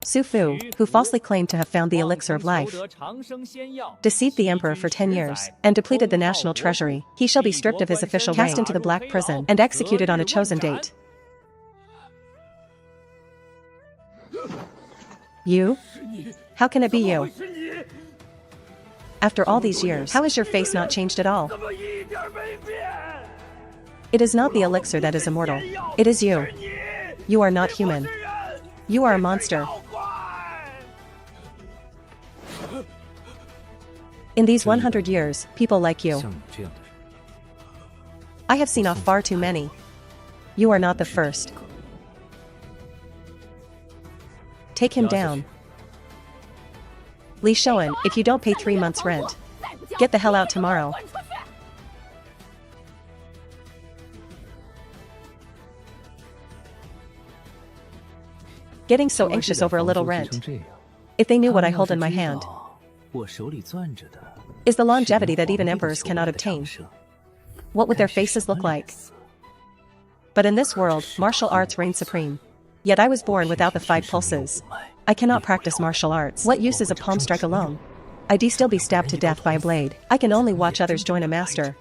Su Fu, who falsely claimed to have found the elixir of life, deceived the emperor for 10 years, and depleted the national treasury. He shall be stripped of his official rank, cast into the black prison, and executed on a chosen date. You? How can it be you? After all these years, how has your face not changed at all? It is not the elixir that is immortal. It is you. You are not human. You are a monster. In these 100 years, people like you, I have seen off far too many. You are not the first. Take him down. Li Shoan, if you don't pay 3 months' rent, get the hell out tomorrow. Getting so anxious over a little rent. If they knew what I hold in my hand, is the longevity that even emperors cannot obtain. What would their faces look like? But in this world, martial arts reign supreme. Yet I was born without the 5 pulses. I cannot practice martial arts. What use is a palm strike alone? I'd still be stabbed to death by a blade. I can only watch others join a master.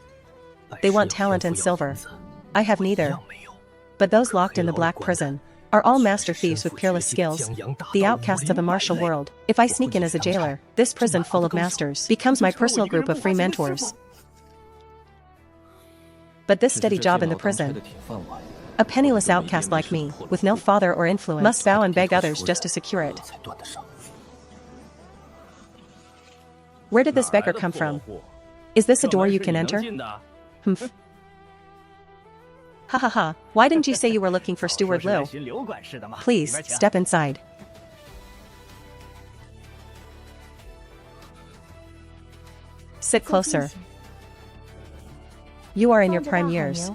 They want talent and silver. I have neither. But those locked in the black prison are all master thieves with peerless skills, the outcasts of the martial world. If I sneak in as a jailer, this prison full of masters becomes my personal group of free mentors. But this steady job in the prison, a penniless outcast like me, with no father or influence, must bow and beg others just to secure it. Where did this beggar come from? Is this a door you can enter? Humph. Ha ha ha, why didn't you say you were looking for Steward Liu? Please, step inside. Sit closer. You are in your prime years.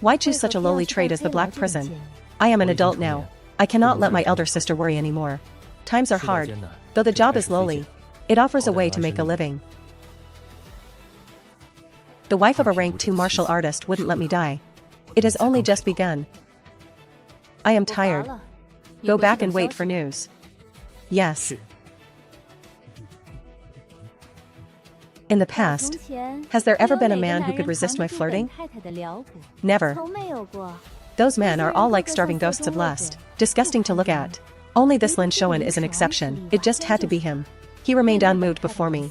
Why choose such a lowly trade as the black prison? I am an adult now. I cannot let my elder sister worry anymore. Times are hard. Though the job is lowly, it offers a way to make a living. The wife of a rank 2 martial artist wouldn't let me die. It has only just begun. I am tired. Go back and wait for news. Yes. In the past, has there ever been a man who could resist my flirting? Never. Those men are all like starving ghosts of lust, disgusting to look at. Only this Lin Shoan is an exception. It just had to be him. He remained unmoved before me.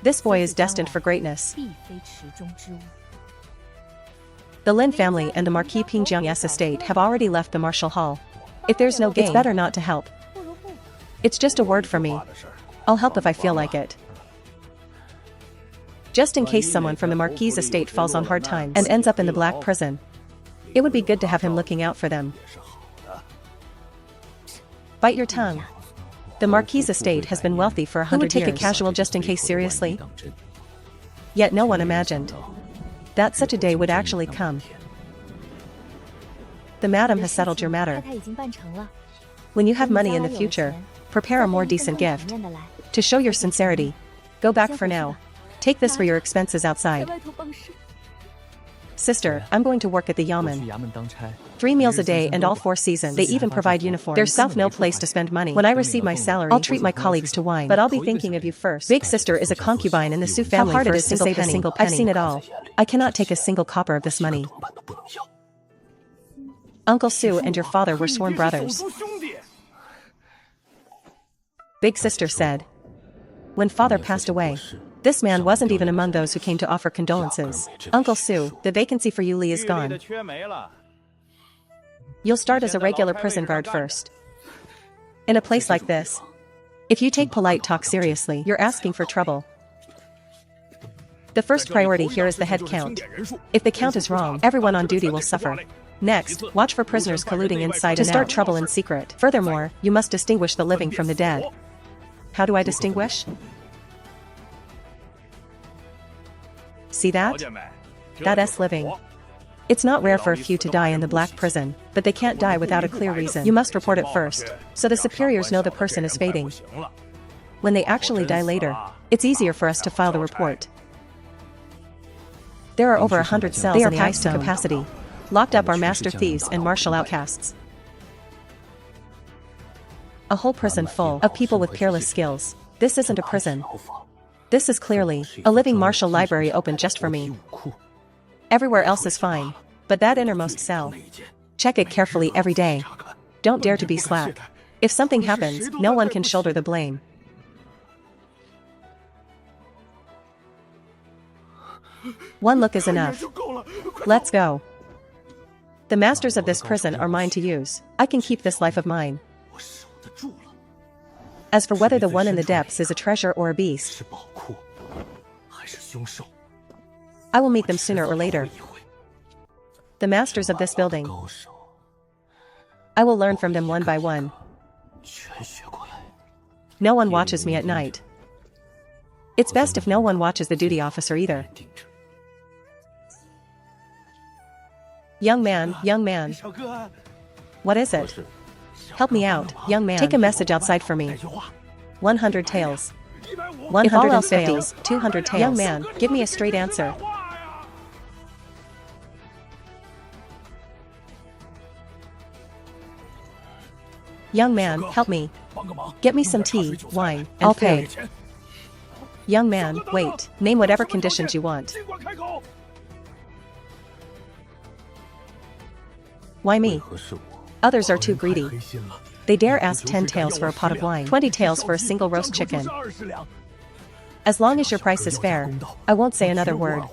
This boy is destined for greatness. The Lin family and the Marquis Ping Xianxia estate have already left the martial hall. If there's no gain, it's better not to help. It's just a word for me. I'll help if I feel like it. Just in case someone from the Marquis' estate falls on hard times and ends up in the black prison, it would be good to have him looking out for them. Bite your tongue. The Marquis' estate has been wealthy for 100 years. Who would take a casual just in case seriously? Yet no one imagined that such a day would actually come. The madam has settled your matter. When you have money in the future, prepare a more decent gift. To show your sincerity, go back for now. Take this for your expenses outside. Sister, I'm going to work at the Yamen. 3 meals a day and all 4 seasons. They even provide uniforms. There's no place to spend money. When I receive my salary, I'll treat my colleagues to wine. But I'll be thinking of you first. Big sister is a concubine in the Su family. How hard it is to save a single penny. I've seen it all. I cannot take a single copper of this money. Uncle Su and your father were sworn brothers. Big sister said. When father passed away, this man wasn't even among those who came to offer condolences. Uncle Su, the vacancy for you Li is gone. You'll start as a regular prison guard first. In a place like this, if you take polite talk seriously, you're asking for trouble. The first priority here is the head count. If the count is wrong, everyone on duty will suffer. Next, watch for prisoners colluding inside to start trouble in secret. Furthermore, you must distinguish the living from the dead. How do I distinguish? See that? That's living. It's not rare for a few to die in the black prison, but they can't die without a clear reason. You must report it first, so the superiors know the person is fading. When they actually die later, it's easier for us to file the report. There are over 100 cells in the ICE to capacity. Locked up are master thieves and martial outcasts. A whole prison full of people with peerless skills. This isn't a prison. This is clearly a living martial library open just for me. Everywhere else is fine, but that innermost cell. Check it carefully every day. Don't dare to be slack. If something happens, no one can shoulder the blame. One look is enough. Let's go. The masters of this prison are mine to use. I can keep this life of mine. As for whether the one in the depths is a treasure or a beast, I will meet them sooner or later. The masters of this building. I will learn from them one by one. No one watches me at night. It's best if no one watches the duty officer either. Young man, young man. What is it? Help me out, young man. Take a message outside for me. 100 taels. 150, if all else fails, 200 taels. Young man, give me a straight answer. Young man, help me. Get me some tea, wine, and I'll pay. Young man, wait. Name whatever conditions you want. Why me? Others are too greedy. They dare ask 10 taels for a pot of wine, 20 taels for a single roast chicken. As long as your price is fair, I won't say another word.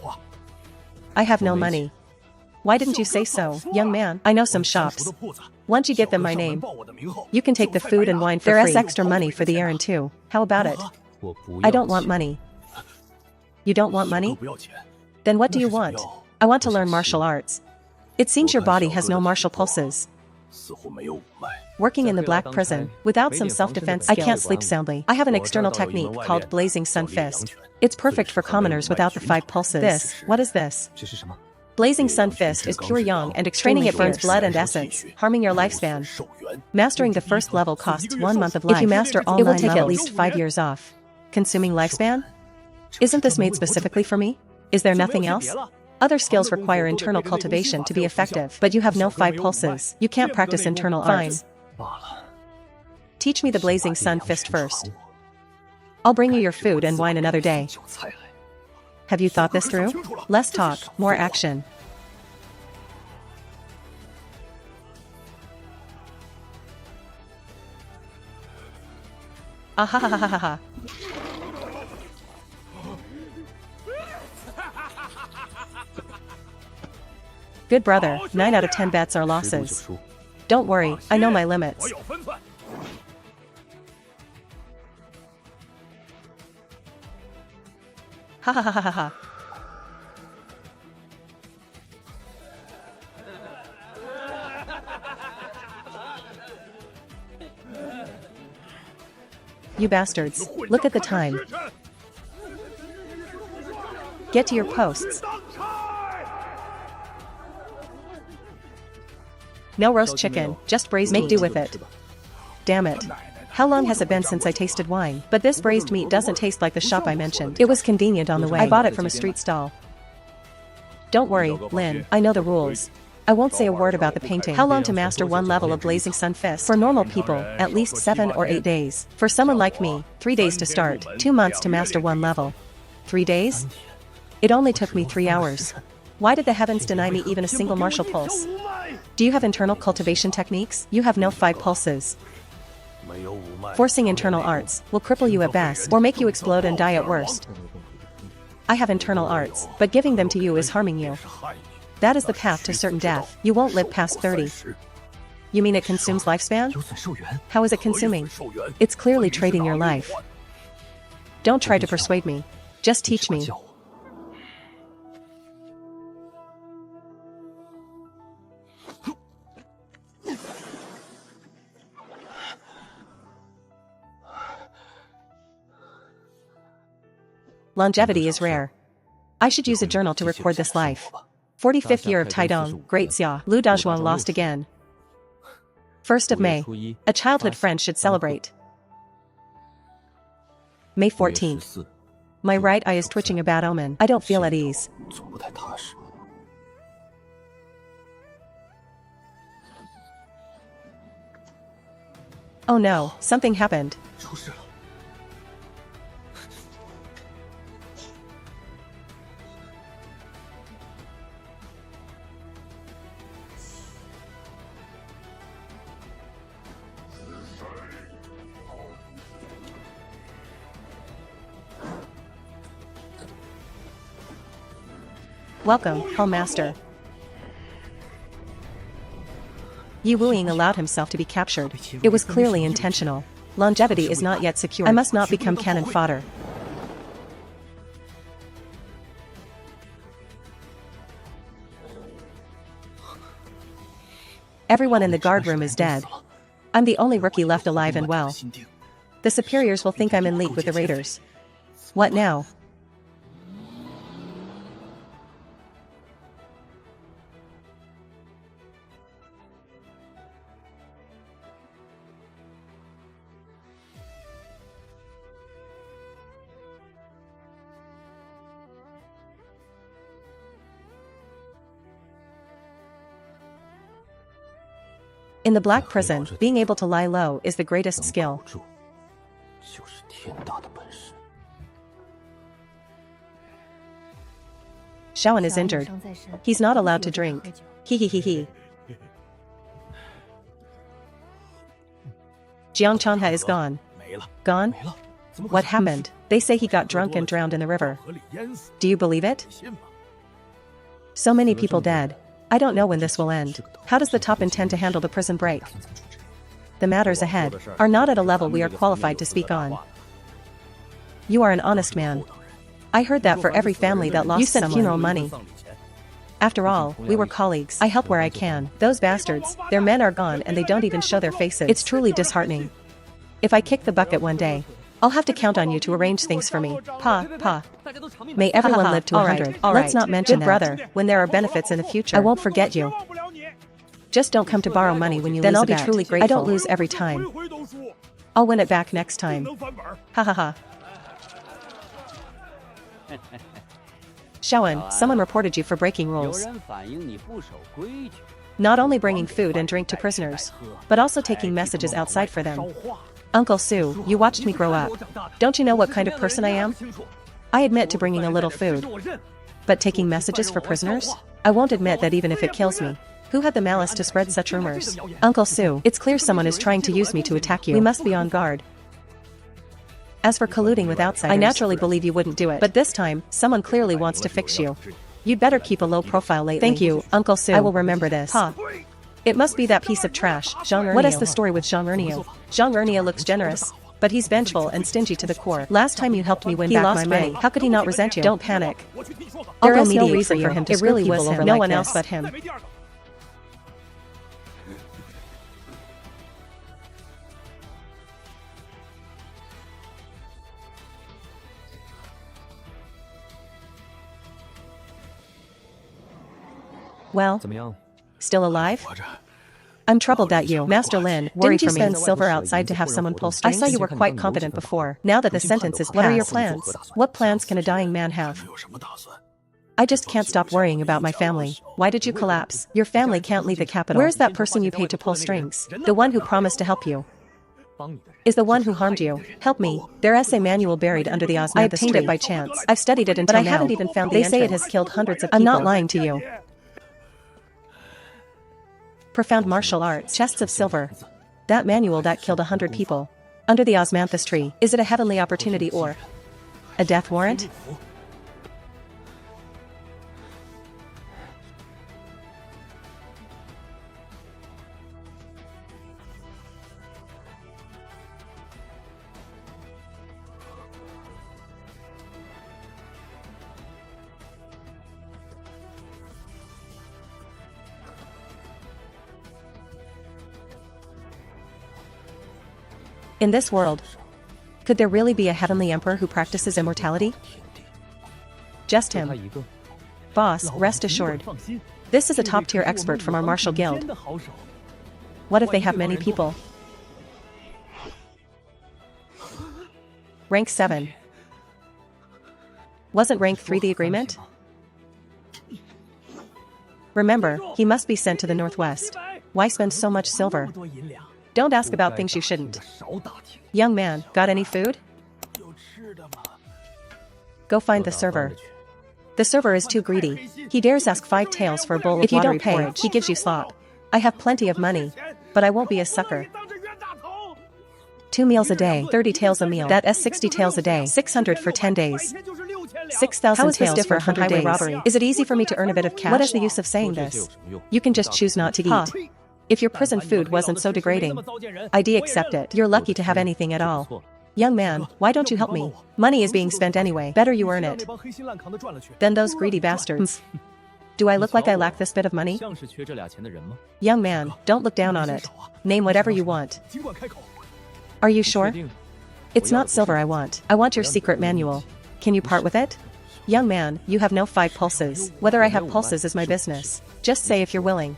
I have no money. Why didn't you say so, young man? I know some shops. Once you give them my name, you can take the food and wine for free. There's extra money for the errand too. How about it? I don't want money. You don't want money? Then what do you want? I want to learn martial arts. It seems your body has no martial pulses. Working in the black prison, without some self-defense skills, I can't sleep soundly. I have an external technique called Blazing Sun Fist. It's perfect for commoners without the 5 pulses. What is this? Blazing Sun Fist is pure yang and extremely it burns blood and essence, harming your lifespan. Mastering the first level costs 1 month of life. If you master all 9 levels, it will take at least 5 years off. Consuming lifespan? Isn't this made specifically for me? Is there nothing else? Other skills require internal cultivation to be effective, but you have no 5 pulses. You can't practice internal arts. Teach me the Blazing Sun Fist first. I'll bring you your food and wine another day. Have you thought this through? Less talk, more action. Ahahahaha. Good brother, 9 out of 10 bets are losses. Don't worry, I know my limits. Ha ha ha ha ha. You bastards, look at the time. Get to your posts. No roast chicken, just braised meat. Make do with it. Damn it. How long has it been since I tasted wine? But this braised meat doesn't taste like the shop I mentioned. It was convenient on the way. I bought it from a street stall. Don't worry, Lin, I know the rules. I won't say a word about the painting. How long to master 1 level of Blazing Sun Fist? For normal people, at least 7 or 8 days. For someone like me, 3 days to start, 2 months to master 1 level. 3 days? It only took me 3 hours. Why did the heavens deny me even a single martial pulse? Do you have internal cultivation techniques? You have no 5 pulses. Forcing internal arts will cripple you at best, or make you explode and die at worst. I have internal arts, but giving them to you is harming you. That is the path to certain death. You won't live past 30. You mean it consumes lifespan? How is it consuming? It's clearly trading your life. Don't try to persuade me. Just teach me. Longevity is rare. I should use a journal to record this life. 45th year of Taidong, Great Xia, Lu Dazhuang lost again. 1st of May. A childhood friend should celebrate. May 14th. My right eye is twitching a bad omen. I don't feel at ease. Oh no, something happened. Welcome, Hellmaster. Yi Wuying allowed himself to be captured. It was clearly intentional. Longevity is not yet secure. I must not become cannon fodder. Everyone in the guard room is dead. I'm the only rookie left alive and well. The superiors will think I'm in league with the raiders. What now? In the black prison, being able to lie low is the greatest skill. Xiaoan is injured. He's not allowed to drink. He. Jiang Chanhe is gone. Gone? What happened? They say he got drunk and drowned in the river. Do you believe it? So many people dead. I don't know when this will end. How does the top intend to handle the prison break? The matters ahead are not at a level we are qualified to speak on. You are an honest man. I heard that for every family that lost someone. You sent funeral money. After all, we were colleagues. I help where I can. Those bastards, their men are gone and they don't even show their faces. It's truly disheartening. If I kick the bucket one day, I'll have to count on you to arrange things for me. Pa. May everyone live to 100. Let's not mention that. Brother, when there are benefits in the future, I won't forget you. Just don't come to borrow money when you lose a bet. Then I'll be truly grateful. I don't lose every time. I'll win it back next time. Ha. Xiaoan, someone reported you for breaking rules. Not only bringing food and drink to prisoners, but also taking messages outside for them. Uncle Su, you watched me grow up. Don't you know what kind of person I am? I admit to bringing a little food. But taking messages for prisoners? I won't admit that even if it kills me. Who had the malice to spread such rumors? Uncle Su, it's clear someone is trying to use me to attack you. We must be on guard. As for colluding with outsiders, I naturally believe you wouldn't do it. But this time, someone clearly wants to fix you. You'd better keep a low profile lately. Thank you, Uncle Su. I will remember this. It must be that piece of trash, Zhang Ernio. What is the story with Zhang Ernio? Zhang Ernio looks generous, but he's vengeful and stingy to the core. Last time you helped me win back my money. How could he not resent you? Don't panic. There is no reason for him to screw people over. No one else but him. Well, still alive? I'm troubled at you. Master Lin, didn't you spend silver outside to have someone pull strings? I saw you were quite confident before. Now that the sentence is passed, what are your plans? What plans can a dying man have? I just can't stop worrying about my family. Why did you collapse? Your family can't leave the capital. Where's that person you paid to pull strings? The one who promised to help you. Is the one who harmed you. Help me. Their essay manual buried under the osmosis. I obtained it by chance. I've studied it until now. But I haven't even found the entrance. They say it has killed hundreds of people. I'm not lying to you. Profound martial arts, chests of silver. That manual that killed 100 people. Under the osmanthus tree. Is it a heavenly opportunity or a death warrant? In this world, could there really be a heavenly emperor who practices immortality? Just him. Boss, rest assured. This is a top-tier expert from our martial guild. What if they have many people? Rank 7. Wasn't rank 3 the agreement? Remember, he must be sent to the northwest. Why spend so much silver? Don't ask about things you shouldn't. Young man, got any food? Go find the server. The server is too greedy. He dares ask 5 taels for a bowl of watery porridge. He gives you slop. I have plenty of money, but I won't be a sucker. 2 meals a day, 30 taels a meal. That's 60 taels a day, 600 for 10 days. 6,000 taels for 100 days. Robbery. Is it easy for me to earn a bit of cash? What is the use of saying this? You can just choose not to eat. If your prison food wasn't so degrading, I'd accept it. You're lucky to have anything at all. Young man, why don't you help me? Money is being spent anyway. Better you earn it than those greedy bastards. Do I look like I lack this bit of money? Young man, don't look down on it. Name whatever you want. Are you sure? It's not silver I want. I want your secret manual. Can you part with it? Young man, you have no 5 pulses. Whether I have pulses is my business. Just say if you're willing.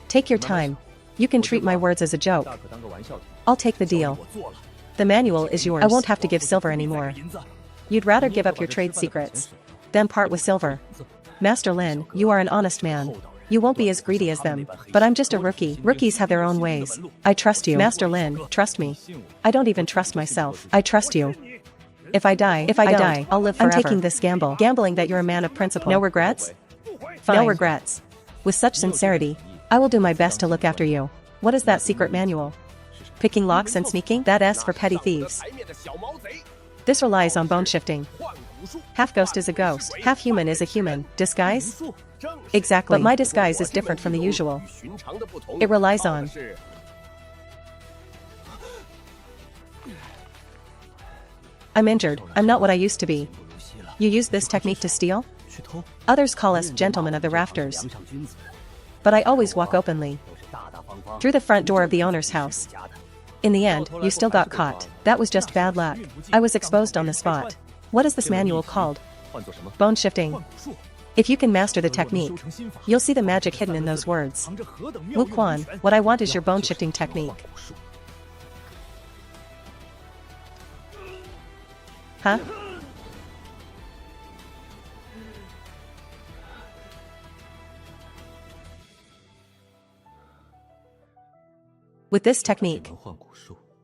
Take your time. You can treat my words as a joke. I'll take the deal. The manual is yours. I won't have to give silver anymore. You'd rather give up your trade secrets than part with silver. Master Lin, you are an honest man. You won't be as greedy as them, but I'm just a rookie. Rookies have their own ways. I trust you. Master Lin, trust me. I don't even trust myself. I trust you. If I die, I'll live forever. I'm taking this gamble. Gambling that you're a man of principle. No regrets? Fine. No regrets. With such sincerity, I will do my best to look after you. What is that secret manual? Picking locks and sneaking? That S for petty thieves. This relies on bone shifting. Half ghost is a ghost, half human is a human. Disguise? Exactly. But my disguise is different from the usual. It relies on I'm injured. I'm not what I used to be. You use this technique to steal? Others call us gentlemen of the rafters. But I always walk openly through the front door of the owner's house. In the end, you still got caught. That was just bad luck. I was exposed on the spot. What is this manual called? Bone shifting. If you can master the technique, you'll see the magic hidden in those words. Wu Quan, what I want is your bone shifting technique. Huh? With this technique,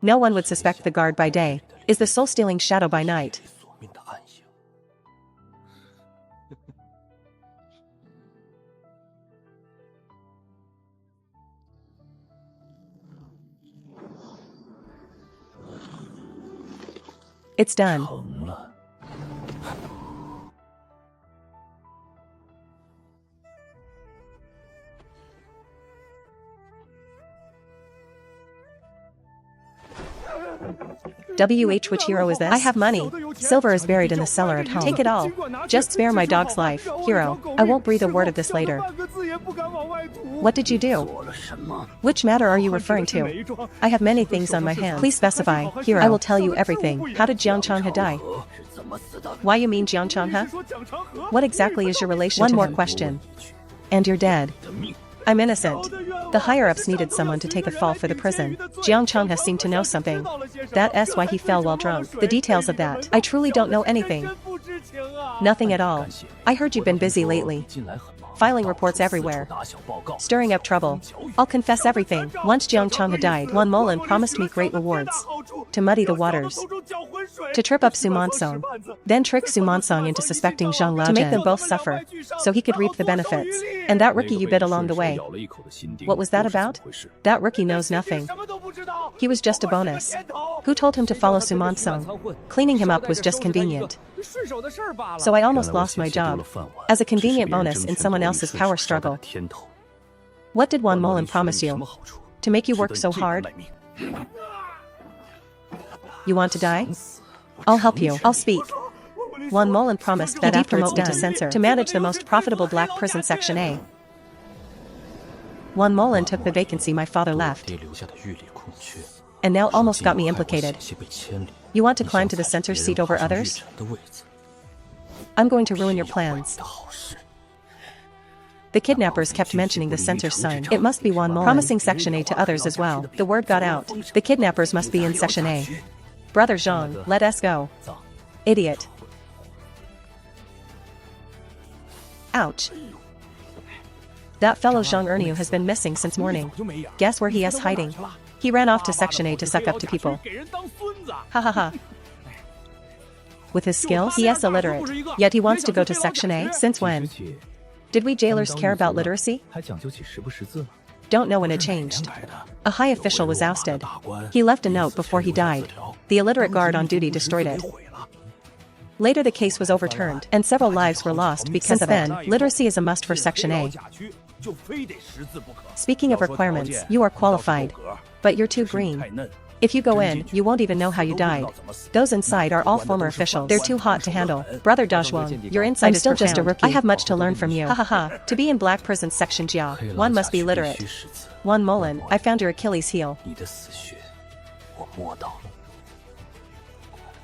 no one would suspect the guard by day is the soul-stealing shadow by night. It's done. Which hero is this? I have money. Silver is buried in the cellar at home. Take it all. Just spare my dog's life, hero. I won't breathe a word of this later. What did you do? Which matter are you referring to? I have many things on my hands. Please specify, hero. I will tell you everything. How did Xianxia die? Why you mean Xianxia? What exactly is your relation to him? One more question. And you're dead. I'm innocent. The higher-ups needed someone to take a fall for the prison. Xianxia seemed to know something. That's why he fell while drunk. The details of that, I truly don't know anything. Nothing at all. I heard you've been busy lately. Filing reports everywhere. Stirring up trouble. I'll confess everything. Once Xianxia died, Wan Molan promised me great rewards. To muddy the waters. To trip up Su Mansong. Then trick Su Mansong into suspecting Zhang Laojian. To make them both suffer. So he could reap the benefits. And that rookie you bit along the way. What was that about? That rookie knows nothing. He was just a bonus. Who told him to follow Su Mansong? Cleaning him up was just convenient. So I almost lost my job. As a convenient bonus in someone else's power struggle. What did Wan Molan promise you? To make you work so hard? You want to die? I'll help you. I'll speak. Wan Molan promised that after it's done, to censor, to manage the most profitable black prison Section A. Wan Molan took the vacancy my father left. And now almost got me implicated. You want to climb to the censor's seat over others? I'm going to ruin your plans. The kidnappers kept mentioning the censor's sign. It must be Wan Molan, promising Section A to others as well. The word got out. The kidnappers must be in Section A. Brother Zhang, let us go. Idiot. Ouch. That fellow Zhang Erniu has been missing since morning. Guess where he is hiding? He ran off to Section A to suck up to people. Ha ha ha. With his skills, he is illiterate, yet he wants to go to Section A? Since when? Did we jailers care about literacy? Don't know when it changed. A high official was ousted. He left a note before he died. The illiterate guard on duty destroyed it. Later the case was overturned, and several lives were lost because of it. Then, literacy is a must for Section A. Speaking of requirements, you are qualified. But you're too green. If you go in, you won't even know how you died. Those inside are all former officials. They're too hot to handle. Brother Donghua, your insight is still just a rookie. I have much to learn from you. Ha ha ha. To be in Black Prison Xianxia, one must be literate. One Mullen, I found your Achilles heel.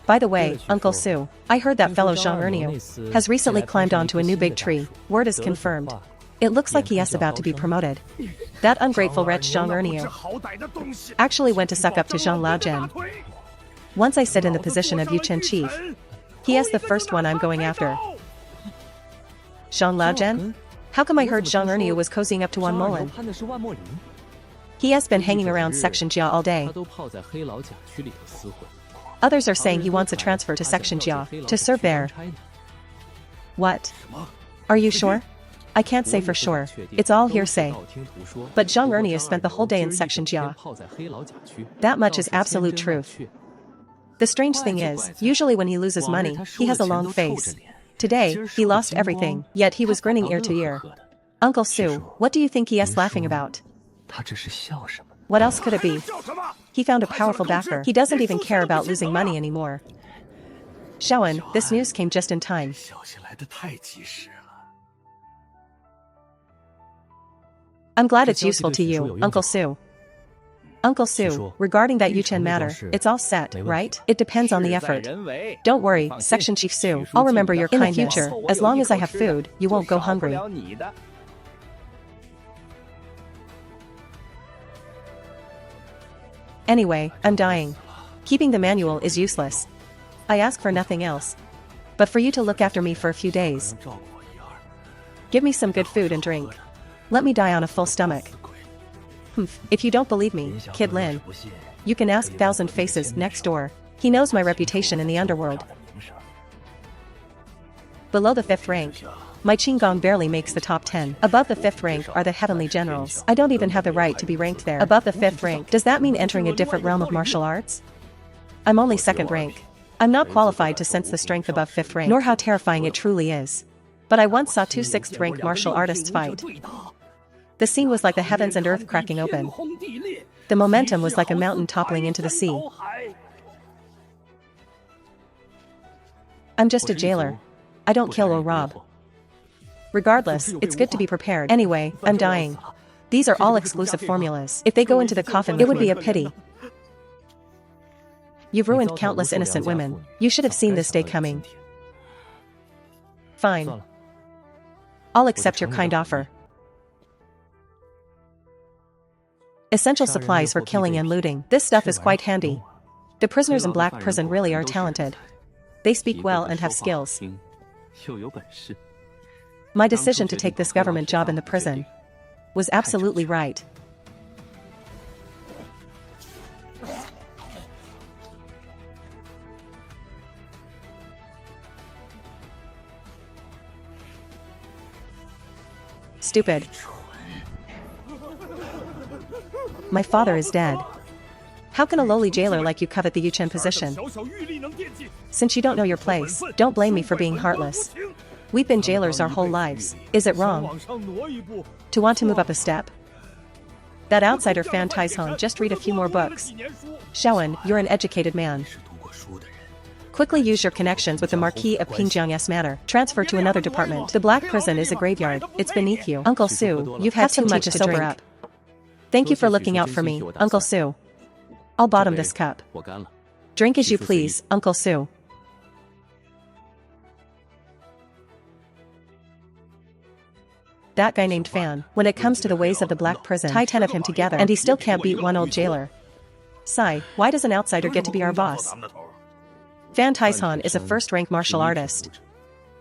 By the way, Uncle Su, I heard that fellow Xianxia has recently climbed onto a new big tree. Word is confirmed. It looks like he is about to be promoted. That ungrateful wretch Xianxia actually went to suck up to Zhang Laojian. Once I sit in the position of Yuchen chief, he is the first one I'm going after. Zhang Laojian? How come I heard Xianxia was cozying up to Wan Mullen? He has been hanging around Section Jia all day. Others are saying he wants a transfer to Section Jia, to serve there. What? Are you sure? I can't say for sure, it's all hearsay. But Xianxia spent the whole day in Section Jia. That much is absolute truth. The strange thing is, usually when he loses money, he has a long face. Today, he lost everything, yet he was grinning ear to ear. Uncle Su, what do you think he is laughing about? What else could it be? He found a powerful backer. He doesn't even care about losing money anymore. Xiaowen, this news came just in time. I'm glad it's useful to you, Uncle Su. Uncle Su, regarding that Yuchen matter, it's all set, right? It depends on the effort. Don't worry, Section Chief Su, I'll remember your kindness. In the future, as long as I have food, you won't go hungry. Anyway, I'm dying. Keeping the manual is useless. I ask for nothing else. But for you to look after me for a few days. Give me some good food and drink. Let me die on a full stomach. If you don't believe me, Kid Lin, you can ask Thousand Faces next door. He knows my reputation in the underworld. Below the 5th rank, my Qinggong barely makes the top 10. Above the 5th rank are the Heavenly Generals. I don't even have the right to be ranked there. Above the 5th rank, does that mean entering a different realm of martial arts? I'm only 2nd rank. I'm not qualified to sense the strength above 5th rank, nor how terrifying it truly is. But I once saw 2 6th rank martial artists fight. The scene was like the heavens and earth cracking open. The momentum was like a mountain toppling into the sea. I'm just a jailer. I don't kill or rob. Regardless, it's good to be prepared. Anyway, I'm dying. These are all exclusive formulas. If they go into the coffin, it would be a pity. You've ruined countless innocent women. You should have seen this day coming. Fine. I'll accept your kind offer. Essential supplies for killing and looting. This stuff is quite handy. The prisoners in Black Prison really are talented. They speak well and have skills. My decision to take this government job in the prison was absolutely right. Stupid. My father is dead. How can a lowly jailer like you covet the Yuchen position? Since you don't know your place, don't blame me for being heartless. We've been jailers our whole lives. Is it wrong to want to move up a step? That outsider Fan Taizong just read a few more books. Xiaowen, you're an educated man. Quickly use your connections with the Marquis of Qingjiang's matter. Transfer to another department. The Black Prison is a graveyard. It's beneath you. Uncle Su, you've had too much to sober up. Thank you for looking out for me, Uncle Su. I'll bottom this cup. Drink as you please, Uncle Su. That guy named Fan, when it comes to the ways of the Black Prison, tie 10 of him together, and he still can't beat one old jailer. Sai, why does an outsider get to be our boss? Fan Taizong is a first-rank martial artist.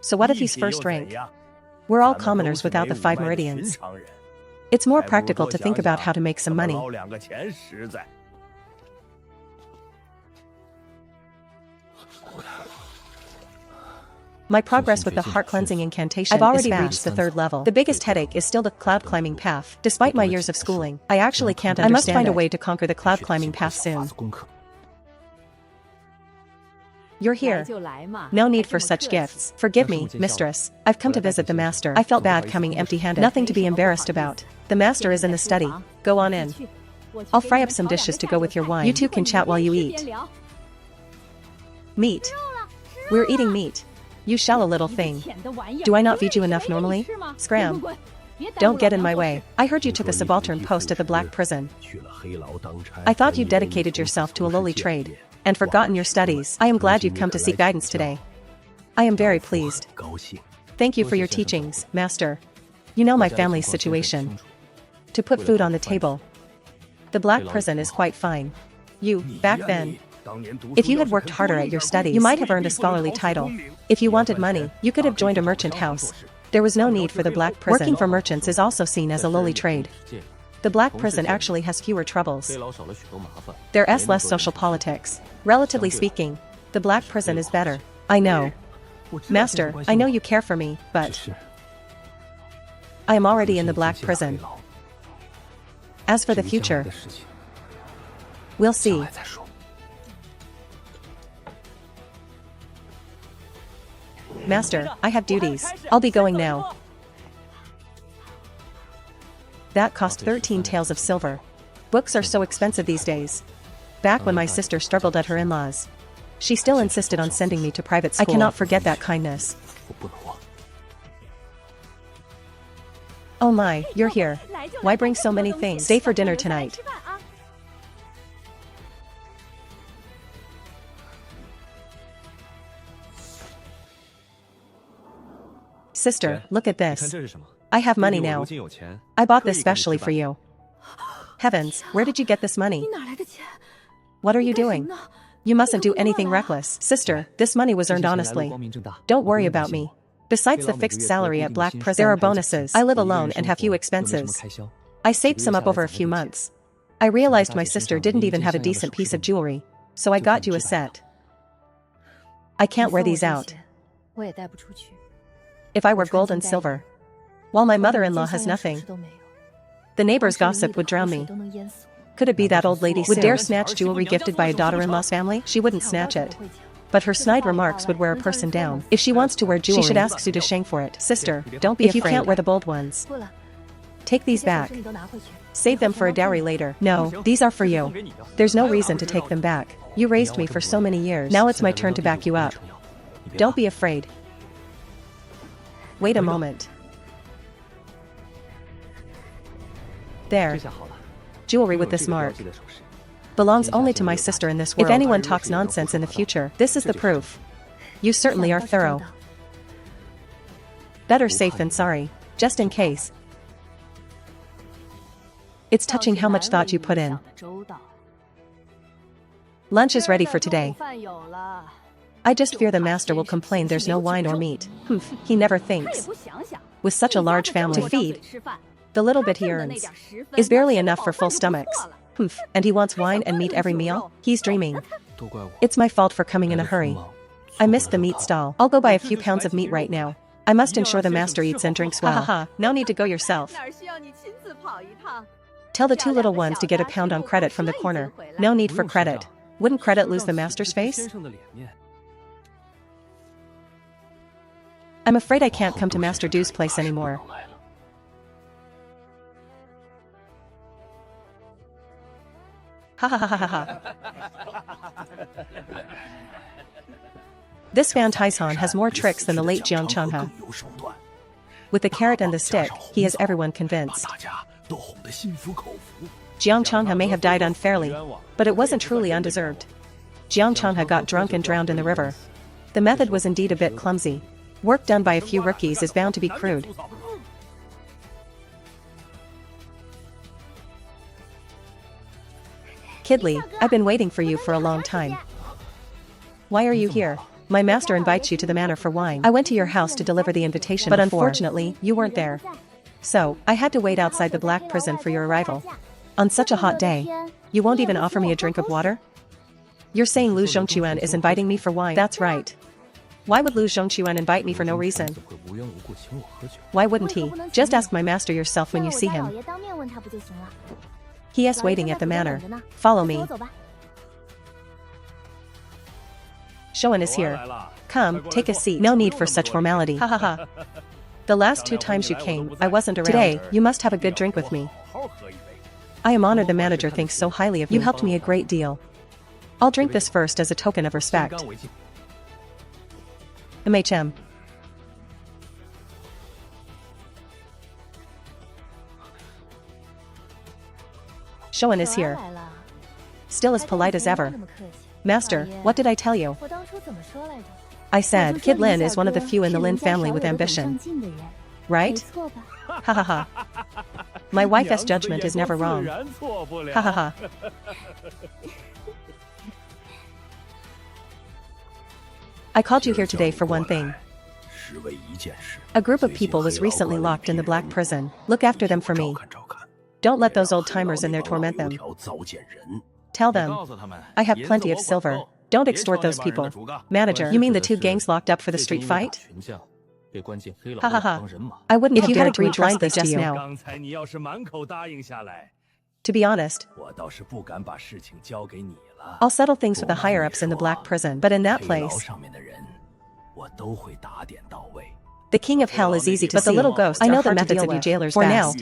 So what if he's first rank? We're all commoners without the 5 meridians. It's more practical to think about how to make some money. My progress with the heart-cleansing incantation I've already reached the 3rd level. The biggest headache is still the cloud-climbing path. Despite my years of schooling, I actually can't understand it. I must find a way to conquer the cloud-climbing path soon. You're here. No need for such gifts. Forgive me, mistress. I've come to visit the master. I felt bad coming empty-handed. Nothing to be embarrassed about. The master is in the study. Go on in. I'll fry up some dishes to go with your wine. You two can chat while you eat. Meat. We're eating meat. You shallow little thing. Do I not feed you enough normally? Scram. Don't get in my way. I heard you took a subaltern post at the Black Prison. I thought you dedicated yourself to a lowly trade and forgotten your studies. I am glad you've come to seek guidance today. I am very pleased. Thank you for your teachings, master. You know my family's situation. To put food on the table. The Black Prison is quite fine. You, back then, if you had worked harder at your studies, you might have earned a scholarly title. If you wanted money, you could have joined a merchant house. There was no need for the Black Prison. Working for merchants is also seen as a lowly trade. The Black Prison actually has fewer troubles. There's less social politics. Relatively speaking, the Black Prison is better. I know. Master, I know you care for me, but I am already in the Black Prison. As for the future, we'll see. Master, I have duties. I'll be going now. That cost 13 taels of silver. Books are so expensive these days. Back when my sister struggled at her in-laws, she still insisted on sending me to private school. I cannot forget that kindness. Oh my, you're here. Why bring so many things? Stay for dinner tonight. Sister, look at this. I have money now. I bought this specially for you. Heavens, where did you get this money? What are you doing? You mustn't do anything reckless. Sister, this money was earned honestly. Don't worry about me. Besides the fixed salary at Black Prison, there are bonuses. I live alone and have few expenses. I saved some up over a few months. I realized my sister didn't even have a decent piece of jewelry, so I got you a set. I can't wear these out. If I were gold and silver, while my mother-in-law has nothing, the neighbors' gossip would drown me. Could it be that old lady would dare snatch jewelry gifted by a daughter-in-law's family? She wouldn't snatch it. But her snide remarks would wear a person down. If she wants to wear jewelry, she should ask Su to Sheng for it. Sister, don't be afraid. If you can't wear the bold ones, take these back. Save them for a dowry later. No, these are for you. There's no reason to take them back. You raised me for so many years. Now it's my turn to back you up. Don't be afraid. Wait a moment. There. Jewelry with this mark belongs only to my sister in this world. If anyone talks nonsense in the future, this is the proof. You certainly are thorough. Better safe than sorry, just in case. It's touching how much thought you put in. Lunch is ready for today. I just fear the master will complain there's no wine or meat. He never thinks. With such a large family to feed, the little bit he earns is barely enough for full stomachs. And he wants wine and meat every meal? He's dreaming. It's my fault for coming in a hurry. I missed the meat stall. I'll go buy a few pounds of meat right now. I must ensure the master eats and drinks well. Haha, no need to go yourself. Tell the two little ones to get a pound on credit from the corner. No need for credit. Wouldn't credit lose the master's face? I'm afraid I can't come to Master Du's place anymore. Ha ha ha ha ha. This Fan Taishan has more tricks than the late Xianxia. With the carrot and the stick, he has everyone convinced. Xianxia may have died unfairly, but it wasn't truly undeserved. Xianxia got drunk and drowned in the river. The method was indeed a bit clumsy. Work done by a few rookies is bound to be crude. Kidley, I've been waiting for you for a long time. Why are you here? My master invites you to the manor for wine. I went to your house to deliver the invitation but unfortunately, you weren't there. So, I had to wait outside the Black Prison for your arrival. On such a hot day, you won't even offer me a drink of water? You're saying Lu Zhongquan is inviting me for wine? That's right. Why would Lu Zhongquan invite me for no reason? Why wouldn't he? Just ask my master yourself when you see him. He is waiting at the manor. Follow me. Xianxia is here. Come, take a seat. No need for such formality. Ha ha ha. The last 2 times you came, I wasn't around. Today, you must have a good drink with me. I am honored the manager thinks so highly of me. You helped me a great deal. I'll drink this first as a token of respect. MHM. Xianxia is here. Still as polite as ever. Master, what did I tell you? I said, Kid Lin is one of the few in the Lin family with ambition. Right? Ha ha ha. My wife's judgment is never wrong. Ha ha ha. I called you here today for one thing. A group of people was recently locked in the black prison. Look after them for me. Don't let those old-timers in there torment them. Tell them, I have plenty of silver. Don't extort those people. Manager, you mean the 2 gangs locked up for the street fight? Ha ha ha. I wouldn't if you had agreed blindly just now. To be honest, I'll settle things with the higher-ups in the black prison, but in that place, the king of hell is easy to see, but the little ghosts I know the methods of you jailers for now.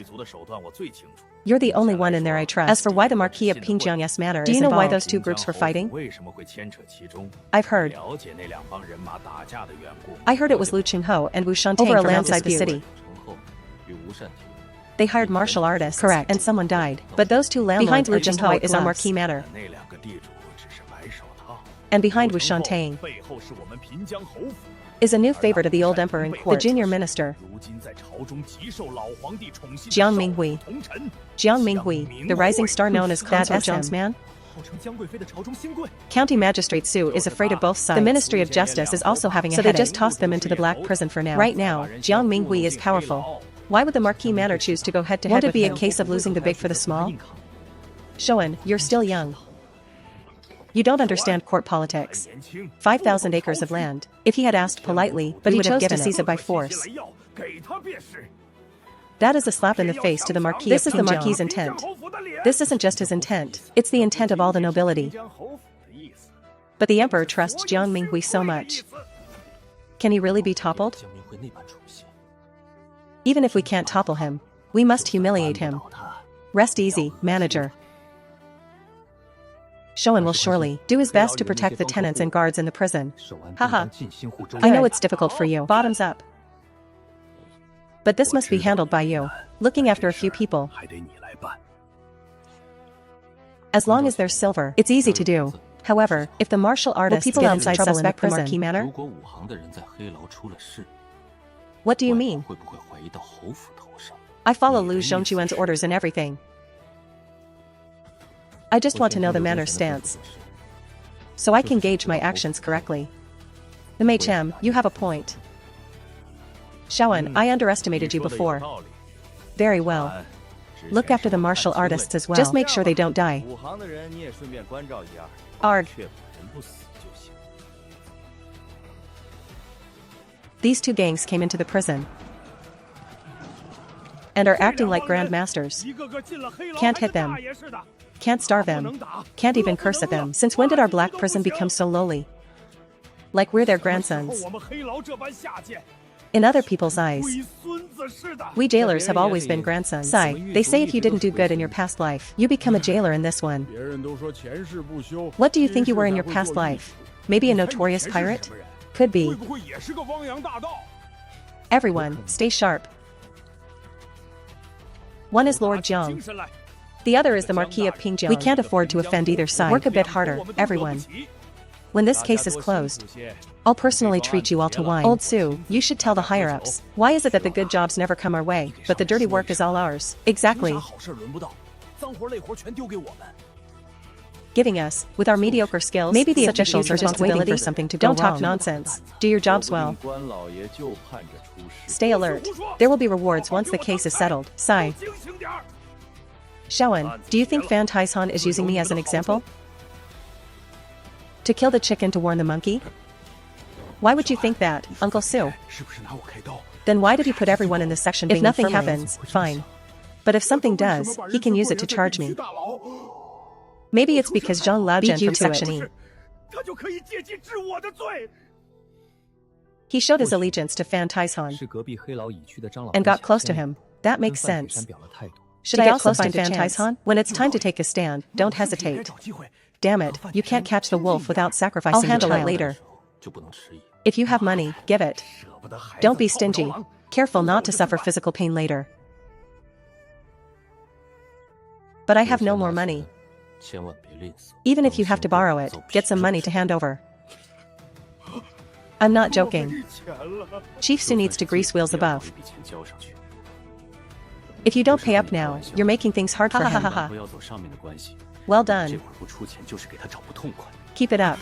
You're the only one in there I trust. As for why the Marquis of Pingjiang's manor is involved, do you know why those 2 groups were fighting? I've heard. I heard it was Lu Qingho and Wu Shantang over a land outside the city. They hired martial artists, correct, and someone died. But those 2 landlords behind Lu Qingho is our Marquis manor. And behind Wu Shantang is a new favorite of the old emperor in court, the junior minister, Jiang Minghui. Jiang Minghui, the rising star known as That Zhang's man? County Magistrate Su is afraid of both sides. The Ministry of Justice is also having a headache, so they just tossed them into the black prison for now. Right now, Jiang Minghui is powerful. Why would the Marquis manor choose to go head-to-head with him? Won't it be a case of losing the big for the small? Xianxia, you're still young. You don't understand court politics. 5,000 acres of land. If he had asked politely, but he chose to seize it by force. That is a slap in the face to the Marquis. This is the Marquis's intent. This isn't just his intent, it's the intent of all the nobility. But the emperor trusts Jiang Minghui so much. Can he really be toppled? Even if we can't topple him, we must humiliate him. Rest easy, manager. Xianxia will surely do his best to protect the tenants and guards in the prison. Haha. I know it's difficult for you. Bottoms up. But this must be handled by you, looking after a few people. As long as there's silver, it's easy to do. However, if the martial artists get inside trouble in the prison, manor? What do you mean? I follow Lu Zhongquan's orders and everything. I just want to know the manor's stance, so I can gauge my actions correctly. The MHM, you have a point. Xianxia, I underestimated you before. Very well. Look after the martial artists as well. Just make sure they don't die. Arg. These 2 gangs came into the prison and are acting like grandmasters. Can't hit them. Can't starve them. Can't even curse at them. Since when did our black prison become so lowly? Like we're their grandsons. In other people's eyes, we jailers have always been grandsons. Sai, they say if you didn't do good in your past life, you become a jailer in this one. What do you think you were in your past life? Maybe a notorious pirate? Could be. Everyone, stay sharp. One is Lord Jiang. The other is the Marquis of Pingjiang. We can't afford to offend either side. Work a bit harder, everyone. When this case is closed, I'll personally treat you all to wine. Old Su, you should tell the higher-ups. Why is it that the good jobs never come our way, but the dirty work is all ours? Exactly. Giving us, with our mediocre skills, maybe the officials are just waiting for something to go wrong. Don't talk nonsense. Do your jobs well. Stay alert. There will be rewards once the case is settled. Sai. Xianxia, do you think Fan Taishan is using me as an example? To kill the chicken to warn the monkey? Why would you think that, Uncle Su? Then why did he put everyone in this section being infirmaries? If nothing happens, fine. But if something does, he can use it to charge me. Maybe it's because Zhang Laojian from Section E. He showed his allegiance to Fan Taishan and got close to him. That makes sense. Should I also find Fan Taishan? When it's time to take a stand, don't hesitate. Damn it, you can't catch the wolf without sacrificing the child. I'll handle it later. If you have money, give it. Don't be stingy. Careful not to suffer physical pain later. But I have no more money. Even if you have to borrow it, get some money to hand over. I'm not joking. Chief Su needs to grease wheels above. If you don't pay up now, you're making things hard for him. Well done. Keep it up.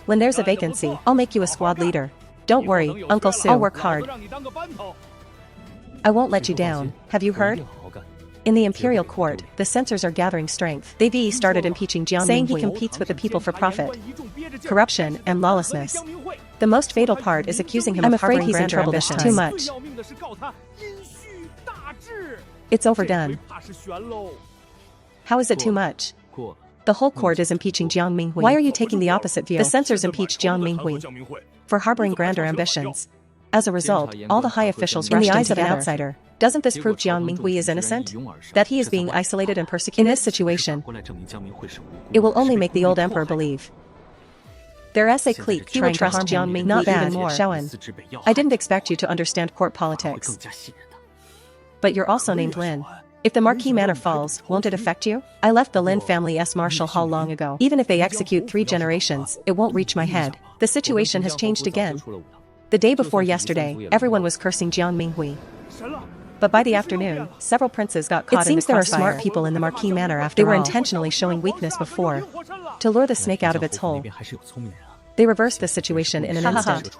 When there's a vacancy, I'll make you a squad leader. Don't worry, Uncle Su. I'll work hard. I won't let you down, have you heard? In the Imperial Court, the censors are gathering strength. They've started impeaching Jiang Minghui, saying he competes with the people for profit, corruption, and lawlessness. The most fatal part is accusing him of harboring he's in trouble this time. Too much. It's overdone. How is it too much? The whole court is impeaching Jiang Minghui. Why are you taking the opposite view? The censors impeached Jiang Minghui for harboring grander ambitions. As a result, all the high officials rushed in the eyes of an outsider. Doesn't this prove Jiang Minghui is innocent? That he is being isolated and persecuted? In this situation, it will only make the old emperor believe. Their essay clique trying to harm Jiang Minghui. Not bad, Shaoan. I didn't expect you to understand court politics. But you're also named Lin. If the Marquis Manor falls, won't it affect you? I left the Lin family's martial hall long ago. Even if they execute 3 generations, it won't reach my head. The situation has changed again. The day before yesterday, everyone was cursing Jiang Minghui. But by the afternoon, several princes got caught in the crossfire. It seems there are smart people in the Marquis Manor after all. They were intentionally showing weakness before, to lure the snake out of its hole. They reversed the situation in an instant.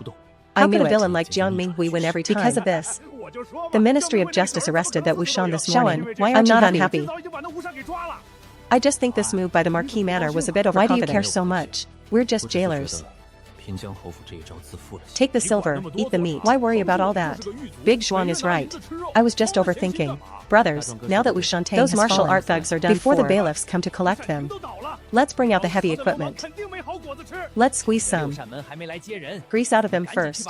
How could a villain like Jiang Minghui win every time? Because of this. The Ministry of Justice arrested that Wushan this morning. I'm not unhappy. I just think this move by the Marquis Manor was a bit overconfident. Why do you care so much? We're just jailers. Take the silver, eat the meat. Why worry about all that? Big Zhuang is right. I was just overthinking. Brothers, now that Wushan Tang those martial art thugs are done before the bailiffs come to collect them. Let's bring out the heavy equipment. Let's squeeze some grease out of them first.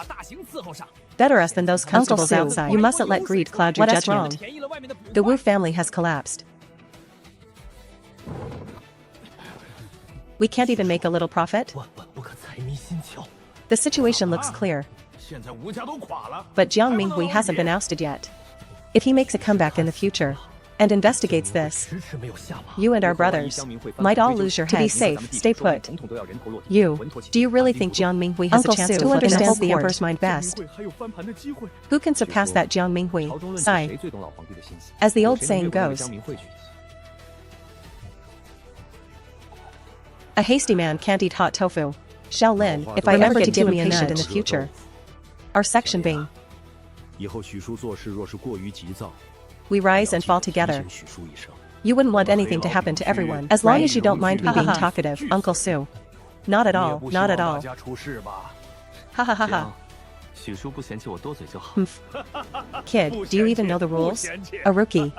Better us than those constables outside. You mustn't let greed cloud your judgment. The Wu family has collapsed. We can't even make a little profit? The situation looks clear. But Jiang Minghui hasn't been ousted yet. If he makes a comeback in the future and investigates this, you and our brothers might all lose your heads. To be safe, stay put. Do you really think Jiang Minghui has a chance to understand the emperor's mind best? Who can surpass that Jiang Minghui? Sigh. As the old saying goes, a hasty man can't eat hot tofu. Shaolin, if I ever get too impatient in the future. Our section Bing. We rise and fall together. You wouldn't want anything to happen to everyone, as long as you don't mind me being talkative, Uncle Su. Not at all, not at all. Ha ha ha ha. Kid, do you even know the rules? A rookie.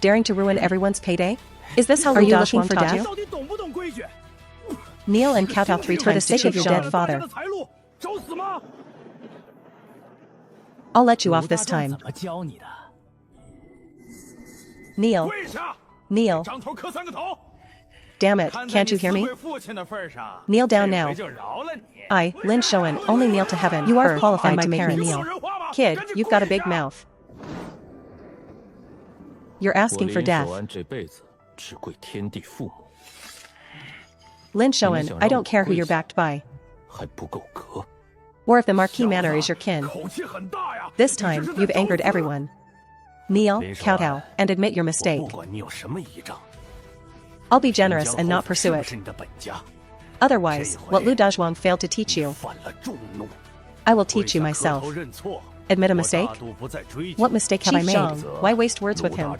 Daring to ruin everyone's payday? Is this how you looking for death? Kneel and count out 3 times for the sake of your dead father. I'll let you off this time. Kneel. Kneel. Damn it, can't you hear me? Kneel down now. I, Lin Shoan, only kneel to heaven. You are qualified to make me kneel. Kid, you've got a big mouth. You're asking for death. Lin Shoan, I don't care who you're backed by. Or if the Marquis Manor is your kin. This time, you've angered everyone. Kneel, kowtow, and admit your mistake. I'll be generous and not pursue it. Otherwise, what Lu Dazhuang failed to teach you, I will teach you myself. Admit a mistake? What mistake have I made? Why waste words with him?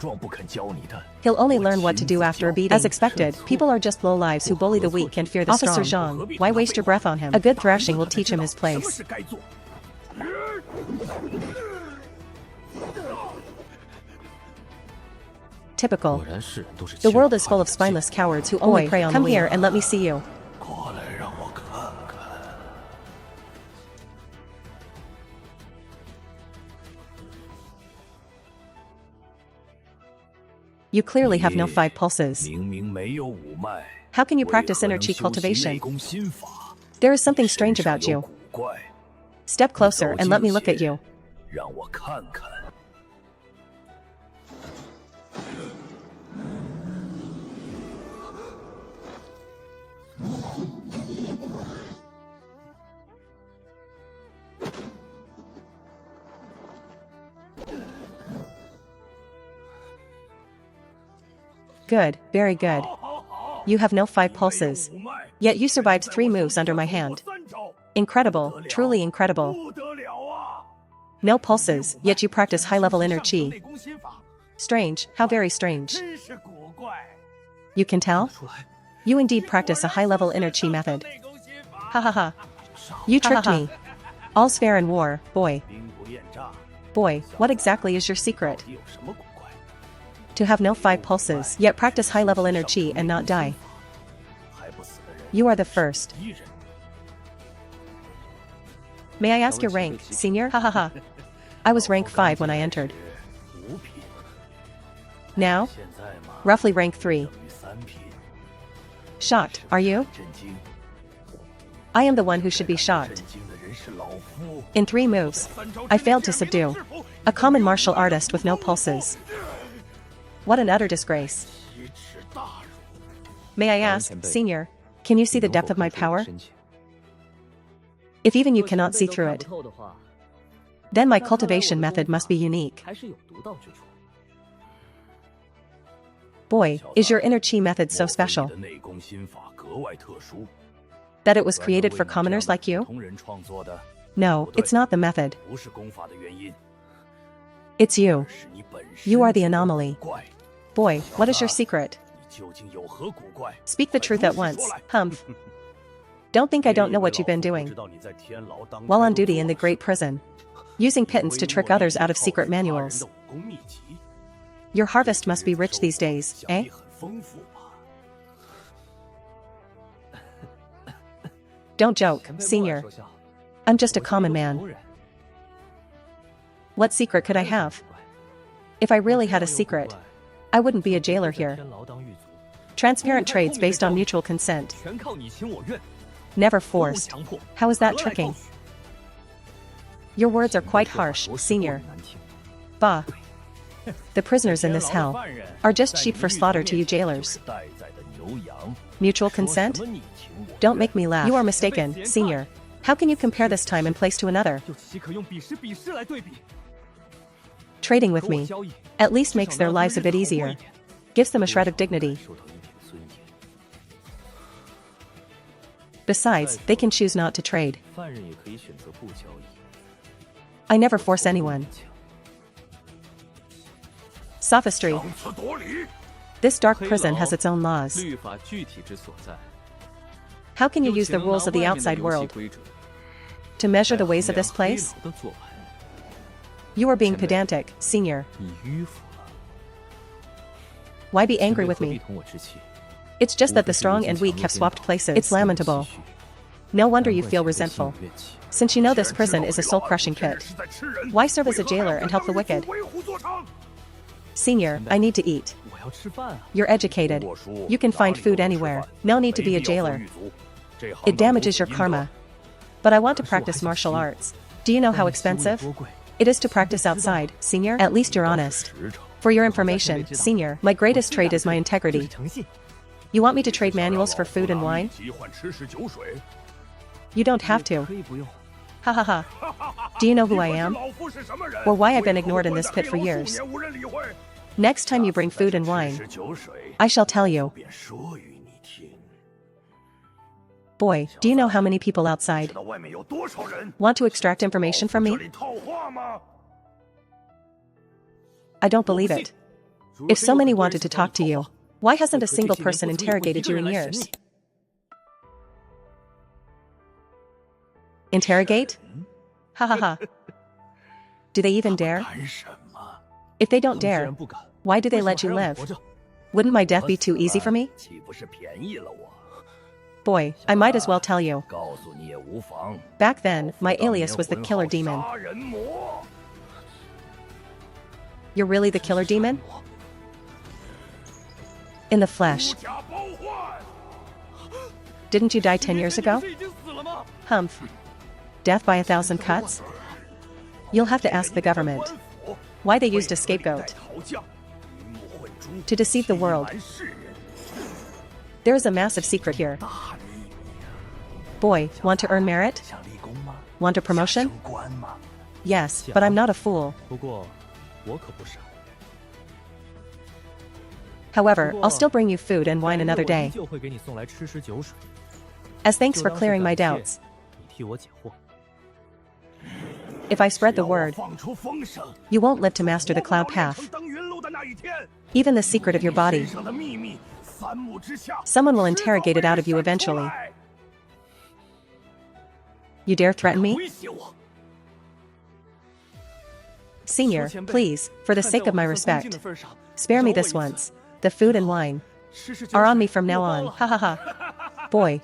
He'll only learn what to do after a beating. As expected, people are just lowlives who bully the weak and fear the strong. Officer Zhang, why waste your breath on him? A good thrashing will teach him his place. Typical. The world is full of spineless cowards who only prey on the weak. Come here and let me see you. You clearly have no 5 pulses. How can you practice inner chi cultivation? There is something strange about you. Step closer and let me look at you. Good, very good. You have no 5 pulses. Yet you survived 3 moves under my hand. Incredible, truly incredible. No pulses, yet you practice high-level inner chi. Strange, how very strange. You can tell? You indeed practice a high-level inner chi method. Ha ha ha. You tricked me. All's fair in war, boy. Boy, what exactly is your secret? To have no 5 pulses, yet practice high-level inner chi and not die. You are the first. May I ask your rank, senior? Ha ha ha. I was rank 5 when I entered. Now? Roughly rank 3. Shocked, are you? I am the one who should be shocked. In 3 moves, I failed to subdue a common martial artist with no pulses. What an utter disgrace. May I ask, senior, can you see the depth of my power? If even you cannot see through it, then my cultivation method must be unique. Boy, is your inner chi method so special that it was created for commoners like you? No, it's not the method. It's you. You are the anomaly. Boy, what is your secret? Speak the truth at once, humph. Don't think I don't know what you've been doing while on duty in the great prison, using pittance to trick others out of secret manuals. Your harvest must be rich these days, eh? Don't joke, senior. I'm just a common man. What secret could I have? If I really had a secret, I wouldn't be a jailer here. Transparent trades based on mutual consent. Never forced. How is that tricking? Your words are quite harsh, senior. Bah. The prisoners in this hell are just sheep for slaughter to you jailers. Mutual consent? Don't make me laugh. You are mistaken, senior. How can you compare this time and place to another? Trading with me at least makes their lives a bit easier. Gives them a shred of dignity. Besides, they can choose not to trade. I never force anyone. Sophistry. This dark prison has its own laws. How can you use the rules of the outside world to measure the ways of this place? You are being pedantic, senior. Why be angry with me? It's just that the strong and weak have swapped places. It's lamentable. No wonder you feel resentful, since you know this prison is a soul-crushing pit. Why serve as a jailer and help the wicked? Senior, I need to eat. You're educated. You can find food anywhere. No need to be a jailer. It damages your karma. But I want to practice martial arts. Do you know how expensive it is to practice outside, senior? At least you're honest. For your information, senior, my greatest trait is my integrity. You want me to trade manuals for food and wine? You don't have to. Ha ha ha. Do you know who I am? Or why I've been ignored in this pit for years? Next time you bring food and wine, I shall tell you. Boy, do you know how many people outside want to extract information from me? I don't believe it. If so many wanted to talk to you, why hasn't a single person interrogated you in years? Interrogate? Ha ha ha. Do they even dare? If they don't dare, why do they let you live? Wouldn't my death be too easy for me? Boy, I might as well tell you. Back then, my alias was the Killer Demon. You're really the Killer Demon? In the flesh. Didn't you die 10 years ago? Humph. Death by 1,000 cuts? You'll have to ask the government why they used a scapegoat to deceive the world. There is a massive secret here. Boy, want to earn merit? Want a promotion? Yes, but I'm not a fool. However, I'll still bring you food and wine another day, as thanks for clearing my doubts. If I spread the word, you won't live to master the cloud path. Even the secret of your body. Someone will interrogate it out of you eventually. You dare threaten me? Senior, please, for the sake of my respect, spare me this once. The food and wine are on me from now on. Ha ha ha. Boy,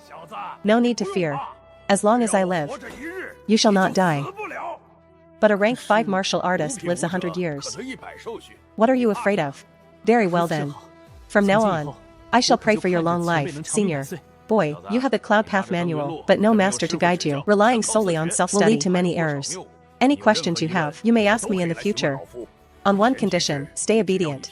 no need to fear. As long as I live, you shall not die. But a rank 5 martial artist lives 100 years. What are you afraid of? Very well then. From now on, I shall pray for your long life, Senior. Boy, you have the Cloud Path manual, but no master to guide you. Relying solely on self-study will lead to many errors. Any questions you have, you may ask me in the future. On one condition, stay obedient.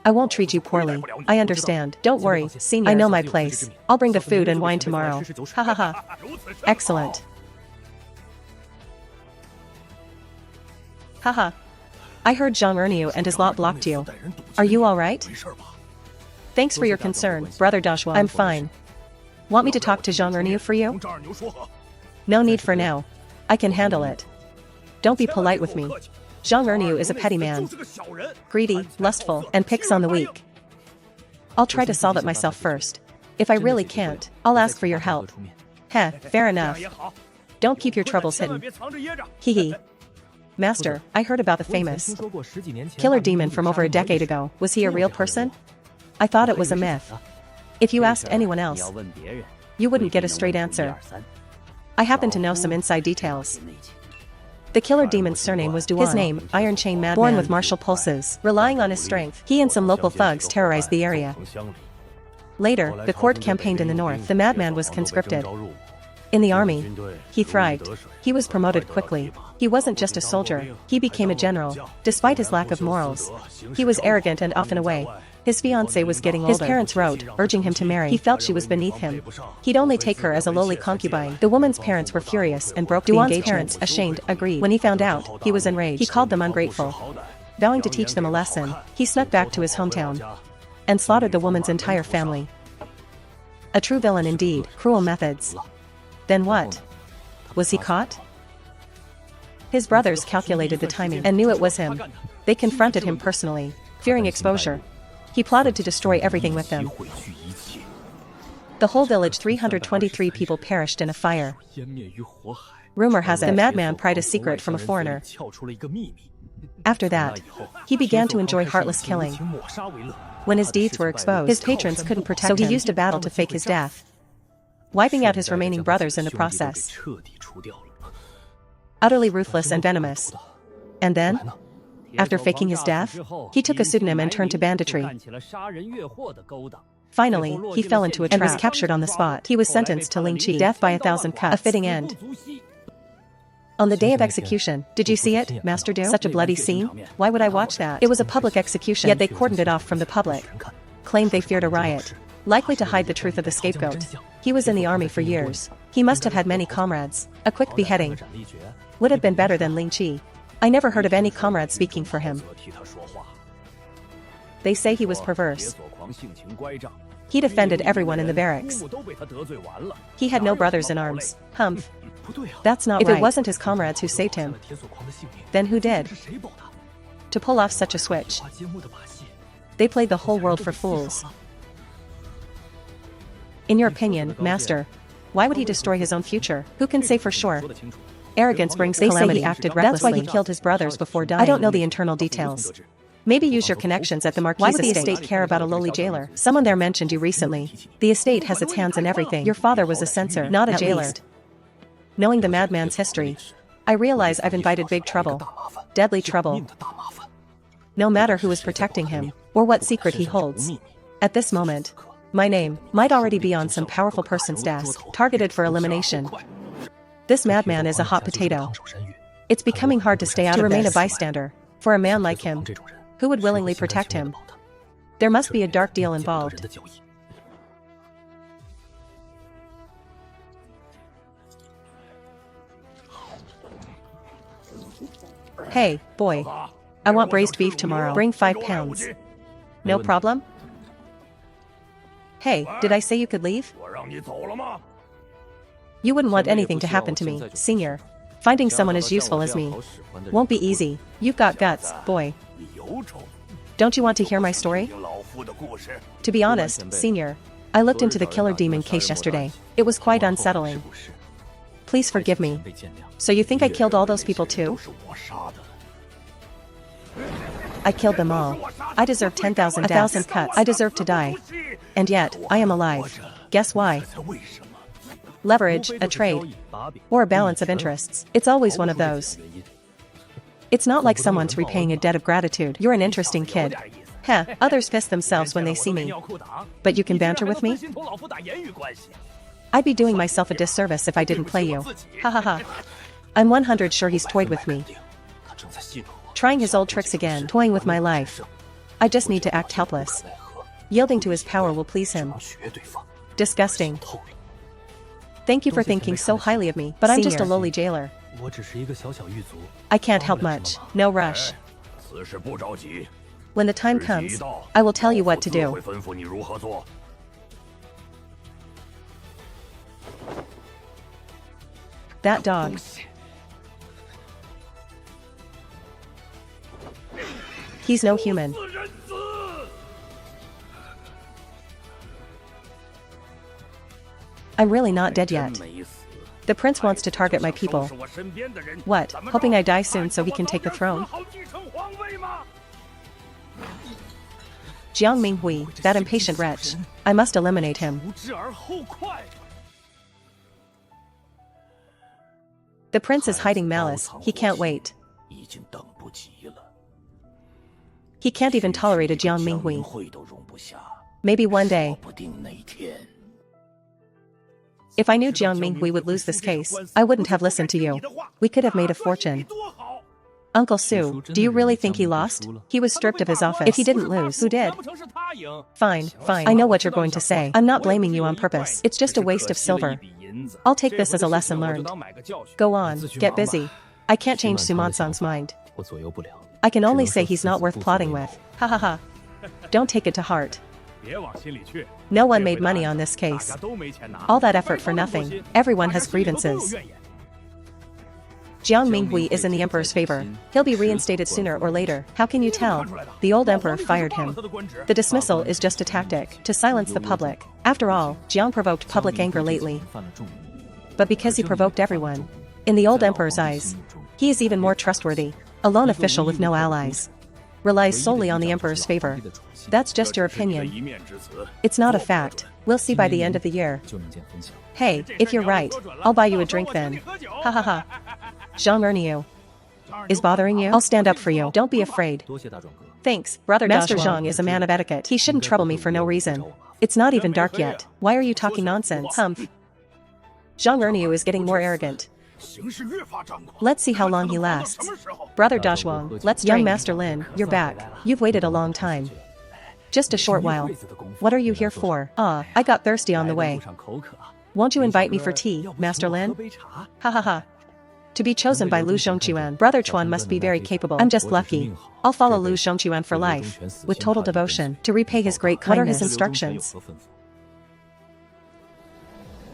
I won't treat you poorly. I understand. Don't worry, Senior. I know my place. I'll bring the food and wine tomorrow. Ha ha ha. Excellent. Haha. I heard Xianxia and his lot blocked you. Are you alright? Thanks for your concern, Brother Donghua. I'm fine. Want me to talk to Xianxia for you? No need for now. I can handle it. Don't be polite with me. Xianxia is a petty man. Greedy, lustful, and picks on the weak. I'll try to solve it myself first. If I really can't, I'll ask for your help. Heh, fair enough. Don't keep your troubles hidden. Hee hee. Master, I heard about the famous Killer Demon from over a decade ago. Was he a real person? I thought it was a myth. If you asked anyone else, you wouldn't get a straight answer. I happen to know some inside details. The Killer Demon's surname was Duan. His name, Iron Chain Madman, born with martial pulses. Relying on his strength, he and some local thugs terrorized the area. Later, the court campaigned in the north. The madman was conscripted. In the army, he thrived. He was promoted quickly. He wasn't just a soldier, he became a general. Despite his lack of morals, he was arrogant and often away. His fiancée was getting older. His parents wrote, urging him to marry. He felt she was beneath him. He'd only take her as a lowly concubine. The woman's parents were furious and broke the engagement. Duan's parents, ashamed, agreed. When he found out, he was enraged. He called them ungrateful. Vowing to teach them a lesson, he snuck back to his hometown and slaughtered the woman's entire family. A true villain indeed, cruel methods. Then what? Was he caught? His brothers calculated the timing and knew it was him. They confronted him personally, fearing exposure. He plotted to destroy everything with them. The whole village, 323 people, perished in a fire. Rumor has it the madman pried a secret from a foreigner. After that, he began to enjoy heartless killing. When his deeds were exposed, his patrons couldn't protect him, so he used a battle to fake his death, wiping out his remaining brothers in the process. Utterly ruthless and venomous. And then, after faking his death, he took a pseudonym and turned to banditry. Finally, he fell into a trap and was captured on the spot. He was sentenced to Lingqi, death by 1,000 cuts, a fitting end. On the day of execution, did you see it, Master Do? Such a bloody scene? Why would I watch that? It was a public execution, yet they cordoned it off from the public. Claimed they feared a riot, likely to hide the truth of the scapegoat. He was in the army for years. He must have had many comrades. A quick beheading would have been better than Lingqi. I never heard of any comrade speaking for him. They say he was perverse. He defended everyone in the barracks. He had no brothers in arms. Humph. That's not right. If it wasn't his comrades who saved him, then who did? To pull off such a switch, they played the whole world for fools. In your opinion, Master, why would he destroy his own future? Who can say for sure? Arrogance brings calamity. He acted recklessly. That's why he killed his brothers before dying. I don't know the internal details. Maybe use your connections at the Marquis' estate. Why would the estate care about a lowly jailer? Someone there mentioned you recently. The estate has its hands in everything. Your father was a censor, not a jailer. Knowing the madman's history, I realize I've invited big trouble. Deadly trouble. No matter who is protecting him, or what secret he holds. At this moment, my name might already be on some powerful person's desk, targeted for elimination. This madman is a hot potato. It's becoming hard to stay out of this. To remain a bystander, for a man like him, who would willingly protect him? There must be a dark deal involved. Hey, boy. I want braised beef tomorrow. Bring 5 pounds. No problem? Hey, did I say you could leave? You wouldn't want anything to happen to me, Senior. Finding someone as useful as me won't be easy. You've got guts, boy. Don't you want to hear my story? To be honest, Senior, I looked into the killer demon case yesterday. It was quite unsettling. Please forgive me. So you think I killed all those people too? I killed them all. I deserve 10,000 deaths. 1,000 cuts. I deserve to die. And yet, I am alive. Guess why? Leverage, a trade, or a balance of interests. It's always one of those. It's not like someone's repaying a debt of gratitude. You're an interesting kid. Heh, others piss themselves when they see me. But you can banter with me? I'd be doing myself a disservice if I didn't play you. Ha ha ha. I'm 100 sure he's toyed with me. Trying his old tricks again, toying with my life. I just need to act helpless. Yielding to his power will please him. Disgusting. Thank you for thinking so highly of me, but I'm just a lowly jailer. I can't help much. No rush. When the time comes, I will tell you what to do. That dog. He's no human. I'm really not dead yet. The prince wants to target my people. What, hoping I die soon so he can take the throne? Jiang Minghui, that impatient wretch. I must eliminate him. The prince is hiding malice. He can't wait. He can't even tolerate a Jiang Minghui. Maybe one day. If I knew Jiang Minghui would lose this case, I wouldn't have listened to you. We could have made a fortune. Uncle Su, do you really think he lost? He was stripped of his office. If he didn't lose, who did? Fine, fine. I know what you're going to say. I'm not blaming you on purpose. It's just a waste of silver. I'll take this as a lesson learned. Go on, get busy. I can't change Sumansang's mind. I can only say he's not worth plotting with. Ha ha ha. Don't take it to heart. No one made money on this case. All that effort for nothing. Everyone has grievances. Jiang Minghui is in the emperor's favor. He'll be reinstated sooner or later. How can you tell? The old emperor fired him. The dismissal is just a tactic to silence the public. After all, Jiang provoked public anger lately. But because he provoked everyone, in the old emperor's eyes, he is even more trustworthy. A lone official with no allies. Relies solely on the emperor's favor. That's just your opinion. It's not a fact. We'll see by the end of the year. Hey, if you're right, I'll buy you a drink then. Ha ha ha. Xianxia is bothering you? I'll stand up for you. Don't be afraid. Thanks, Brother Master Zhang is a man of etiquette. He shouldn't trouble me for no reason. It's not even dark yet. Why are you talking nonsense? Humph. Xianxia is getting more arrogant. Let's see how long he lasts. Brother Dazhuang, let's drink. Young Master Lin, you're back. You've waited a long time. Just a short while. What are you here for? Ah, I got thirsty on the way. Won't you invite me for tea, Master Lin? Ha ha ha. To be chosen by Lu Zhongquan, Brother Chuan must be very capable. I'm just lucky. I'll follow Lu Zhongquan for life, with total devotion, to repay his great kindness. What are his instructions?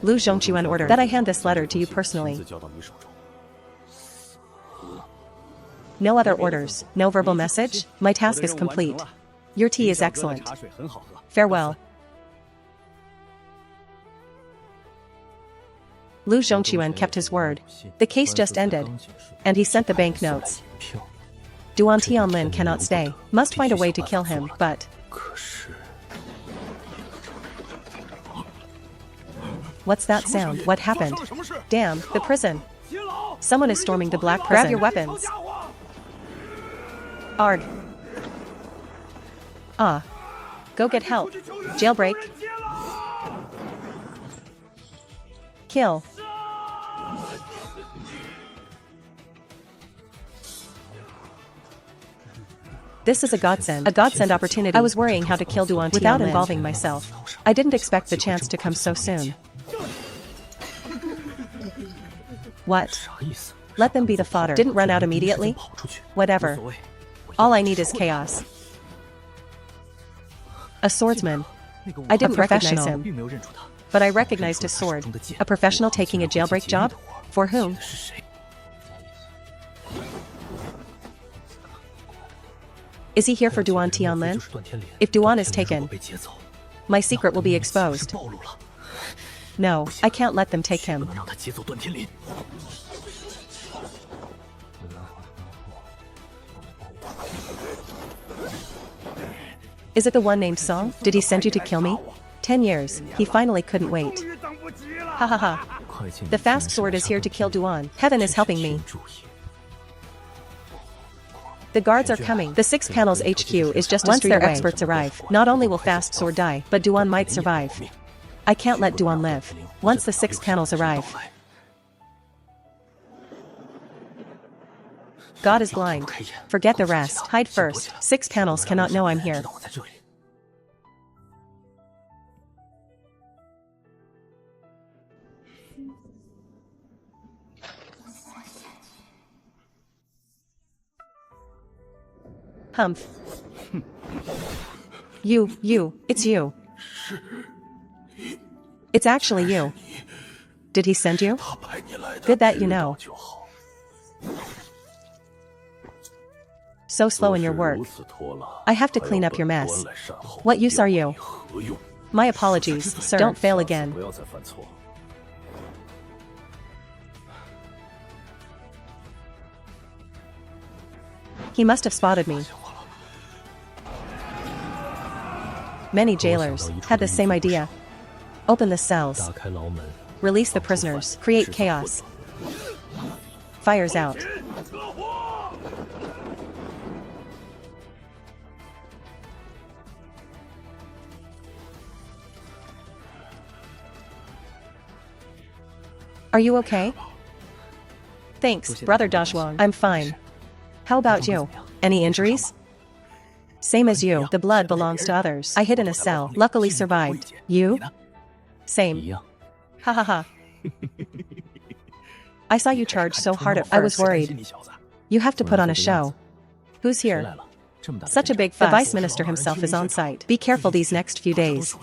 Lu Zhongquan ordered that I hand this letter to you personally. No other orders, no verbal message? My task is complete. Your tea is excellent. Farewell. Lu Zhongquan kept his word. The case just ended. And he sent the banknotes. Duan Tianlin cannot stay. Must find a way to kill him, but... What's that sound? What happened? Damn, the prison. Someone is storming the black prison. Grab your weapons. Arg. Ah. Go get help. Jailbreak. Kill. This is a godsend. A godsend opportunity. I was worrying how to kill Duan without involving myself. I didn't expect the chance to come so soon. What? Let them be the fodder. Didn't run out immediately? Whatever. All I need is chaos. A swordsman. I didn't recognize him. But I recognized his sword. A professional taking a jailbreak job? For whom? Is he here for Duan Tianlin? If Duan is taken, my secret will be exposed. No, I can't let them take him. Is it the one named Song? Did he send you to kill me? 10 years, he finally couldn't wait. Ha ha ha. The fast sword is here to kill Duan. Heaven is helping me. The guards are coming. The 6 panels HQ is just once their experts arrive. Not only will fast sword die, but Duan might survive. I can't let Duan live. Once the 6 panels arrive. God is blind. Forget the rest. Hide first. 6 panels cannot know I'm here. Humph. It's you. It's actually you. Did he send you? Good that you know. So slow in your work. I have to clean up your mess. What use are you? My apologies, sir. Don't fail again. He must have spotted me. Many jailers had the same idea. Open the cells. Release the prisoners. Create chaos. Fires out. Are you okay? Thanks, Brother Donghua. I'm fine. How about you? Any injuries? Same as you. The blood belongs to others. I hid in a cell. Luckily survived. You? Same. Ha ha ha. I saw you charge so hard at first. I was worried. You have to put on a show. Who's here? Such a big fuss. The Vice Minister himself is on site. Be careful these next few days.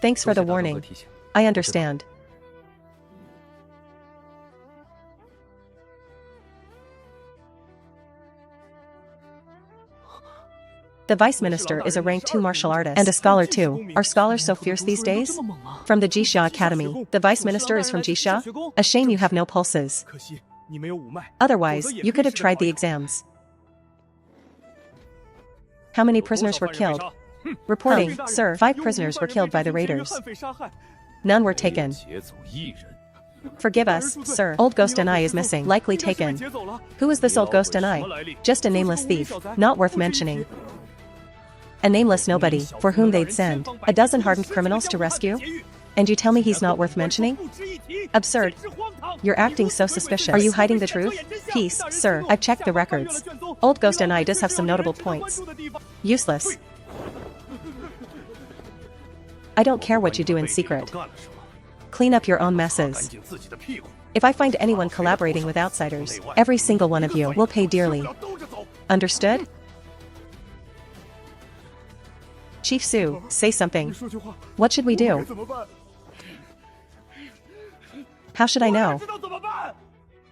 Thanks for the warning. I understand. The Vice Minister is a rank 2 martial artist and a scholar too. Are scholars so fierce these days? From the Xianxia Academy. The Vice Minister is from Xianxia? A shame you have no pulses. Otherwise, you could have tried the exams. How many prisoners were killed? Reporting, sir, 5 prisoners were killed by the raiders. None were taken. Forgive us, sir. Old Ghost and I is missing. Likely taken. Who is this Old Ghost and I? Just a nameless thief. Not worth mentioning. A nameless nobody, for whom they'd send a dozen hardened criminals to rescue? And you tell me he's not worth mentioning? Absurd. You're acting so suspicious. Are you hiding the truth? Peace, sir. I've checked the records. Old Ghost and I does have some notable points. Useless. I don't care what you do in secret. Clean up your own messes. If I find anyone collaborating with outsiders, every single one of you will pay dearly. Understood? Chief Su, say something. What should we do? How should I know?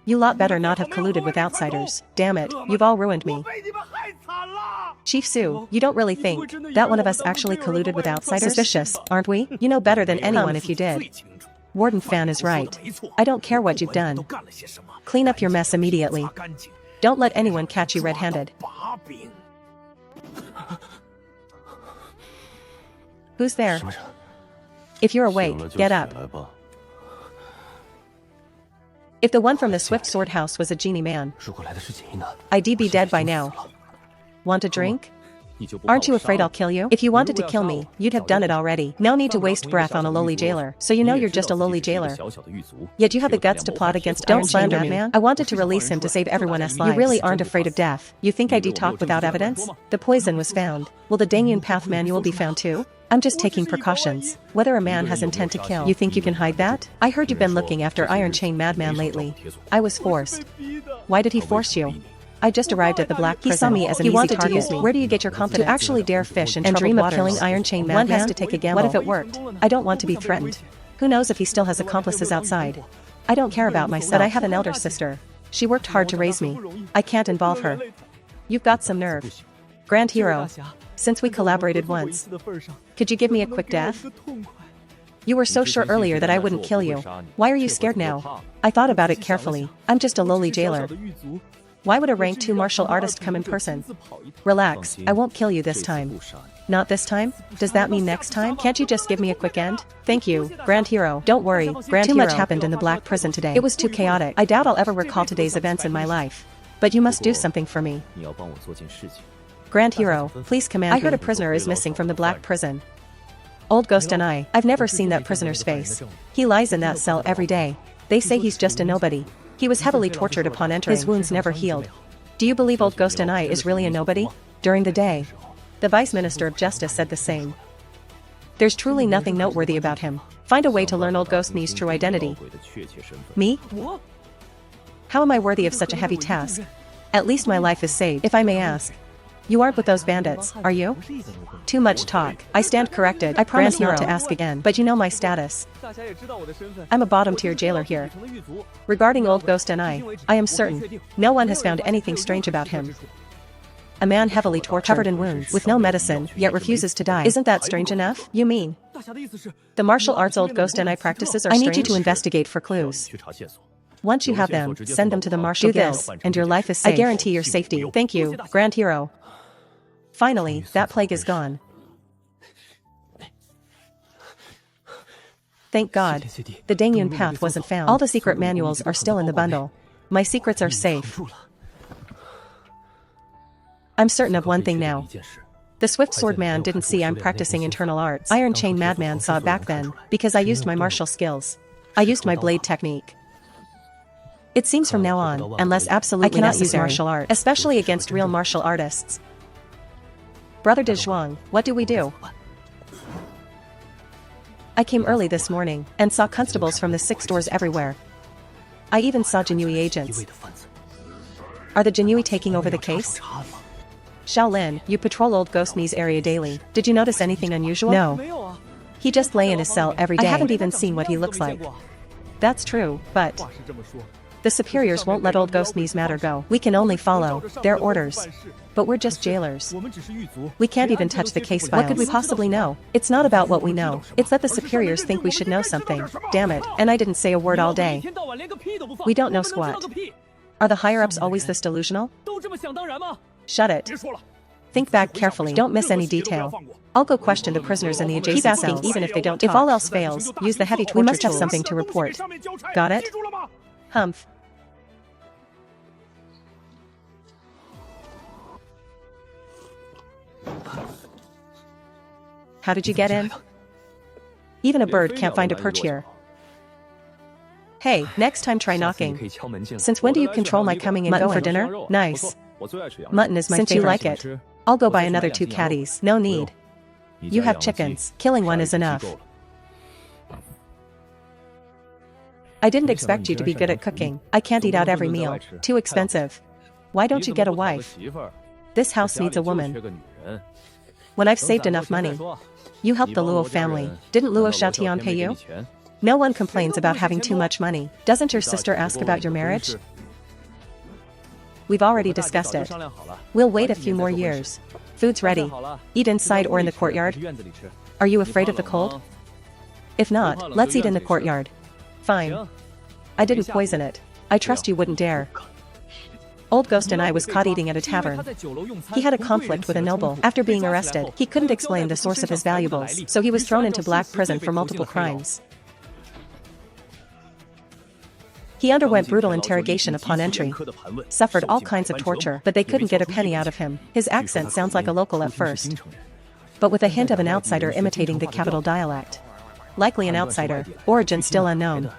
You lot better not have colluded with outsiders. Damn it, you've all ruined me. Chief Su, you don't really think that one of us actually colluded with outsiders? Suspicious, aren't we? You know better than anyone if you did. Warden Fan is right. I don't care what you've done. Clean up your mess immediately. Don't let anyone catch you red-handed. Who's there? If you're awake, get up. If the one from the Swift Sword House was a genie man, I'd be dead by now. Want a drink? Aren't you afraid I'll kill you? If you wanted to kill me, you'd have done it already. No need to waste breath on a lowly jailer. So you know you're just a lowly jailer. Yet you have the guts to plot against Don't slander me. I wanted to release him to save everyone else's lives. You really aren't afraid of death. You think I talk without evidence? The poison was found. Will the Donghua Path manual be found too? I'm just taking precautions. Whether a man has intent to kill, you think you can hide that? I heard you've been looking after Iron Chain Madman lately. I was forced. Why did he force you? I just arrived at the Black Prison. He saw me as an easy target. To use me. Where do you get your confidence? To actually dare fish and dream of killing Iron Chain Madman? One has to take a gamble. What if it worked? I don't want to be threatened. Who knows if he still has accomplices outside? I don't care about myself. But I have an elder sister. She worked hard to raise me. I can't involve her. You've got some nerve. Grand Hero. Since we collaborated once, could you give me a quick death? You were so sure earlier that I wouldn't kill you. Why are you scared now? I thought about it carefully. I'm just a lowly jailer. Why would a rank 2 martial artist come in person? Relax, I won't kill you this time. Not this time? Does that mean next time? Can't you just give me a quick end? Thank you, Grand Hero. Don't worry, Grand Hero. Too much happened in the Black Prison today. It was too chaotic. I doubt I'll ever recall today's events in my life. But you must do something for me. Grand Hero, please command me. I heard a prisoner is missing from the Black Prison. Old Ghost and I've never seen that prisoner's face. He lies in that cell every day. They say he's just a nobody. He was heavily tortured upon entering. His wounds never healed. Do you believe Old Ghost and I is really a nobody? During the day, the Vice Minister of Justice said the same. There's truly nothing noteworthy about him. Find a way to learn Old Ghost Me's true identity. Me? How am I worthy of such a heavy task? At least my life is saved, if I may ask. You aren't with those bandits, are you? Too much talk. I stand corrected. I promise not to ask again, but you know my status. I'm a bottom-tier jailer here. Regarding Old Ghost and I am certain no one has found anything strange about him. A man heavily tortured, covered in wounds, with no medicine, yet refuses to die. Isn't that strange enough? You mean the martial arts Old Ghost and I practices are strange? I need you to investigate for clues. Once you have them, send them to the martial guild, and your life is safe. I guarantee your safety. Thank you, Grand Hero. Finally, that plague is gone. Thank God. The Donghua Path wasn't found. All the secret manuals are still in the bundle. My secrets are safe. I'm certain of one thing now. The Swift Sword Man didn't see I'm practicing internal arts. Iron Chain Madman saw it back then, because I used my martial skills. I used my blade technique. It seems from now on, unless absolutely necessary, I cannot use martial art, especially against real martial artists. Brother De Zhuang, what do we do? I came early this morning, and saw constables from the 6 stores everywhere. I even saw Jinui agents. Are the Jinui taking over the case? Shaolin, you patrol Old Ghost Me's area daily. Did you notice anything unusual? No. He just lay in his cell every day. I haven't even seen what he looks like. That's true, but the superiors won't let Old Ghost Me's matter go. We can only follow their orders. But we're just jailers. We can't even touch the case files. What could we possibly know? It's not about what we know. It's that the superiors think we should know something. Damn it. And I didn't say a word all day. We don't know squat. Are the higher-ups always this delusional? Shut it. Think back carefully. Don't miss any detail. I'll go question the prisoners in the adjacent cells. Keep asking even if they don't talk. If all else fails, use the heavy torture tools. We must have something to report. Got it? Humph. How did you get in? Even a bird can't find a perch here. Hey, next time try knocking. Since when do you control my coming and going? Mutton for dinner? Nice. Mutton is my favorite. Since you like it, I'll go buy another 2 caddies. No need. You have chickens. Killing one is enough. I didn't expect you to be good at cooking. I can't eat out every meal. Too expensive. Why don't you get a wife? This house needs a woman. When I've saved enough money. You helped the Luo family. Didn't Luo Xiaotian pay you? No one complains about having too much money. Doesn't your sister ask about your marriage? We've already discussed it. We'll wait a few more years. Food's ready. Eat inside or in the courtyard. Are you afraid of the cold? If not, let's eat in the courtyard. Fine. I didn't poison it. I trust you wouldn't dare. Old Ghost and I was caught eating at a tavern. He had a conflict with a noble. After being arrested, he couldn't explain the source of his valuables, so he was thrown into black prison for multiple crimes. He underwent brutal interrogation upon entry, suffered all kinds of torture, but they couldn't get a penny out of him. His accent sounds like a local at first, but with a hint of an outsider imitating the capital dialect. Likely an outsider, origin still unknown.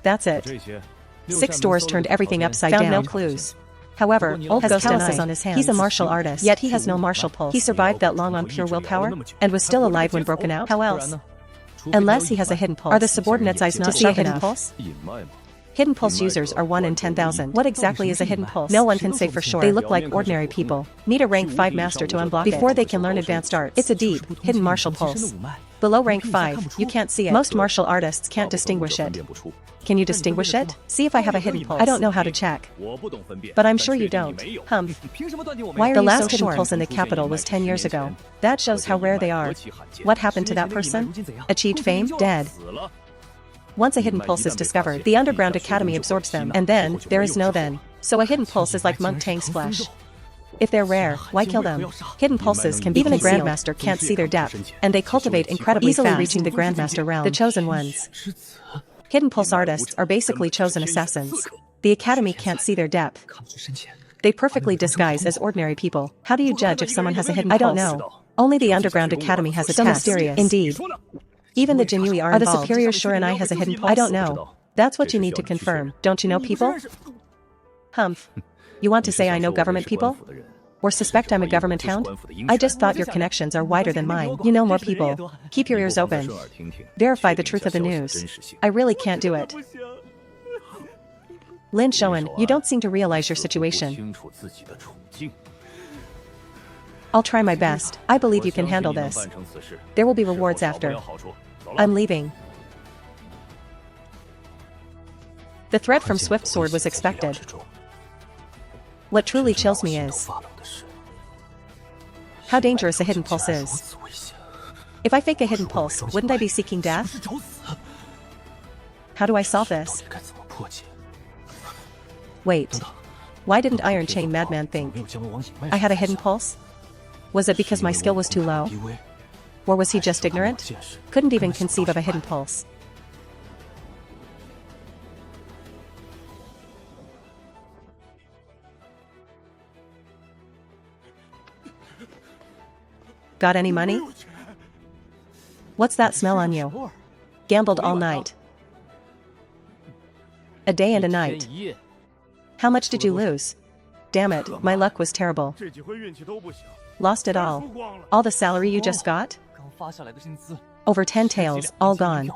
That's it. 6 doors turned everything upside down. Found no clues. However, Old Ghost is on his hands. He's a martial artist, yet he has no martial pulse. He survived that long on pure willpower, and was still alive when broken out. How else? Unless he has a hidden pulse. Are the subordinates' eyes not sharp enough? Pulse? Hidden pulse users are 1 in 10,000. What exactly is a hidden pulse? No one can say for sure. They look like ordinary people. Need a rank 5 master to unblock it before they can learn advanced arts. It's a deep, hidden martial pulse. Below rank 5, you can't see it. Most martial artists can't distinguish it. Can you distinguish it? See if I have a hidden pulse. I don't know how to check. But I'm sure you don't. Why are the last hidden pulse in the capital was 10 years ago. That shows how rare they are. What happened to that person? Achieved fame? Dead. Once a hidden pulse is discovered, the underground academy absorbs them, and then, there is no then. So a hidden pulse is like Monk Tang's flesh. If they're rare, why kill them? Hidden pulses can be even a grandmaster can't see their depth, and they cultivate incredibly easily fast, reaching the grandmaster realm. The chosen ones. Hidden pulse artists are basically chosen assassins. The academy can't see their depth. They perfectly disguise as ordinary people. How do you judge if someone has a hidden pulse? I don't know. Only the underground academy has a test. So mysterious. Indeed. Even the Jinui are the superior Shurenai has a hidden pulse? I don't know. That's what you need to confirm. Don't you know people? Humph. You want to say I know government people? Or suspect I'm a government hound? I just thought your connections are wider than mine. You know more people. Keep your ears open. Verify the truth of the news. I really can't do it. Lin Shoen, you don't seem to realize your situation. I'll try my best. I believe you can handle this. There will be rewards after. I'm leaving. The threat from Swift Sword was expected. What truly chills me is how dangerous a hidden pulse is. If I fake a hidden pulse, wouldn't I be seeking death? How do I solve this? Wait. Why didn't Iron Chain Madman think I had a hidden pulse? Was it because my skill was too low? Or was he just ignorant? Couldn't even conceive of a hidden pulse. Got any money? What's that smell on you? Gambled all night. A day and a night. How much did you lose? Damn it, my luck was terrible. Lost it all. All the salary you just got? Over 10 taels, all gone.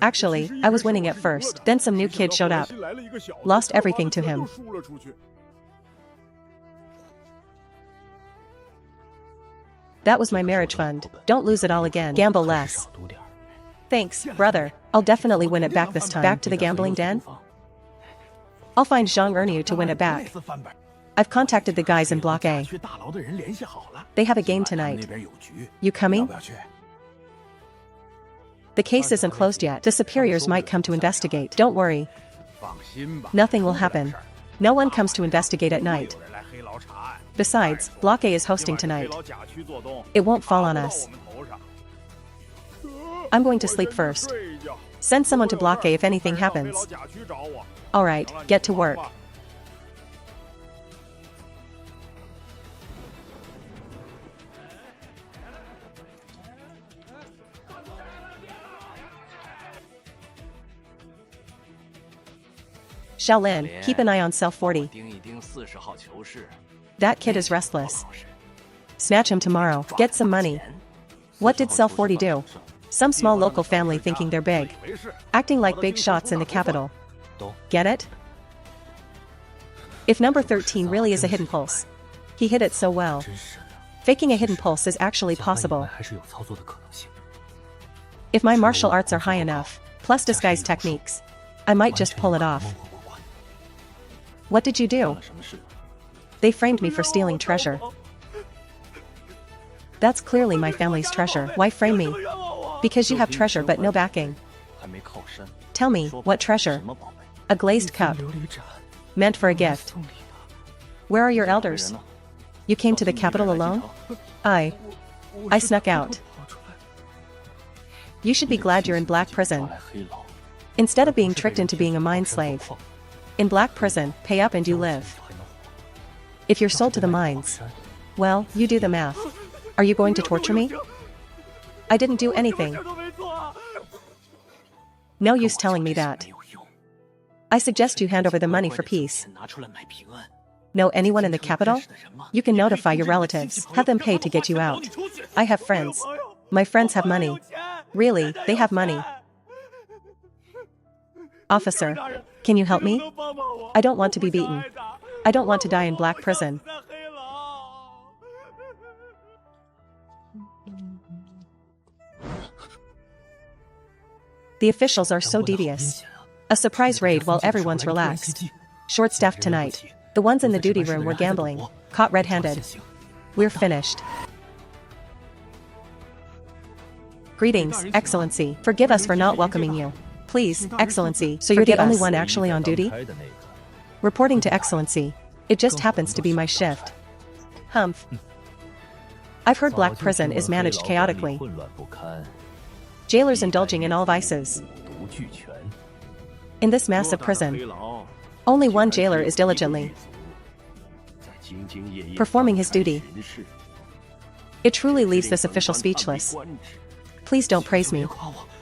Actually, I was winning at first, then some new kid showed up. Lost everything to him. That was my marriage fund. Don't lose it all again. Gamble less. Thanks, brother. I'll definitely win it back this time. Back to the gambling den? I'll find Zhang Erniu to win it back. I've contacted the guys in Block A. They have a game tonight. You coming? The case isn't closed yet. The superiors might come to investigate. Don't worry. Nothing will happen. No one comes to investigate at night. Besides, Block A is hosting tonight. It won't fall on us. I'm going to sleep first. Send someone to Block A if anything happens. Alright, get to work. Shaolin, keep an eye on Cell 40. That kid is restless. Snatch him tomorrow. Get some money. What did Cell 40 do? Some small local family thinking they're big. Acting like big shots in the capital. Get it? If number 13 really is a hidden pulse. He hid it so well. Faking a hidden pulse is actually possible. If my martial arts are high enough, plus disguise techniques, I might just pull it off. What did you do? They framed me for stealing treasure. That's clearly my family's treasure. Why frame me? Because you have treasure but no backing. Tell me, what treasure? A glazed cup. Meant for a gift. Where are your elders? You came to the capital alone? I snuck out. You should be glad you're in black prison. Instead of being tricked into being a mine slave. In black prison, pay up and you live. If you're sold to the mines, well, you do the math. Are you going to torture me? I didn't do anything. No use telling me that. I suggest you hand over the money for peace. Know anyone in the capital? You can notify your relatives, have them pay to get you out. I have friends. My friends have money. Really, they have money. Officer, can you help me? I don't want to be beaten. I don't want to die in black prison. The officials are so devious. A surprise raid while everyone's relaxed. Short-staffed tonight. The ones in the duty room were gambling. Caught red-handed. We're finished. Greetings, Excellency. Forgive us for not welcoming you. Please, Excellency, so you're the only one actually on duty? Reporting to Excellency. It just happens to be my shift. Humph. I've heard Black Prison is managed chaotically. Jailers indulging in all vices. In this massive prison, only one jailer is diligently performing his duty. It truly leaves this official speechless. Please don't praise me.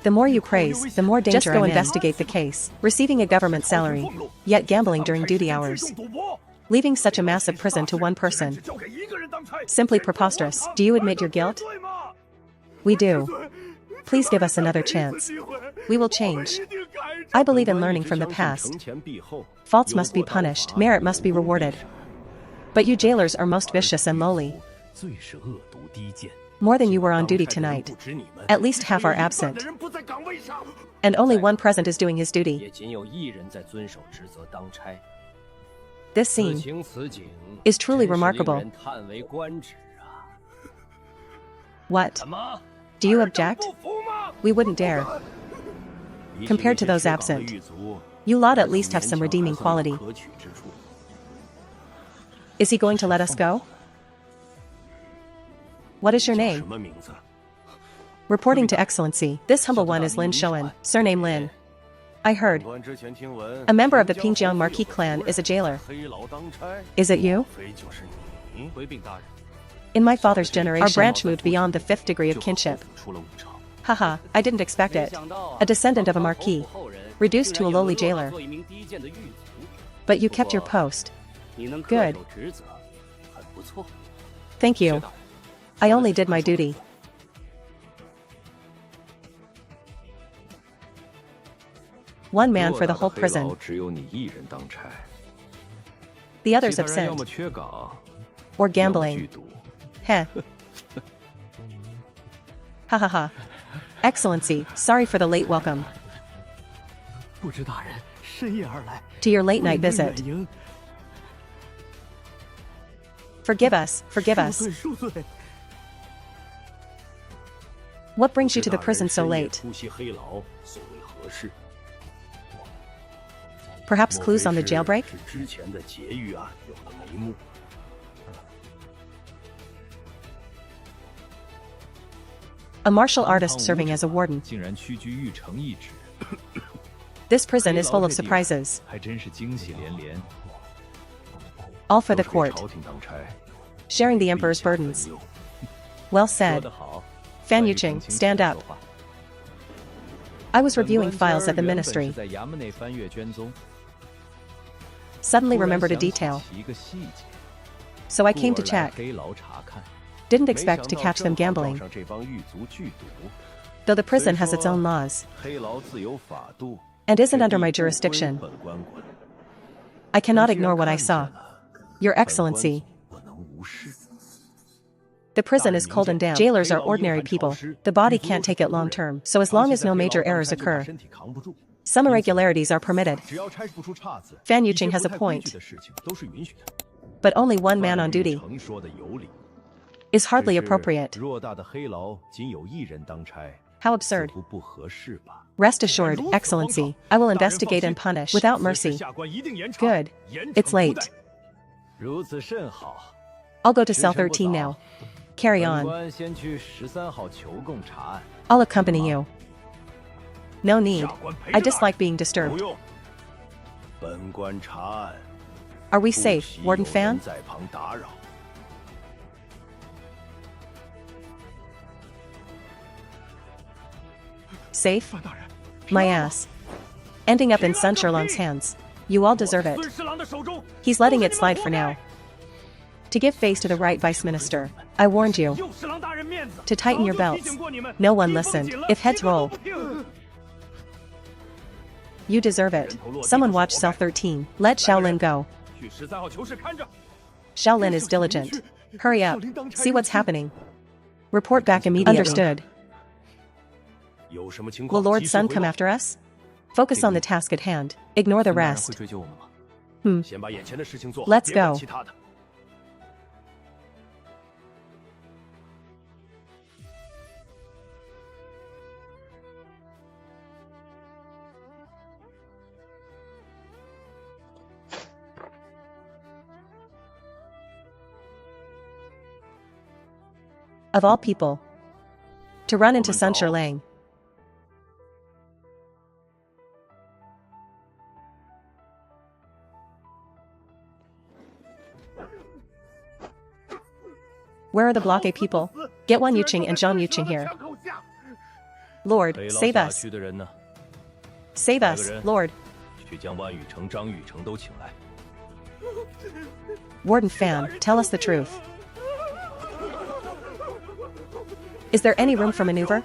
The more you praise, the more danger. Just go investigate the case. Receiving a government salary, yet gambling during duty hours. Leaving such a massive prison to one person. Simply preposterous. Do you admit your guilt? We do. Please give us another chance. We will change. I believe in learning from the past. Faults must be punished, merit must be rewarded. But you jailers are most vicious and lowly. More than you were on duty tonight. At least half are absent. And only one present is doing his duty. This scene is truly remarkable. What? Do you object? We wouldn't dare. Compared to those absent, you lot at least have some redeeming quality. Is he going to let us go? What is your name? Reporting to Excellency, this humble one is Lin Shoan, surname Lin. I heard. A member of the Pingjiang Marquis clan is a jailer. Is it you? In my father's generation, our branch moved beyond the 5th degree of kinship. Haha, I didn't expect it. A descendant of a marquis, reduced to a lowly jailer. But you kept your post. Good. Thank you. I only did my duty. One man for the whole prison. The others absent. Or gambling. Heh. Ha ha ha. Excellency, sorry for the late welcome. To your late night visit. Forgive us, forgive us. What brings you to the prison so late? Perhaps clues on the jailbreak? A martial artist serving as a warden. This prison is full of surprises. All for the court. Sharing the emperor's burdens. Well said. Fan Yuqing, stand up. I was reviewing files at the ministry. Suddenly remembered a detail. So I came to check. Didn't expect to catch them gambling. Though the prison has its own laws. And isn't under my jurisdiction. I cannot ignore what I saw. Your Excellency. The prison is cold and damp. Jailers are ordinary people. The body can't take it long term, so as long as no major errors occur, some irregularities are permitted. Fan Yuqing has a point. But only one man on duty is hardly appropriate. How absurd. Rest assured, Excellency, I will investigate and punish without mercy. Good. It's late. I'll go to cell 13 now. Carry on. I'll accompany you. No need. I dislike being disturbed. Are we safe, Warden Fan? Safe? My ass. Ending up in Sun Sherlong's hands. You all deserve it. He's letting it slide for now. To give face to the right Vice Minister, I warned you. To tighten your belts. No one listened. If heads roll, you deserve it. Someone watch cell 13. Let Shaolin go. Shaolin is diligent. Hurry up. See what's happening. Report back immediately. Understood. Will Lord Sun come after us? Focus on the task at hand. Ignore the rest. Let's go. Of all people, to run into Sun Sherlang. Where are the Block A people? Get Wan Yuqing and Zhang Yuqing here. Lord, save us. Save us, Lord. Warden Fan, tell us the truth. Is there any room for maneuver?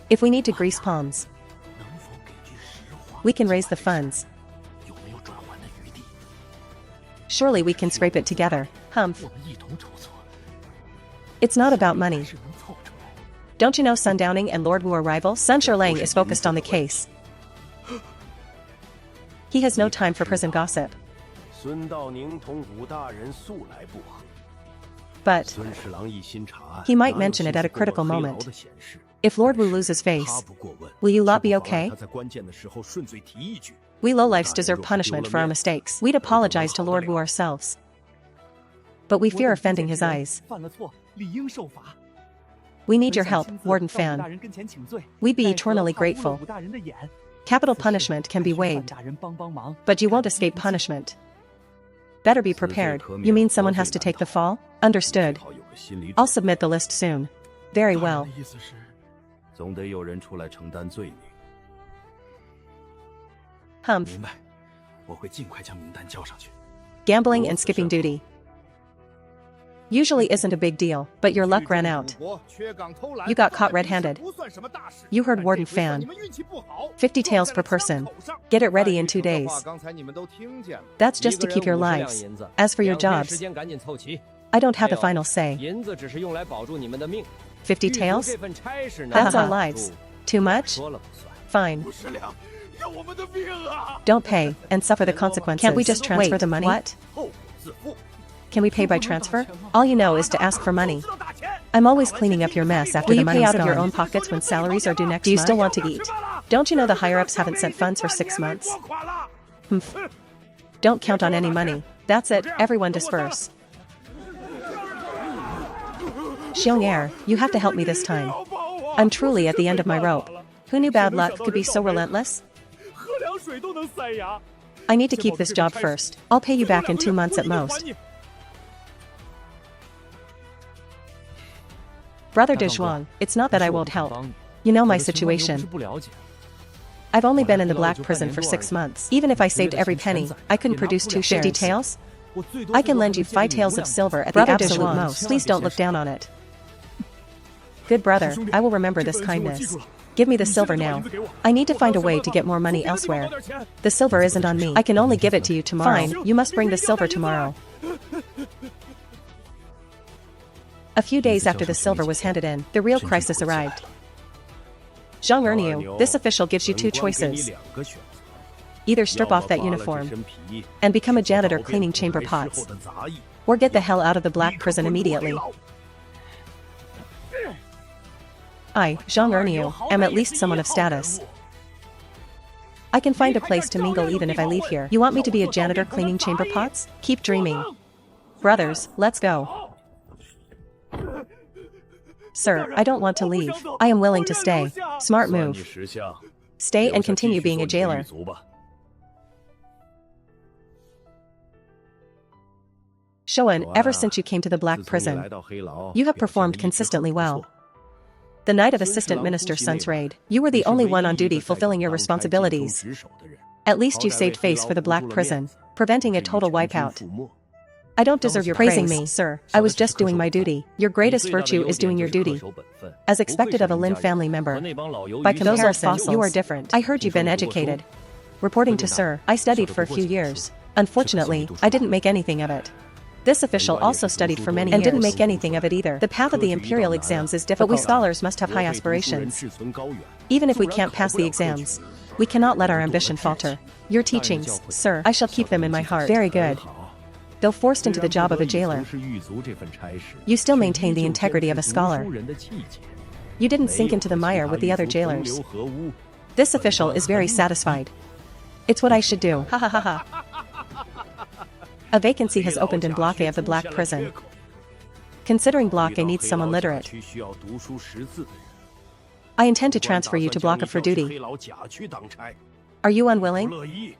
If we need to grease palms, we can raise the funds. Surely we can scrape it together. Humph. It's not about money. Don't you know Sundowning and Lord Wu are rivals? Sun Sherlang is focused on the case. He has no time for prison gossip. But he might mention it at a critical moment. If Lord Wu loses face, will you lot be okay? We lowlifes deserve punishment for our mistakes. We'd apologize to Lord Wu ourselves. But we fear offending his eyes. We need your help, Warden Fan. We'd be eternally grateful. Capital punishment can be waived, but you won't escape punishment. Better be prepared. You mean someone has to take the fall? Understood. I'll submit the list soon. Very well. Humph. Gambling and skipping duty usually isn't a big deal, but your luck ran out. You got caught red-handed. You heard Warden Fan. 50 taels per person. Get it ready in 2 days. That's just to keep your lives. As for your jobs, I don't have the final say. 50 taels? That's our lives. Too much? Fine. Don't pay, and suffer the consequences. Can't we just transfer the money? What? Can we pay by transfer? All you know is to ask for money. I'm always cleaning up your mess after the money's gone. Will you pay out of your own pockets when salaries are due next month? Do you still want to eat? Don't you know the higher-ups haven't sent funds for 6 months? Humph. Don't count on any money. That's it, everyone disperse. Xianxia, you have to help me this time. I'm truly at the end of my rope. Who knew bad luck could be so relentless? I need to keep this job first. I'll pay you back in 2 months at most. Brother De Zhuang, it's not that I won't help. You know my situation. I've only been in the black prison for 6 months. Even if I saved every penny, I couldn't produce 2 shares. 50 taels? I can lend you 5 taels of silver at the absolute most. Please don't look down on it. Good brother, I will remember this kindness. Give me the silver now. I need to find a way to get more money elsewhere. The silver isn't on me. I can only give it to you tomorrow. Fine, you must bring the silver tomorrow. A few days after the silver was handed in, the real crisis arrived. Zhang Erniu, this official gives you two choices. Either strip off that uniform and become a janitor cleaning chamber pots, or get the hell out of the black prison immediately. I, Zhang Erniu, am at least someone of status. I can find a place to mingle even if I leave here. You want me to be a janitor cleaning chamber pots? Keep dreaming. Brothers, let's go. Sir, I don't want to leave. I am willing to stay. Smart move. Stay and continue being a jailer. Shoan, ever since you came to the Black Prison, you have performed consistently well. The night of Assistant Minister Sun's raid, you were the only one on duty fulfilling your responsibilities. At least you saved face for the Black Prison, preventing a total wipeout. I don't deserve your praising me, sir. I was just doing my duty. Your greatest virtue is doing your duty. As expected of a Lin family member. By comparison, you are different. I heard you've been educated. Reporting to sir, I studied for a few years. Unfortunately, I didn't make anything of it. This official also studied for many years and didn't make anything of it either. The path of the imperial exams is difficult, but we scholars must have high aspirations. Even if we can't pass the exams, we cannot let our ambition falter. Your teachings, sir, I shall keep them in my heart. Very good. Though forced into the job of a jailer, you still maintain the integrity of a scholar. You didn't sink into the mire with the other jailers. This official is very satisfied. It's what I should do. Ha ha ha ha. A vacancy has opened in Block A of the Black Prison. Considering Block A needs someone literate, I intend to transfer you to Block A for duty. Are you unwilling?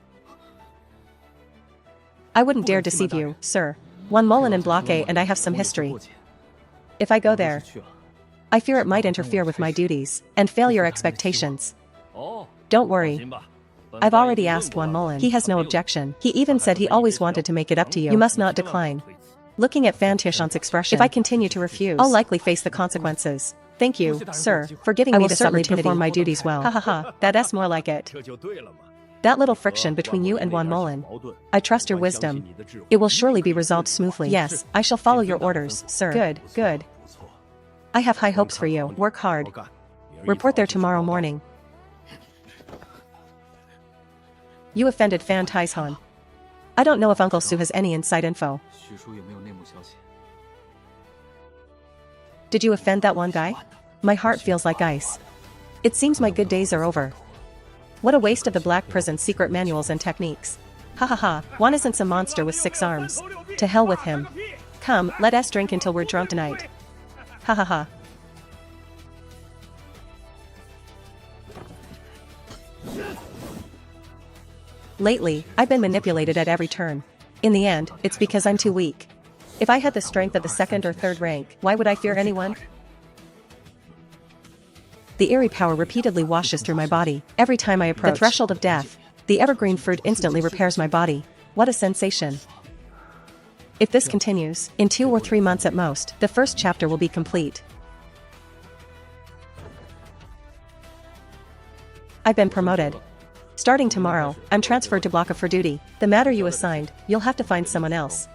I wouldn't dare deceive you, sir. One Mullen in Block A and I have some history. If I go there, I fear it might interfere with my duties and fail your expectations. Don't worry. I've already asked Wan Mullen. He has no objection. He even said he always wanted to make it up to you. You must not decline. Looking at Fan Tian's expression, if I continue to refuse, I'll likely face the consequences. Thank you, sir, for giving me this opportunity to perform my duties well. Ha ha ha, that's more like it. That little friction between you and Wan Mullen. I trust your wisdom. It will surely be resolved smoothly. Yes, I shall follow your orders, sir. Good, good. I have high hopes for you. Work hard. Report there tomorrow morning. You offended Fan Taishan. I don't know if Uncle Su has any inside info. Did you offend that one guy? My heart feels like ice. It seems my good days are over. What a waste of the Black Prison's secret manuals and techniques. Ha ha ha, Wan isn't some monster with 6 arms. To hell with him. Come, let us drink until we're drunk tonight. Ha ha ha. Lately, I've been manipulated at every turn. In the end, it's because I'm too weak. If I had the strength of the 2nd or 3rd rank, why would I fear anyone? The eerie power repeatedly washes through my body. Every time I approach the threshold of death, the evergreen fruit instantly repairs my body. What a sensation. If this continues, in 2 or 3 months at most, the first chapter will be complete. I've been promoted. Starting tomorrow, I'm transferred to Block A for duty. The matter you assigned, you'll have to find someone else.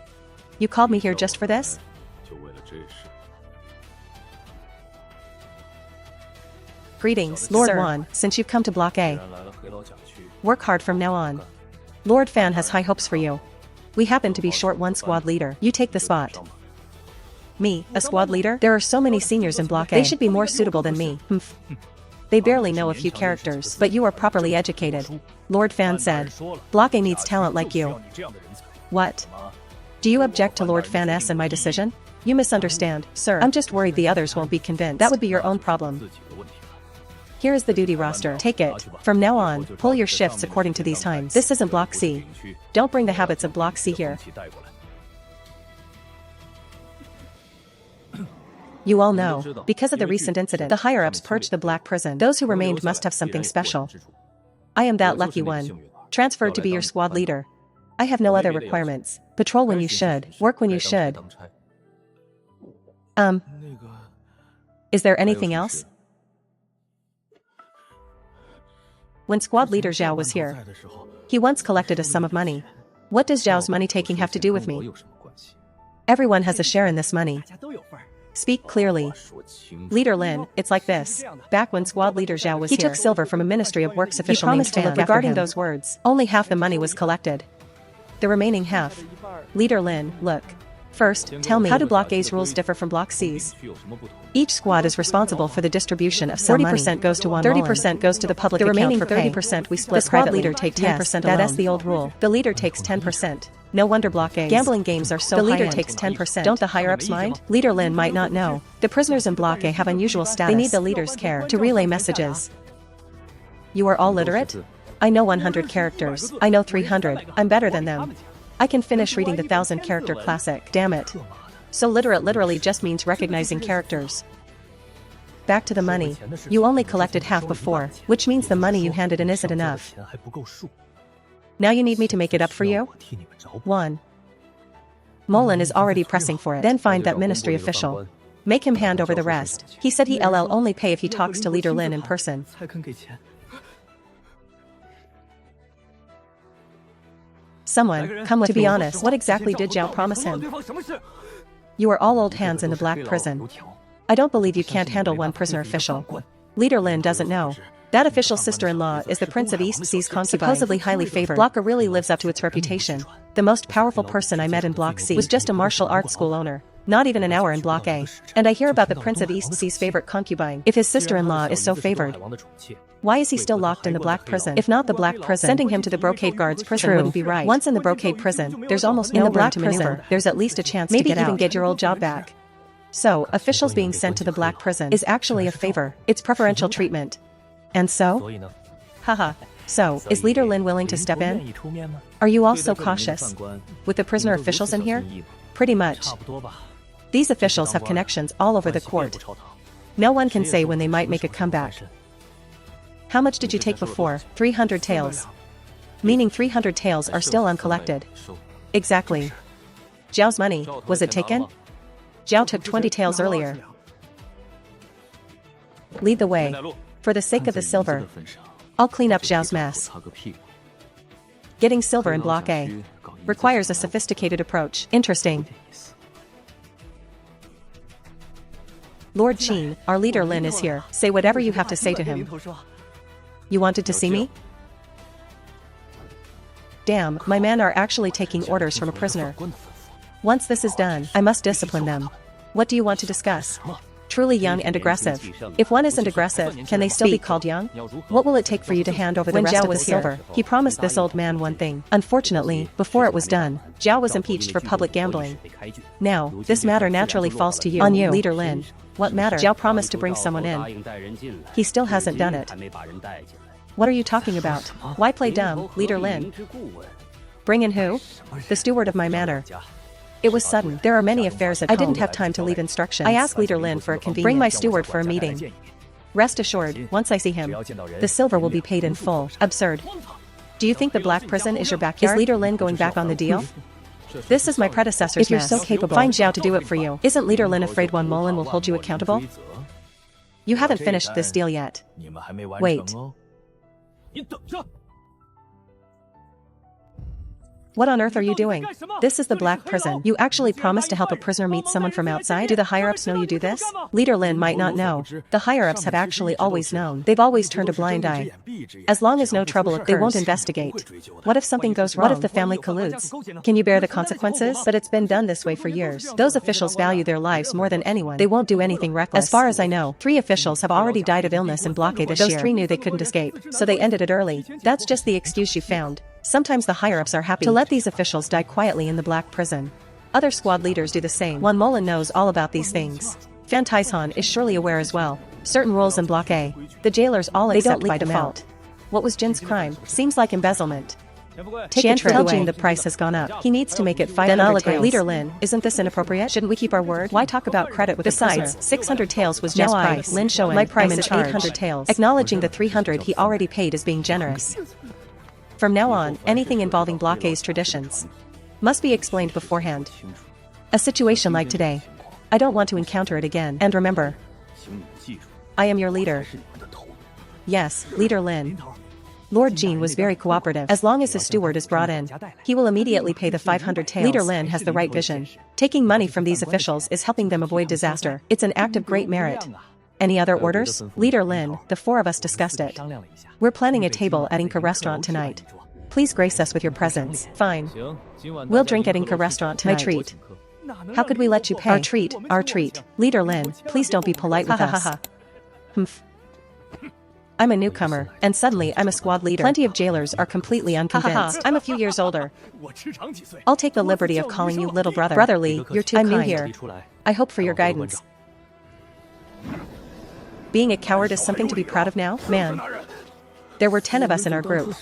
You called me here just for this? Greetings, Lord Wan, since you've come to Block A. Work hard from now on. Lord Fan has high hopes for you. We happen to be short one squad leader. You take the spot. Me, a squad leader? There are so many seniors in Block A. They should be more suitable than me. They barely know a few characters, but you are properly educated. Lord Fan said. Block A needs talent like you. What? Do you object to Lord Fan S and my decision? You misunderstand, sir. I'm just worried the others won't be convinced. That would be your own problem. Here is the duty roster. Take it. From now on, pull your shifts according to these times. This isn't Block C. Don't bring the habits of Block C here. You all know, because of the recent incident, the higher-ups purged the Black Prison. Those who remained must have something special. I am that lucky one. Transferred to be your squad leader. I have no other requirements. Patrol when you should. Work when you should. Is there anything else? When squad leader Zhao was here, he once collected a sum of money. What does Zhao's money taking have to do with me? Everyone has a share in this money. Speak clearly. Leader Lin, it's like this. Back when squad leader Zhao was here, he took silver from a Ministry of Works official named Fan. Regarding those words, only half the money was collected. The remaining half. Leader Lin, look. First, tell me, how do Block A's rules differ from Block C's? Each squad is responsible for the distribution of some money. 40% goes to one 30% goes to the public account for pay. The remaining 30% we split privately. The squad leader takes 10% alone. That's the old rule. The leader takes 10%. No wonder Block A's gambling games are so high. The leader takes 10%. Don't the higher-ups mind? Leader Lin might not know. The prisoners in Block A have unusual status. They need the leader's care to relay messages. You are all literate? I know 100 characters. I know 300. I'm better than them. I can finish reading the 1,000-character classic. Damn it. So literate literally just means recognizing characters. Back to the money. You only collected half before, which means the money you handed in isn't enough. Now you need me to make it up for you? 1. Molan is already pressing for it. Then find that ministry official. Make him hand over the rest. He said he'll only pay if he talks to Leader Lin in person. Someone, come with me. To be honest, what exactly did Zhao promise him? You are all old hands in the black prison. I don't believe you can't handle one prisoner official. Leader Lin doesn't know. That official sister-in-law is the Prince of East Sea's concubine, supposedly highly favored. Block A really lives up to its reputation. The most powerful person I met in Block C was just a martial arts school owner. Not even an hour in Block A. And I hear about the Prince of East Sea's favorite concubine. If his sister-in-law is so favored, why is he still locked in the black prison? If not the black prison, sending him to the Brocade Guards prison wouldn't be right. Once in the Brocade prison, there's almost no room to maneuver. There's at least a chance to get out. Maybe even get your old job back. So, officials being sent to the black prison is actually a favor. It's preferential treatment. And so? Haha. So, is Leader Lin willing to step in? Are you all so cautious? With the prisoner officials in here? Pretty much. These officials have connections all over the court. No one can say when they might make a comeback. How much did you take before? 300 taels. Meaning 300 taels are still uncollected. Exactly. Zhao's money, was it taken? Zhao took 20 taels earlier. Lead the way. For the sake of the silver, I'll clean up Zhao's mess. Getting silver in Block A requires a sophisticated approach. Interesting. Lord Qin, our leader Lin is here. Say whatever you have to say to him. You wanted to see me? Damn, my men are actually taking orders from a prisoner. Once this is done, I must discipline them. What do you want to discuss? Truly young and aggressive. If one isn't aggressive, can they still be called young? What will it take for you to hand over the rest of the silver? He promised this old man one thing. Unfortunately, before it was done, Zhao was impeached for public gambling. Now, this matter naturally falls to you. On you, Leader Lin. What matter? Zhao promised to bring someone in. He still hasn't done it. What are you talking about? Why play dumb, Leader Lin? Bring in who? The steward of my manor. It was sudden. There are many affairs at home. I didn't have time to leave instructions. I asked Leader Lin for a convenience. Bring my steward for a meeting. Rest assured, once I see him, the silver will be paid in full. Absurd. Do you think the black prison is your backyard? Is Leader Lin going back on the deal? This is my predecessor's mess. If you're so capable, find Zhao to do it for you. Isn't Leader Lin afraid Wan Molan will hold you accountable? You haven't finished this deal yet. Wait. What on earth are you doing? This is the black prison. You actually promised to help a prisoner meet someone from outside? Do the higher-ups know you do this? Leader Lin might not know. The higher-ups have actually always known. They've always turned a blind eye. As long as no trouble occurs, they won't investigate. What if something goes wrong? What if the family colludes? Can you bear the consequences? But it's been done this way for years. Those officials value their lives more than anyone. They won't do anything reckless. As far as I know, 3 officials have already died of illness in Block A this year. Those 3 knew they couldn't escape, so they ended it early. That's just the excuse you found. Sometimes the higher-ups are happy to let these officials die quietly in the black prison. Other squad leaders do the same. Wan Molan knows all about these things. Fan Taishan is surely aware as well. Certain rules in Block A, the jailers all accept by default. What was Jin's crime? Seems like embezzlement. Tell Jin the price has gone up. He needs to make it 500 taels. Leader Lin, isn't this inappropriate? Shouldn't we keep our word? Why talk about credit with Besides, 600 taels was Jin's price. Lin showing my price is 800 taels. Acknowledging the 300 he already paid is being generous. From now on, anything involving Block A's traditions must be explained beforehand. A situation like today, I don't want to encounter it again. And remember, I am your leader. Yes, Leader Lin. Lord Jean was very cooperative. As long as the steward is brought in, he will immediately pay the 500 taels. Leader Lin has the right vision. Taking money from these officials is helping them avoid disaster. It's an act of great merit. Any other orders? Leader Lin, the four of us discussed it. We're planning a table at Inca Restaurant tonight. Please grace us with your presence. Fine. We'll drink at Inca Restaurant tonight. My treat. How could we let you pay? Our treat. Leader Lin, please don't be polite with us. Humph. I'm a newcomer, and suddenly I'm a squad leader. Plenty of jailers are completely unconvinced. I'm a few years older. I'll take the liberty of calling you little brother. Brotherly, you're too kind. I'm new here. I hope for your guidance. Being a coward is something to be proud of now, man. There were 10 of us in our group.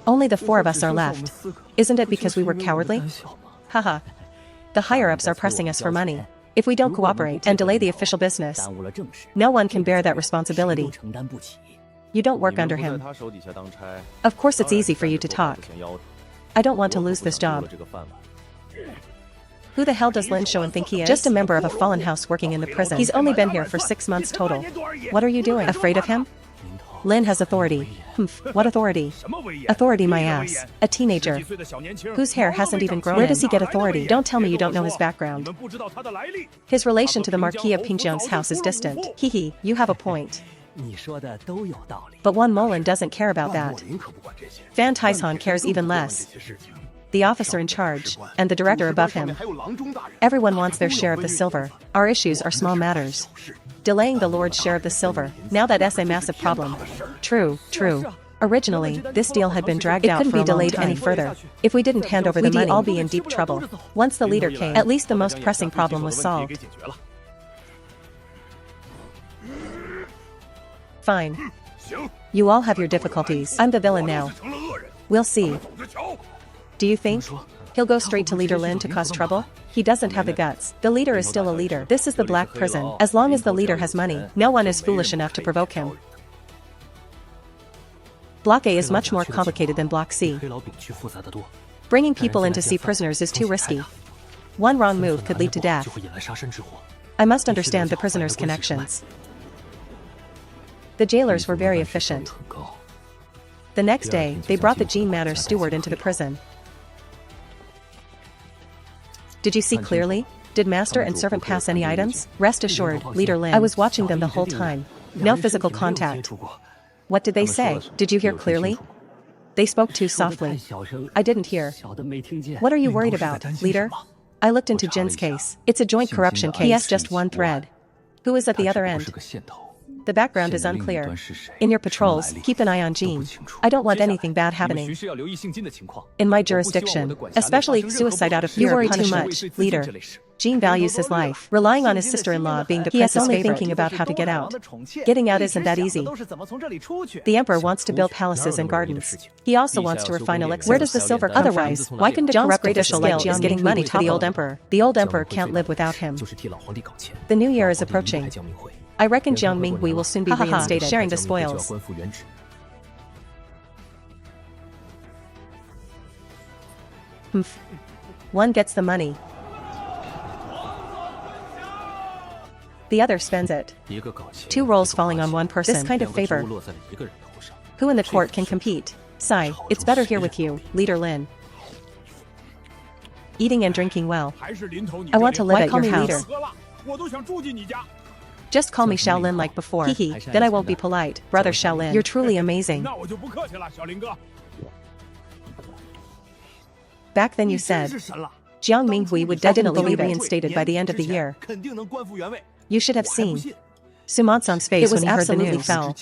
Only the 4 of us are left. Isn't it because we were cowardly? Haha. The higher-ups are pressing us for money. If we don't cooperate and delay the official business, no one can bear that responsibility. You don't work under him. Of course it's easy for you to talk. I don't want to lose this job. Who the hell does Lin Shouan think he is? Just a member of a fallen house working in the prison. He's only been here for 6 months total. What are you doing? Afraid of him? Lin has authority. Humph, what authority? Authority my ass. A teenager. Whose hair hasn't even grown. Where does he get authority? Don't tell me you don't know his background. His relation to the Marquis of Pingjiang's house is distant. Hehe, you have a point. But Wan Molan doesn't care about that. Fan Taishan cares even less. The officer in charge, and the director above him. Everyone wants their share of the silver. Our issues are small matters. Delaying the Lord's share of the silver, now that's a massive problem. True. Originally, this deal had been dragged out for a long time. It couldn't be delayed any further. If we didn't hand over the money, we'd all be in deep trouble. Once the leader came, at least the most pressing problem was solved. Fine. You all have your difficulties. I'm the villain now. We'll see. Do you think he'll go straight to Leader Lin to cause trouble? He doesn't have the guts. The leader is still a leader. This is the Black Prison. As long as the leader has money, no one is foolish enough to provoke him. Block A is much more complicated than Block C. Bringing people in to see prisoners is too risky. One wrong move could lead to death. I must understand the prisoners' connections. The jailers were very efficient. The next day, they brought the Jean Matter steward into the prison. Did you see clearly? Did master and servant pass any items? Rest assured, Leader Lin. I was watching them the whole time. No physical contact. What did they say? Did you hear clearly? They spoke too softly. I didn't hear. What are you worried about, leader? I looked into Jin's case. It's a joint corruption case. He has just one thread. Who is at the other end? The background is unclear. In your patrols, keep an eye on Jean. I don't want anything bad happening in my jurisdiction, especially suicide out of fear. You worry too much, leader. Jean values his life, relying on his sister-in-law being the princess favorite. He is only thinking about how to get out. Getting out isn't that easy. The emperor wants to build palaces and gardens. He also wants to refine elixirs. Where does the silver come Otherwise, from? Why couldn't a corrupt official like Jiang getting money to the old emperor? The old emperor can't live without him. The new year is approaching. I reckon Jiang Minghui will soon be reinstated, sharing the spoils. Humph. One gets the money. The other spends it. 2 roles falling on one person. This kind of favor. Who in the court can compete? Sai, it's better here with you, Leader Lin. Eating and drinking well. I want to live at your house. Just call me Shaolin like before. Hehe, then I won't be polite. Brother Shaolin, you're truly amazing. Back then you said Jiang Minghui would definitely be reinstated by the end of the year. You should have seen Sumansang's face when he heard the news. Foul.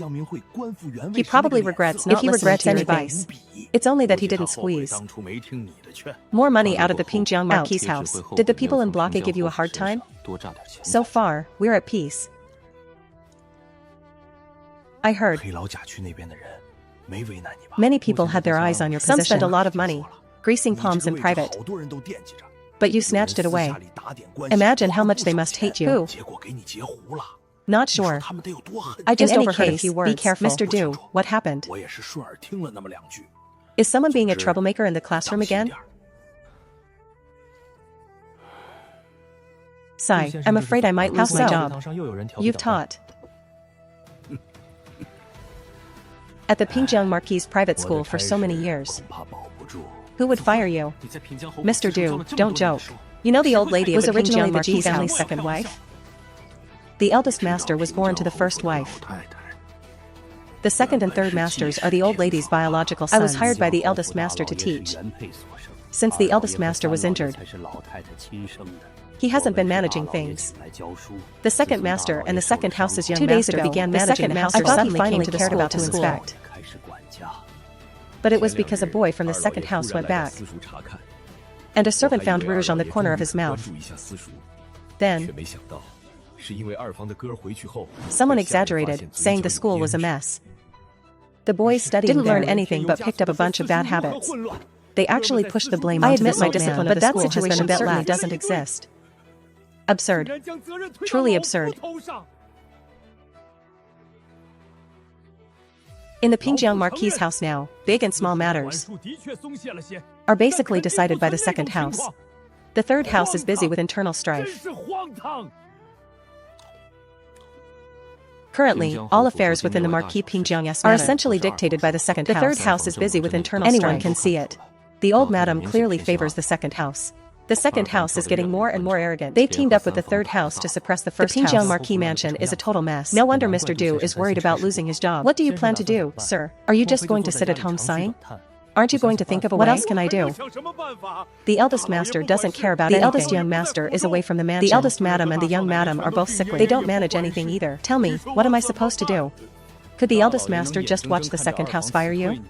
He probably regrets not listening to your advice. It's only that he didn't squeeze more money out of the Pingjiang Marquis' house. Did the people in Block A give you a hard time? So far, we're at peace. I heard many people had their eyes on your position. Some spent a lot of money, greasing palms in private. But you snatched it away. Imagine how much they must hate you. Who? Not sure. I just overheard a few words. Be careful. Mr. Du, what happened? Is someone being a troublemaker in the classroom again? Sai, I'm afraid I might lose my job. You've taught. At the Pingjiang Marquis private school for so many years. Who would fire you? Mr. Du, don't joke. You know the old lady was originally the Ji family's second wife? The eldest master was born to the first wife. The second and third masters are the old lady's biological sons. I was hired by the eldest master to teach. Since the eldest master was injured, he hasn't been managing things. The second master and the second house's young 2 days ago began managing the house. I thought he finally cared about to inspect. But it was because a boy from the second house went back. And a servant found rouge on the corner of his mouth. Then, someone exaggerated, saying the school was a mess. The boys didn't learn anything but picked up a bunch of bad habits. They actually pushed the blame on the old man, but that situation certainly doesn't exist. Absurd. Truly absurd. In the Pingjiang Marquis house now, big and small matters are basically decided by the second house. The third house is busy with internal strife. Currently, all affairs within the Marquis Pingjiang are essentially dictated by the second house. The third house is busy with internal strife. Anyone can see it. The old madam clearly favors the second house. The second house is getting more and more arrogant. They've teamed up with the third house to suppress the first house. The Pingjiang Marquis mansion is a total mess. No wonder Mr. Du is worried about losing his job. What do you plan to do, sir? Are you just going to sit at home sighing? Aren't you going to think of a way? What else can I do? The eldest master doesn't care about anything. The eldest young master is away from the mansion. The eldest madam and the young madam are both sickly. They don't manage anything either. Tell me, what am I supposed to do? Could the eldest master just watch the second house fire you?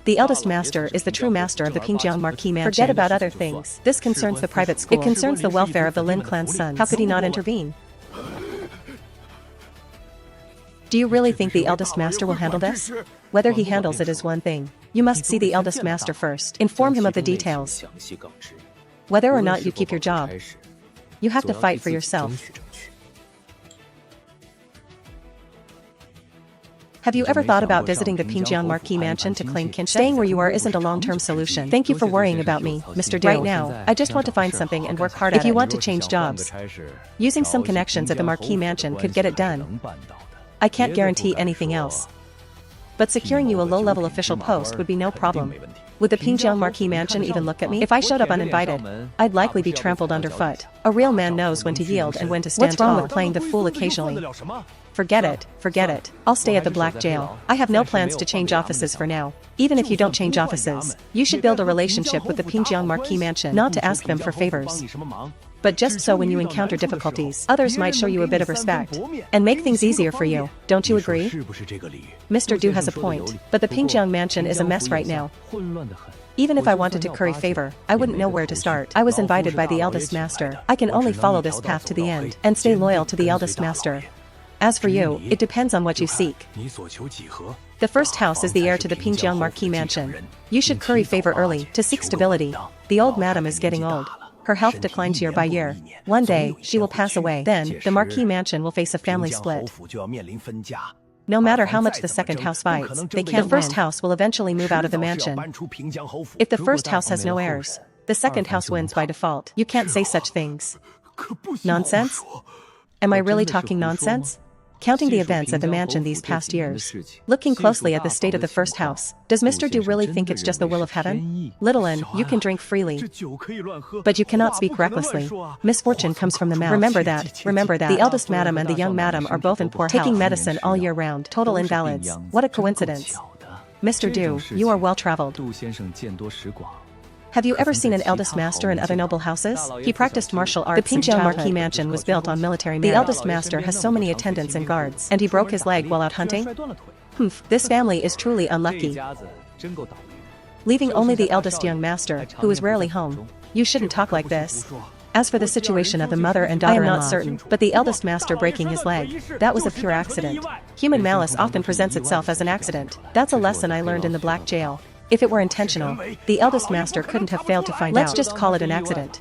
The eldest master is the true master of the Pingjiang Marquis mansion. Forget about other things. This concerns the private school. It concerns the welfare of the Lin clan's sons. How could he not intervene? Do you really think the eldest master will handle this? Whether he handles it is one thing. You must see the eldest master first. Inform him of the details. Whether or not you keep your job, you have to fight for yourself. Have you ever thought about visiting the Pingjiang Marquis mansion to claim kinship? Staying where you are isn't a long-term solution. Thank you for worrying about me, Mr. Du. Right now, I just want to find something and work hard at it. If you want to change jobs, using some connections at the Marquis mansion could get it done. I can't guarantee anything else. But securing you a low-level official post would be no problem. Would the Pingjiang Marquis mansion even look at me? If I showed up uninvited, I'd likely be trampled underfoot. A real man knows when to yield and when to stand tall. What's wrong with playing the fool occasionally? Forget it, forget it. I'll stay at the Black Jail. I have no plans to change offices for now. Even if you don't change offices, you should build a relationship with the Pingjiang Marquis mansion, not to ask them for favors, but just so when you encounter difficulties, others might show you a bit of respect and make things easier for you. Don't you agree? Mr. Du has a point, but the Pingjiang mansion is a mess right now. Even if I wanted to curry favor, I wouldn't know where to start. I was invited by the eldest master. I can only follow this path to the end and stay loyal to the eldest master. As for you, it depends on what you seek. The first house is the heir to the Pingjiang Marquis mansion. You should curry favor early to seek stability. The old madam is getting old. Her health declines year by year. One day, she will pass away. Then, the Marquis mansion will face a family split. No matter how much the second house fights, they can't win. The first house will eventually move out of the mansion. If the first house has no heirs, the second house wins by default. You can't say such things. Nonsense? Am I really talking nonsense? Counting the events at the mansion these past years, looking closely at the state of the first house, does Mr. Du really think it's just the will of heaven? Little N, you can drink freely, but you cannot speak recklessly. Misfortune comes from the mouth. Remember that, remember that. The eldest madam and the young madam are both in poor health, taking medicine all year round, total invalids. What a coincidence. Mr. Du, you are well-traveled. Have you ever seen an eldest master in other noble houses? He practiced martial arts. The Pingjiang Marquis mansion was built on military merit. The eldest master has so many attendants and guards, and he broke his leg while out hunting? This family is truly unlucky. Leaving only the eldest young master, who is rarely home. You shouldn't talk like this. As for the situation of the mother and daughter-in-law, I am not certain, but the eldest master breaking his leg, that was a pure accident. Human malice often presents itself as an accident. That's a lesson I learned in the Black Jail. If it were intentional, the eldest master couldn't have failed to find out. Let's just call it an accident.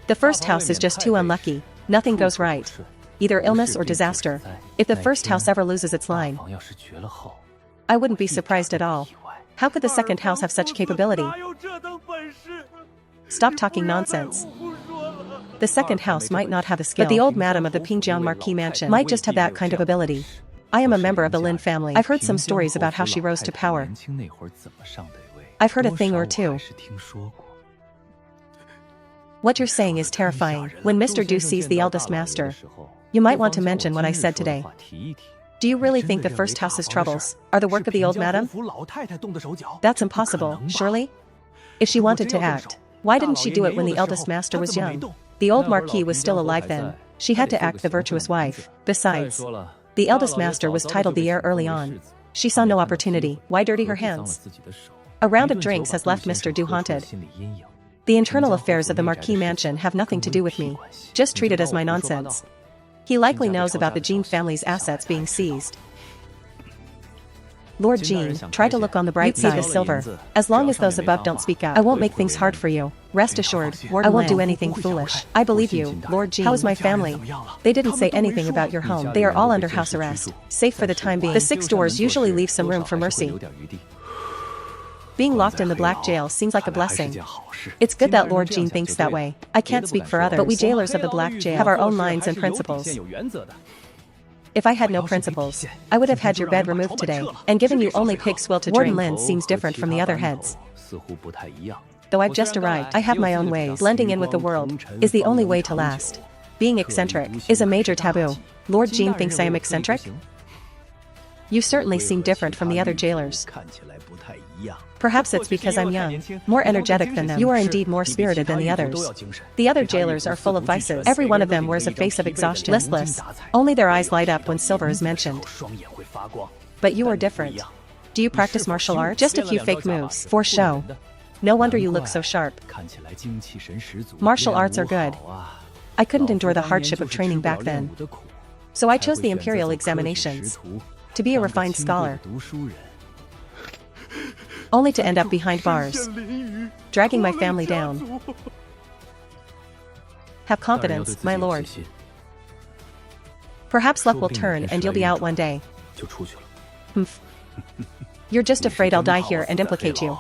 The first house is just too unlucky. Nothing goes right. Either illness or disaster. If the first house ever loses its line, I wouldn't be surprised at all. How could the second house have such capability? Stop talking nonsense. The second house might not have the skill, but the old madam of the Pingjiang Marquis mansion might just have that kind of ability. I am a member of the Lin family. I've heard some stories about how she rose to power. I've heard a thing or two. What you're saying is terrifying. When Mr. Du sees the eldest master, you might want to mention what I said today. Do you really think the first house's troubles are the work of the old madam? That's impossible, surely? If she wanted to act, why didn't she do it when the eldest master was young? The old marquis was still alive then. She had to act the virtuous wife. Besides, the eldest master was titled the heir early on. She saw no opportunity. Why dirty her hands? A round of drinks has left Mr. Du haunted. The internal affairs of the Marquis mansion have nothing to do with me. Just treat it as my nonsense. He likely knows about the Jean family's assets being seized. Lord Jean, try to look on the bright side of silver. As long as those above don't speak out, I won't make things hard for you. Rest assured, I won't do anything foolish. I believe you, Lord Jean. How is my family? They didn't say anything about your home. They are all under house arrest. Safe for the time being. The 6 doors usually leave some room for mercy. Being locked in the black jail seems like a blessing. It's good that Lord Jean thinks that way. I can't speak for others, but we jailers of the black jail have our own lines and principles. If I had no principles, I would have had your bed removed today, and given you only pig swill to drink. Warden Lin seems different from the other heads. Though I've just arrived, I have my own ways. Blending in with the world is the only way to last. Being eccentric is a major taboo. Lord Jean thinks I am eccentric? You certainly seem different from the other jailers. Perhaps it's because I'm young, more energetic than them. You are indeed more spirited than the others. The other jailers are full of vices. Every one of them wears a face of exhaustion. Listless. Only their eyes light up when silver is mentioned. But you are different. Do you practice martial arts? Just a few fake moves, for show. No wonder you look so sharp. Martial arts are good. I couldn't endure the hardship of training back then. So I chose the imperial examinations. To be a refined scholar. Only to end up behind bars, dragging my family down. Have confidence, my lord. Perhaps luck will turn and you'll be out one day. Humph. You're just afraid I'll die here and implicate you.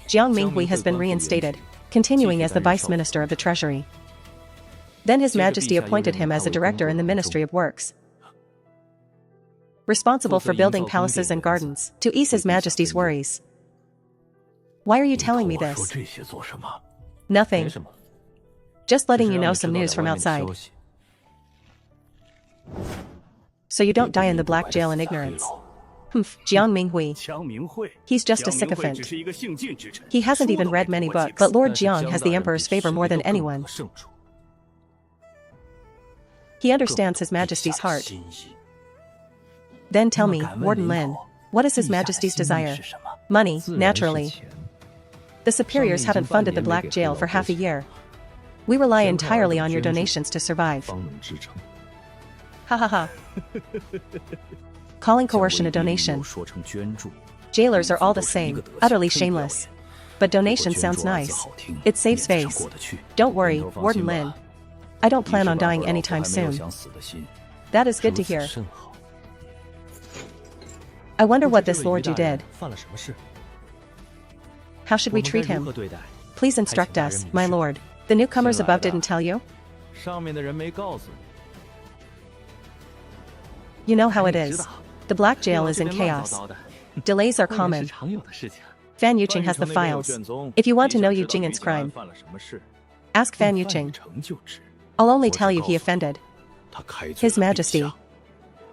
Jiang Minghui has been reinstated, continuing as the Vice Minister of the Treasury. Then His Majesty appointed him as a director in the Ministry of Works, responsible for building palaces and gardens, to ease His Majesty's worries. Why are you telling me this? Nothing. Just letting you know some news from outside. So you don't die in the black jail in ignorance. Humph, Jiang Minghui. He's just a sycophant. He hasn't even read many books, but Lord Jiang has the Emperor's favor more than anyone. He understands His Majesty's heart. Then tell me, Warden Lin, what is His Majesty's desire? Money, naturally. The superiors haven't funded the black jail for half a year. We rely entirely on your donations to survive. Ha ha ha. Calling coercion a donation. Jailers are all the same, utterly shameless. But donation sounds nice. It saves face. Don't worry, Warden Lin. I don't plan on dying anytime soon. That is good to hear. I wonder what this lord you did. How should we treat him? Please instruct us, my lord. The newcomers above didn't tell you? You know how it is. The black jail is in chaos. Delays are common. Fan Yuqing has the files. If you want to know Yu Jing'an's crime, ask Fan Yuqing. I'll only tell you he offended His Majesty.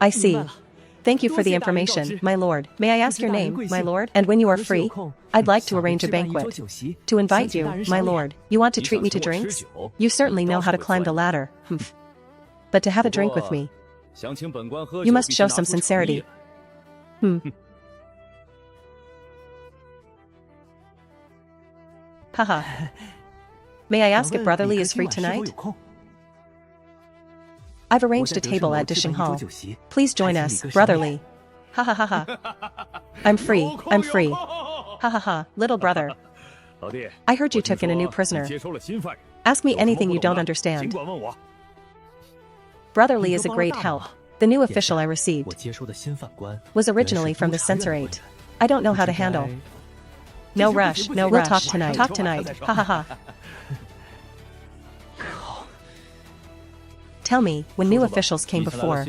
I see. Thank you for the information, my lord. May I ask your name, my lord? And when you are free, I'd like to arrange a banquet. To invite you, my lord. You want to treat me to drinks? You certainly know how to climb the ladder. Humph. But to have a drink with me, you must show some sincerity. Haha. May I ask if Brotherly is free tonight? I've arranged a table at Dishing Hall. Please join us, Brotherly. Ha ha ha ha. I'm free, I'm free. Ha ha ha, little brother. I heard you took in a new prisoner. Ask me anything you don't understand. Brotherly is a great help. The new official I received was originally from the censorate. I don't know how to handle. No rush, no rush. We'll talk tonight. Talk tonight. Ha ha ha. Tell me, when new officials came before,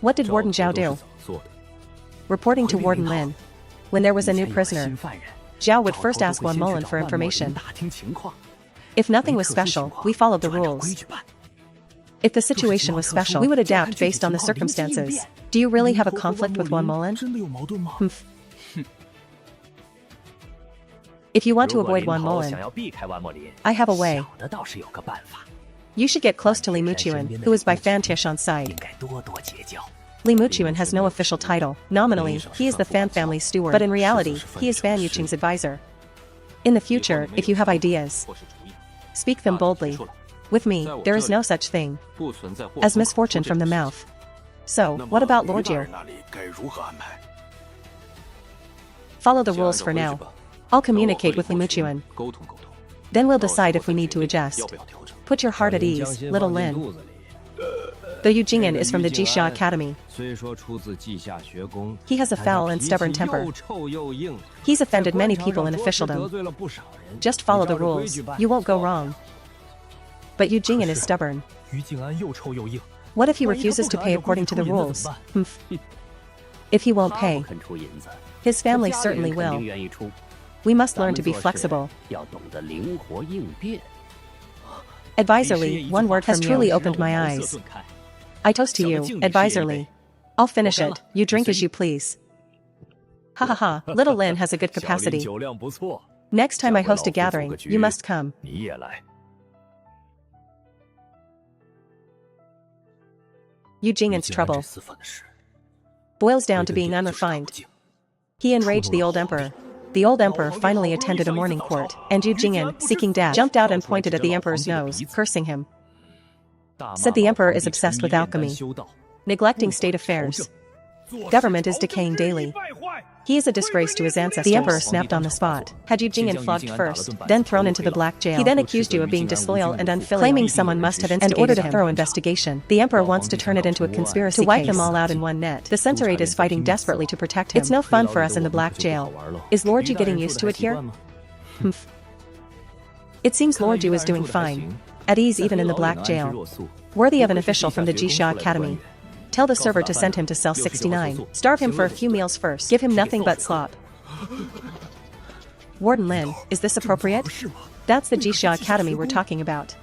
What did Warden Zhao do? Reporting to Warden Lin. When there was a new prisoner, Zhao would first ask Wan Mullen for information. If nothing was special, we followed the rules. If the situation was special, we would adapt based on the circumstances. Do you really have a conflict with Wan Mullen? If you want to avoid Wan Mullen, I have a way. You should get close to Li Muqian, who is by Fan Tieshan's side. Li Muqian has no official title. Nominally, he is the Fan family's steward, but in reality, he is Fan Yuqing's advisor. In the future, if you have ideas, speak them boldly. With me, there is no such thing as misfortune from the mouth. So, what about Lord Yu? Follow the rules for now. I'll communicate with Li Muqian. Then we'll decide if we need to adjust. Put your heart at ease, little Lin. Though Yu Jing'an is from the Jixia Academy, he has a foul and stubborn temper. He's offended many people in officialdom. Just follow the rules, you won't go wrong. But Yu Jing'an is stubborn. What if he refuses to pay according to the rules? If he won't pay, his family certainly will. We must learn to be flexible. Advisorly, one word has truly opened my eyes. I toast to you, advisorly. I'll finish it, you drink as you please. Ha ha ha, little Lin has a good capacity. Next time I host a gathering, you must come. Yu Jing'an's trouble boils down to being unrefined. He enraged the old emperor. The old emperor finally attended a morning court, and Yu Jing'an, seeking death, jumped out and pointed at the emperor's nose, cursing him. Said the emperor is obsessed with alchemy, neglecting state affairs. Government is decaying daily. He is a disgrace to his ancestors. The emperor snapped on the spot. Had Yu Jing'an flogged first, then thrown into the black jail. He then accused you of being disloyal and unfilial, claiming someone must have instigated and ordered a thorough investigation. The emperor wants to turn it into a conspiracy to wipe them all out in one net. The censorate is fighting desperately to protect him. It's no fun for us in the black jail. Is Lord Yu getting used to it here? It seems Lord Yu is doing fine. At ease even in the black jail. Worthy of an official from the Jixia Academy. Tell the server to send him to cell 69. Starve him for a few meals first. Give him nothing but slop. Warden Lin, is this appropriate? That's the Jixia Academy we're talking about.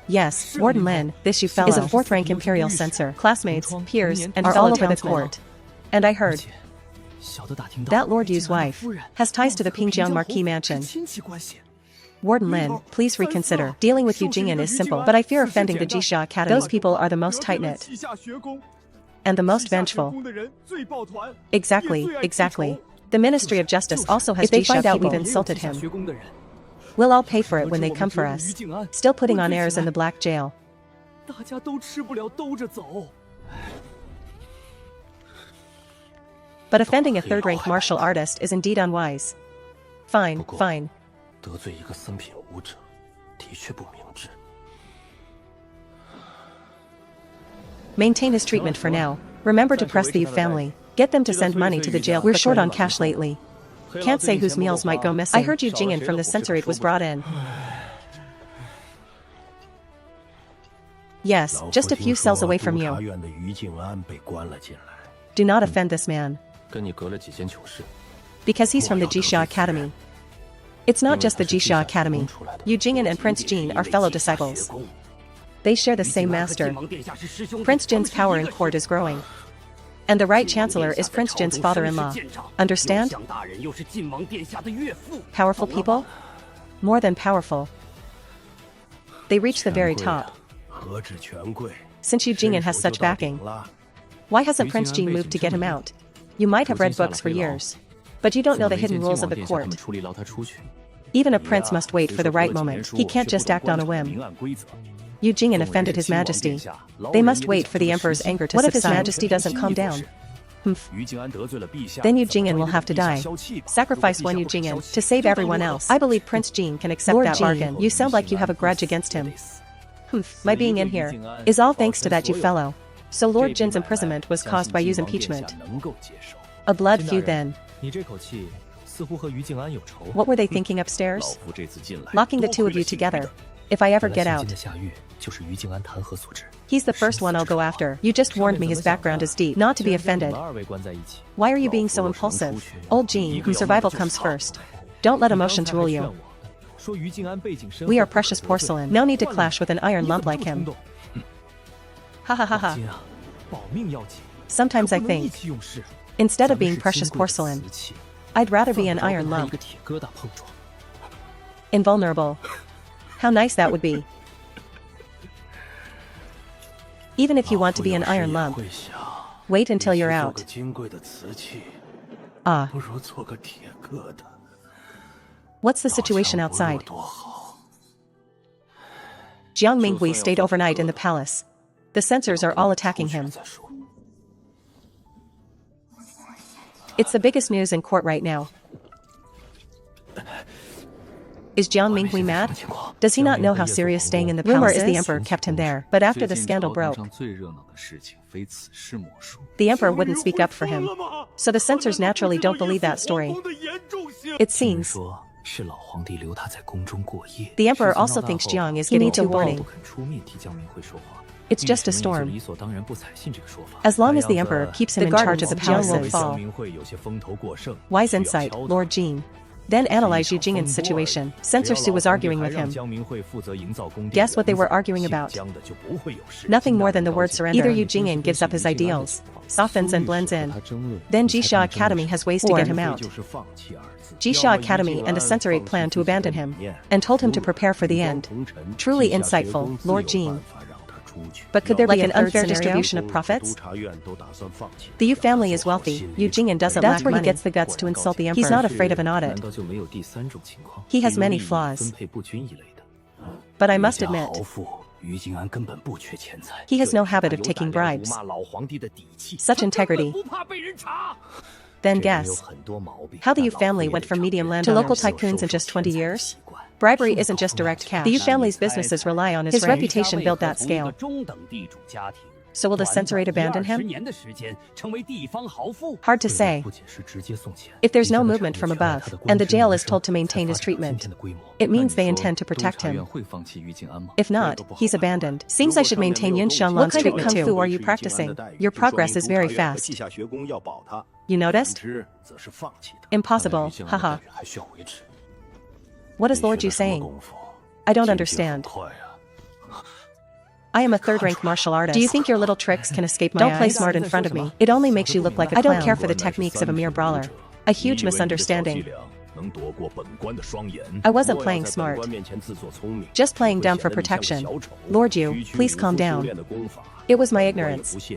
Yes, Warden Lin, this you fellow, is a 4th-rank Imperial censor. Classmates, peers, and are all over the court. And I heard that Lord Yu's wife has ties to the Pingjiang Marquis Mansion. Warden Lin, please reconsider. Dealing with Yu Jing'an is simple, but I fear offending the Jixia Academy. Those people are the most tight-knit. And the most vengeful. Exactly. The Ministry of Justice also has If they find out we've insulted him, we'll all pay for it when they come for us. Still putting on airs in the black jail. But offending a 3rd-rank martial artist is indeed unwise. Fine. Maintain his treatment for now. Remember to press the Yu family. Get them to send money to the jail. We're short on cash lately. Can't say whose meals might go missing. I heard Yu Jing'an from the censorate was brought in. Yes, just a few cells away from you. Do not offend this man. Because he's from the Jixia Academy. It's not just the Jixia Academy. Yu Jing'an and Prince Jin are fellow disciples. They share the same master. Prince Jin's power in court is growing. And the right chancellor is Prince Jin's father-in-law. Understand? Powerful people? More than powerful. They reach the very top. Since Yu Jing'an has such backing, why hasn't Prince Jin moved to get him out? You might have read books for years, but you don't know the hidden rules of the court. Even a prince must wait for the right moment. He can't just act on a whim. Yu Jing'an offended His Majesty. They must wait for the Emperor's anger to subside. What if His Majesty doesn't calm down? Then Yu Jing'an will have to die. Sacrifice one Yu Jing'an to save everyone else. I believe Prince Jin can accept Lord that bargain. You sound like you have a grudge against him. My being in here is all thanks to that Yu fellow. So Lord Jin's imprisonment was caused by Yu's impeachment. A blood feud then. What were they thinking upstairs? Locking the two of you together. If I ever get out. He's the first one I'll go after. You just warned me his background is deep. Not to be offended. Why are you being so impulsive? Old Jean, whose survival comes first. Don't let emotions rule you. We are precious porcelain. No need to clash with an iron lump like him. Ha ha ha ha. Sometimes I think, instead of being precious porcelain, I'd rather be an iron lump. Invulnerable. How nice that would be. Even if you want to be an iron lump, wait until you're out. Ah. What's the situation outside? Jiang Minghui stayed overnight in the palace. The censors are all attacking him. It's the biggest news in court right now. Is Jiang Minghui mad? Does he not know how serious staying in the palace is? The emperor kept him there, but after the scandal broke, the emperor wouldn't speak up for him. So the censors naturally don't believe that story. It seems the emperor also thinks Jiang is getting too bold. It's just a storm. As long as the emperor keeps him in charge of the palace, will fall. Wise insight, Lord Jean. Then analyze Yu Jing'an's situation. Censor Su was arguing with him. Guess what they were arguing about? Nothing more than the word surrender. Either Yu Jing'an gives up his ideals, softens and blends in. Then Jixia Academy has ways to get him out. Jixia Academy and a censorate plan to abandon him, and told him to prepare for the end. Truly insightful, Lord Jean. But could there be an unfair distribution of profits? The Yu family is wealthy. Yu Jing'an doesn't lack money. That's where he gets the guts to insult the emperor. He's not afraid of an audit. He has many flaws. But I must admit, he has no habit of taking bribes. Such integrity. Then guess how the Yu family went from medium landowners to local tycoons in just 20 years? Bribery isn't just direct cash. The Yu family's businesses rely on his reputation built that scale. So will the censorate abandon him? Hard to say. If there's no movement from above, and the jail is told to maintain his treatment, it means they intend to protect him. If not, he's abandoned. Seems I should maintain Yin Xianlong's treatment too. What kind of kung fu are you practicing? Your progress is very fast. You noticed? Impossible, haha. What is Lord Yu saying? I don't understand. I am a third-rank martial artist. Do you think your little tricks can escape my eyes? Don't play smart in front of me. It only makes you look like a clown. I don't care for the techniques of a mere brawler. A huge misunderstanding. I wasn't playing smart. Just playing dumb for protection. Lord Yu, please calm down. It was my ignorance.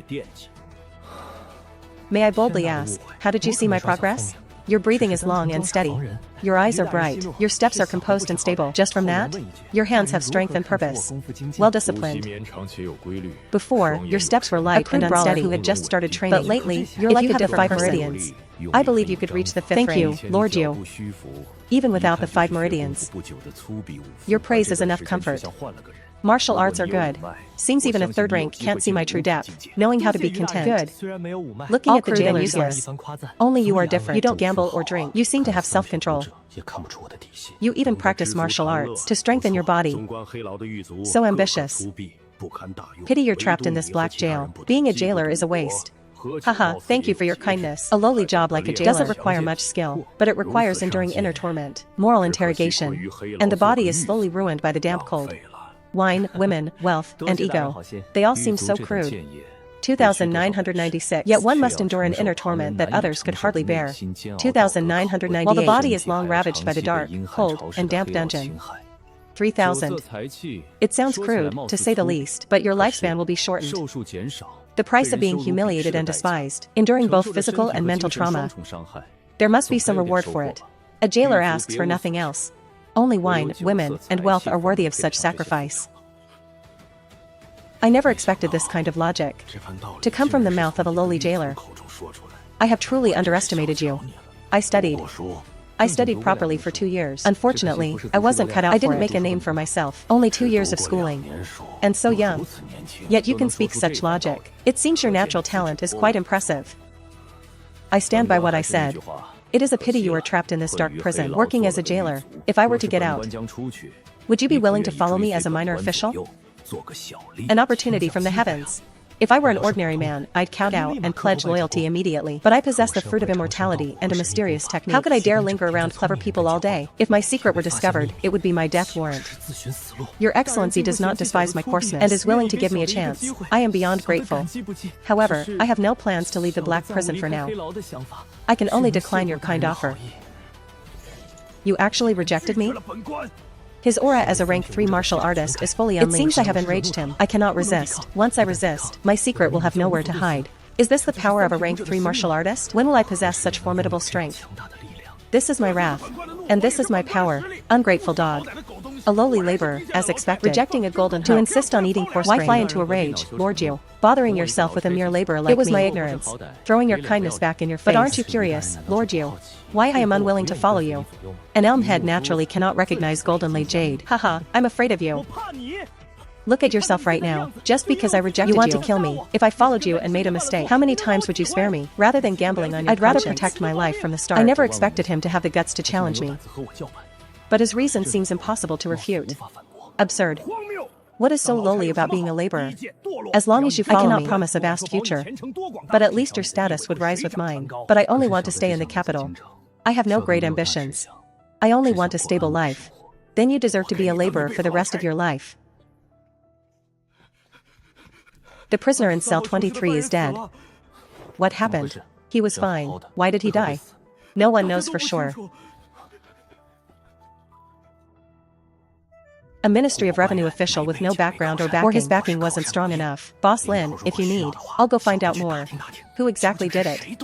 May I boldly ask, how did you see my progress? Your breathing is long and steady. Your eyes are bright. Your steps are composed and stable. Just from that, your hands have strength and purpose. Well disciplined. Before, your steps were light and unsteady. Who had just started training. But lately, you're like a different 5 meridians. I believe you could reach the 5th rank. Thank you, Lord Yu. Even without the 5 meridians, your praise is enough comfort. Martial arts are good. Seems even a 3rd rank can't see my true depth, knowing how to be content. Good. Looking all at the jailer useless. Only you are different. You don't gamble or drink. You seem to have self-control. You even practice martial arts to strengthen your body. So ambitious. Pity you're trapped in this black jail. Being a jailer is a waste. Haha, thank you for your kindness. A lowly job like a jailer doesn't require much skill, but it requires enduring inner torment, moral interrogation, and the body is slowly ruined by the damp cold. Wine, women, wealth, and ego. They all seem so crude. 2,996. Yet one must endure an inner torment that others could hardly bear. 2,998. While the body is long ravaged by the dark, cold, and damp dungeon. 3,000. It sounds crude, to say the least, but your lifespan will be shortened. The price of being humiliated and despised, enduring both physical and mental trauma. There must be some reward for it. A jailer asks for nothing else. Only wine, women, and wealth are worthy of such sacrifice. I never expected this kind of logic to come from the mouth of a lowly jailer. I have truly underestimated you. I studied properly for 2 years. Unfortunately, I wasn't cut out for it. I didn't make a name for myself. Only 2 years of schooling. And so young. Yet you can speak such logic. It seems your natural talent is quite impressive. I stand by what I said. It is a pity you are trapped in this dark prison, working as a jailer. If I were to get out, Would you be willing to follow me as a minor official? An opportunity from the heavens. If I were an ordinary man, I'd kowtow and pledge loyalty immediately. But I possess the fruit of immortality and a mysterious technique. How could I dare linger around clever people all day? If my secret were discovered, it would be my death warrant. Your Excellency does not despise my coarseness and is willing to give me a chance. I am beyond grateful. However, I have no plans to leave the black prison for now. I can only decline your kind offer. You actually rejected me? His aura as a rank 3 martial artist is fully unleashed. It seems I have enraged him. I cannot resist. Once I resist, my secret will have nowhere to hide. Is this the power of a rank 3 martial artist? When will I possess such formidable strength? This is my wrath. And this is my power. Ungrateful dog. A lowly laborer, as expected. Rejecting a golden hope. To insist on eating coarse grain. Why fly into a rage, Lord you? Bothering yourself with a mere laborer like me. It was my ignorance. Throwing your kindness back in your face. But aren't you curious, Lord you? Why I am unwilling to follow you? An elm head naturally cannot recognize golden-laid jade. Haha, I'm afraid of you. Look at yourself right now. Just because I rejected you want to kill me. If I followed you and made a mistake, how many times would you spare me? Rather than gambling on your I'd rather protect my life from the start. I never expected him to have the guts to challenge me. But his reason seems impossible to refute. Absurd. What is so lowly about being a laborer? As long as you follow me, I cannot promise a vast future. But at least your status would rise with mine. But I only want to stay in the capital. I have no great ambitions. I only want a stable life. Then you deserve to be a laborer for the rest of your life. The prisoner in cell 23 is dead. What happened? He was fine. Why did he die? No one knows for sure. A Ministry of Revenue official with no background or backing. Or his backing wasn't strong enough. Boss Lin, if you need, I'll go find out more. Who exactly did it?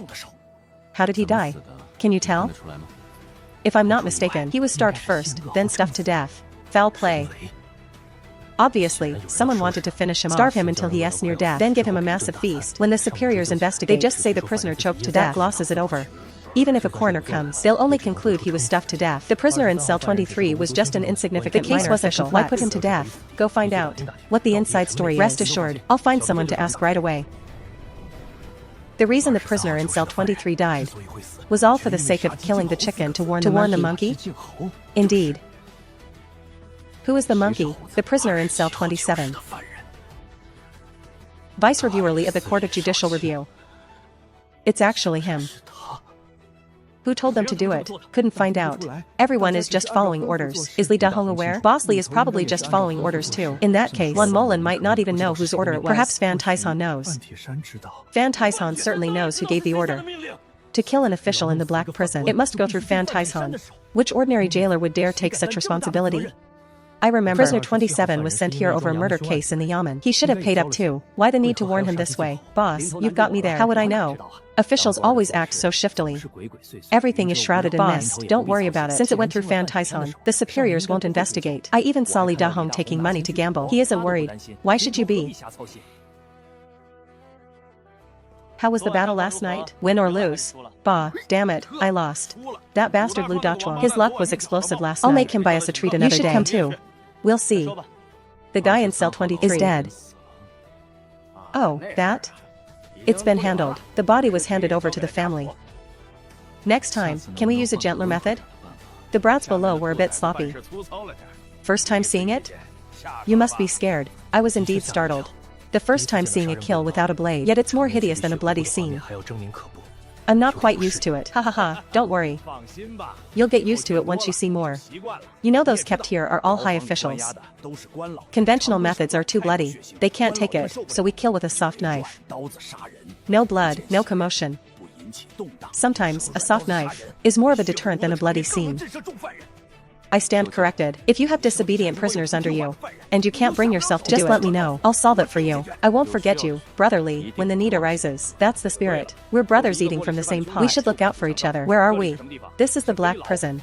How did he die? Can you tell? If I'm not mistaken, he was starved first, then stuffed to death. Foul play. Obviously, someone wanted to finish him off. Starve him until he is near death, then give him a massive feast. When the superiors investigate, they just say the prisoner choked to death. That glosses it over. Even if a coroner comes, they'll only conclude he was stuffed to death. The prisoner in cell 23 was just an insignificant minor. The case wasn't complex. Why put him to death? Go find out what the inside story is. Rest assured, I'll find someone to ask right away. The reason the prisoner in cell 23 died was all for the sake of killing the chicken to warn the monkey? Indeed. Who is the monkey? The prisoner in cell 27. Vice Reviewer Lee of the Court of Judicial Review. It's actually him. Who told them to do it? Couldn't find out. Everyone is just following orders. Is Li Dahong aware? Boss Li is probably just following orders too. In that case, Wan Molan might not even know whose order it was. Perhaps Fan Taishan knows. Fan Taishan certainly knows who gave the order. To kill an official in the black prison, it must go through Fan Taishan. Which ordinary jailer would dare take such responsibility? I remember. Prisoner 27 was sent here over a murder case in the Yamen. He should have paid up too. Why the need to warn him this way? Boss, you've got me there. How would I know? Officials always act so shiftily. Everything is shrouded in mist. Don't worry about it. Since it went through Fan Taishan, the superiors won't investigate. I even saw Li Dahong taking money to gamble. He isn't worried. Why should you be? How was the battle last night? Win or lose? Bah, damn it, I lost. That bastard Lu Dachuang. His luck was explosive last night. I'll make him buy us a treat another day. You should come too. We'll see. The guy in cell 23 is dead. Oh, that? It's been handled. The body was handed over to the family. Next time, can we use a gentler method? The brats below were a bit sloppy. First time seeing it? You must be scared. I was indeed startled. The first time seeing a kill without a blade, yet it's more hideous than a bloody scene. I'm not quite used to it. Ha ha ha, don't worry. You'll get used to it once you see more. You know those kept here are all high officials. Conventional methods are too bloody. They can't take it, so we kill with a soft knife. No blood, no commotion. Sometimes, a soft knife is more of a deterrent than a bloody scene. I stand corrected. If you have disobedient prisoners under you, and you can't bring yourself to do it, just let me know. I'll solve it for you. I won't forget you, brotherly, when the need arises. That's the spirit. We're brothers eating from the same pot. We should look out for each other. Where are we? This is the black prison.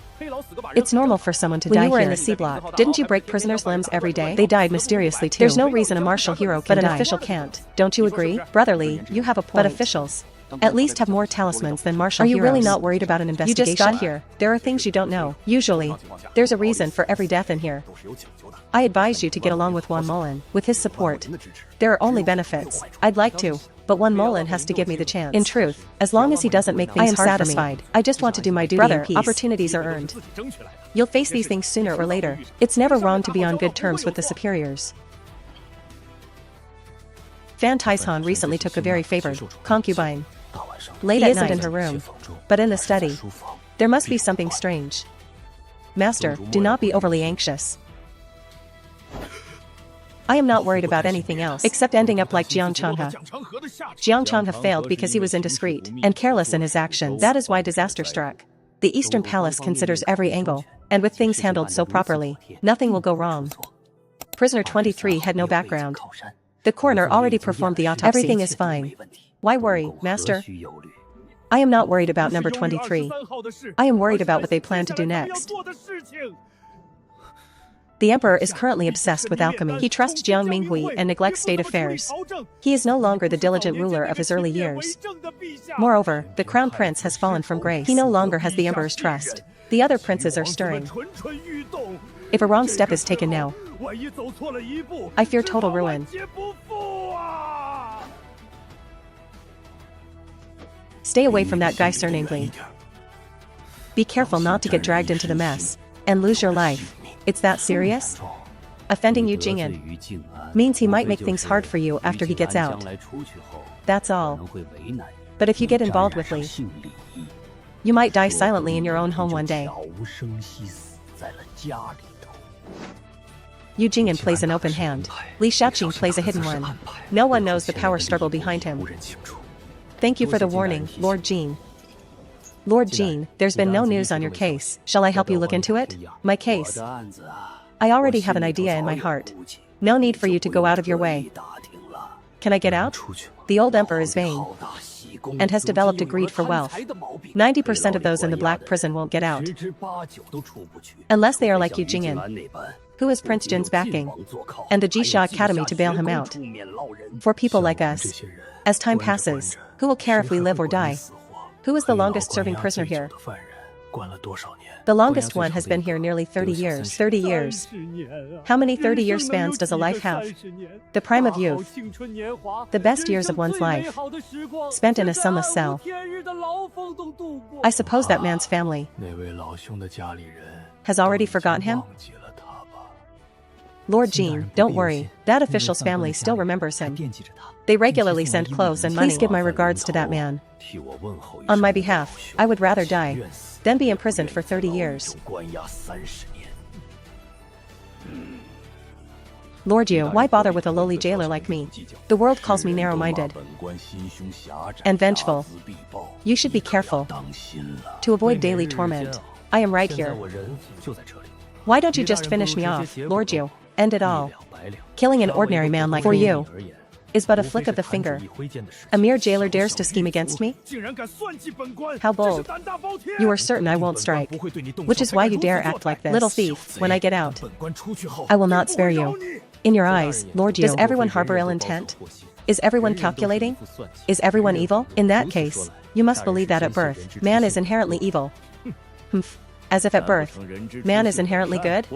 It's normal for someone to die here. When you were in the C block, didn't you break prisoners' limbs every day? They died mysteriously too. There's no reason a martial hero can die. But an official can't. Don't you agree? Brotherly, you have a point. But officials, At least have more talismans than martial heroes. Are you really not worried about an investigation? You just got here. There are things you don't know. Usually, there's a reason for every death in here. I advise you to get along with Juan Mullen. With his support, there are only benefits. I'd like to, but Juan Mullen has to give me the chance. In truth, as long as he doesn't make things hard satisfied. I just want to do my duty in peace. Opportunities are earned. You'll face these things sooner or later. It's never wrong to be on good terms with the superiors. Fan Taishan recently took a very favored concubine. Late at night in her room, but in the study, there must be something strange. Master, do not be overly anxious. I am not worried about anything else except ending up like Xianxia. Xianxia failed because he was indiscreet and careless in his actions. That is why disaster struck. The Eastern Palace considers every angle, and with things handled so properly, nothing will go wrong. Prisoner 23 had no background. The coroner already performed the autopsy. Everything is fine. Why worry, Master? I am not worried about number 23. I am worried about what they plan to do next. The Emperor is currently obsessed with alchemy. He trusts Jiang Minghui and neglects state affairs. He is no longer the diligent ruler of his early years. Moreover, the Crown Prince has fallen from grace. He no longer has the Emperor's trust. The other princes are stirring. If a wrong step is taken now, I fear total ruin. Stay away from that guy surnamed Li. Be careful not to get dragged into the mess and lose your life. It's that serious? Offending Yu Jing'an means he might make things hard for you after he gets out. That's all. But if you get involved with Li, you might die silently in your own home one day. Yu Jing'an plays an open hand. Li Shaoqing plays a hidden one. No one knows the power struggle behind him. Thank you for the warning, Lord Jean. Lord Jean, there's been no news on your case. Shall I help you look into it? My case. I already have an idea in my heart. No need for you to go out of your way. Can I get out? The old emperor is vain and has developed a greed for wealth. 90% of those in the black prison won't get out. Unless they are like Yu Jing'an, who is Prince Jin's backing, and the Jixia Academy to bail him out. For people like us, as time passes, who will care if we live or die? Who is the longest-serving prisoner here? The longest one has been here nearly 30 years. 30 years. How many 30-year spans does a life have? The prime of youth. The best years of one's life. Spent in a sunless cell. I suppose that man's family has already forgotten him? Lord Jean, don't worry. That official's family still remembers him. They regularly send clothes and money. Please give my regards to that man. On my behalf, I would rather die than be imprisoned for 30 years. Lord Yu, why bother with a lowly jailer like me? The world calls me narrow-minded and vengeful. You should be careful to avoid daily torment. I am right here. Why don't you just finish me off, Lord Yu? End it all. Killing an ordinary man like you is but a flick of the finger. A mere jailer dares to scheme against me? How bold. You are certain I won't strike, which is why you dare act like this. Little thief, when I get out, I will not spare you. In your eyes, Lord Yu, does everyone harbor ill intent? Is everyone calculating? Is everyone evil? In that case, you must believe that at birth, man is inherently evil. Humph. As if at birth, man is inherently good?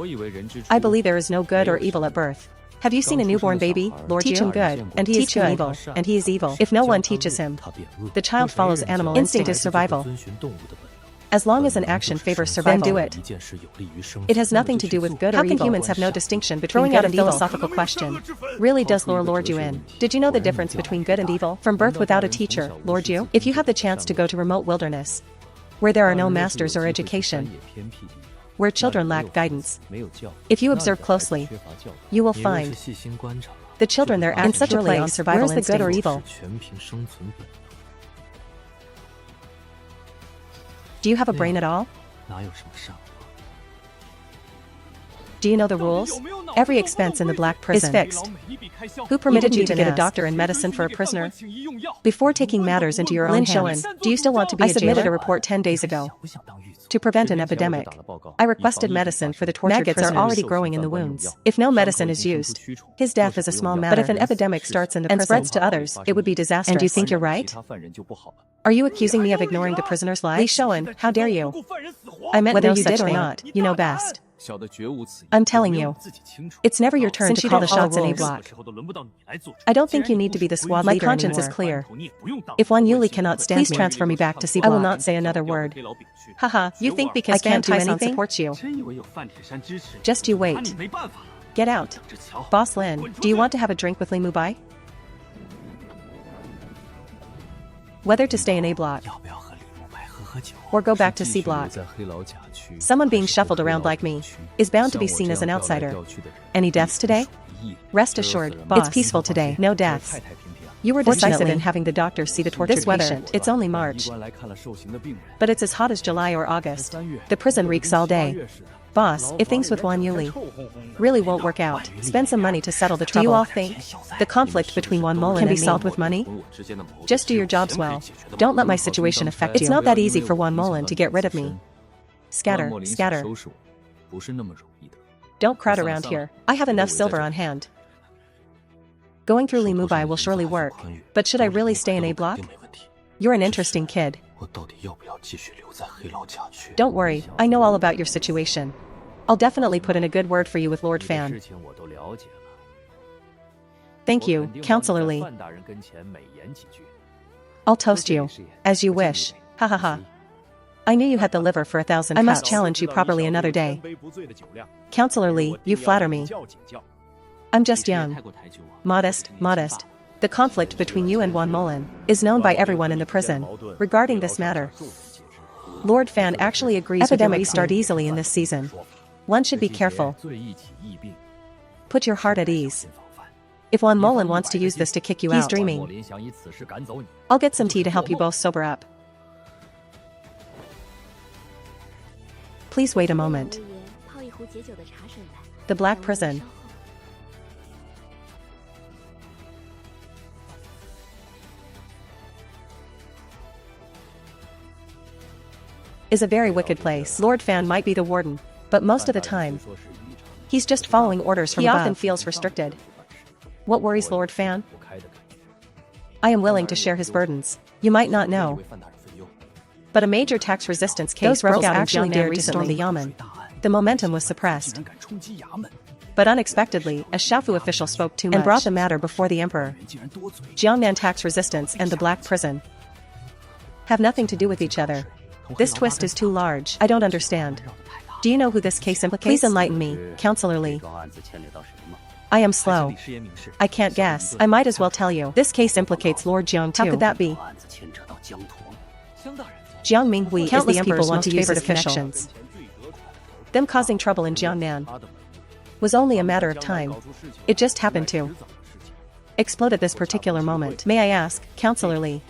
I believe there is no good or evil at birth. Have you seen a newborn baby, Lord Yu? Teach him good, and he is good, evil, and he is evil. If no one teaches him, the child follows animal instinct is survival. As long as an action favors survival, then do it. It has nothing to do with good or evil. How can humans have no distinction between good and evil? Philosophical question. Really does lure Lord Yu in. Did you know the difference between good and evil? From birth without a teacher, Lord Yu? If you have the chance to go to remote wilderness, where there are no masters or education, where children lack guidance, if you observe closely, you will find the children there act in such a place on survival instinct. Where is the good or evil? Do you have a brain at all? Do you know the rules? Every expense in the black prison is fixed. Who permitted you to get a doctor and medicine for a prisoner? Before taking matters into your own hands, do you still want to be a jailer? I submitted a report 10 days ago to prevent an epidemic. I requested medicine for the tortured maggots prisoners. Are already growing in the wounds. If no medicine is used, his death is a small matter. But if an epidemic starts in the prison and spreads to others, it would be disastrous. And you think you're right? Are you accusing me of ignoring the prisoners' lives? Li Showen, how dare you? I meant whether you did or not, you know best. I'm telling you, it's never your turn to call the shots in A block. I don't think you need to be the squad leader. My conscience is clear. If Wan Yuli cannot stand me, please transfer me back to C block. I will not say another word. Haha, you think because I can't do anything supports you? Just you wait. Get out. Boss Lin, do you want to have a drink with Li Mubai? Whether to stay in A block or go back to C block. Someone being shuffled around like me is bound to be seen as an outsider. Any deaths today? Rest assured, boss, it's peaceful today, no deaths. You were decisive in having the doctor see the tortured this weather, patient. It's only March. But it's as hot as July or August. The prison reeks all day. Boss, if things with Wan Yuli really won't work out, spend some money to settle the trouble. Do you all think the conflict between Wan Mullen can be solved with money? Just do your jobs well. Don't let my situation affect you. It's not that easy for Wan Mullen to get rid of me. Scatter, scatter. Don't crowd around here. I have enough silver on hand. Going through Li Mubai will surely work, but should I really stay in A block? You're an interesting kid. Don't worry, I know all about your situation. I'll definitely put in a good word for you with Lord Fan. Thank you, Counselor Li. I'll toast you, as you wish, ha ha ha. I knew you had the liver for 1,000 cups. I must challenge you properly another day. Counselor Li, you flatter me. I'm just young. Modest. The conflict between you and Wan Mullen is known by everyone in the prison. Regarding this matter, Lord Fan actually agrees epidemics start easily in this season. One should be careful. Put your heart at ease. If Wan Mullen wants to use this to kick you out, he's dreaming. I'll get some tea to help you both sober up. Please wait a moment. The Black Prison. Is a very wicked place. Lord Fan might be the warden, but most of the time, he's just following orders from above. He often feels restricted. What worries Lord Fan? I am willing to share his burdens. You might not know, but a major tax resistance case broke out actually dared to storm the Yamen. The momentum was suppressed. But unexpectedly, a Shaofu official spoke too much and brought the matter before the emperor. Jiangnan tax resistance and the Black Prison have nothing to do with each other. This twist is too large. I don't understand. Do you know who this case implicates? Please enlighten me, Counselor Li. I am slow. I can't guess. I might as well tell you. This case implicates Lord Jiang too. How could that be? Jiang Minghui is the emperor's most favored connections. Them causing trouble in Jiangnan was only a matter of time. It just happened to explode at this particular moment. May I ask, Counselor Li,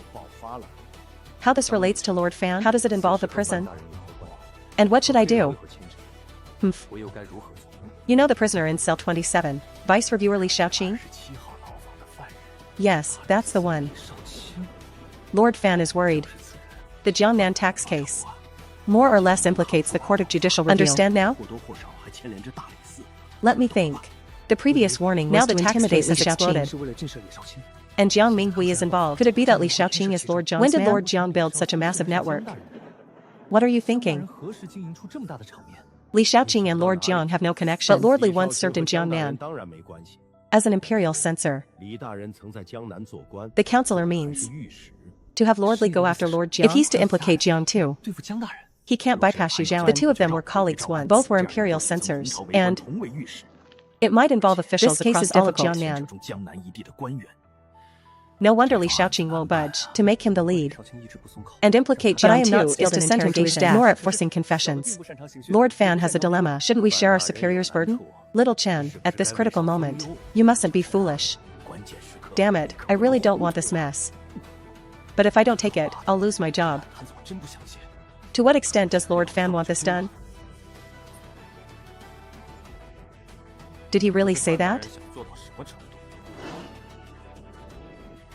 how this relates to Lord Fan? How does it involve the prison? And what should I do? You know the prisoner in cell 27, Vice Reviewer Li Xiaoqing? Yes, that's the one. Lord Fan is worried. The Jiangnan tax case more or less implicates the Court of Judicial Review. Understand now? Let me think. The previous warning was to intimidate Li Xiaoqing. And Jiang Minghui is involved. Could it be that Li Xiaoqing is Lord Jiang's When did man? Lord Jiang build such a massive network? What are you thinking? Li Xiaoqing and Lord Jiang have no connection, but Lord Li once served in Jiangnan as an imperial censor. The counselor means to have Lord Li go after Lord Jiang. If he's to implicate Jiang too, he can't bypass Xu Zhaoan. The two of them were colleagues once. Both were imperial censors, and it might involve officials across all of Jiangnan. No wonder Li Xiaoqing won't budge to make him the lead and implicate Jiang too is to send him to his death, nor at forcing confessions. Lord Fan has a dilemma. Shouldn't we share our superior's burden? Little Chen, at this critical moment, you mustn't be foolish. Damn it, I really don't want this mess. But if I don't take it, I'll lose my job. To what extent does Lord Fan want this done? Did he really say that?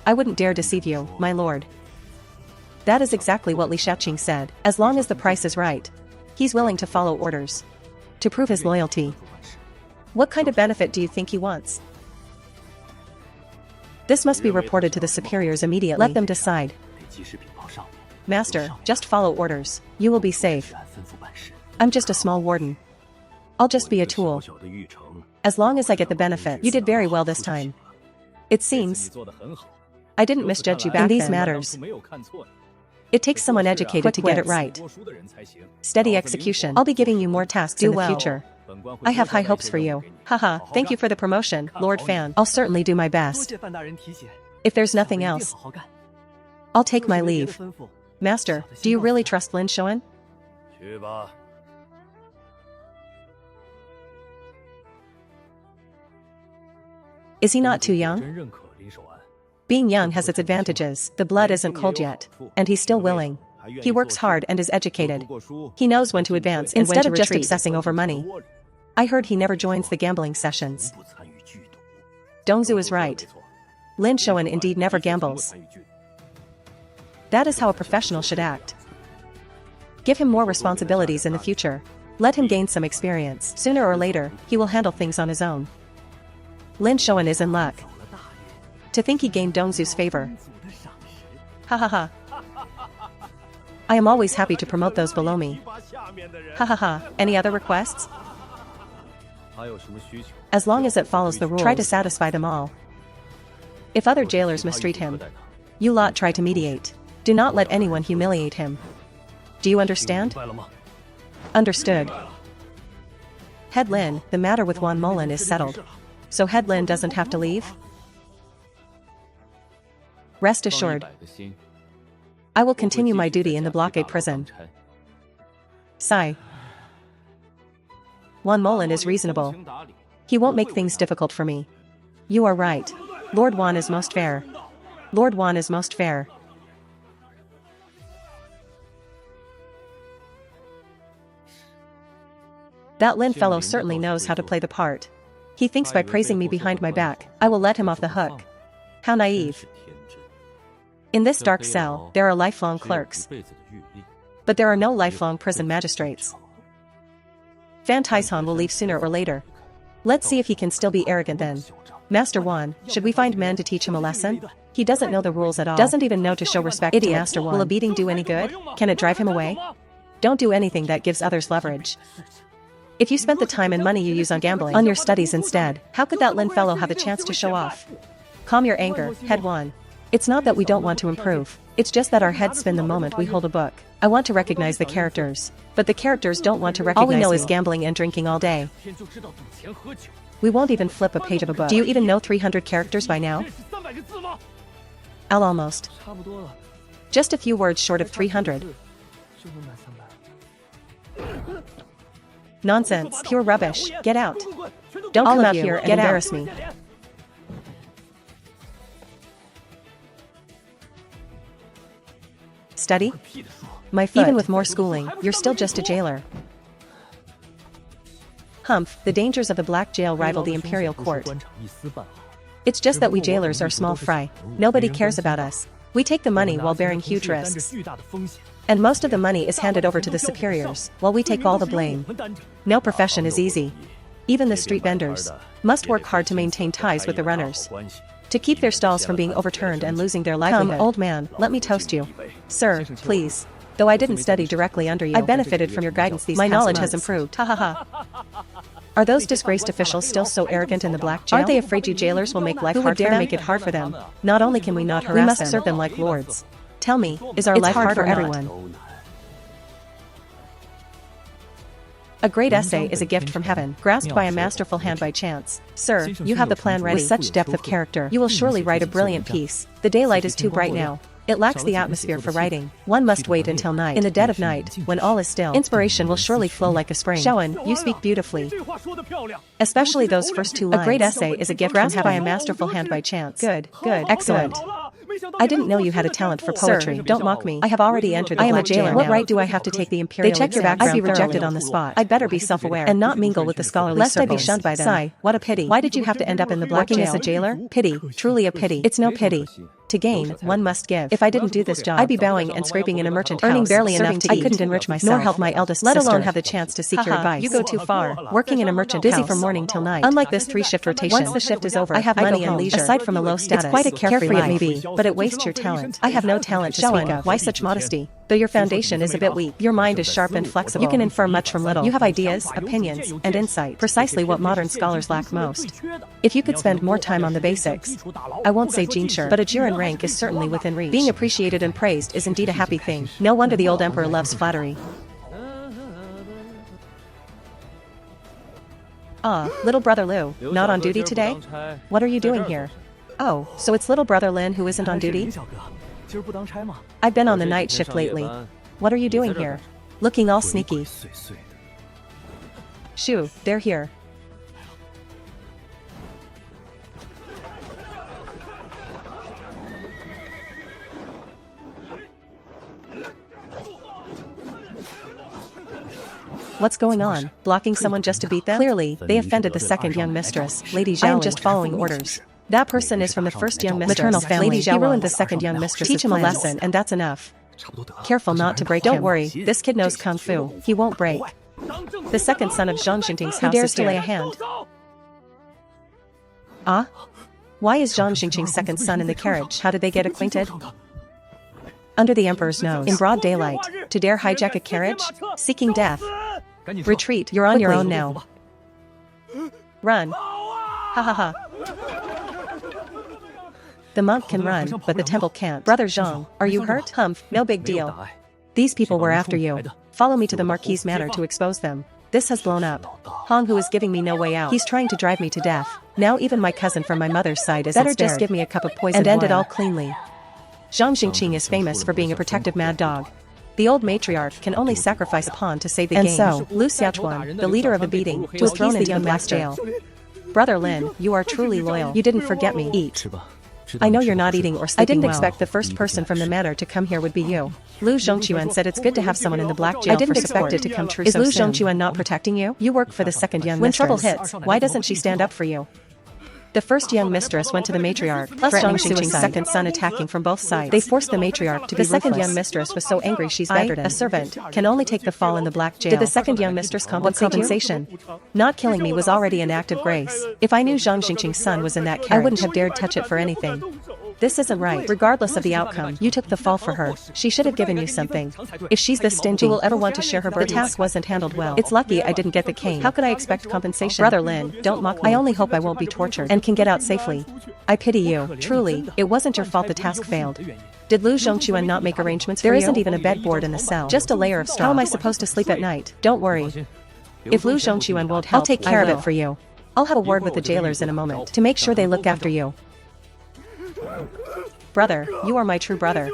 I wouldn't dare deceive you, my lord. That is exactly what Li Xiaoqing said. As long as the price is right, He's willing to follow orders. To prove his loyalty. What kind of benefit do you think he wants? This must be reported to the superiors immediately. Let them decide. Master, just follow orders. You will be safe. I'm just a small warden. I'll just be a tool. As long as I get the benefit. You did very well this time. It seems I didn't misjudge you back in these matters. It takes someone educated to get it right. Steady execution. I'll be giving you more tasks in the future. I have high hopes for you. Haha, thank you for the promotion, Lord Fan. I'll certainly do my best. If there's nothing else, I'll take my leave. Master, do you really trust Lin Shoan? Is he not too young? Being young has its advantages. The blood isn't cold yet, and he's still willing. He works hard and is educated. He knows when to advance and instead of just obsessing over money. I heard he never joins the gambling sessions. Dongzu is right. Lin Shoan indeed never gambles. That is how a professional should act. Give him more responsibilities in the future. Let him gain some experience. Sooner or later, he will handle things on his own. Lin Shoan is in luck. To think he gained Dongzu's favor. Ha ha ha. I am always happy to promote those below me. Ha ha ha. Any other requests? As long as it follows the rules, try to satisfy them all. If other jailers mistreat him, you lot try to mediate. Do not let anyone humiliate him. Do you understand? Understood. Head Lin, the matter with Wan Molan is settled. So Head Lin doesn't have to leave? Rest assured. I will continue my duty in the blockade prison. Sigh. Wan Molan is reasonable. He won't make things difficult for me. You are right. Lord Wan is most fair. Lord Wan is most fair. That Lin fellow certainly knows how to play the part. He thinks by praising me behind my back, I will let him off the hook. How naive. In this dark cell, there are lifelong clerks. But there are no lifelong prison magistrates. Fan Taishan will leave sooner or later. Let's see if he can still be arrogant then. Master Wan, should we find men to teach him a lesson? He doesn't know the rules at all. Doesn't even know to show respect. Idiot. Master Wan. Will a beating do any good? Can it drive him away? Don't do anything that gives others leverage. If you spent the time and money you use on gambling on your studies instead, how could that Lin fellow have a chance to show off? Calm your anger, Head Wan. It's not that we don't want to improve. It's just that our heads spin the moment we hold a book. I want to recognize the characters, but the characters don't want to recognize. All we know is gambling and drinking all day. We won't even flip a page of a book. Do you even know 300 characters by now? I'll almost. Just a few words short of 300. Nonsense, pure rubbish. Get out. Don't come out here and embarrass me. Study? My foot. Even with more schooling, you're still just a jailer. Humph, the dangers of the Black Jail rival the Imperial Court. It's just that we jailers are small fry. Nobody cares about us. We take the money while bearing huge risks. And most of the money is handed over to the superiors, while we take all the blame. No profession is easy. Even the street vendors must work hard to maintain ties with the runners, to keep their stalls from being overturned and losing their livelihood. Come, old man, let me toast you. Sir, please. Though I didn't study directly under you, I benefited from your guidance these past months. My knowledge has improved. Ha ha ha. Are those disgraced officials still so arrogant in the Black Jail? Aren't they afraid you jailers will make life hard for them? Who would dare make it hard for them? Not only can we not harass them, we must serve them like lords. Tell me, is our life hard for everyone? A great essay is a gift from heaven, grasped by a masterful hand by chance. Sir, you have the plan ready. With such depth of character, you will surely write a brilliant piece. The daylight is too bright now. It lacks the atmosphere for writing. One must wait until night. In the dead of night, when all is still, inspiration will surely flow like a spring. Shoan, you speak beautifully. Especially those first two lines. A great essay is a gift grasped by a masterful hand by chance. Good, good, excellent. I didn't know you had a talent for poetry. Sir, don't mock me. I have already entered the Black Jail. I am a jailer. What right do I have to take the Imperial exam? They check your background. I'd be rejected on the spot. I'd better be self-aware and not mingle with the scholarly circles. Lest I be shunned by them. Sigh, what a pity. Why did you have to end up in the Black Jail? As a jailer? Pity, truly a pity. It's no pity. To gain, one must give. If I didn't do this job, I'd be bowing and scraping in a merchant house, earning barely enough to eat. I couldn't enrich myself, nor help my eldest sister, let alone have the chance to seek your advice. You go too far. Working in a merchant house, busy from morning till night. Unlike this 3-shift rotation, once the shift is over, I have money and leisure. Aside from a low status, it's quite a carefree life. It may be, but it wastes your talent. I have no talent to speak of. Why such modesty? Though your foundation is a bit weak, your mind is sharp and flexible. You can infer much from little. You have ideas, opinions, and insight. Precisely what modern scholars lack most. If you could spend more time on the basics, I won't say Xianxia, but a Juren rank is certainly within reach. Being appreciated and praised is indeed a happy thing. No wonder the old emperor loves flattery. Ah, little brother Liu, not on duty today? What are you doing here? Oh, so it's little brother Lin who isn't on duty? I've been on the night shift lately. What are you doing here? Looking all sneaky. Shoo, they're here. What's going on? Blocking someone just to beat them? Clearly, they offended the second young mistress, Lady Xiao. I am just following orders. That person is from the first young mistress, maternal family. Lady Xiao. He ruined the second young mistress. Teach him a lesson, and that's enough. Careful not to break him. Don't worry, this kid knows kung fu. He won't break. The second son of Zhang Xingting's house dares to lay a hand. Ah? Why is Zhang Xingting's second son in the carriage? How did they get acquainted? Under the emperor's nose, in broad daylight, to dare hijack a carriage? Seeking death. Retreat, you're on your own now. Run. Ha ha ha. The monk can run, but the temple can't. Brother Zhang, are you hurt? Humph, no big deal. These people were after you. Follow me to the Marquis's manor to expose them. This has blown up. Honghu is giving me no way out. He's trying to drive me to death. Now even my cousin from my mother's side is better just give me a cup of poison and end it all cleanly. Zhang Xingqing is famous for being a protective mad dog. The old matriarch can only sacrifice a pawn to save the game. And so, Lu Xiaochuan, the leader of the beating, was thrown into young mass jail. Brother Lin, you are truly loyal. You didn't forget me. Eat. I know you're not eating or sleeping. I didn't expect the first person from the manor to come here would be you. Lu Zhongquan said it's good to have someone in the black jail. I didn't expect it to come true. Is Lu Zhongquan not protecting you? You work for the second young mistress. When trouble hits, why doesn't she stand up for you? The first young mistress went to the matriarch, plus Zhang Xingqing's second son attacking from both sides. They forced the matriarch to be ruthless. The second young mistress was so angry she's bedridden. A servant, can only take the fall in the black jail. Did the second young mistress compensation? Not killing me was already an act of grace. If I knew Zhang Xingqing's son was in that carriage, I wouldn't have dared touch it for anything. This isn't right. Regardless of the outcome, you took the fall for her. She should have given you something. If she's this stingy, who will ever want to share her burden? The task wasn't handled well. It's lucky I didn't get the cane. How could I expect compensation? Brother Lin, don't mock me. I only hope I won't be tortured and can get out safely. I pity you. Truly, it wasn't your fault the task failed. Did Lu Zhongquan not make arrangements for you? There isn't even a bedboard in the cell. Just a layer of straw. How am I supposed to sleep at night? Don't worry. If Lu Zhongquan won't help, I'll take care of it for you. I'll have a word with the jailers in a moment to make sure they look after you. Brother, you are my true brother.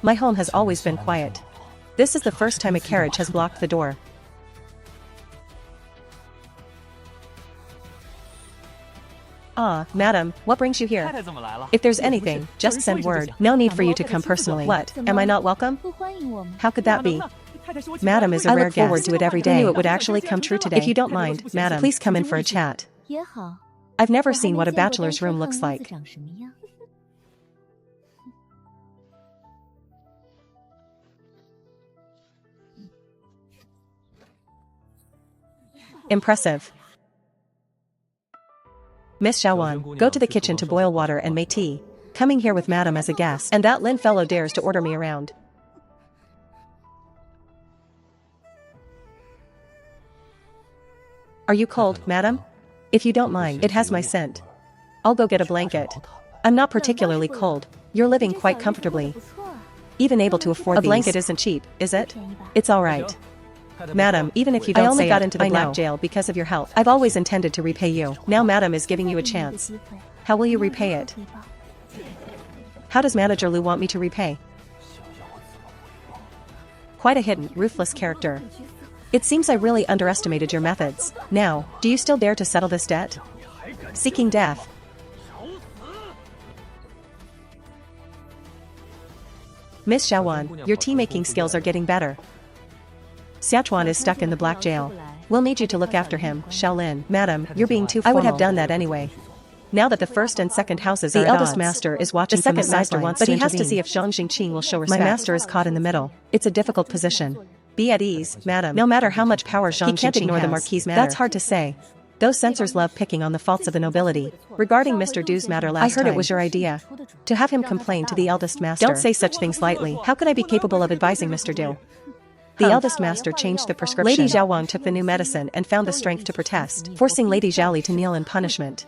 My home has always been quiet. This is the first time a carriage has blocked the door. Ah, madam, what brings you here? If there's anything, just send word. No need for you to come personally. What, am I not welcome? How could that be? Madam is a rare guest. I look forward to it every day. I knew it would actually come true today. If you don't mind, madam, please come in for a chat. I've never seen what a bachelor's room looks like. Impressive. Miss Xiaowan, go to the kitchen to boil water and make tea. Coming here with madam as a guest. And that Lin fellow dares to order me around. Are you cold, madam? If you don't mind, it has my scent. I'll go get a blanket. I'm not particularly cold. You're living quite comfortably. Even able to afford these. A blanket isn't cheap, is it? It's alright. Madam, even if you don't say it, I only got into the black jail because of your help. I've always intended to repay you. Now madam is giving you a chance. How will you repay it? How does Manager Lu want me to repay? Quite a hidden, ruthless character. It seems I really underestimated your methods. Now, do you still dare to settle this debt? Seeking death. Miss Xiaowan, your tea-making skills are getting better. Xiaochuan is stuck in the black jail. We'll need you to look after him, Shaolin. Madam, you're being too formal. I would have done that anyway. Now that the first and second houses are the eldest master is watching. The second master wants to intervene, but he has to see if Zhang Jingqing will show respect. My master is caught in the middle. It's a difficult position. Be at ease, madam. No matter how much power Zhang Jingqing can't ignore the Marquis's matter. That's hard to say. Those censors love picking on the faults of the nobility. Regarding Mr. Du's matter last time, I heard it was your idea to have him complain to the eldest master. Don't say such things lightly. How could I be capable of advising Mr. Du? The eldest master changed the prescription. Lady Zhao Wang took the new medicine and found the strength to protest, forcing Lady Zhao Li to kneel in punishment.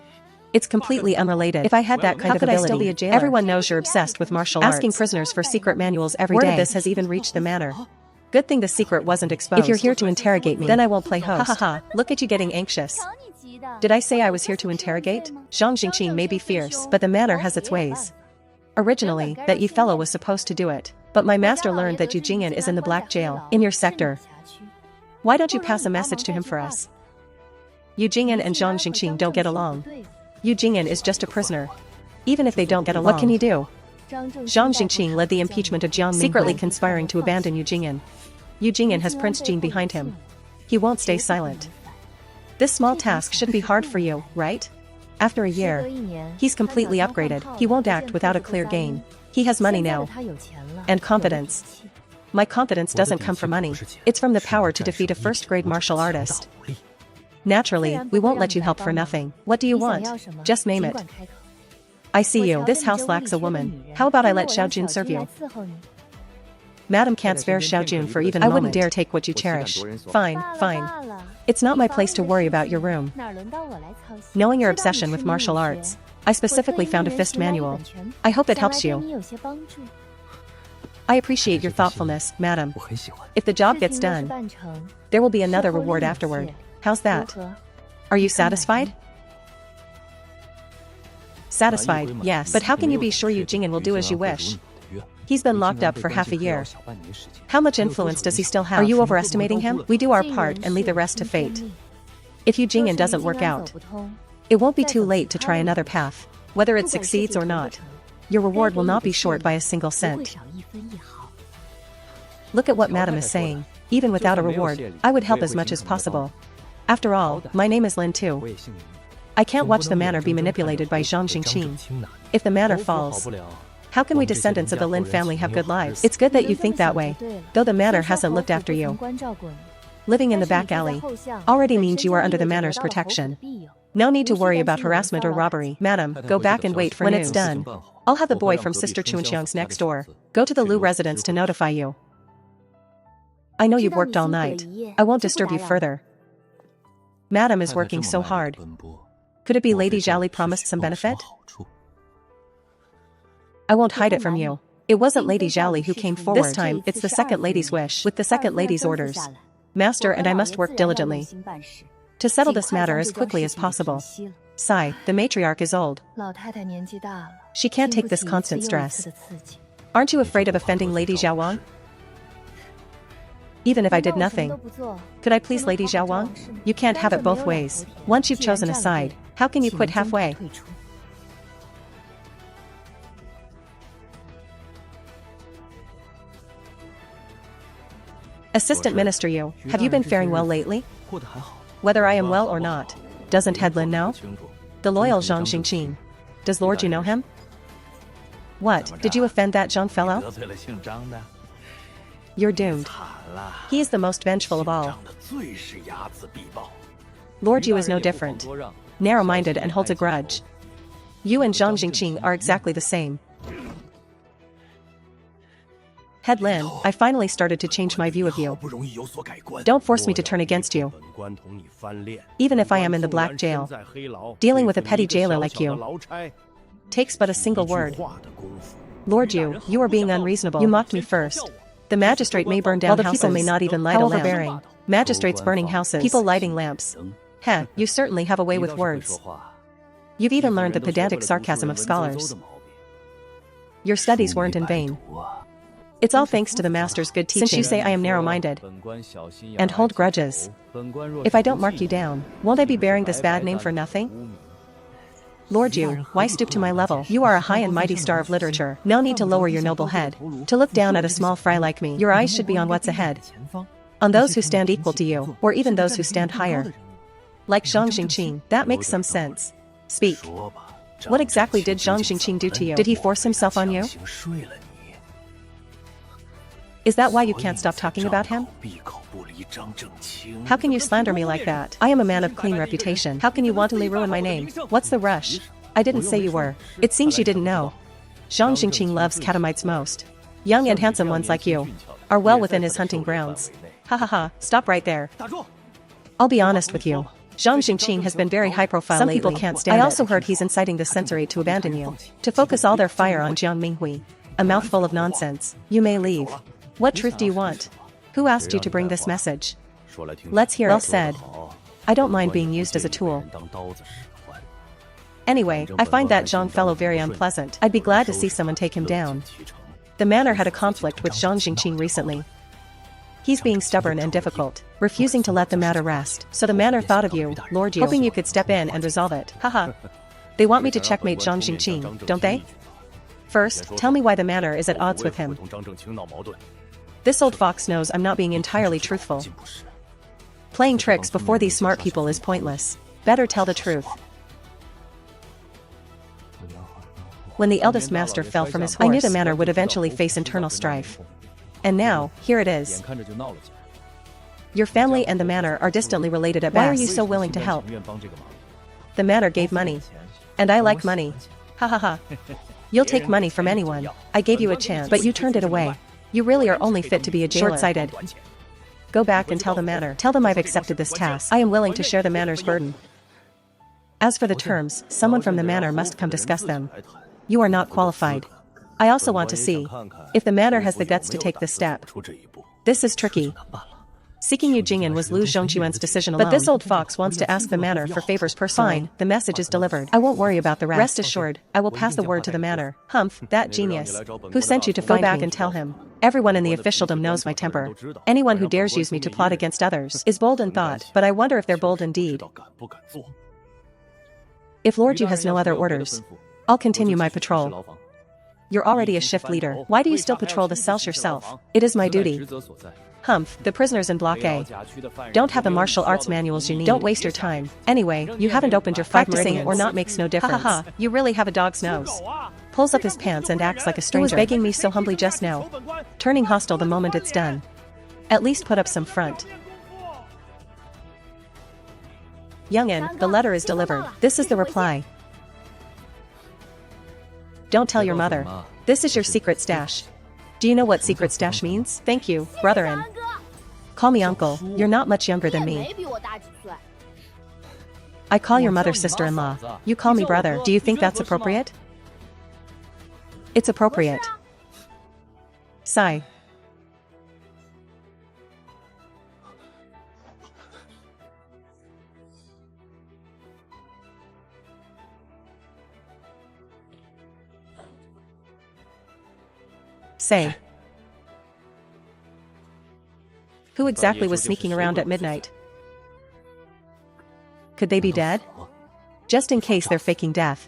It's completely unrelated. If I had that kind of ability, I still be a jailer? Everyone knows you're obsessed with martial arts. Asking prisoners for secret manuals every day. Word of this has even reached the manor. Good thing the secret wasn't exposed. If you're here to interrogate me, then I won't play host. Ha ha ha, look at you getting anxious. Did I say I was here to interrogate? Zhang Jingqing may be fierce, but the manor has its ways. Originally, that Yi fellow was supposed to do it, but my master learned that Yu Jingyan is in the black jail, in your sector. Why don't you pass a message to him for us? Yu Jingyan and Zhang Jingqing don't get along. Yu Jingyan is just a prisoner. Even if they don't get along, what can he do? Zhang Jingqing led the impeachment of Jiang Minghui, secretly conspiring to abandon Yu Jingyan. Yu Jingyan has Prince Jin behind him. He won't stay silent. This small task shouldn't be hard for you, right? After a year, he's completely upgraded. He won't act without a clear gain. He has money now. And confidence. My confidence doesn't come from money. It's from the power to defeat a first-grade martial artist. Naturally, we won't let you help for nothing. What do you want? Just name it. I see you. This house lacks a woman. How about I let Xiaojun serve you? Madam can't spare Xiaojun for even a moment. I wouldn't dare take what you cherish. Fine, fine. It's not my place to worry about your room. Knowing your obsession with martial arts, I specifically found a fist manual. I hope it helps you. I appreciate your thoughtfulness, madam. If the job gets done, there will be another reward afterward. How's that? Are you satisfied? Satisfied, yes. But how can you be sure Yu Jingyan will do as you wish? He's been locked up for half a year. How much influence does he still have? Are you overestimating him? We do our part and leave the rest to fate. If Yu Jingyan doesn't work out, it won't be too late to try another path. Whether it succeeds or not, your reward will not be short by a single cent. Look at what Madam is saying. Even without a reward, I would help as much as possible. After all, my name is Lin too. I can't watch the manor be manipulated by Zhang Jingqing. If the manor falls, how can we descendants of the Lin family have good lives? It's good that you think that way, though the manor hasn't looked after you. Living in the back alley already means you are under the manor's protection. No need to worry about harassment or robbery. Madam, go back and wait for when news. It's done. I'll have the boy from Sister Chunxiang's next door go to the Lu residence to notify you. I know you've worked all night. I won't disturb you further. Madam is working so hard. Could it be Lady Zhao Li promised some benefit? I won't hide it from you. It wasn't Lady Zhao Li who came forward. This time, it's the second lady's wish, with the second lady's orders. Master and I must work diligently to settle this matter as quickly as possible. Sigh, the matriarch is old. She can't take this constant stress. Aren't you afraid of offending Lady Zhao Wang? Even if I did nothing, could I please Lady Zhao Wang? You can't have it both ways. Once you've chosen a side, how can you quit halfway? Assistant Minister Yu, have you been faring well lately? Whether I am well or not, doesn't Head Lin know? The loyal Zhang Jingqing. Does Lord Yu know him? What, did you offend that Zhang fellow? You're doomed. He is the most vengeful of all. Lord Yu is no different. Narrow-minded and holds a grudge. You and Zhang Jingqing are exactly the same. Head Lin, I finally started to change my view of you. Don't force me to turn against you. Even if I am in the black jail, dealing with a petty jailer like you takes but a single word. Lord Yu, you are being unreasonable. You mocked me first. The magistrate may burn down houses. People may not even light a lamp. Overbearing. Magistrates burning houses. People lighting lamps. Heh, you certainly have a way with words. You've even learned the pedantic sarcasm of scholars. Your studies weren't in vain. It's all thanks to the master's good teaching. Since you say I am narrow-minded and hold grudges, if I don't mark you down, won't I be bearing this bad name for nothing? Lord Yu, why stoop to my level? You are a high and mighty star of literature. No need to lower your noble head to look down at a small fry like me. Your eyes should be on what's ahead. On those who stand equal to you, or even those who stand higher. Like Zhang Xingqing, that makes some sense. Speak. What exactly did Zhang Xingqing do to you? Did he force himself on you? Is that why you can't stop talking about him? How can you slander me like that? I am a man of clean reputation. How can you wantonly ruin my name? What's the rush? I didn't say you were. It seems you didn't know. Zhang Xingqing loves catamites most. Young and handsome ones like you are well within his hunting grounds. Ha ha ha, stop right there. I'll be honest with you. Zhang Xingqing has been very high profile lately. Some people can't stand it. I also heard he's inciting the sensory to abandon you, to focus all their fire on Jiang Minghui. A mouthful of nonsense. You may leave. What truth do you want? Who asked you to bring this message? Let's hear it. Well said. I don't mind being used as a tool. Anyway, I find that Zhang fellow very unpleasant. I'd be glad to see someone take him down. The manor had a conflict with Zhang Xingqing recently. He's being stubborn and difficult, refusing to let the matter rest. So the manor thought of you, Lord Yu, hoping you could step in and resolve it. Haha. They want me to checkmate Zhang Xingqing, don't they? First, tell me why the manor is at odds with him. This old fox knows I'm not being entirely truthful. Playing tricks before these smart people is pointless. Better tell the truth. When the eldest master fell from his horse, I knew the manor would eventually face internal strife. And now, here it is. Your family and the manor are distantly related at best. Why are you so willing to help? The manor gave money. And I like money. Ha ha ha. You'll take money from anyone. I gave you a chance, but you turned it away. You really are only fit to be a jailer. Short-sighted. Go back and tell the manor. Tell them I've accepted this task. I am willing to share the manor's burden. As for the terms, someone from the manor must come discuss them. You are not qualified. I also want to see if the manor has the guts to take this step. This is tricky. Seeking Yu Jingyan was Lu Zhongquan's decision alone. But this old fox wants to ask the manor for favors personally. Fine, the message is delivered. I won't worry about the rest. Rest assured, I will pass the word to the manor. Humph, that genius. Who sent you to find me? Go back and tell him. Everyone in the officialdom knows my temper. Anyone who dares use me to plot against others is bold in thought, but I wonder if they're bold in deed. If Lord Yu has no other orders, I'll continue my patrol. You're already a shift leader. Why do you still patrol the cells yourself? It is my duty. Humph, the prisoners in Block A don't have the martial arts manuals you need. Don't waste your time. Anyway, you haven't opened your practicing or not makes no difference. Ha ha ha, you really have a dog's nose. Pulls up his pants and acts like a stranger. He was begging me so humbly just now. Turning hostile the moment it's done. At least put up some front. Youngin, the letter is delivered. This is the reply. Don't tell your mother. This is your secret stash. Do you know what secret stash means? Thank you, brother-in. Call me uncle, you're not much younger than me. I call your mother sister-in-law. You call me brother. Do you think that's appropriate? It's appropriate. Sigh. Say. Who exactly was sneaking around at midnight? Could they be dead? Just in case they're faking death.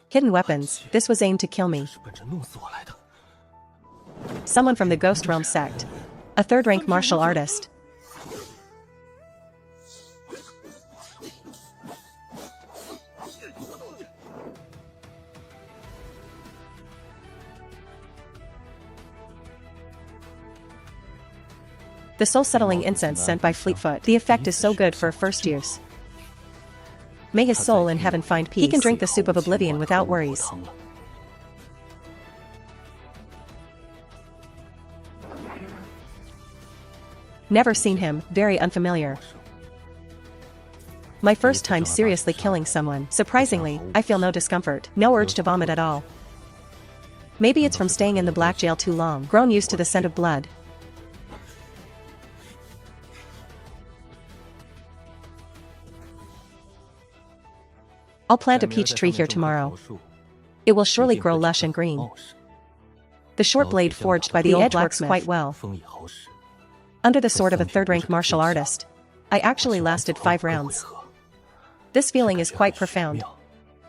Hidden weapons. This was aimed to kill me. Someone from the Ghost Realm Sect. A third-rank martial artist. The soul-settling incense sent by Fleetfoot. The effect is so good for a first use. May his soul in heaven find peace. He can drink the soup of oblivion without worries. Never seen him, very unfamiliar. My first time seriously killing someone. Surprisingly, I feel no discomfort, no urge to vomit at all. Maybe it's from staying in the black jail too long, grown used to the scent of blood. I'll plant a peach tree here tomorrow. It will surely grow lush and green. The short blade forged by the old blacksmith works quite well. Under the sword of a third-rank martial artist. I actually lasted 5 rounds. This feeling is quite profound.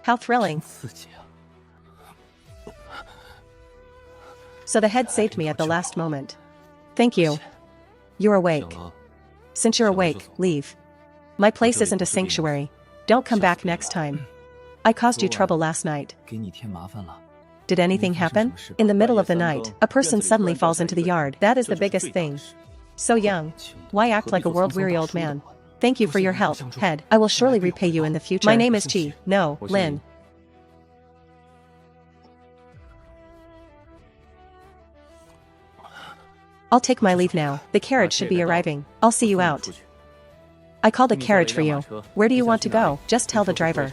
How thrilling. So the head saved me at the last moment. Thank you. You're awake. Since you're awake, leave. My place isn't a sanctuary. Don't come back next time. I caused you trouble last night. Did anything happen? In the middle of the night, a person suddenly falls into the yard. That is the biggest thing. So young. Why act like a world-weary old man? Thank you for your help, head. I will surely repay you in the future. My name is Chi. No, Lin. I'll take my leave now. The carriage should be arriving. I'll see you out. I called a carriage for you. Where do you want to go? Just tell the driver.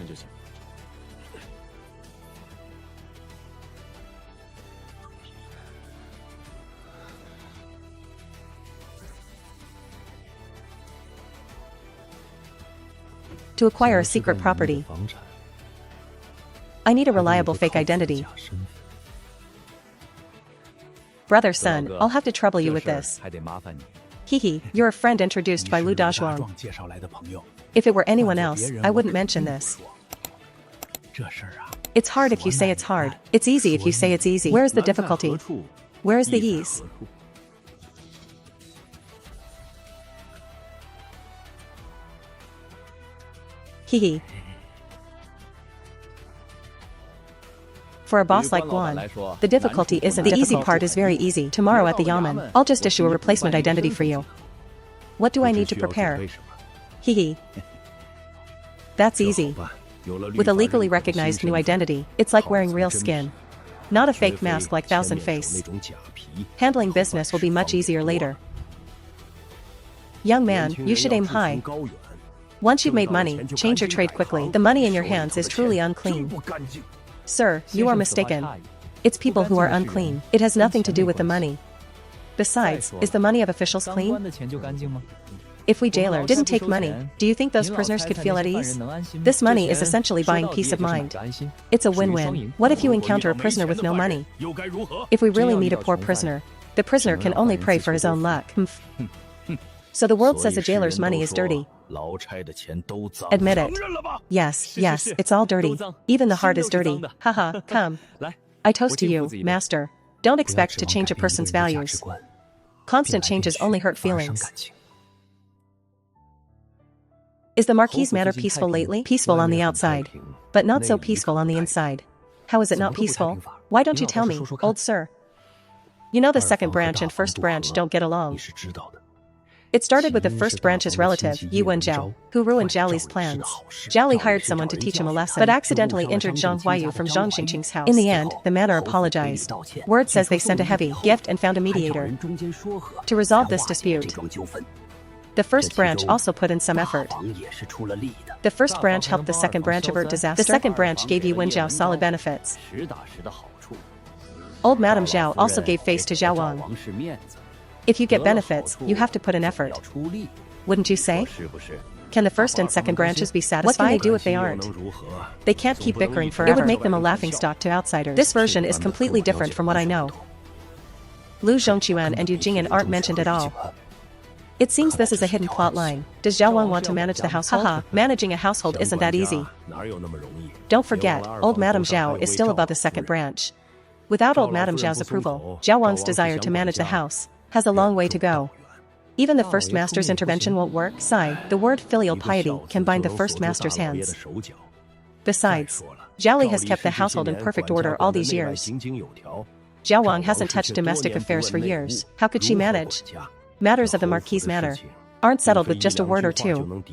To acquire a secret property, I need a reliable fake identity. Brother Sun, I'll have to trouble you with this. Hehe, you're a friend introduced by Lu Dazhuang. If it were anyone else, I wouldn't mention this. It's hard if you say it's hard. It's easy if you say it's easy. Where is the difficulty? Where is the ease? Hehe. For a boss like Guan, the difficulty isn't the easy part is very easy. Tomorrow at the Yamen, I'll just issue a replacement identity for you. What do I need to prepare? Hehe. That's easy. With a legally recognized new identity, it's like wearing real skin. Not a fake mask like Thousand Face. Handling business will be much easier later. Young man, you should aim high. Once you've made money, change your trade quickly. The money in your hands is truly unclean. Sir, you are mistaken. It's people who are unclean. It has nothing to do with the money. Besides, is the money of officials clean? If we jailers didn't take money, do you think those prisoners could feel at ease? This money is essentially buying peace of mind. It's a win-win. What if you encounter a prisoner with no money? If we really meet a poor prisoner, the prisoner can only pray for his own luck. So the world says a jailer's money is dirty. Admit it. Yes, it's all dirty. Even the heart is dirty. Haha, come. I toast to you, master. Don't expect to change a person's values. Constant changes only hurt feelings. Is the Marquis' manner peaceful lately? Peaceful on the outside, but not so peaceful on the inside. How is it not peaceful? Why don't you tell me, old sir? You know the second branch and first branch don't get along. It started with the first branch's relative, Yi Wenjiao, who ruined Zhao Li's plans. Zhao Li hired someone to teach him a lesson, but accidentally injured Zhang Huayu from Zhang Xingqing's house. In the end, the manor apologized. Word says they sent a heavy gift and found a mediator to resolve this dispute. The first branch also put in some effort. The first branch helped the second branch avert disaster. The second branch gave Yi Wenjiao solid benefits. Old Madame Zhao also gave face to Zhao Wang. If you get benefits, you have to put in effort. Wouldn't you say? Can the first and second branches be satisfied? What can they do if they aren't? They can't keep bickering forever. It would make them a laughingstock to outsiders. This version is completely different from what I know. Lu Zhongquan and Yu Jingyan aren't mentioned at all. It seems this is a hidden plot line. Does Zhao Wang want to manage the household? Haha, managing a household isn't that easy. Don't forget, old Madame Zhao is still above the second branch. Without old Madame Zhao's approval, Zhao Wang's desire to manage the house has a long way to go. Even the first master's intervention won't work. Sigh, the word filial piety can bind the first master's hands. Besides, Zhao Li has kept the household in perfect order all these years. Zhao Wang hasn't touched domestic affairs for years. How could she manage? Matters of the Marquis' manor aren't settled with just a word or two.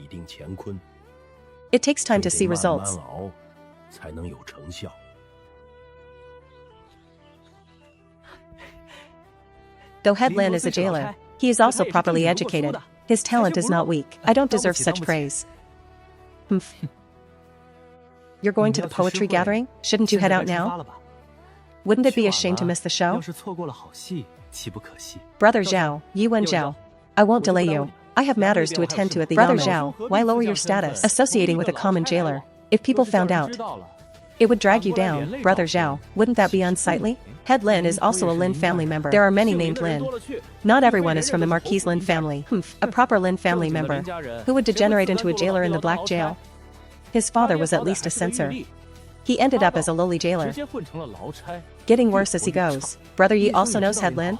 It takes time to see results. Though Head Lin is a jailer, he is also properly educated. His talent is not weak. I don't deserve such praise. You're going to the poetry gathering? Shouldn't you head out now? Wouldn't it be a shame to miss the show? Brother Zhao, Yi Wenjiao, I won't delay you. I have matters to attend to at the Brother Zhao, why lower your status? Associating with a common jailer. If people found out, It would drag you down, Brother Zhao. Wouldn't that be unsightly? Head Lin is also a Lin family member. There are many named Lin. Not everyone is from the Marquis Lin family. A proper Lin family member. Who would degenerate into a jailer in the Black Jail? His father was at least a censor. He ended up as a lowly jailer. Getting worse as he goes. Brother Yi also knows Head Lin?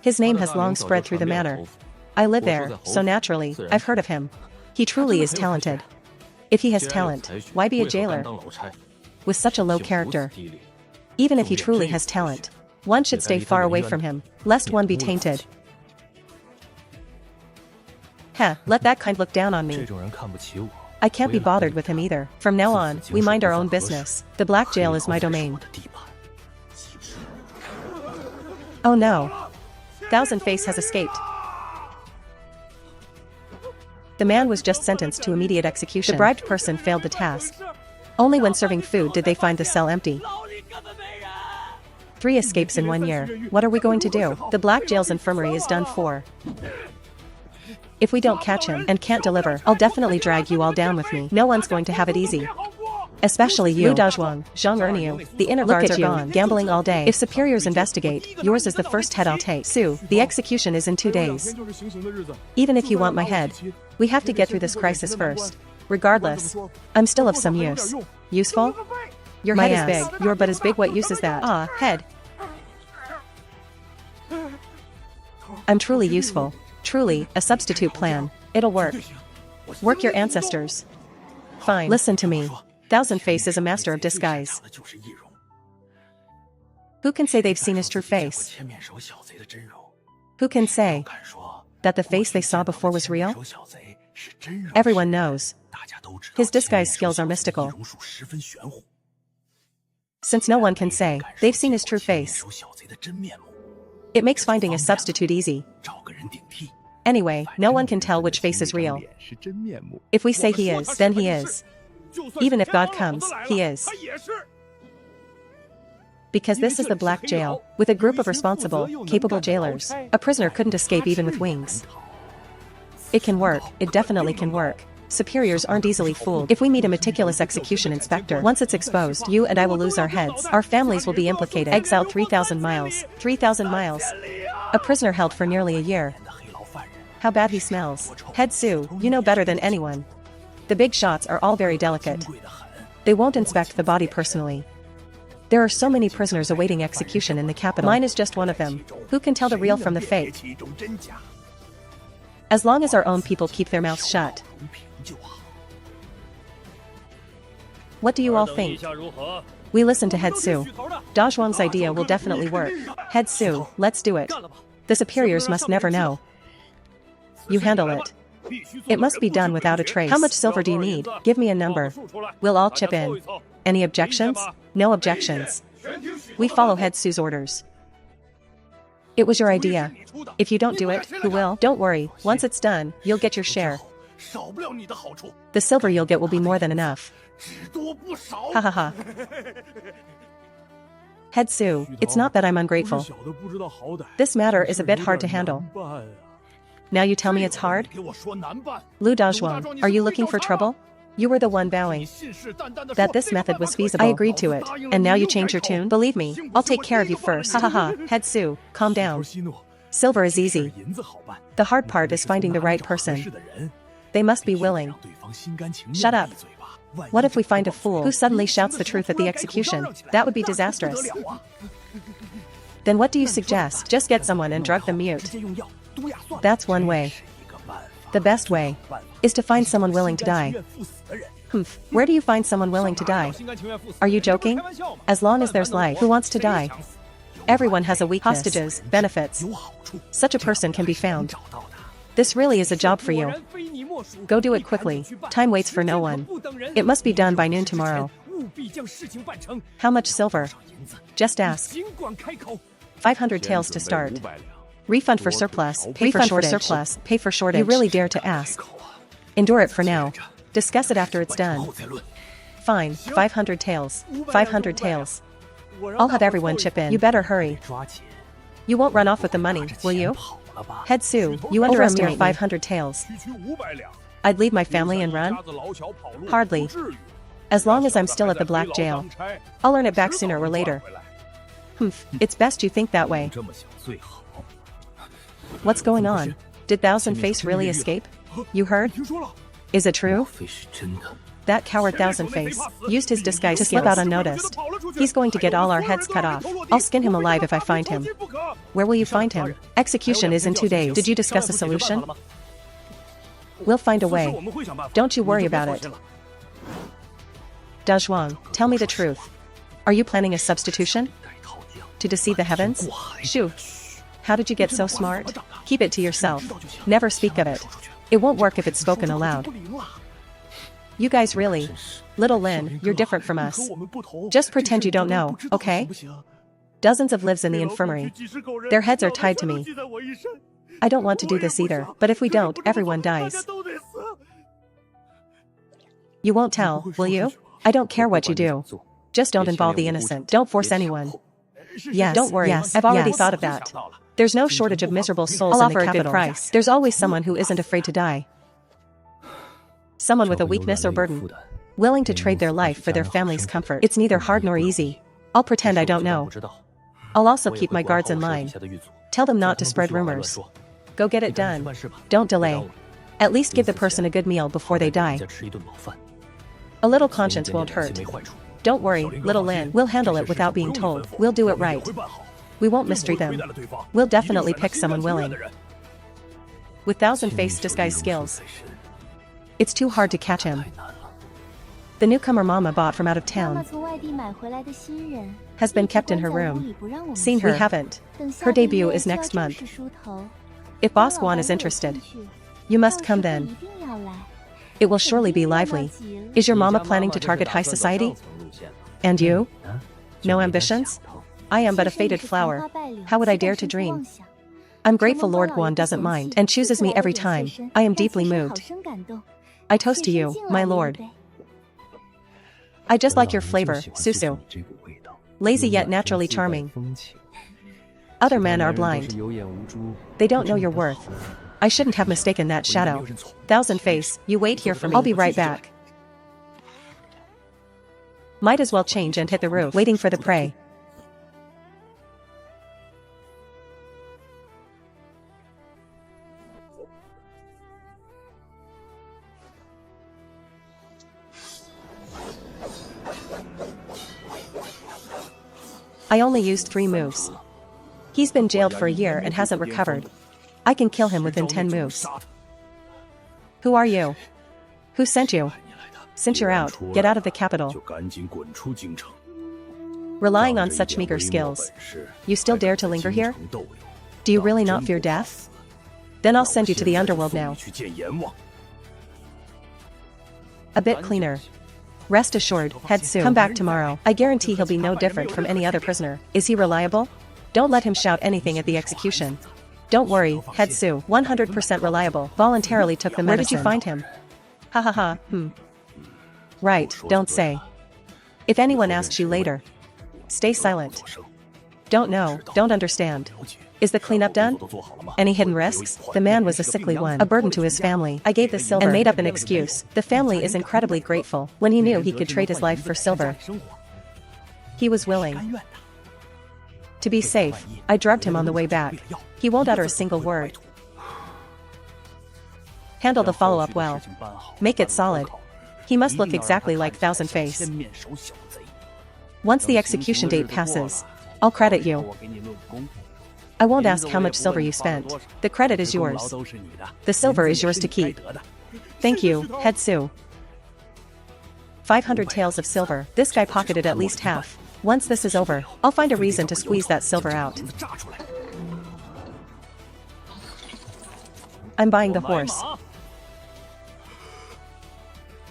His name has long spread through the manor. I live there, so naturally, I've heard of him. He truly is talented. If he has talent, why be a jailer? With such a low character. Even if he truly has talent, one should stay far away from him, lest one be tainted. Heh, let that kind look down on me. I can't be bothered with him either. From now on, we mind our own business. The Black Jail is my domain. Oh no. Thousand Face has escaped. The man was just sentenced to immediate execution. The bribed person failed the task. Only when serving food did they find the cell empty. 3 escapes in 1 year. What are we going to do? The Black Jail's infirmary is done for. If we don't catch him and can't deliver, I'll definitely drag you all down with me. No one's going to have it easy. Especially you. Lu Dazhuang, Zhang Erniu, the inner guards are gone, gambling all day. If superiors investigate, yours is the first head I'll take. Su, the execution is in 2 days. Even if you want my head, we have to get through this crisis first. Regardless, I'm still of some use. Useful? Your head is big. Your butt is big. What use is that? Ah, head. I'm truly useful. Truly, a substitute plan. It'll work. Work your ancestors. Fine. Listen to me. Thousand Face is a master of disguise. Who can say they've seen his true face? Who can say that the face they saw before was real? Everyone knows. His disguise skills are mystical. Since no one can say they've seen his true face, it makes finding a substitute easy. Anyway, no one can tell which face is real. If we say he is, then he is. Even if God comes, he is. Because this is the Black Jail, with a group of responsible, capable jailers. A prisoner couldn't escape even with wings. It can work, it definitely can work. Superiors aren't easily fooled. If we meet a meticulous execution inspector, once it's exposed, you and I will lose our heads. Our families will be implicated. Exiled 3,000 miles. 3,000 miles. A prisoner held for nearly a year. How bad he smells. Head Su, you know better than anyone. The big shots are all very delicate. They won't inspect the body personally. There are so many prisoners awaiting execution in the capital. Mine is just one of them. Who can tell the real from the fake? As long as our own people keep their mouths shut. What do you all think? We listen to Head Su. Dazhuang's idea will definitely work. Head Su, let's do it. The superiors must never know. You handle it. It must be done without a trace. How much silver do you need? Give me a number. We'll all chip in. Any objections? No objections. We follow Head Su's orders. It was your idea. If you don't do it, who will? Don't worry, once it's done, you'll get your share. The silver you'll get will be more than enough. Ha ha ha. Head Su, it's not that I'm ungrateful. This matter is a bit hard to handle. Now you tell me it's hard? Lu Dazhuang, are you looking for trouble? You were the one vowing that this method was feasible. I agreed to it, and now you change your tune? Believe me, I'll take care of you first. Ha ha ha. Head Su, calm down. Silver is easy. The hard part is finding the right person. They must be willing. Shut up. What if we find a fool who suddenly shouts the truth at the execution? That would be disastrous. Then what do you suggest? Just get someone and drug them mute. That's one way. The best way is to find someone willing to die. Where do you find someone willing to die? Are you joking? As long as there's life, who wants to die? Everyone has a weakness. Hostages, benefits. Such a person can be found. This really is a job for you. Go do it quickly. Time waits for no one. It must be done by noon tomorrow. How much silver? Just ask. 500 taels to start. Refund for surplus, pay for surplus, pay for shortage. You really dare to ask. Endure it for now. Discuss it after it's done. Fine, 500 taels. 500 taels. I'll have everyone chip in. You better hurry. You won't run off with the money, will you? Head Su, you underestimate 500 taels. I'd leave my family and run? Hardly. As long as I'm still at the black jail, I'll earn it back sooner or later. Humph, it's best you think that way. What's going on? Did Thousand Face really escape? You heard? Is it true? That coward Thousand Face used his disguise to slip out unnoticed. He's going to get all our heads cut off. I'll skin him alive if I find him. Where will you find him? Execution is in 2 days. Did you discuss a solution? We'll find a way. Don't you worry about it. Da Zhuang, tell me the truth. Are you planning a substitution? To deceive the heavens? Shoo. How did you get so smart? Keep it to yourself. Never speak of it. It won't work if it's spoken aloud. You guys really. Little Lin, you're different from us. Just pretend you don't know, okay? Dozens of lives in the infirmary. Their heads are tied to me. I don't want to do this either, but if we don't, everyone dies. You won't tell, will you? I don't care what you do. Just don't involve the innocent. Don't force anyone. Yes, don't worry. Yes, I've already thought of that. There's no shortage of miserable souls in the capital. I'll offer a good price. There's always someone who isn't afraid to die. Someone with a weakness or burden, willing to trade their life for their family's comfort. It's neither hard nor easy. I'll pretend I don't know. I'll also keep my guards in line. Tell them not to spread rumors. Go get it done. Don't delay. At least give the person a good meal before they die. A little conscience won't hurt. Don't worry, little Lin. We'll handle it without being told. We'll do it right. We won't mistreat them. We'll definitely pick someone willing. With Thousand Face disguise skills, it's too hard to catch him. The newcomer Mama bought from out of town has been kept in her room. Seen her? We haven't. Her debut is next month. If Boss Guan is interested, you must come then. It will surely be lively. Is your mama planning to target high society? And you? No ambitions? I am but a faded flower. How would I dare to dream? I'm grateful Lord Guan doesn't mind and chooses me every time. I am deeply moved. I toast to you, my lord. I just like your flavor, Susu. Lazy yet naturally charming. Other men are blind. They don't know your worth. I shouldn't have mistaken that shadow. Thousand Face, you wait here for me. I'll be right back. Might as well change and hit the roof, waiting for the prey. I only used 3 moves. He's been jailed for a year and hasn't recovered. I can kill him within 10 moves. Who are you? Who sent you? Since you're out, get out of the capital. Relying on such meager skills, you still dare to linger here? Do you really not fear death? Then I'll send you to the underworld now. A bit cleaner. Rest assured, head soon. Come back tomorrow. I guarantee he'll be no different from any other prisoner. Is he reliable? Don't let him shout anything at the execution. Don't worry, Hetsu, 100% reliable, voluntarily took the medicine. Where did you find him? Ha ha ha, Right, don't say. If anyone asks you later, stay silent. Don't know, don't understand. Is the cleanup done? Any hidden risks? The man was a sickly one, a burden to his family. I gave the silver and made up an excuse. The family is incredibly grateful when he knew he could trade his life for silver. He was willing. To be safe, I drugged him on the way back. He won't utter a single word. Handle the follow-up well. Make it solid. He must look exactly like Thousand Face. Once the execution date passes, I'll credit you. I won't ask how much silver you spent. The credit is yours. The silver is yours to keep. Thank you, Hetsu. 500 taels of silver. This guy pocketed at least half. Once this is over, I'll find a reason to squeeze that silver out. I'm buying the horse.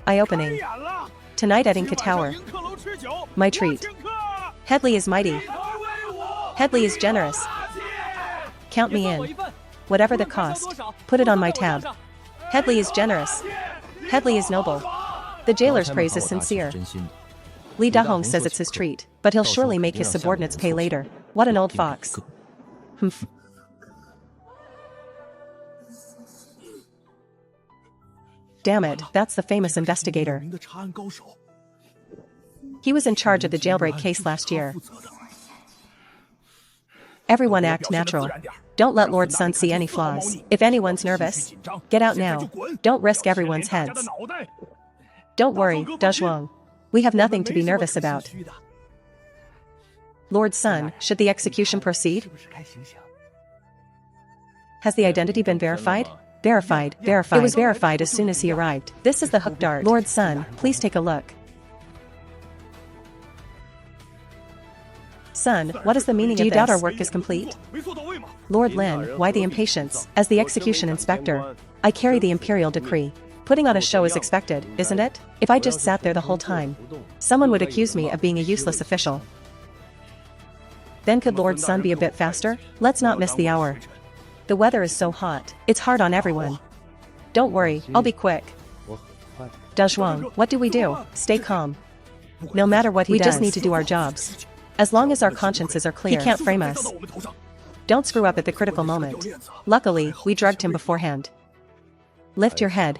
Eye-opening. Tonight at Inca Tower. My treat. Headley is mighty. Headley is generous. Count me in. Whatever the cost, put it on my tab. Headley is generous. Headley is noble. The jailer's praise is sincere. Li Dahong says it's his treat, but he'll surely make his subordinates pay later. What an old fox. Humph. Damn it, that's the famous investigator. He was in charge of the jailbreak case last year. Everyone act natural. Don't let Lord Sun see any flaws. If anyone's nervous, get out now. Don't risk everyone's heads. Don't worry, Donghua. We have nothing to be nervous about. Lord Sun, should the execution proceed? Has the identity been verified? Verified. It was verified as soon as he arrived. This is the hook dart. Lord Sun, please take a look. Son, what is the meaning of this? Do you doubt our work is complete? Lord Lin, why the impatience? As the execution inspector, I carry the imperial decree. Putting on a show is expected, isn't it? If I just sat there the whole time, someone would accuse me of being a useless official. Then could Lord Sun be a bit faster? Let's not miss the hour. The weather is so hot, it's hard on everyone. Don't worry, I'll be quick. Donghua, what do we do? Stay calm. No matter what he does, we just need to do our jobs. As long as our consciences are clear, he can't frame us. Don't screw up at the critical moment. Luckily, we drugged him beforehand. Lift your head.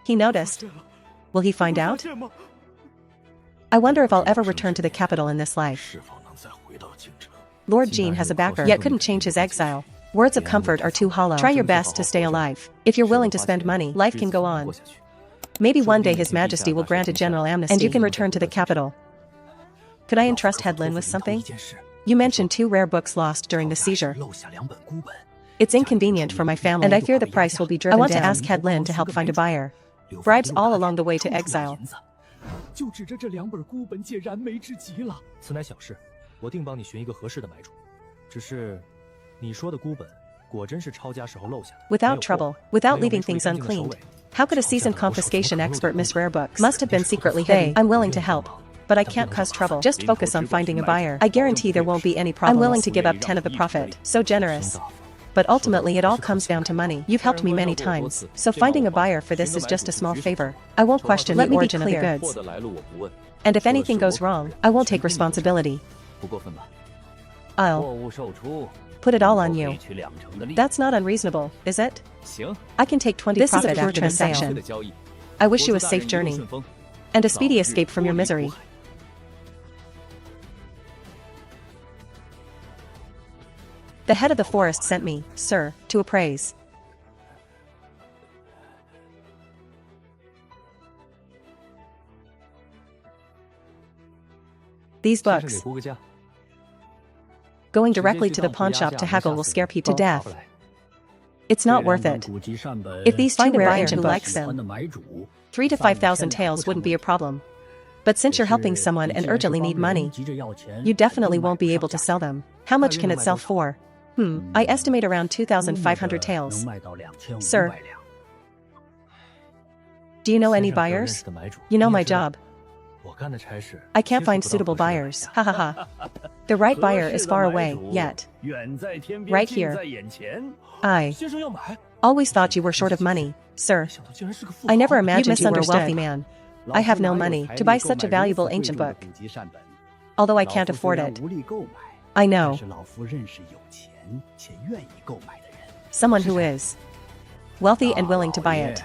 He noticed. Will he find out? I wonder if I'll ever return to the capital in this life. Lord Jean has a backer, yet couldn't change his exile. Words of comfort are too hollow. Try your best to stay alive. If you're willing to spend money, life can go on. Maybe one day His Majesty will grant a general amnesty, and you can return to the capital. Could I entrust Headlin with something? You mentioned 2 rare books lost during the seizure. It's inconvenient for my family, and I fear the price will be driven down. I want to ask Headlin to help find a buyer. Bribes all along the way to exile. Without trouble, without leaving things uncleaned. How could a seasoned confiscation expert miss rare books? Must have been secretly hidden. I'm willing to help. But I can't cause trouble. Just focus on finding a buyer. I guarantee there won't be any problems. I'm willing to give up 10 of the profit. So generous. But ultimately it all comes down to money. You've helped me many times. So finding a buyer for this is just a small favor. I won't question the origin of the goods. And if anything goes wrong, I won't take responsibility. I'll put it all on you. That's not unreasonable, is it? I can take 20 profit after the transaction. I wish you a safe journey. And a speedy escape from your misery. The head of the forest sent me, sir, to appraise. These books. Going directly to the pawnshop to haggle will scare people to death. It's not worth it. If these 2 rare ancient books likes them, 3,000 to 5,000 taels wouldn't be a problem. But since you're helping someone and urgently need money, you definitely won't be able to sell them. How much can it sell for? I estimate around 2,500 taels. Sir, do you know any buyers? You know my job. I can't find suitable buyers. Ha ha ha. The right buyer is far away, yet. Right here. I always thought you were short of money, sir. I never imagined you were a wealthy man. I have no money to buy such a valuable ancient book. Although I can't afford it. I know someone who is wealthy and willing to buy it.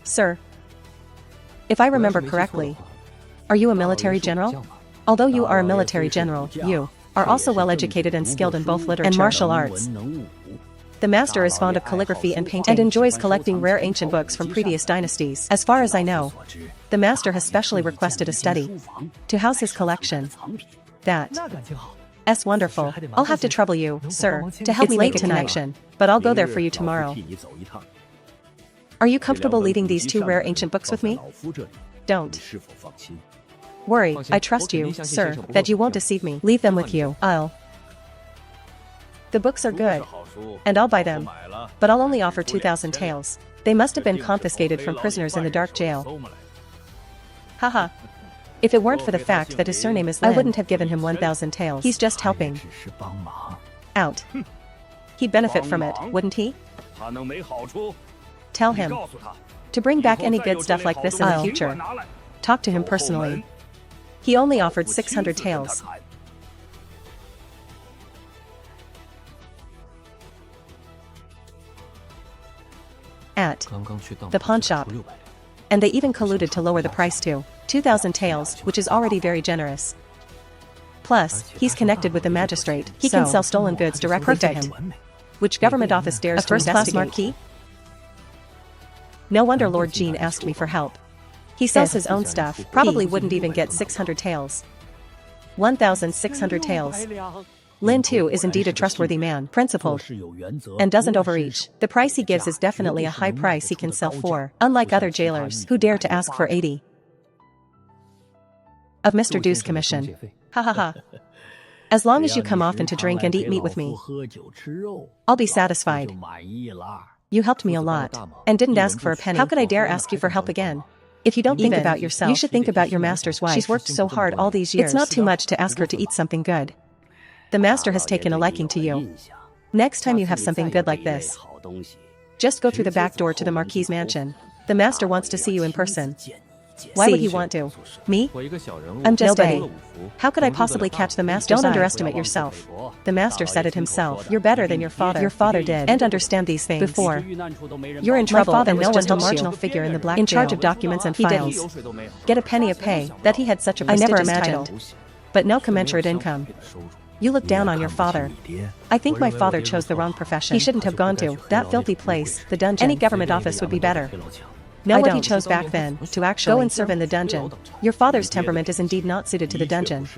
Sir, if I remember correctly, are you a military general? Although you are a military general, you are also well educated and skilled in both literature and martial arts. The master is fond of calligraphy and painting and enjoys collecting rare ancient books from previous dynasties. As far as I know, the master has specially requested a study to house his collection. That's wonderful. I'll have to trouble you, sir, to help me make a connection, but I'll go there for you tomorrow. Are you comfortable leaving these 2 rare ancient books with me? Don't worry, I trust you, sir, that you won't deceive me. Leave them with you. The books are good, and I'll buy them, but I'll only offer 2,000 taels. They must have been confiscated from prisoners in the dark jail. Haha. If it weren't for the fact that his surname is Lin, I wouldn't have given him 1,000 taels. He's just helping out. He'd benefit from it, wouldn't he? Tell him to bring back any good stuff like this in the future. Talk to him personally. He only offered 600 taels. at the pawn shop. And they even colluded to lower the price to 2,000 taels, which is already very generous. Plus, he's connected with the magistrate. He can sell stolen goods directly to him. Which government office dares to investigate? A first-class marquis? No wonder Lord Jean asked me for help. He sells his own stuff, probably wouldn't even get 600 taels. 1,600 taels. Lin too is indeed a trustworthy man, principled, and doesn't overreach. The price he gives is definitely a high price he can sell for, unlike other jailers who dare to ask for 80 of Mr. Du's commission. Ha ha ha. As long as you come often to drink and eat meat with me, I'll be satisfied. You helped me a lot, and didn't ask for a penny. How could I dare ask you for help again? If you don't think about yourself, you should think about your master's wife. She's worked so hard all these years. It's not too much to ask her to eat something good. The master has taken a liking to you. Next time you have something good like this, just go through the back door to the Marquis's mansion. The master wants to see you in person. Why would he want to? Me? I'm just nobody. How could I possibly catch the master's eye? Don't underestimate yourself. The master said it himself. You're better than your father. Your father did. And understand these things. Before. You're in trouble. My father and no one helps marginal figure in the black jail. In charge of documents and files. Get a penny of pay. That he had such a prestigious title. But no commensurate income. You look down on your father. I think my father chose the wrong profession. He shouldn't have gone to that filthy place, the dungeon. Any government office would be better. Know what he chose back then, to actually go and serve in the dungeon. Your father's temperament is indeed not suited to the dungeon.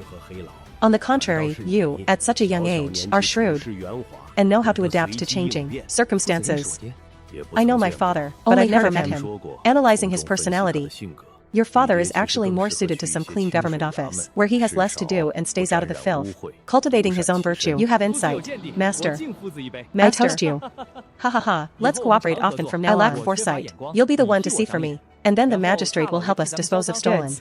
On the contrary, you, at such a young age, are shrewd and know how to adapt to changing circumstances. I know my father, but I've never met him. Analyzing his personality, your father is actually more suited to some clean government office, where he has less to do and stays out of the filth, cultivating his own virtue. You have insight, Master. I toast you. Ha ha ha, let's cooperate often from now on. I lack foresight. You'll be the one to see for me, and then the magistrate will help us dispose of stolen.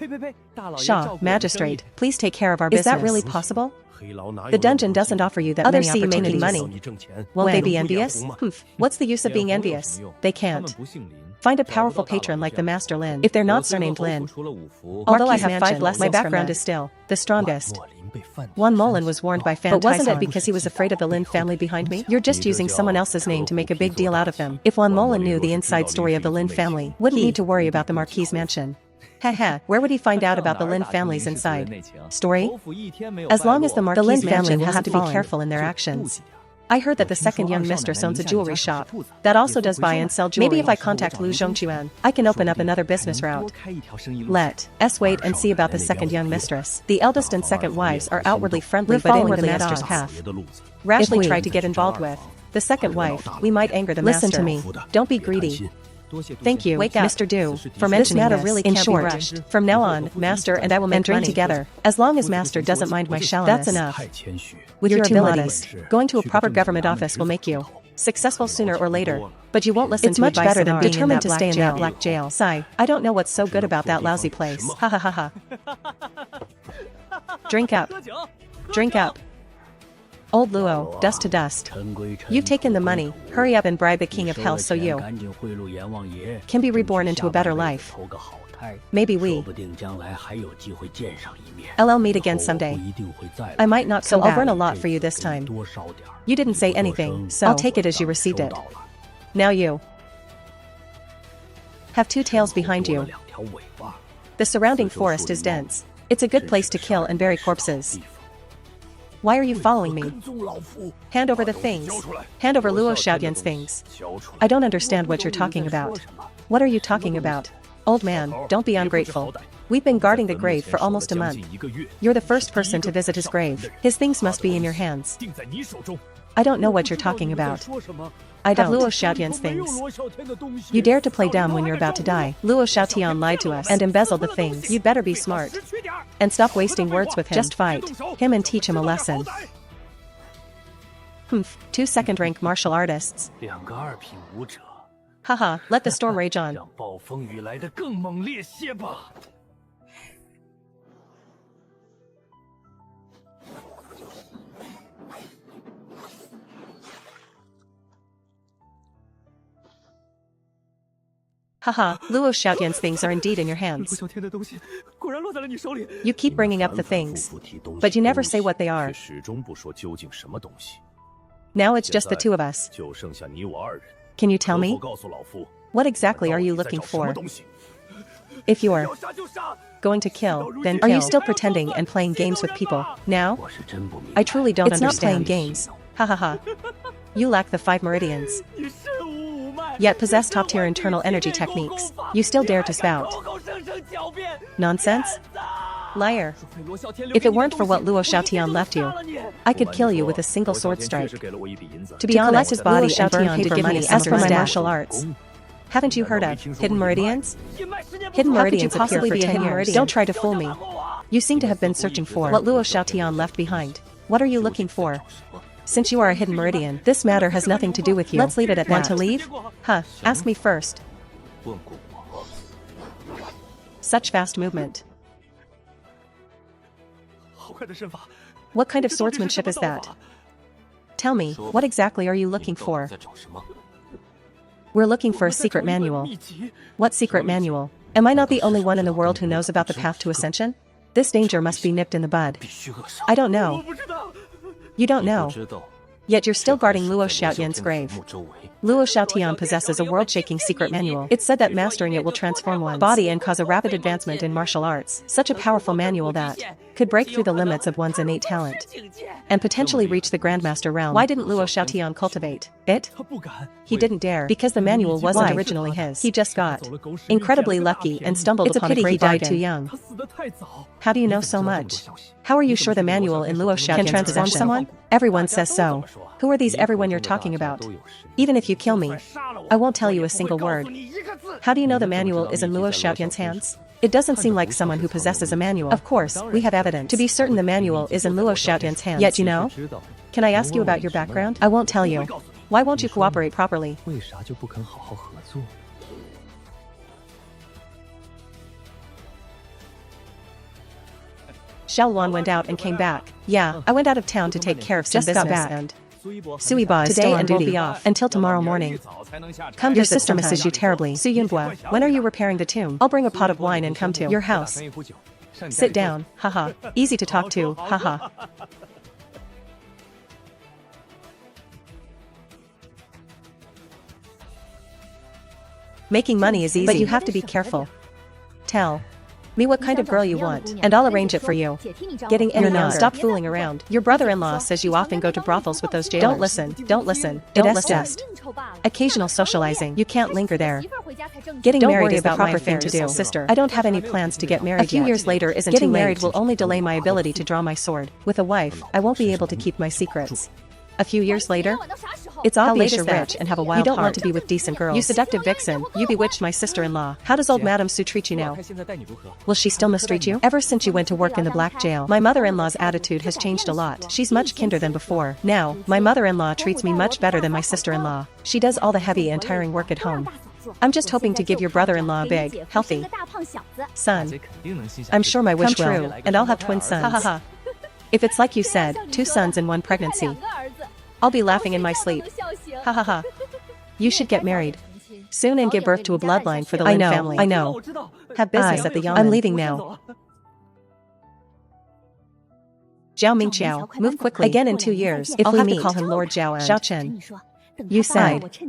Shah, magistrate, please take care of our business. Is that really possible? The dungeon doesn't offer you that many opportunities. Others see you making money. Won't they be envious? What's the use of being envious? They can't. Find a powerful patron like the Master Lin. If they're not surnamed Lin. Although I have 5 blessings, my background is still the strongest. Wan Molin was warned by Fan. But wasn't it because he was afraid of the Lin family behind me? You're just using someone else's name to make a big deal out of them. If Wan Molin knew the inside story of the Lin family, wouldn't need to worry about the Marquis's mansion. Heh, where would he find out about the Lin family's inside story? As long as the Lin family will have to be careful in their actions. I heard that the second young mistress owns a jewelry shop that also does buy and sell jewelry. Maybe if I contact Lu Zhongquan, I can open up another business route. Let us wait and see about the second young mistress. The eldest and second wives are outwardly friendly but inwardly the master's path. Rashly try to get involved with the second wife, we might anger the master. Listen to me. Don't be greedy. Thank you, Mr. Du, for mentioning this. Matter really can't be rushed. From now on, Master and I will make drink together. As long as Master doesn't mind my shallowness. That's enough. With your abilities, going to a proper government office will make you successful sooner or later. But you won't listen to advice. It's much better than being determined to stay in that black jail. Sigh, I don't know what's so good about that lousy place. Ha ha ha ha. Drink up. Drink up. Old Luo, dust to dust. You've taken the money, hurry up and bribe the king of hell so you can be reborn into a better life. Maybe we LL meet again someday. I might not come back. I'll burn a lot for you this time. You didn't say anything, so I'll take it as you received it. Now you have 2 tails behind you. The surrounding forest is dense. It's a good place to kill and bury corpses. Why are you following me? Hand over the things. Hand over Luo Xiaoyan's things. I don't understand what you're talking about. What are you talking about? Old man, don't be ungrateful. We've been guarding the grave for almost a month. You're the first person to visit his grave. His things must be in your hands. I don't know what you're talking about. I don't. Luo Xiaoyan's things. You dare to play dumb when you're about to die. Luo Xiaotian lied to us and embezzled the things. You'd better be smart. And stop wasting words with him. Just fight him and teach him a lesson. 2 second-rank martial artists. Haha, let the storm rage on. Haha, Luo Xiaoyan's things are indeed in your hands. You keep bringing up the things, but you never say what they are. Now it's just the 2 of us. Can you tell me? What exactly are you looking for? If you're going to kill, then are you still pretending and playing games with people now? I truly don't understand. It's not playing games. Ha ha ha. You lack the 5 meridians. Yet possess top-tier internal energy techniques. You still dare to spout nonsense? Liar. If it weren't for what Luo Xiaotian left you, I could kill you with a single sword strike. To be honest, his body and burn paper money as for my martial arts. Haven't you heard of hidden meridians? Hidden meridians appear for 10 years. Don't try to fool me. You seem to have been searching for what Luo Xiaotian left behind. What are you looking for? Since you are a hidden meridian, this matter has nothing to do with you. Let's leave it at that. Want to leave? Huh, ask me first. Such fast movement. What kind of swordsmanship is that? Tell me, what exactly are you looking for? We're looking for a secret manual. What secret manual? Am I not the only one in the world who knows about the path to ascension? This danger must be nipped in the bud. I don't know. You don't know. Yet you're still guarding Luo Xiaotian's grave. Luo Xiaotian possesses a world-shaking secret manual. It's said that mastering it will transform one's body and cause a rapid advancement in martial arts. Such a powerful manual that could break through the limits of one's innate talent and potentially reach the Grandmaster realm. Why didn't Luo Xiaotian cultivate it? He didn't dare because the manual wasn't originally his. He just got incredibly lucky and stumbled upon it. He died too young. How do you know so much? How are you sure the manual in Luo Xiaotian's can transform someone? Everyone says so. Who are these everyone you're talking about? Even if you kill me, I won't tell you a single word. How do you know the manual is in Luo Xiaotian's hands? It doesn't seem like someone who possesses a manual. Of course, we have evidence to be certain the manual is in Luo Xiaotian's hands. Yet you know? Can I ask you about your background? I won't tell you. Why won't you cooperate properly? Xiaoluan went out and came back. Yeah, I went out of town to take care of some business and Suiba is still on duty off until tomorrow morning. Come, your sister misses you terribly. Su Yunbua, when are you repairing the tomb? I'll bring a pot of wine and come to your house. Sit down, haha. Easy to talk to, haha. Making money is easy, but you have to be careful. Tell me what kind of girl you want, and I'll arrange it for you. Getting in and out. Stop fooling around. Your brother-in-law says you often go to brothels with those jailers. Don't listen. It is just occasional socializing. You can't linger there. Getting married is the proper thing to do. Sister, I don't have any plans to get married yet. A few years later isn't too late. Getting married will only delay my ability to draw my sword. With a wife, I won't be able to keep my secrets. A few years later? It's obvious you're rich and have a wild heart. You don't want to be with decent girls. You seductive vixen, you bewitched my sister-in-law. How does old Madame Su treat you now? Will she still mistreat you? Ever since you went to work in the black jail, my mother-in-law's attitude has changed a lot. She's much kinder than before. Now, my mother-in-law treats me much better than my sister-in-law. She does all the heavy and tiring work at home. I'm just hoping to give your brother-in-law a big, healthy son. I'm sure my wish will, true, and I'll have twin sons. Ha ha ha. If it's like you said, 2 sons in 1 pregnancy, I'll be laughing in my sleep. Ha ha ha. You should get married soon and give birth to a bloodline for the Lin family. I know. Have business at the Yamen. I'm leaving now. Zhao Mingqiao, move quickly. Again in 2 years. If I'll have to call him Lord Zhao and Xiao Chen. You said,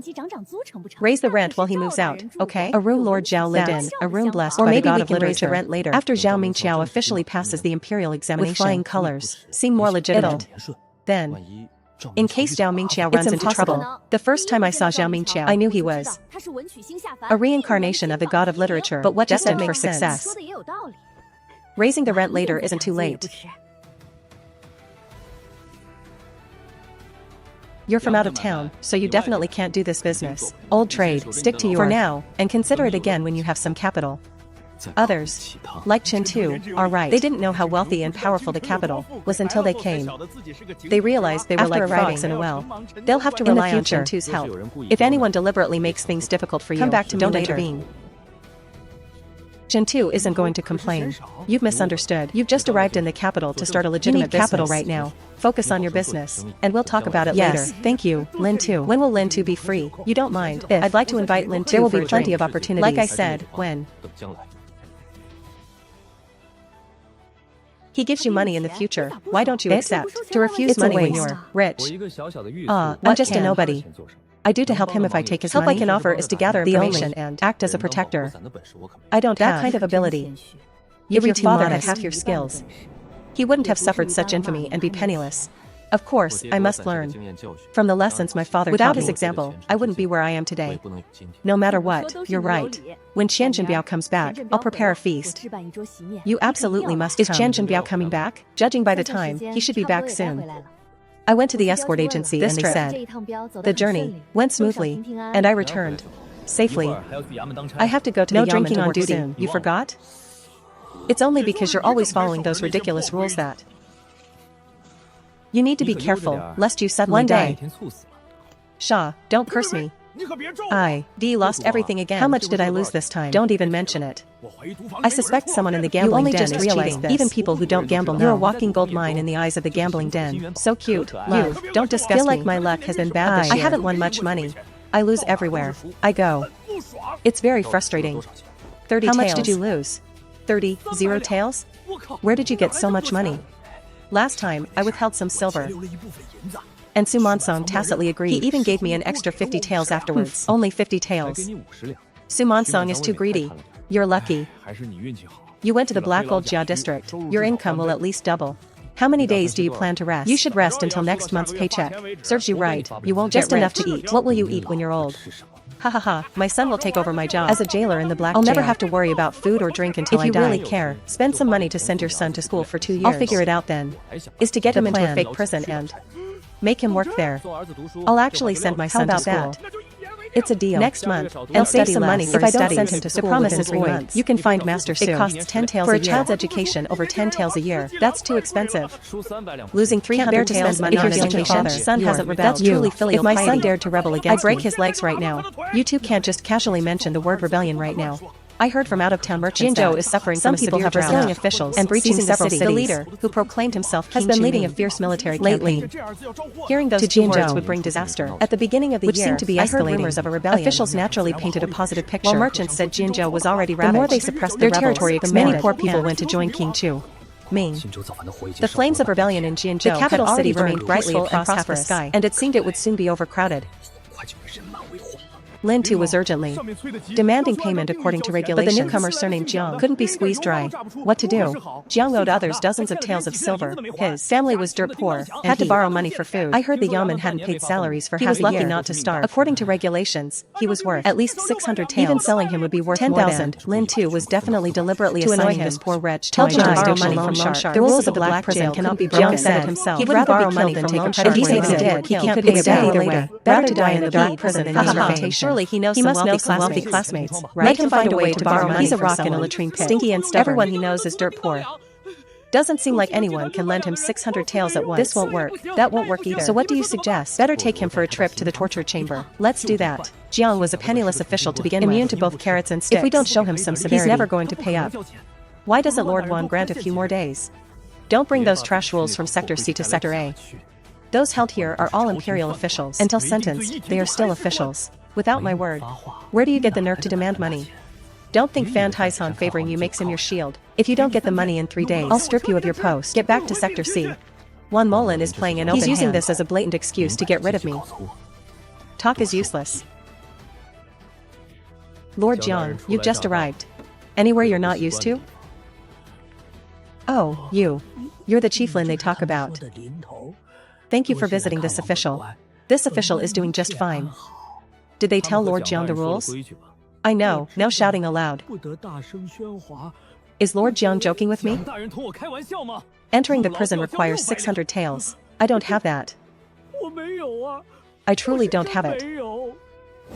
raise the rent while he moves out, okay? A room Lord Zhao lived in, a room blessed by the god of literature. Raise the rent later. After Zhao Mingqiao officially passes the imperial examination with flying colors, seem more legitimate. Then, in case Zhao Mingqiao runs into trouble. The first time I saw Zhao Mingqiao, I knew he was a reincarnation of the god of literature, but what destined for success. Raising the rent later isn't too late. You're from out of town, so you definitely can't do this business. Old trade, stick to your for now, and consider it again when you have some capital. Others, like Chen Tu, are right. They didn't know how wealthy and powerful the capital was until they came. They realized they were like frogs in a well. They'll have to rely on Chen Tu's help. If anyone deliberately makes things difficult for you, come back to me later. Don't intervene. Chen Tu isn't going to complain. You've misunderstood. You've just arrived in the capital to start a legitimate capital right now. Focus on your business, and we'll talk about it later. Yes, thank you, Lin Tu. When will Lin Tu be free? You don't mind. I'd like to invite Lin Tu. There will be plenty of opportunities. Like I said, when he gives you money in the future, why don't you accept? To refuse money when you're rich. I'm just a nobody. I do to help him if I take his money. Help I can offer is to gather information and act as a protector. I don't have that kind of ability. If your father had half your skills, he wouldn't have suffered such infamy and be penniless. Of course, I must learn from the lessons my father taught me. Without his example, I wouldn't be where I am today. No matter what, you're right. When Qian Jinbiao comes back, I'll prepare a feast. You absolutely must come. Is Qian Jinbiao coming back? Judging by the time, he should be back soon. I went to the escort agency and they said the journey went smoothly, and I returned safely. I have to go to the Yamen drinking on duty soon. You forgot? It's only because you're always following those ridiculous rules that you need to be careful, lest you suddenly die. Shah, don't curse me. D lost everything again. How much did I lose this time? Don't even mention it. I suspect someone in the gambling den is cheating. Even people who don't gamble know. You're a walking gold mine in the eyes of the gambling den. So cute. Love, don't disgust me. I feel like my luck has been bad this year. I haven't won much money. I lose everywhere I go. It's very frustrating. 30 taels. How much did you lose? 30, 0 taels? Where did you get so much money? Last time, I withheld some silver. And Su Mansong tacitly agreed. He even gave me an extra 50 taels afterwards. Only 50 taels. Su Mansong is too greedy. You're lucky. You went to the Black Gold Jia district. Your income will at least double. How many days do you plan to rest? You should rest until next month's paycheck. Serves you right. You won't just enough to eat. What will you eat when you're old? Ha ha ha, my son will take over my job as a jailer in the black jail. I'll never have to worry about food or drink until I die. If you really care, spend some money to send your son to school for 2 years. I'll figure it out then. Is to get him into a fake prison and make him work there. I'll actually send my son to school. It's a deal. Next month, I'll save some money if I don't send him to school. The promise is 3 months. You can find Master Su. It costs 10 taels a year. For a child's education, over 10 taels a year. That's too expensive. Losing 300 taels money on education. Son hasn't rebelled. That's truly filial piety. If my son dared to rebel against me, I'd break his legs right now. You two can't just casually mention the word rebellion right now. I heard from out-of-town merchants that is suffering some people have killing officials and breaching several cities. The leader, who proclaimed himself king, has been leading a fierce military campaign. Hearing those two words would bring disaster. At the beginning of the year, which seemed to be escalating, I heard rumors of a rebellion. Officials naturally painted a positive picture, while merchants said Jinzhou was already ravaged. The more they suppressed their territory, many poor people went to join King Chu. Ming. The flames of rebellion in Jinzhou, the capital city, remained brightly across half the sky, and it seemed it would soon be overcrowded. Lin Tu was urgently demanding payment according to regulations, but the newcomer surnamed Jiang couldn't be squeezed dry. What to do? Jiang owed others dozens of taels of silver. His family was dirt poor, had to borrow money for food. I heard the Yamen hadn't paid salaries for half a year. He was lucky not to starve. According to regulations, he was worth at least 600 taels. Even selling him would be worth 10,000. Lin Tu was definitely deliberately assigning this poor wretch to borrow money from loan shark. The rules of the black prison cannot be broken. Jiang said it himself. He'd rather borrow money than take a shark. If he says he did, he can't pay it back either way. Better to die in the black prison than in surely he knows some wealthy classmates, right? Make him find a way to borrow money. He's a rock in a latrine pit. Stinky and stubborn. Everyone he knows is dirt poor. Doesn't seem like anyone can lend him 600 taels at once. This won't work. That won't work either. So what do you suggest? Better take him for a trip to the torture chamber. Let's do that. Jiang was a penniless official to begin with, immune to both carrots and sticks. If we don't show him some severity, he's never going to pay up. Why doesn't Lord Wan grant a few more days? Don't bring those trash rules from Sector C to Sector A. Those held here are all imperial officials. Until sentenced, they are still officials. Without my word. Where do you get the nerve to demand money? Don't think Fan Taishan favoring you makes him your shield. If you don't get the money in 3 days, I'll strip you of your post. Get back to Sector C. Wan Molan is playing an open hand. He's using this as a blatant excuse to get rid of me. Talk is useless. Lord Jiang, you've just arrived. Anywhere you're not used to? Oh, You're the chieflin they talk about. Thank you for visiting this official. This official is doing just fine. Did they tell Lord Jiang the rules? I know, no shouting aloud. Is Lord Jiang joking with me? Entering the prison requires 600 taels. I don't have that. I truly don't have it.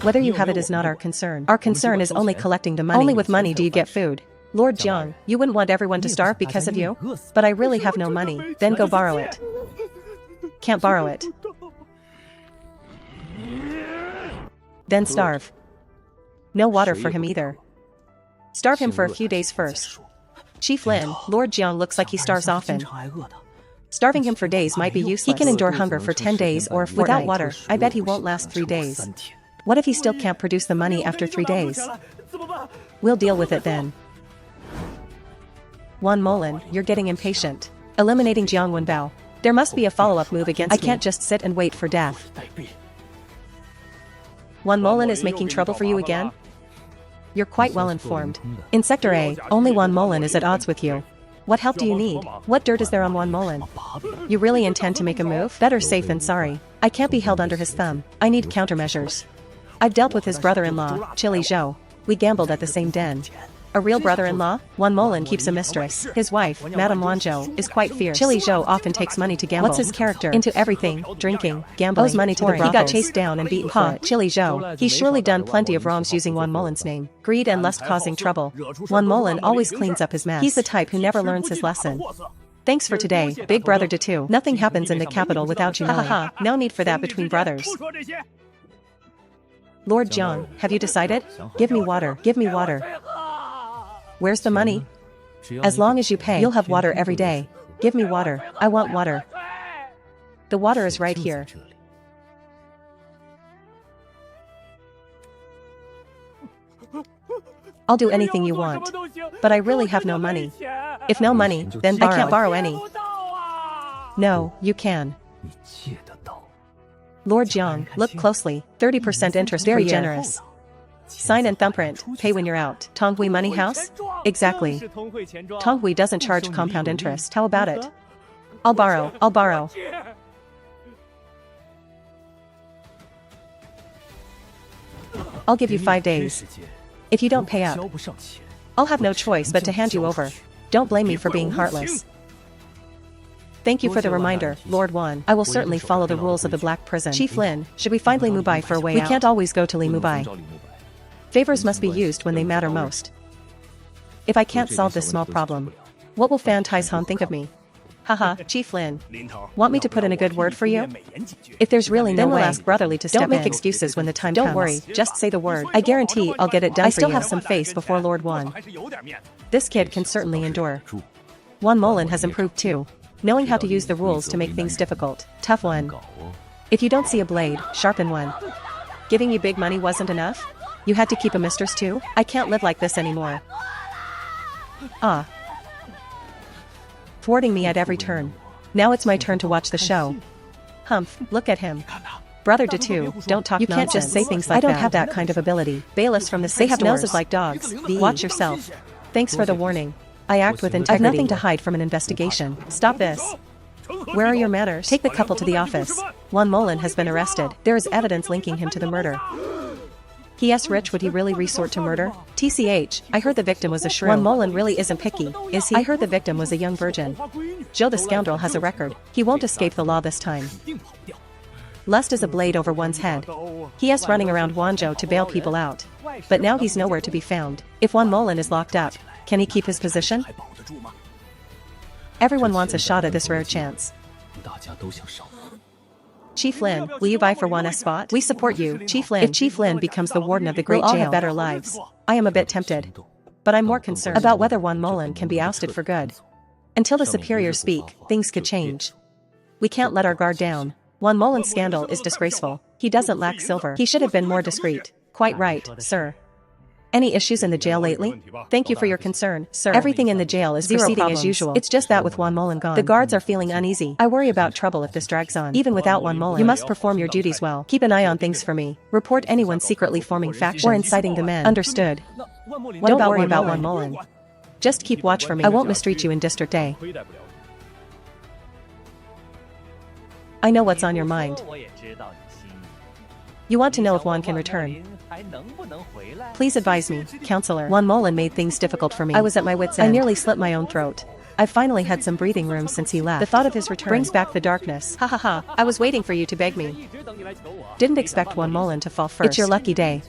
Whether you have it is not our concern. Our concern is only collecting the money. Only with money do you get food. Lord Jiang, you wouldn't want everyone to starve because of you? But I really have no money. Then go borrow it. Can't borrow it. Then starve. No water for him either. Starve him for a few days first. Chief Lin, Lord Jiang looks like he starves often. Starving him for days might be useless. He can endure hunger for 10 days or a fortnight. Without water, I bet he won't last 3 days. What if he still can't produce the money after 3 days? We'll deal with it then. Wan Molan, you're getting impatient. Eliminating Jiang Wenbao. There must be a follow-up move against me. I can't just sit and wait for death. Wan Molan is making trouble for you again? You're quite well informed. In Sector A, only Wan Molan is at odds with you. What help do you need? What dirt is there on Wan Molan? You really intend to make a move? Better safe than sorry. I can't be held under his thumb. I need countermeasures. I've dealt with his brother-in-law, Chili Zhou. We gambled at the same den. A real brother-in-law? Wan Molan keeps a mistress. His wife, Madame Wanzhou, is quite fierce. Chili Zhou often takes money to gamble. What's his character? Into everything, drinking, gambling, owes money to the brothels. He got chased down and beaten for it. Chili Zhou. He's surely done plenty of wrongs using Wan Molan's name. Greed and lust causing trouble. Wan Molan always cleans up his mess. He's the type who never learns his lesson. Thanks for today, Big Brother Datu. Nothing happens in the capital without you knowing. Haha, no need for that between brothers. Lord Jiang, have you decided? Give me water, give me water. Where's the money? As long as you pay, you'll have water every day. Give me water, I want water. The water is right here. I'll do anything you want. But I really have no money. If no money, then I can't borrow any. No, you can. Lord Jiang, look closely. 30% interest, very generous. Sign and thumbprint, pay when you're out. Donghua Money House? Exactly. Donghua doesn't charge compound interest. How about it? I'll borrow. I'll give you 5 days. If you don't pay up, I'll have no choice but to hand you over. Don't blame me for being heartless. Thank you for the reminder, Lord Wan. I will certainly follow the rules of the Black Prison. Chief Lin, should we find Li Mubai for a way out? We can't always go to Li Mubai. Favors must be used when they matter most. If I can't solve this small problem, what will Fan Taishan think of me? Haha, Chief Lin. Want me to put in a good word for you? If there's really no way, then we'll ask Brotherly to step in. Don't make excuses when the time comes. Don't worry, just say the word. I guarantee I'll get it done for you. I still have some face before Lord Wan. This kid can certainly endure. Wan Molan has improved too, knowing how to use the rules to make things difficult. Tough one. If you don't see a blade, sharpen one. Giving you big money wasn't enough? You had to keep a mistress too? I can't live like this anymore. Ah. Thwarting me at every turn. Now it's my turn to watch the show. Humph, look at him. Brother Datu, don't talk nonsense. You can't just say things like that. I don't have that kind of ability. Bailiffs from the Sect have noses like dogs. Watch yourself. Thanks for the warning. I act with integrity. I've nothing to hide from an investigation. Stop this. Where are your manners? Take the couple to the office. Wan Molan has been arrested. There is evidence linking him to the murder. P.S. Rich, would he really resort to murder? TCH, I heard the victim was a shrew. Wan Molan really isn't picky, is he? I heard the victim was a young virgin. Zhou the scoundrel has a record. He won't escape the law this time. Lust is a blade over one's head. P.S. running around Wanzhou to bail people out. But now he's nowhere to be found. If Wan Molan is locked up, can he keep his position? Everyone wants a shot at this rare chance. Chief Lin, will you buy for Wan's spot? We support you, Chief Lin. If Chief Lin becomes the warden of the great jail, we'll all have better lives. I am a bit tempted. But I'm more concerned about whether Wan Molan can be ousted for good. Until the superiors speak, things could change. We can't let our guard down. Wan Molan's scandal is disgraceful. He doesn't lack silver. He should have been more discreet. Quite right, sir. Any issues in the jail lately? Thank you for your concern, sir. Everything in the jail is proceeding as usual. It's just that with Wan Molan gone, the guards are feeling uneasy. I worry about trouble if this drags on. Even without Wan Molan, you must perform your duties well. Keep an eye on things for me. Report anyone secretly forming factions or inciting the men. Understood. Don't worry about Wan Molan. Just keep watch for me. I won't mistreat you in District A. I know what's on your mind. You want to know if Wan can return. Please advise me, counselor. Wan Molan made things difficult for me. I was at my wit's end. I nearly slit my own throat. I've finally had some breathing room since he left. The thought of his return brings back the darkness. Ha ha ha, I was waiting for you to beg me. Didn't expect Wan Molan to fall first. It's your lucky day.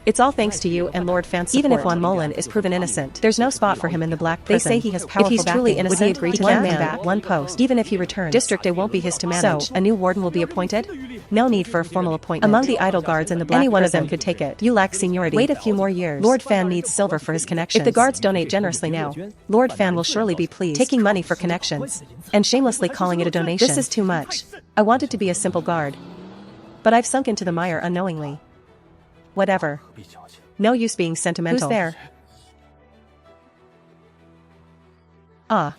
It's all thanks to you and Lord Fan's support. Even if Wan Molan is proven innocent, there's no spot for him in the Black Prison. They say he has powerful backing. If he's truly innocent, would he agree to one man, one post? Even if he returns, District A won't be his to manage. So, a new warden will be appointed? No need for a formal appointment. Among the idle guards in the Black Prison, any one of them could take it. You lack seniority. Wait a few more years. Lord Fan needs silver for his connections. If the guards donate generously now, Lord Fan will surely be pleased. Taking money for connections and shamelessly calling it a donation. This is too much. I wanted to be a simple guard, but I've sunk into the mire unknowingly. Whatever. No use being sentimental. Who's there? Ah.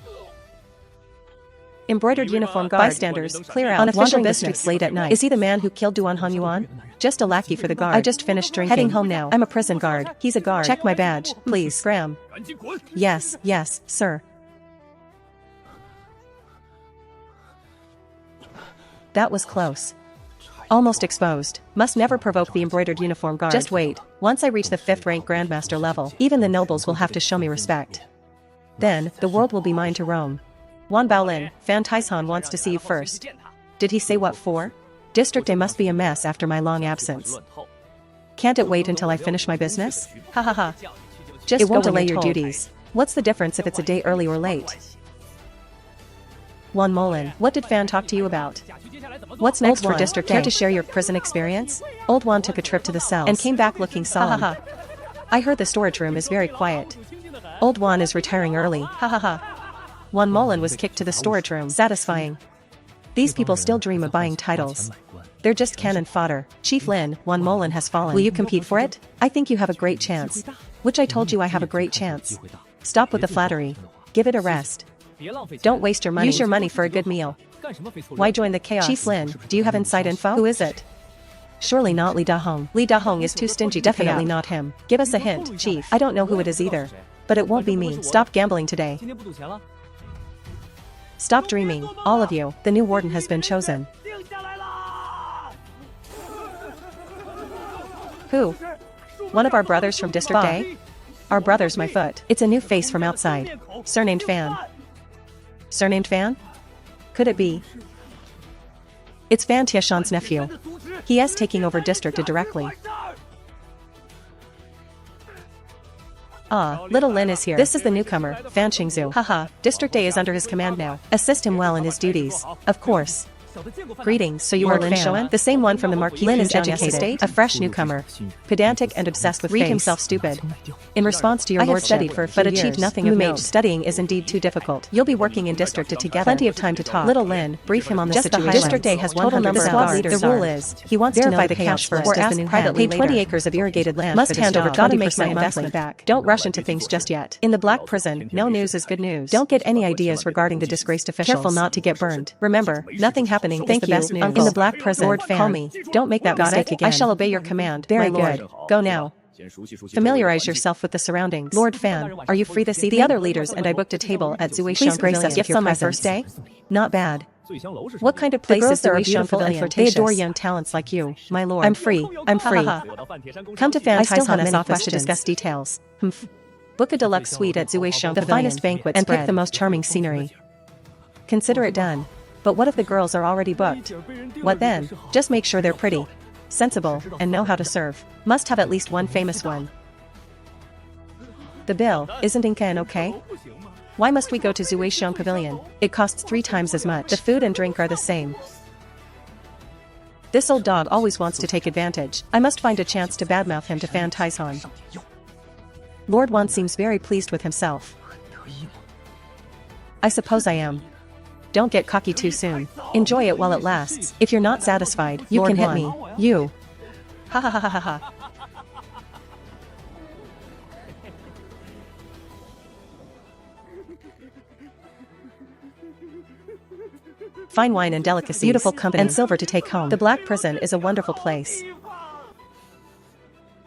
Embroidered uniform guard. Bystanders, clear out. On official business late at night. Is he the man who killed Duan Hanyuan? Just a lackey for the guard. I just finished drinking. Heading home now. I'm a prison guard. He's a guard. Check my badge, please. Scram. Yes, sir. That was close. Almost exposed. Must never provoke the embroidered uniform guard. Just wait. Once I reach the 5th rank Grandmaster level, even the nobles will have to show me respect. Then, the world will be mine to roam. Wan Baolin, Fan Taishan wants to see you first. Did he say what for? District A must be a mess after my long absence. Can't it wait until I finish my business? Ha ha ha. Just it won't delay your duties. What's the difference if it's a day early or late? Wan Molin, what did Fan talk to you about? What's next for District A? Care to share your prison experience? Old Wan took a trip to the cells and came back looking solemn. Ha ha ha. I heard the storage room is very quiet. Old Wan is retiring early. Ha ha ha. Wan Molin was kicked to the storage room. Satisfying. These people still dream of buying titles. They're just cannon fodder. Chief Lin, Wan Molin has fallen. Will you compete for it? I think you have a great chance. Which I told you I have a great chance. Stop with the flattery. Give it a rest. Don't waste your money. Use your money for a good meal. Why join the chaos? Chief Lin, do you have inside info? Who is it? Surely not Li Dahong. Li Dahong is too stingy. Definitely not him. Give us a hint, Chief. I don't know who it is either. But it won't be me. Stop gambling today. Stop dreaming, all of you. The new warden has been chosen. Who? One of our brothers from District A? Our brother's my foot. It's a new face from outside. Surnamed Fan. Surnamed Fan? Could it be? It's Fan Tieshan's nephew. He is taking over District A directly. Ah, little Lin is here. This is the newcomer, Fan Qingzu. Haha, District A is under his command now. Assist him well in his duties. Of course. Greetings, so you are Lin Shoan? The same one from the Marquis. Lin is educated, a fresh newcomer. Pedantic and obsessed with Read face. Himself stupid. In response to your lordship, studied for a few but years, achieved nothing of note. Studying is indeed too difficult. You'll be working in District A together. Plenty of time to talk. Little Lin, brief him on the situation. District A has total number of guards. The rule is, he wants to know the cash first or ask privately later. Pay 20 acres of irrigated land. Must hand over 20% investment back. Don't rush into things just yet. In the Black Prison, no news is good news. Don't get any ideas regarding the disgraced officials. Careful not to get burned. Remember, nothing happening is the best news. In the Black Prison, Lord Fan, call me. Don't make that mistake again. I shall obey your command. Very good. Go now. Familiarize yourself with the surroundings. Lord Fan, are you free this evening? The other leaders and I booked a table at Zuixiang Pavilion. Gifts on my first day? Not bad. What kind of place is Zuixiang Pavilion? They adore young talents like you, my lord. I'm free. Come to Fan Taishan's office to discuss details. Book a deluxe suite at Zuixiang Pavilion, the finest banquet and pick the most charming scenery. Consider it done. But what if the girls are already booked? What then? Just make sure they're pretty, sensible, and know how to serve. Must have at least one famous one. The bill, isn't Incan okay? Why must we go to Zuixiang Pavilion? It costs 3 times as much. The food and drink are the same. This old dog always wants to take advantage. I must find a chance to badmouth him to Fan Taishan. Lord Wan seems very pleased with himself. I suppose I am. Don't get cocky too soon. Enjoy it while it lasts. If you're not satisfied, you can hit me. You. Ha ha ha ha ha ha. Fine wine and delicacies, beautiful company, and silver to take home. The Black Prison is a wonderful place.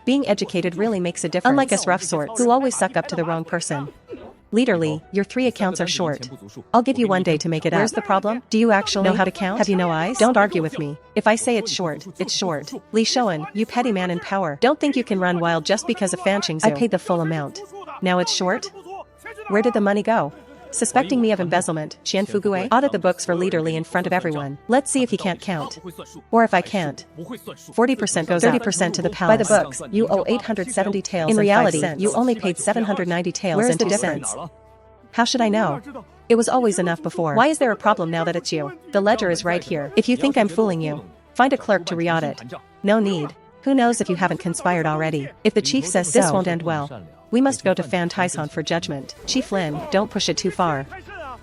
Being educated really makes a difference. Unlike us rough sorts, who always suck up to the wrong person. Leader Li, your 3 accounts are short. I'll give you 1 day to make it up. Where's the problem? Do you actually know how to count? Have you no eyes? Don't argue with me. If I say it's short, it's short. Li Shoan, you petty man in power. Don't think you can run wild just because of Fan Qingzu. I paid the full amount. Now it's short? Where did the money go? Suspecting me of embezzlement, Qian Fugui, audit the books for Leader Li in front of everyone. Let's see if he can't count. Or if I can't. 40% goes 30% to the palace. By the books, you owe 870 taels. In reality, you only paid 790 taels. Where's the difference? How should I know? It was always enough before. Why is there a problem now that it's you? The ledger is right here. If you think I'm fooling you, find a clerk to re-audit. No need. Who knows if you haven't conspired already? If the chief says so, this won't end well. We must go to Fan Taishan for judgment. Chief Lin, don't push it too far.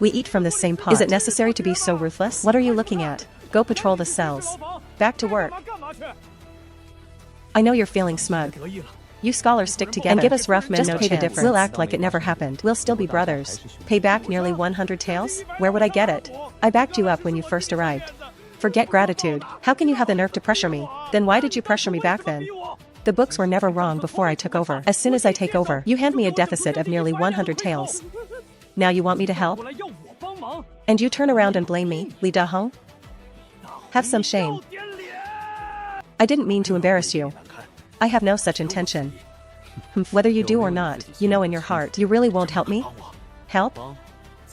We eat from the same pot. Is it necessary to be so ruthless? What are you looking at? Go patrol the cells. Back to work. I know you're feeling smug. You scholars stick together and give us rough men no chance. We'll act like it never happened. We'll still be brothers. Pay back nearly 100 taels? Where would I get it? I backed you up when you first arrived. Forget gratitude. How can you have the nerve to pressure me? Then why did you pressure me back then? The books were never wrong before I took over. As soon as I take over, you hand me a deficit of nearly 100 taels. Now you want me to help? And you turn around and blame me, Li Dahong? Have some shame. I didn't mean to embarrass you. I have no such intention. Whether you do or not, you know in your heart, you really won't help me? Help?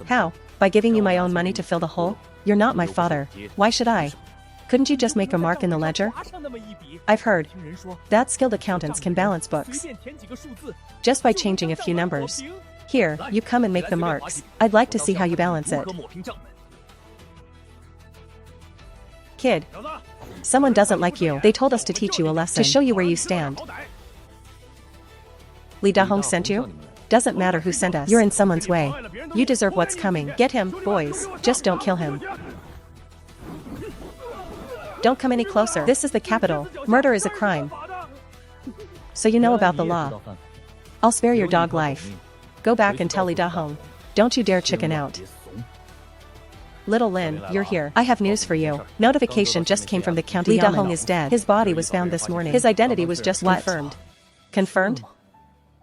How? By giving you my own money to fill the hole? You're not my father. Why should I? Couldn't you just make a mark in the ledger? I've heard that skilled accountants can balance books just by changing a few numbers. Here, you come and make the marks. I'd like to see how you balance it. Kid, someone doesn't like you. They told us to teach you a lesson, to show you where you stand. Li Dahong sent you? Doesn't matter who sent us. You're in someone's way. You deserve what's coming. Get him, boys. Just don't kill him. Don't come any closer. This is the capital. Murder is a crime. So you know about the law. I'll spare your dog life. Go back and tell Li Dahong. Don't you dare chicken out. Little Lin, you're here. I have news for you. Notification just came from the county. Li Dahong is dead. His body was found this morning. His identity was just confirmed. Confirmed?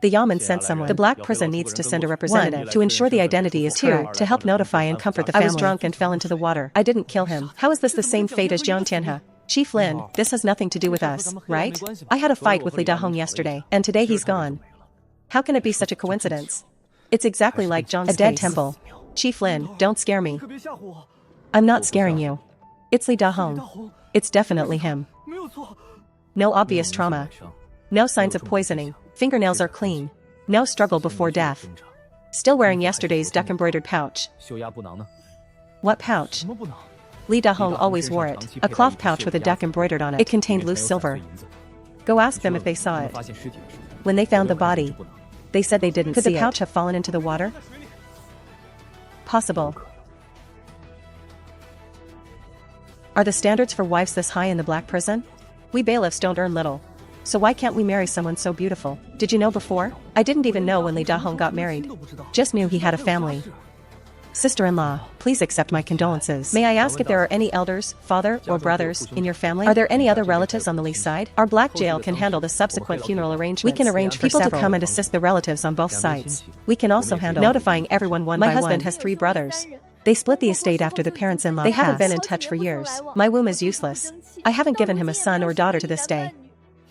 The Yamen sent someone. The black prison needs to send a representative to ensure the identity is correct, to help notify and comfort the family. I was drunk and fell into the water. I didn't kill him. How is this the same fate as Xianxia? Chief Lin, this has nothing to do with us, right? I had a fight with Li Dahong yesterday, and today he's gone. How can it be such a coincidence? It's exactly like Zhang's dead temple. Chief Lin, don't scare me. I'm not scaring you. It's Li Dahong. It's definitely him. No obvious trauma. No signs of poisoning. Fingernails are clean. No struggle before death. Still wearing yesterday's duck-embroidered pouch. What pouch? Li Dahong always wore it. A cloth pouch with a duck embroidered on it. It contained loose silver. Go ask them if they saw it. When they found the body, they said they didn't see it. Could the pouch have fallen into the water? Possible. Are the standards for wives this high in the black prison? We bailiffs don't earn little. So why can't we marry someone so beautiful? Did you know before? I didn't even know when Li Dahong got married. Just knew he had a family. Sister-in-law, please accept my condolences. May I ask if there are any elders, father, or brothers in your family? Are there any other relatives on the Li side? Our black jail can handle the subsequent funeral arrangements. We can arrange for people to come and assist the relatives on both sides. We can also handle notifying everyone one by one. My husband has 3 brothers. They split the estate after the parents-in-law passed. They haven't been in touch for years. My womb is useless. I haven't given him a son or daughter to this day.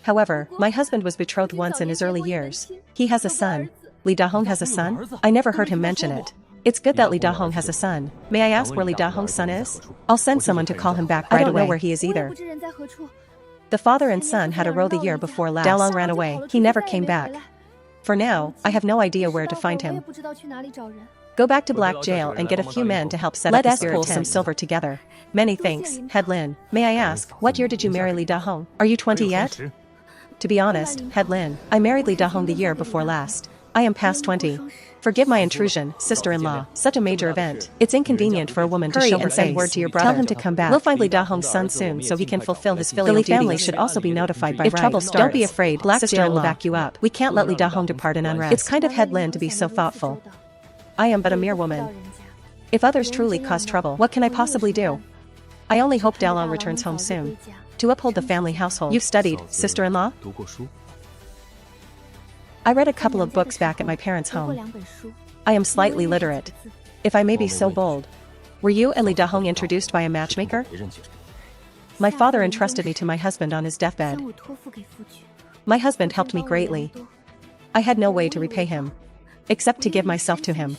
However, my husband was betrothed once in his early years. He has a son. Li Dahong has a son? I never heard him mention it. It's good that Li Dahong has a son. May I ask where Li Dahong's son is? I'll send someone to call him back right away. I don't know where he is either. The father and son had a row the year before last. Dalong ran away. He never came back. For now, I have no idea where to find him. Go back to Black Jail and get a few men to help set up the spirit tent. Let us pull some silver together. Many thanks, Head Lin. May I ask, what year did you marry Li Dahong? Are you 20 yet? To be honest, Head Lin, I married Li Dahong the year before last. I am past 20. Forgive my intrusion, sister-in-law. Such a major event. It's inconvenient for a woman to show her face. Send word to your brother. Tell him to come back. We'll find Li Dahong's son soon so he can fulfill his filial duties. The Li family should also be notified by right. If trouble starts, don't be afraid. Black Jail will back you up. We can't let Li Dahong depart in unrest. It's kind of Head Lin to be so thoughtful. I am but a mere woman. If others truly cause trouble, what can I possibly do? I only hope Dalong returns home soon. To uphold the family household. You've studied, sister-in-law? I read a couple of books back at my parents' home. I am slightly literate. If I may be so bold. Were you and Li Dahong introduced by a matchmaker? My father entrusted me to my husband on his deathbed. My husband helped me greatly. I had no way to repay him, except to give myself to him.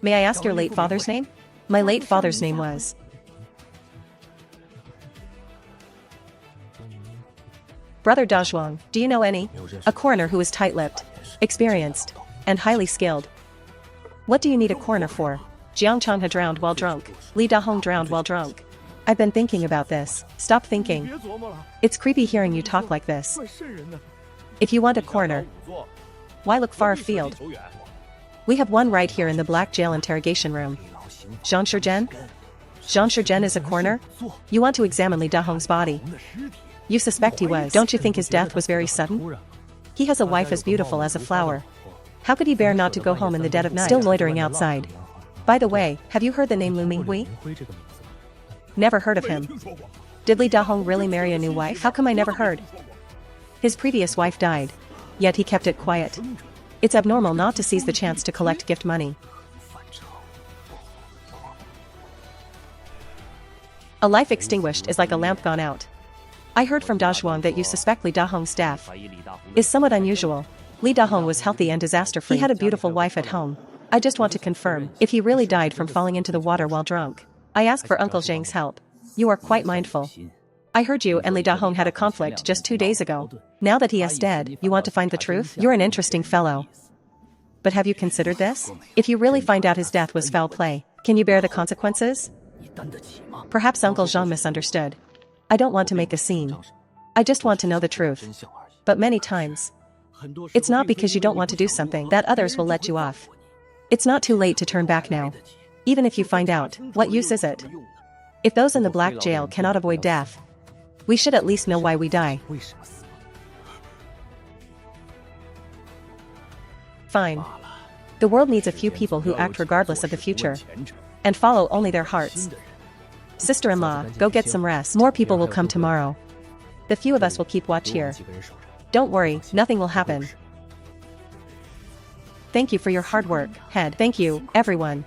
May I ask your late father's name? My late father's name was... Brother Dazhuang, do you know any? A coroner who is tight-lipped, experienced, and highly skilled. What do you need a coroner for? Jiang had drowned while drunk. Li Dahong drowned while drunk. I've been thinking about this. Stop thinking. It's creepy hearing you talk like this. If you want a coroner, why look far afield? We have one right here in the Black Jail interrogation room. Xianxia? Xianxia is a coroner? You want to examine Li Dahong's body. You suspect he was. Don't you think his death was very sudden? He has a wife as beautiful as a flower. How could he bear not to go home in the dead of night? Still loitering outside. By the way, have you heard the name Lu Minghui? Never heard of him. Did Li Dahong really marry a new wife? How come I never heard? His previous wife died. Yet he kept it quiet. It's abnormal not to seize the chance to collect gift money. A life extinguished is like a lamp gone out. I heard from Donghua that you suspect Li Dahong's death is somewhat unusual. Li Dahong was healthy and disaster-free. He had a beautiful wife at home. I just want to confirm if he really died from falling into the water while drunk. I ask for Uncle Zhang's help. You are quite mindful. I heard you and Li Dahong had a conflict just 2 days ago. Now that he is dead, you want to find the truth? You're an interesting fellow. But have you considered this? If you really find out his death was foul play, can you bear the consequences? Perhaps Uncle Zhang misunderstood. I don't want to make a scene. I just want to know the truth. But many times, it's not because you don't want to do something that others will let you off. It's not too late to turn back now. Even if you find out, what use is it? If those in the black jail cannot avoid death, we should at least know why we die. Fine. The world needs a few people who act regardless of the future and follow only their hearts. Sister-in-law, go get some rest. More people will come tomorrow. The few of us will keep watch here. Don't worry, nothing will happen. Thank you for your hard work, head. Thank you, everyone.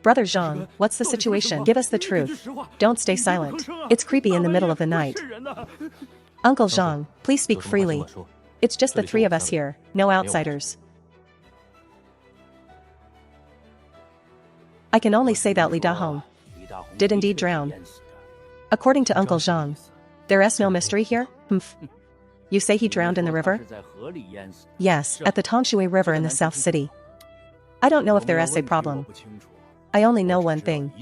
Brother Zhang, what's the situation? Give us the truth. Don't stay silent. It's creepy in the middle of the night. Uncle Zhang, please speak freely. It's just the three of us here, no outsiders. I can only say that Li Dahong did indeed drown. According to Uncle Zhang, there is no mystery here? Humph. You say he drowned in the river? Yes, at the Tongshui River in the South City. I don't know if there is a problem. I only know one thing.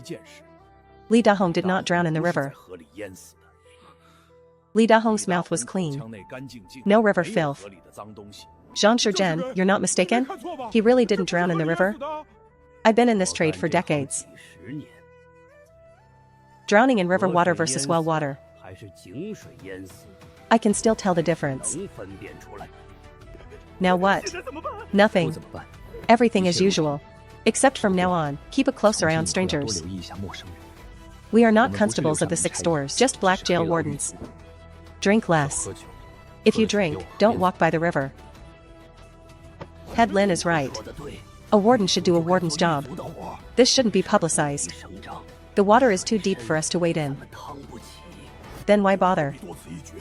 Li Dahong did not drown in the river. Li Dahong's mouth was clean. No river filth. Xianxia Zhen, you're not mistaken? He really didn't drown in the river? I've been in this trade for decades. Drowning in river water versus well water. I can still tell the difference. Now what? Nothing. Everything as usual. Except from now on, keep a closer eye on strangers. We are not constables of the 6 stores, just black jail wardens. Drink less. If you drink, don't walk by the river. Head Lin is right. A warden should do a warden's job. This shouldn't be publicized. The water is too deep for us to wade in. Then why bother?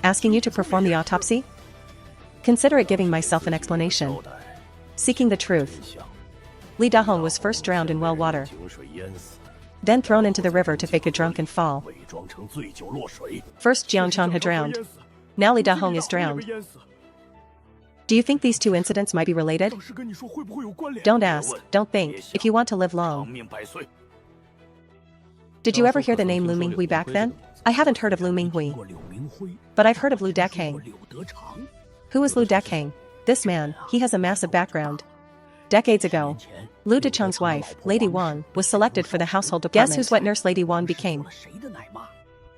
Asking you to perform the autopsy? Consider it giving myself an explanation. Seeking the truth. Li Dahong was first drowned in well water, then thrown into the river to fake a drunken fall. First Xianxia had drowned. Now Li Dahong is drowned. Do you think these 2 incidents might be related? Don't ask, don't think, if you want to live long. Did you ever hear the name Lu Minghui back then? I haven't heard of Lu Minghui. But I've heard of Lu Dekang. Who is Lu Dekang? This man, he has a massive background. Decades ago, Lu Decheng's wife, Lady Wang, was selected for the household department. Guess whose wet nurse Lady Wang became?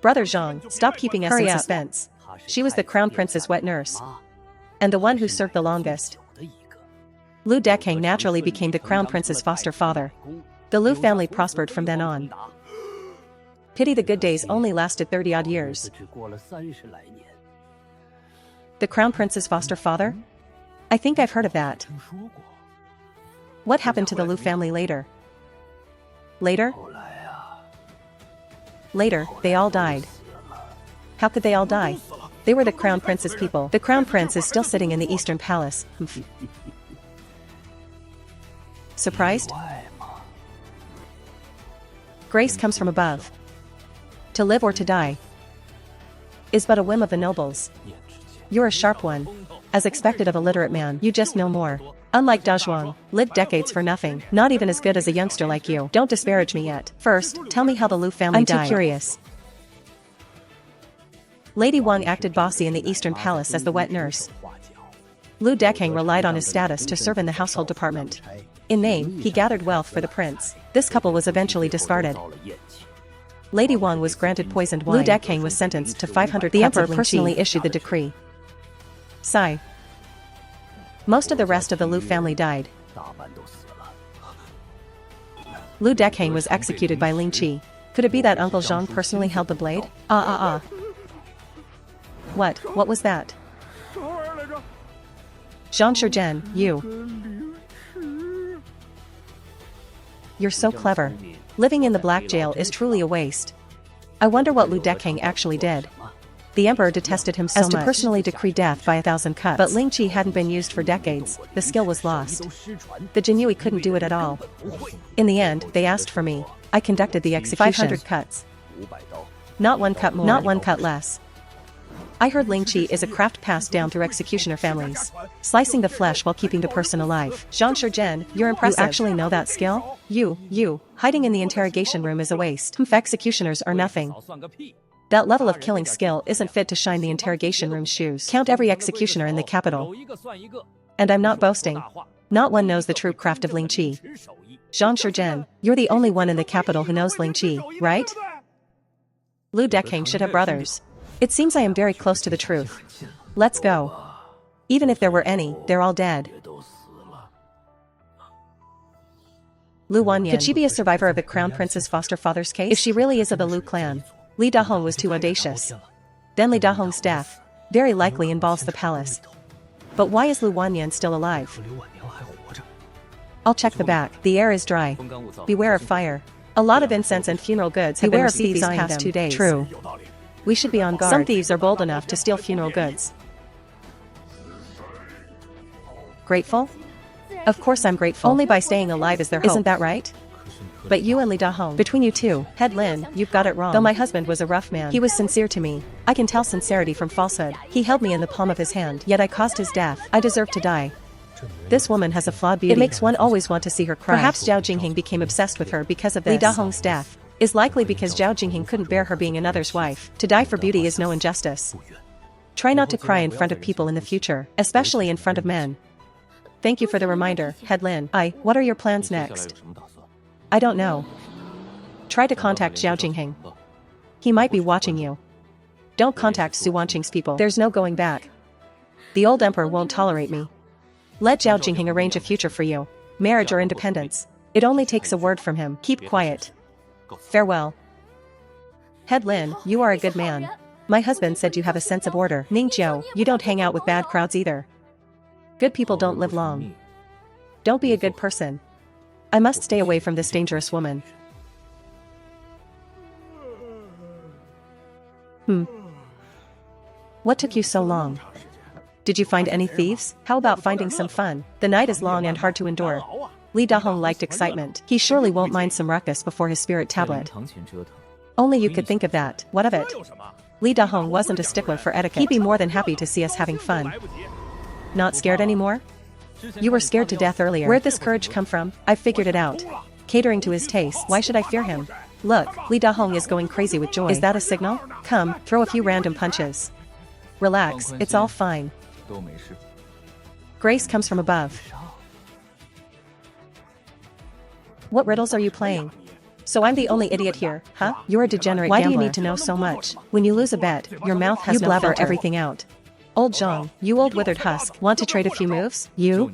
Brother Zhang, stop keeping us in suspense. She was the crown prince's wet nurse. And the one who served the longest. Lu Dekang naturally became the crown prince's foster father. The Lu family prospered from then on. Pity the good days only lasted 30-odd years. The crown prince's foster father? I think I've heard of that. What happened to the Lu family later? Later? Later, they all died. How could they all die? They were the crown prince's people. The crown prince is still sitting in the eastern palace. Surprised? Grace comes from above. To live or to die is but a whim of the nobles. You're a sharp one. As expected of a literate man, you just know more. Unlike Donghua, lived decades for nothing, not even as good as a youngster like you. Don't disparage me yet. First, tell me how the Lu family died. I'm too curious. Lady Wang acted bossy in the Eastern Palace as the wet nurse. Lu Dekang relied on his status to serve in the household department. In name, he gathered wealth for the prince. This couple was eventually discarded. Lady Wang was granted poisoned wine. Lu Dekang was sentenced to 500 cuts. The emperor personally issued the decree. Sigh. Most of the rest of the Lu family died. Lu Dekang was executed by Ling Qi. Could it be that Uncle Zhang personally held the blade? What was that? Xianxia, You're so clever. Living in the black jail is truly a waste. I wonder what Lu Dekang actually did. The emperor detested him so much as to personally decree death by 1,000 cuts. But Ling Qi hadn't been used for decades. The skill was lost. The Jinyui couldn't do it at all. In the end, they asked for me. I conducted the execution. 500 cuts. Not 1 cut more. Not 1 cut less. I heard Ling Qi is a craft passed down through executioner families. Slicing the flesh while keeping the person alive. Xianxia, you're impressive. You actually know that skill? Hiding in the interrogation room is a waste. Executioners are nothing. That level of killing skill isn't fit to shine the interrogation room's shoes. Count every executioner in the capital. And I'm not boasting. Not one knows the true craft of Ling Qi. Xianxia, you're the only one in the capital who knows Ling Qi, right? Lu Dekang should have brothers. It seems I am very close to the truth. Let's go. Even if there were any, they're all dead. Lu Wanyan. Could she be a survivor of the crown prince's foster father's case? If she really is of the Lu clan, Li Dahong was too audacious. Then Li Dahong's death very likely involves the palace. But why is Lu Wanyan still alive? I'll check the back. The air is dry. Beware of fire. A lot of incense and funeral goods have been received these past 2 days. True. We should be on guard. Some thieves are bold enough to steal funeral goods. Grateful? Of course I'm grateful. Only by staying alive is their hope. Isn't that right? But you and Li Dahong, between you two, Head Lin, you've got it wrong. Though my husband was a rough man, he was sincere to me. I can tell sincerity from falsehood. He held me in the palm of his hand, yet I caused his death. I deserve to die. This woman has a flawed beauty. It makes one always want to see her cry. Perhaps Zhao Jingheng became obsessed with her because of this. Li Dahong's death is likely because Zhao Jingheng couldn't bear her being another's wife. To die for beauty is no injustice. Try not to cry in front of people in the future, especially in front of men. Thank you for the reminder, Head Lin. What are your plans next? I don't know. Try to contact Zhao Jingheng. He might be watching you. Don't contact Su Wanqing's people. There's no going back. The old emperor won't tolerate me. Let Zhao Jingheng arrange a future for you. Marriage or independence. It only takes a word from him. Keep quiet. Farewell. Head Lin, you are a good man. My husband said you have a sense of order. Ningqiu, you don't hang out with bad crowds either. Good people don't live long. Don't be a good person. I must stay away from this dangerous woman. What took you so long? Did you find any thieves? How about finding some fun? The night is long and hard to endure. Li Dahong liked excitement. He surely won't mind some ruckus before his spirit tablet. Only you could think of that. What of it? Li Dahong wasn't a stickler for etiquette. He'd be more than happy to see us having fun. Not scared anymore? You were scared to death earlier. Where'd this courage come from? I figured it out. Catering to his taste. Why should I fear him? Look, Li Dahong is going crazy with joy. Is that a signal? Come, throw a few random punches. Relax, it's all fine. Grace comes from above. What riddles are you playing? So I'm the only idiot here, huh? You're a degenerate gambler. Why do you need to know so much? When you lose a bet, your mouth has no filter. You blabber everything out. Old Zhang, you old withered husk, want to trade a few moves? You?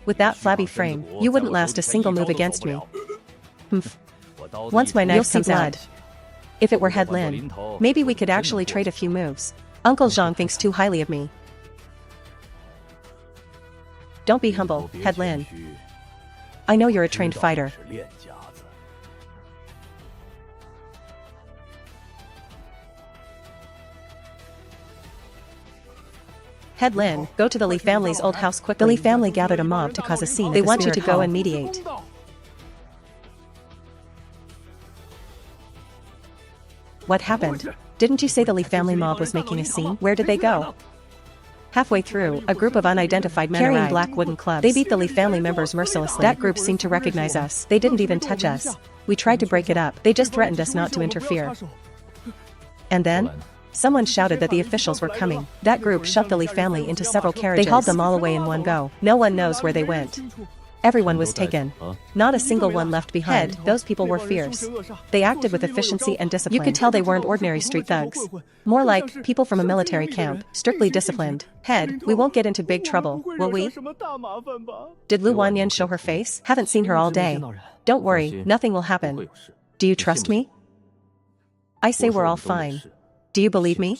With that flabby frame, you wouldn't last a single move against me. Once my knife comes out. If it were Head Lin, maybe we could actually trade a few moves. Uncle Zhang thinks too highly of me. Don't be humble, Head Lin. I know you're a trained fighter. Head Lin, go to the Li family's old house quickly. The Li family gathered a mob to cause a scene. They want you to go and mediate. What happened? Didn't you say the Li family mob was making a scene? Where did they go? Halfway through, a group of unidentified men carrying black wooden clubs. They beat the Li family members mercilessly. That group seemed to recognize us. They didn't even touch us. We tried to break it up. They just threatened us not to interfere. And then? Someone shouted that the officials were coming. That group shoved the Li family into several carriages. They hauled them all away in one go. No one knows where they went. Everyone was taken. Not a single one left behind. Those people were fierce. They acted with efficiency and discipline. You could tell they weren't ordinary street thugs. More like people from a military camp, strictly disciplined. Head, we won't get into big trouble, will we? Did Lu Wanyan show her face? Haven't seen her all day. Don't worry, nothing will happen. Do you trust me? I say we're all fine. Do you believe me?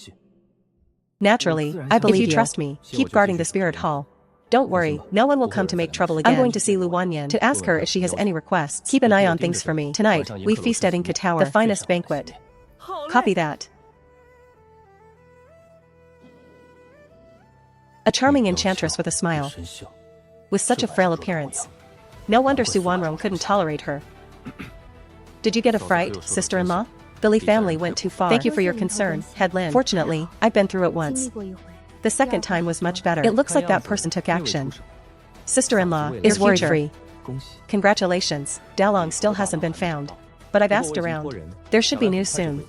Naturally, I believe you. If you trust me, keep guarding the spirit hall. Don't worry, no one will come to make trouble again. I'm going to see Lu Wanyan to ask her if she has any requests. Keep an eye on things for me. Tonight, we feast at Inca Tower, the finest banquet. Copy that. A charming enchantress with a smile. With such a frail appearance. No wonder Su Wanrong couldn't tolerate her. Did you get a fright, sister-in-law? The Li family went too far. Thank you for your concern, Head Lin. Fortunately, I've been through it once. The second time was much better. It looks like that person took action. Sister-in-law is worry-free. Congratulations, Dalong still hasn't been found. But I've asked around. There should be news soon.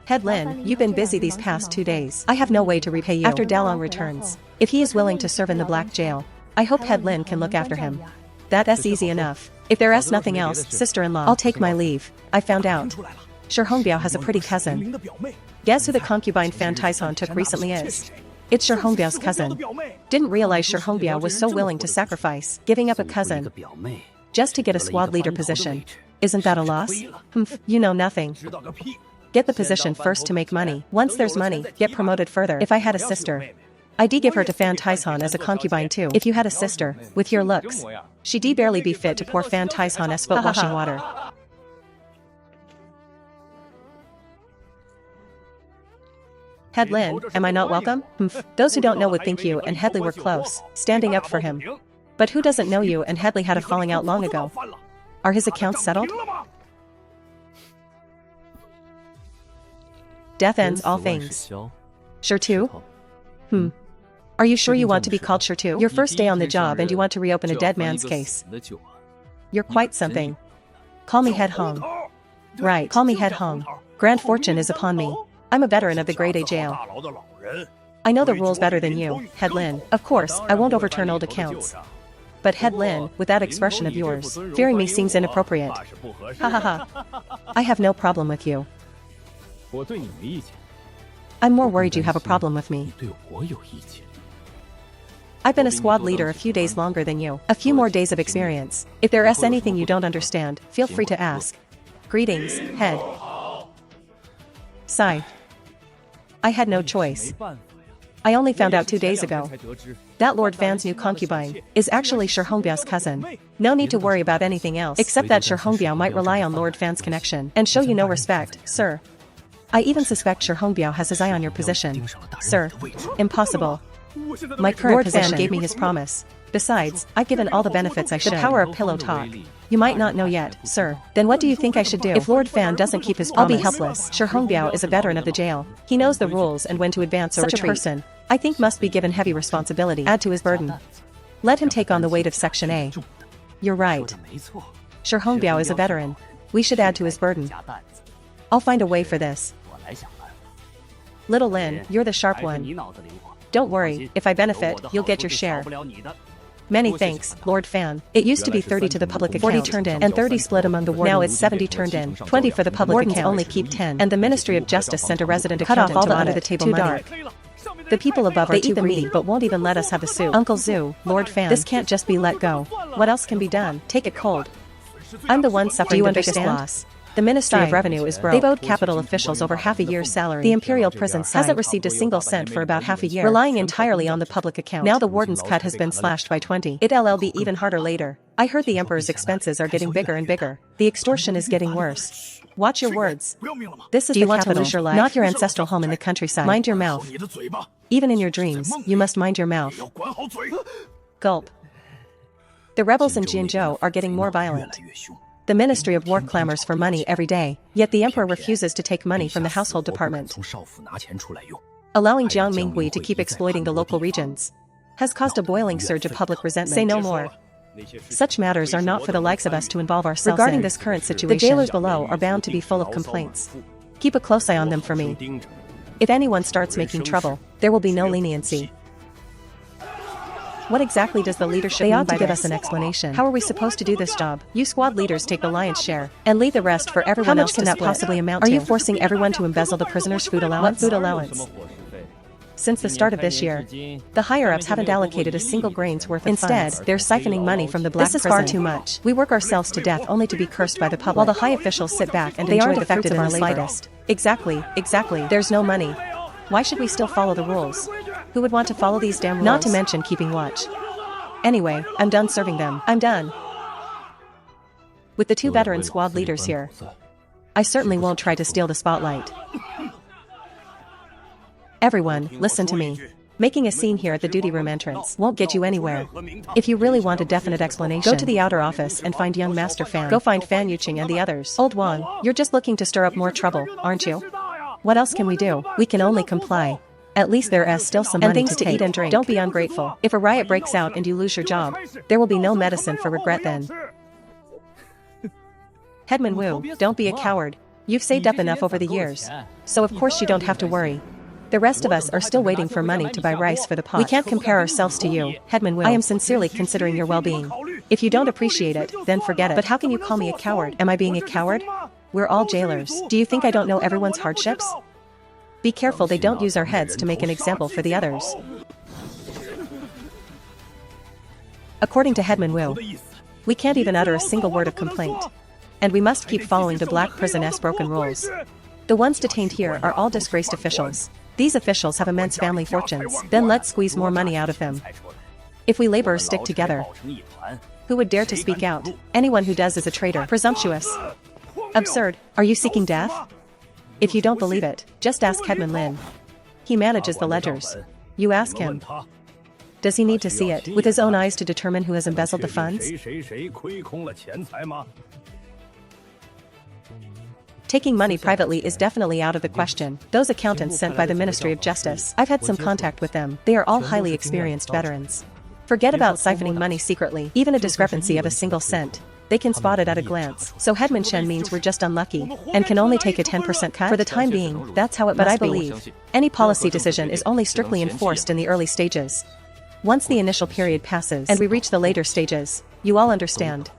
Head Lin, you've been busy these past 2 days. I have no way to repay you. After Dalong returns, if he is willing to serve in the Black Jail, I hope Head Lin can look after him. That's easy enough. If there is nothing else, sister-in-law, I'll take my leave. I found out. Shi Hongbiao has a pretty cousin. Guess who the concubine Fan Taizhan took recently is? It's Shi Hongbiao's cousin. Didn't realize Shi Hongbiao was so willing to sacrifice, giving up a cousin, just to get a squad leader position. Isn't that a loss? You know nothing. Get the position first to make money. Once there's money, get promoted further. If I had a sister, I'd give her to Fan Taizhan as a concubine too. If you had a sister, with your looks, she'd barely be fit to pour Fan Taizhan's foot washing water. Head Lin, am I not welcome? Those who don't know would think you and Headley were close, standing up for him. But who doesn't know you and Headley had a falling out long ago? Are his accounts settled? Death ends all things. Sure too? Are you sure you want to be called Sure too? Your first day on the job and you want to reopen a dead man's case. You're quite something. Call me Head Hong. Right, call me Head Hong. Grand fortune is upon me. I'm a veteran of the Grade A jail. I know the rules better than you, Head Lin. Of course, I won't overturn old accounts. But Head Lin, with that expression of yours, fearing me seems inappropriate. Ha ha ha. I have no problem with you. I'm more worried you have a problem with me. I've been a squad leader a few days longer than you. A few more days of experience. If there is anything you don't understand, feel free to ask. Greetings, Head. Sigh. I had no choice. I only found out 2 days ago. That Lord Fan's new concubine is actually Shi Hongbiao's cousin. No need to worry about anything else, except that Shi Hongbiao might rely on Lord Fan's connection and show you no respect, sir. I even suspect Shi Hongbiao has his eye on your position. Sir, impossible. My current Lord Fan gave me his promise. Besides, I've given all the benefits I should. The power of pillow talk. You might not know yet, sir. Then what do you think I should do? If Lord Fan doesn't keep his promise, I'll be helpless. Shi Hongbiao is a veteran of the jail. He knows the rules and when to advance or retreat. Such a person, I think, must be given heavy responsibility. Add to his burden. Let him take on the weight of Section A. You're right. Shi Hongbiao is a veteran. We should add to his burden. I'll find a way for this. Little Lin, you're the sharp one. Don't worry, if I benefit, you'll get your share. Many thanks, Lord Fan. It used to be 30 to the public account, 40 turned in, and 30 split among the wardens. Now it's 70 turned in, 20 for the public wardens account. Only keep 10, and the Ministry of Justice sent a resident cut off all the under-the-table money. Dark. The people above are too greedy, but won't even let us have a soup. Uncle Zhu, Lord Fan, this can't just be let go. What else can be done? Take it cold. I'm the one suffering the biggest loss. The Ministry of Revenue is broke. They've owed capital officials over half a year's salary. The Imperial Prison hasn't received a single cent for about half a year, relying entirely on the public account. Now the warden's cut has been slashed by 20. It'll be even harder later. I heard the Emperor's expenses are getting bigger and bigger. The extortion is getting worse. Watch your words. This is the capital, your life, not your ancestral home in the countryside. Mind your mouth. Even in your dreams, you must mind your mouth. Gulp. The rebels in Jinzhou are getting more violent. The Ministry of War clamors for money every day, yet the Emperor refuses to take money from the household department. Allowing Jiang Minghui to keep exploiting the local regions has caused a boiling surge of public resentment. Say no more. Such matters are not for the likes of us to involve ourselves in. Regarding this current situation, the jailers below are bound to be full of complaints. Keep a close eye on them for me. If anyone starts making trouble, there will be no leniency. What exactly does the leadership mean by this? They ought to give us an explanation. How are we supposed to do this job? You squad leaders take the lion's share, and leave the rest for everyone else to split. How much can that possibly amount to? Are you forcing everyone to embezzle the prisoners' food allowance? What food allowance? Since the start of this year, the higher-ups haven't allocated a single grain's worth of funds. Instead, they're siphoning money from the black prison. This is far too much. We work ourselves to death only to be cursed by the public, while the high officials sit back and they aren't affected in the slightest. Exactly. There's no money. Why should we still follow the rules? Who would want to follow these damn rules? Not to mention keeping watch. Anyway, I'm done serving them. I'm done. With the two veteran squad leaders here, I certainly won't try to steal the spotlight. Everyone, listen to me. Making a scene here at the duty room entrance won't get you anywhere. If you really want a definite explanation, go to the outer office and find young Master Fan. Go find Fan Yuqing and the others. Old Wang, you're just looking to stir up more trouble, aren't you? What else can we do? We can only comply. At least there is still some money to eat and drink. Don't be ungrateful. If a riot breaks out and you lose your job, there will be no medicine for regret then. Headman Wu, don't be a coward. You've saved up enough over the years, so of course you don't have to worry. The rest of us are still waiting for money to buy rice for the pot. We can't compare ourselves to you, Headman Wu. I am sincerely considering your well-being. If you don't appreciate it, then forget it. But how can you call me a coward? Am I being a coward? We're all jailers. Do you think I don't know everyone's hardships? Be careful they don't use our heads to make an example for the others. According to Headman Wu, we can't even utter a single word of complaint. And we must keep following the black prison's broken rules. The ones detained here are all disgraced officials. These officials have immense family fortunes. Then let's squeeze more money out of them. If we laborers stick together, who would dare to speak out? Anyone who does is a traitor. Presumptuous. Absurd. Are you seeking death? If you don't believe it, just ask Headman Lin. He manages the ledgers. You ask him. Does he need to see it with his own eyes to determine who has embezzled the funds? Taking money privately is definitely out of the question. Those accountants sent by the Ministry of Justice, I've had some contact with them. They are all highly experienced veterans. Forget about siphoning money secretly, even a discrepancy of a single cent. They can spot it at a glance. So Headman Shen means we're just unlucky, and can only take a 10% cut? For the time being, that's how it must be. But I believe any policy decision is only strictly enforced in the early stages. Once the initial period passes, and we reach the later stages, you all understand.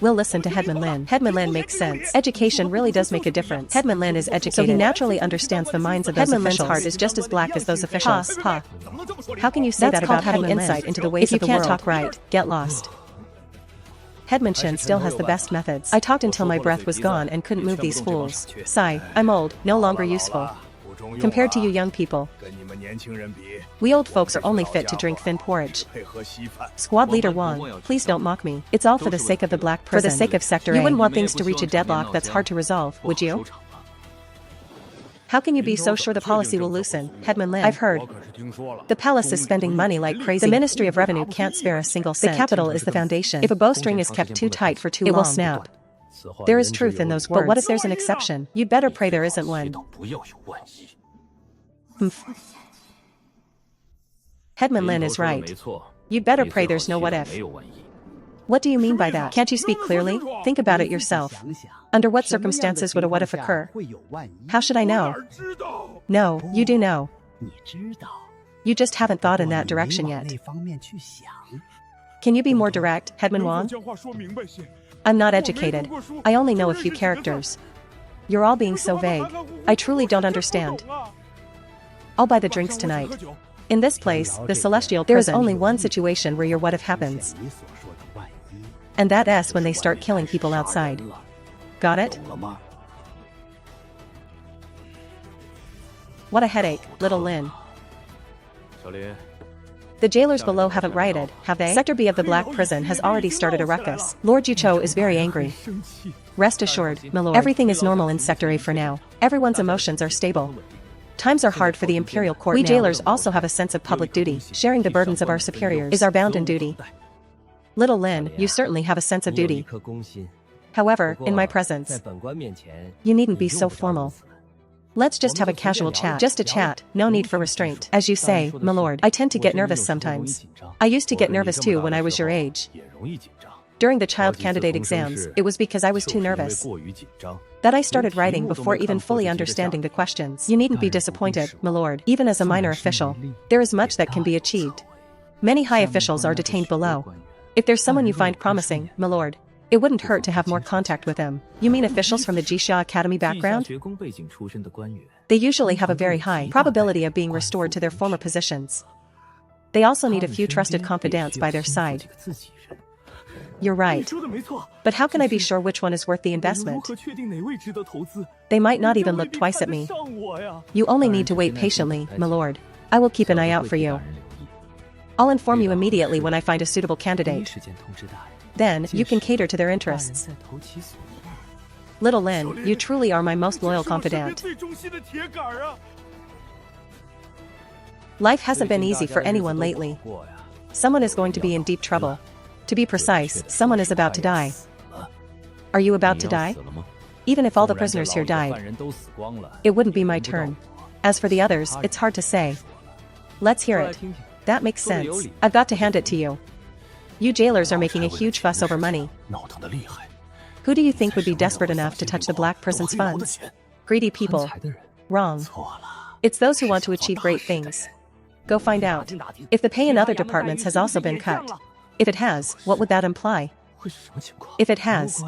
We'll listen to Headman Lin. Headman Lin makes sense. Education really does make a difference. Headman Lin is educated, so he naturally understands the minds of those officials. Headman Lin's heart is just as black as those officials. Ha. How can you say that about having insight into the ways of the world? If you can't talk right, get lost. Headman Shen still has the best methods. I talked until my breath was gone and couldn't move these fools. Sigh, I'm old, no longer useful. Compared to you young people, we old folks are only fit to drink thin porridge. Squad leader Wang, please don't mock me. It's all for the sake of the black prison. For the sake of Sector A. You wouldn't want things to reach a deadlock that's hard to resolve, would you? How can you be so sure the policy will loosen, Headman Lin? I've heard. The palace is spending money like crazy. The Ministry of Revenue can't spare a single cent. The capital is the foundation. If a bowstring is kept too tight for too long, it will snap. There is truth in those words. But what if there's an exception? You'd better pray there isn't one. Headman Lin is right. You'd better pray there's no what if. What do you mean by that? Can't you speak clearly? Think about it yourself. Under what circumstances would a what if occur? How should I know? No, you do know. You just haven't thought in that direction yet. Can you be more direct, Headman Wang? I'm not educated. I only know a few characters. You're all being so vague. I truly don't understand. I'll buy the drinks tonight. In this place, the Celestial Prison, there is only one situation where your what if happens. And that's when they start killing people outside. Got it? What a headache, little Lin. The jailers below haven't rioted, have they? Sector B of the Black Prison has already started a ruckus. Lord Yucho is very angry. Rest assured, my lord, everything is normal in Sector A for now. Everyone's emotions are stable. Times are hard for the Imperial Court now. We jailers also have a sense of public duty. Sharing the burdens of our superiors is our bounden duty. Little Lin, you certainly have a sense of duty. However, in my presence, you needn't be so formal. Let's just have a casual chat. Just a chat, no need for restraint. As you say, my lord, I tend to get nervous sometimes. I used to get nervous too when I was your age. During the child candidate exams, it was because I was too nervous that I started writing before even fully understanding the questions. You needn't be disappointed, my lord. Even as a minor official, there is much that can be achieved. Many high officials are detained below. If there's someone you find promising, my lord, it wouldn't hurt to have more contact with him. You mean officials from the Xianxia Academy background? They usually have a very high probability of being restored to their former positions. They also need a few trusted confidants by their side. You're right. But how can I be sure which one is worth the investment? They might not even look twice at me. You only need to wait patiently, my lord. I will keep an eye out for you. I'll inform you immediately when I find a suitable candidate. Then, you can cater to their interests. Little Lin, you truly are my most loyal confidant. Life hasn't been easy for anyone lately. Someone is going to be in deep trouble. To be precise, someone is about to die. Are you about to die? Even if all the prisoners here died, it wouldn't be my turn. As for the others, it's hard to say. Let's hear it. That makes sense. I've got to hand it to you. You jailers are making a huge fuss over money. Who do you think would be desperate enough to touch the black prison's funds? Greedy people. Wrong. It's those who want to achieve great things. Go find out. If the pay in other departments has also been cut. If it has, what would that imply? If it has.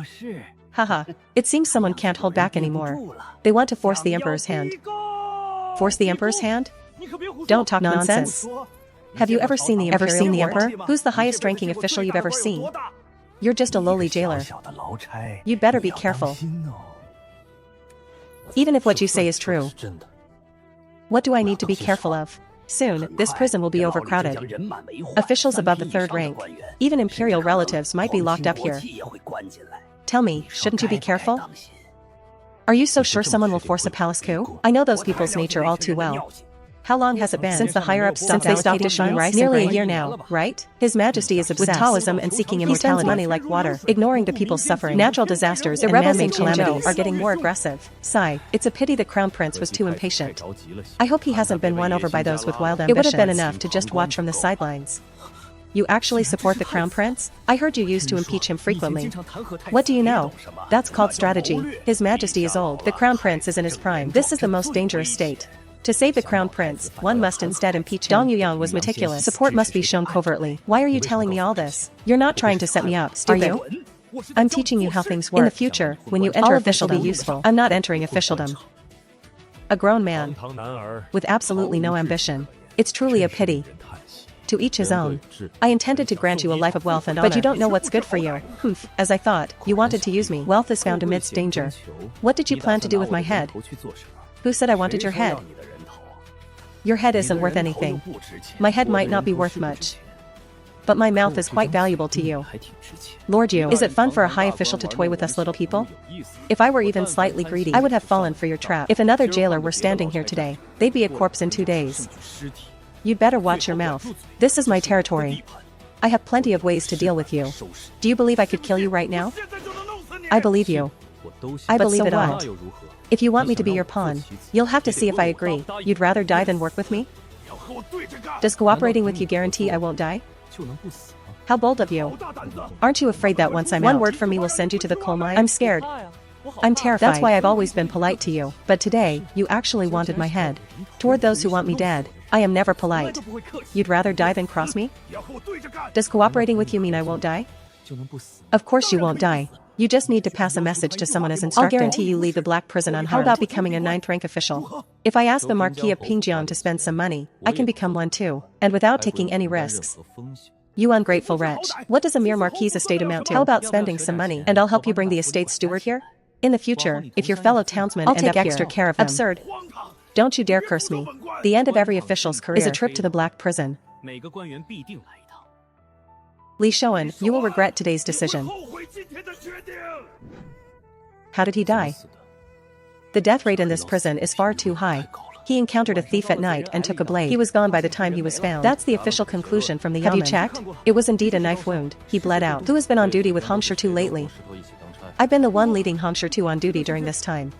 Haha, it seems someone can't hold back anymore. They want to force the Emperor's hand. Force the Emperor's hand? Don't talk nonsense. Have you ever seen the Emperor? Who's the highest ranking official you've ever seen? You're just a lowly jailer. You'd better be careful. Even if what you say is true. What do I need to be careful of? Soon, this prison will be overcrowded. Officials above the third rank, even imperial relatives might be locked up here. Tell me, shouldn't you be careful? Are you so sure someone will force a palace coup? I know those people's nature all too well. How long has it been since the higher-ups stopped issuing rice? Nearly a year now, right? His Majesty is obsessed with Taoism and seeking immortality. He spends money like water, ignoring the people's suffering. Natural disasters and man-made calamities are getting more aggressive. Sigh, it's a pity the Crown Prince was too impatient. I hope he hasn't been won over by those with wild ambitions. It would have been enough to just watch from the sidelines. You actually support the Crown Prince? I heard you used to impeach him frequently. What do you know? That's called strategy. His Majesty is old. The Crown Prince is in his prime. This is the most dangerous state. To save the Crown Prince, one must instead impeach him. Donghua was meticulous. Support must be shown covertly. Why are you telling me all this? You're not trying to set me up, are you? I'm teaching you how things work. In the future, when you enter officialdom, be useful. I'm not entering officialdom. A grown man, with absolutely no ambition. It's truly a pity. To each his own. I intended to grant you a life of wealth and honor, but you don't know what's good for you. Humph, as I thought, you wanted to use me. Wealth is found amidst danger. What did you plan to do with my head? Who said I wanted your head? Your head isn't worth anything. My head might not be worth much. But my mouth is quite valuable to you. Lord Yu, is it fun for a high official to toy with us little people? If I were even slightly greedy, I would have fallen for your trap. If another jailer were standing here today, they'd be a corpse in 2 days. You'd better watch your mouth. This is my territory. I have plenty of ways to deal with you. Do you believe I could kill you right now? I believe you. I believe it all. If you want me to be your pawn, you'll have to see if I agree. You'd rather die than work with me? Does cooperating with you guarantee I won't die? How bold of you. Aren't you afraid that once I'm out, one word from me will send you to the coal mine? I'm scared. I'm terrified. That's why I've always been polite to you. But today, you actually wanted my head. Toward those who want me dead, I am never polite. You'd rather die than cross me? Does cooperating with you mean I won't die? Of course you won't die. You just need to pass a message to someone as instructed. I'll guarantee you leave the black prison unharmed. How about becoming a 9th rank official? If I ask the Marquis of Pingjian to spend some money, I can become one too, and without taking any risks. You ungrateful wretch. What does a mere Marquis' estate amount to? How about spending some money, and I'll help you bring the estate's steward here? In the future, if your fellow townsmen I'll take extra care of them. Absurd. Don't you dare curse me. The end of every official's career is a trip to the black prison. Li Shoan, you will regret today's decision. How did he die? The death rate in this prison is far too high. He encountered a thief at night and took a blade. He was gone by the time he was found. That's the official conclusion from the Yamen. Have you checked? It was indeed a knife wound. He bled out. Who has been on duty with Hong Shi lately? I've been the one leading Hong Shi on duty during this time.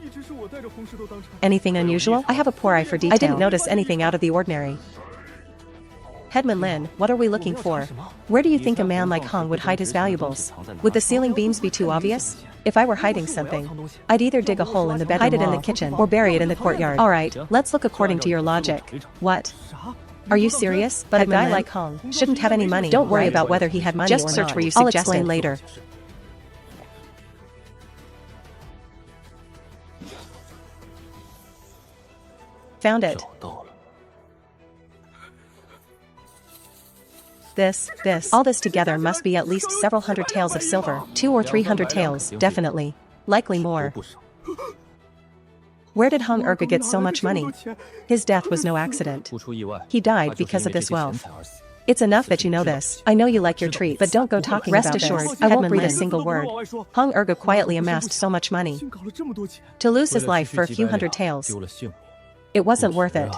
Anything unusual? I have a poor eye for detail. I didn't notice anything out of the ordinary. Headman Lin, what are we looking for? Where do you think a man like Hong would hide his valuables? Would the ceiling beams be too obvious? If I were hiding something, I'd either dig a hole in the bedroom, hide it in the kitchen, or bury it in the courtyard. Alright, let's look according to your logic. What? Are you serious? But a guy like Hong shouldn't have any money. Don't worry about whether he had money or not. Just search where you suggested. I'll explain later. Found it. All this together must be at least several hundred taels of silver. 200 or 300 taels, definitely. Likely more. Where did Hong Erge get so much money? His death was no accident. He died because of this wealth. It's enough that you know this. I know you like your treats, but don't go talking about this. Rest assured, I won't breathe a single word. Hong Erge quietly amassed so much money. To lose his life for a few hundred taels. It wasn't worth it.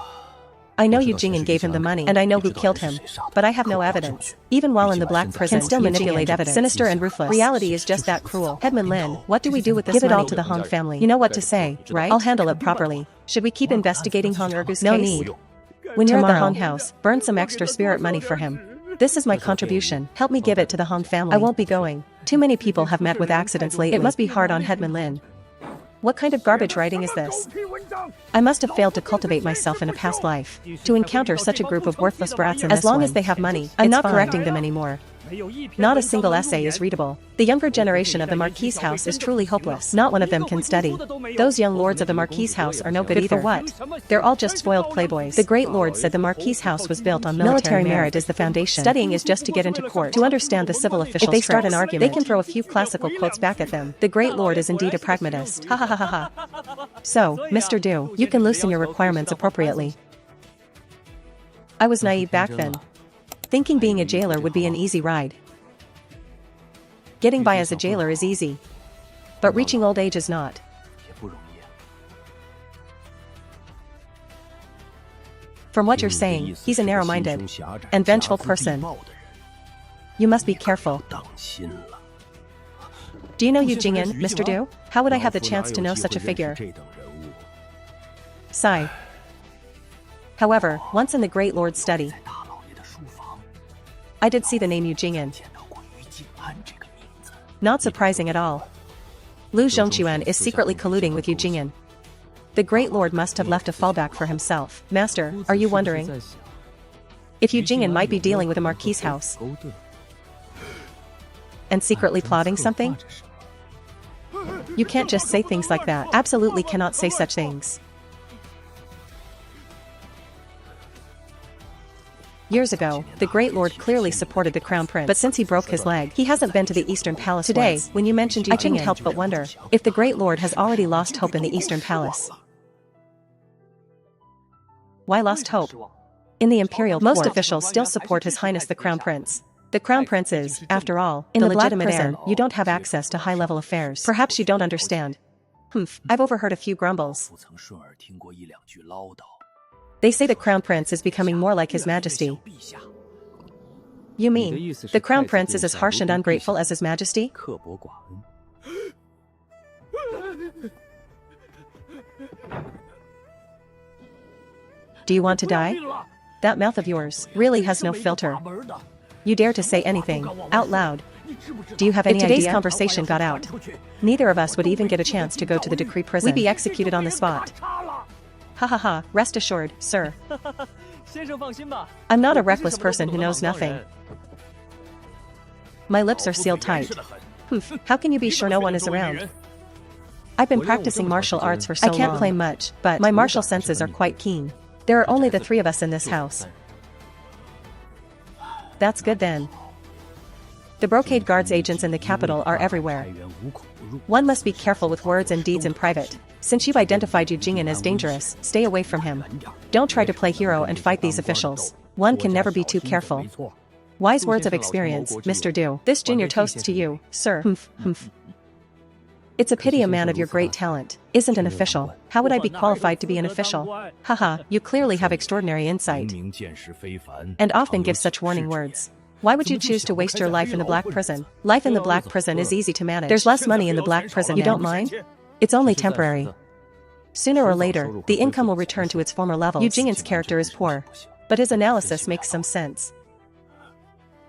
I know Yu Jingyan gave him the money, and I know who killed him, but I have no evidence. Even while in the black prison, can still manipulate evidence. Sinister and ruthless. Reality is just that cruel. Headman Lin, what do we do with this money? Give it all to the Hong family. You know what to say, right? I'll handle it properly. Should we keep investigating Hong Erge's case? No need. When you're at the Hong house, burn some extra spirit money for him. This is my contribution. Help me give it to the Hong family. I won't be going. Too many people have met with accidents lately. It must be hard on Headman Lin. What kind of garbage writing is this? I must have failed to cultivate myself in a past life to encounter such a group of worthless brats in this one. As long as they have money, I'm not correcting them anymore. Not a single essay is readable. The younger generation of the Marquis house is truly hopeless. Not one of them can study. Those young lords of the Marquis house are no good either. For what? They're all just spoiled playboys. The great lord said the Marquis house was built on military merit is the foundation. Studying is just to get into court, to understand the civil officials. If they start an argument, they can throw a few classical quotes back at them. The great lord is indeed a pragmatist. Ha ha ha ha ha. So, Mr. Du, you can loosen your requirements appropriately. I was naive back then, thinking being a jailer would be an easy ride. Getting by as a jailer is easy, but reaching old age is not. From what you're saying, he's a narrow-minded and vengeful person. You must be careful. Do you know Yu Jingyan, Mr. Du? How would I have the chance to know such a figure? Sigh. However, once in the Great Lord's study, I did see the name Yu Jingyan. Not surprising at all. Lu Zhongquan is secretly colluding with Yu Jingyan. The Great Lord must have left a fallback for himself. Master, are you wondering if Yu Jingyan might be dealing with a Marquis house and secretly plotting something? You can't just say things like that. Absolutely cannot say such things. Years ago, the Great Lord clearly supported the Crown Prince, but since he broke his leg, he hasn't been to the Eastern Palace today. Once. When you mentioned Yu Jingyan, I couldn't help but wonder if the Great Lord has already lost hope in the Eastern Palace. Why lost hope? In the Imperial Court, most officials still support His Highness the Crown Prince. The Crown Prince is, after all, in the legitimate heir. You don't have access to high-level affairs. Perhaps you don't understand. I've overheard a few grumbles. They say the Crown Prince is becoming more like His Majesty. You mean, the Crown Prince is as harsh and ungrateful as His Majesty? Do you want to die? That mouth of yours really has no filter. You dare to say anything, out loud. Do you have any idea? If today's conversation got out, neither of us would even get a chance to go to the decree prison. We'd be executed on the spot. Ha ha ha, rest assured, sir. I'm not a reckless person who knows nothing. My lips are sealed tight. How can you be sure no one is around? I've been practicing martial arts for so long. I can't claim much, but my martial senses are quite keen. There are only the three of us in this house. That's good then. The Brocade Guard's agents in the capital are everywhere. One must be careful with words and deeds in private. Since you've identified Yu Jingyan as dangerous, stay away from him. Don't try to play hero and fight these officials. One can never be too careful. Wise words of experience, Mr. Du. This junior toasts to you, sir. It's a pity a man of your great talent isn't an official. How would I be qualified to be an official? Haha, you clearly have extraordinary insight, and often give such warning words. Why would you choose to waste your life in the black prison? Life in the black prison is easy to manage. There's less money in the black prison. You don't mind? It's only temporary. Sooner or later, the income will return to its former levels. Yu Jingyan's character is poor, But his analysis makes some sense.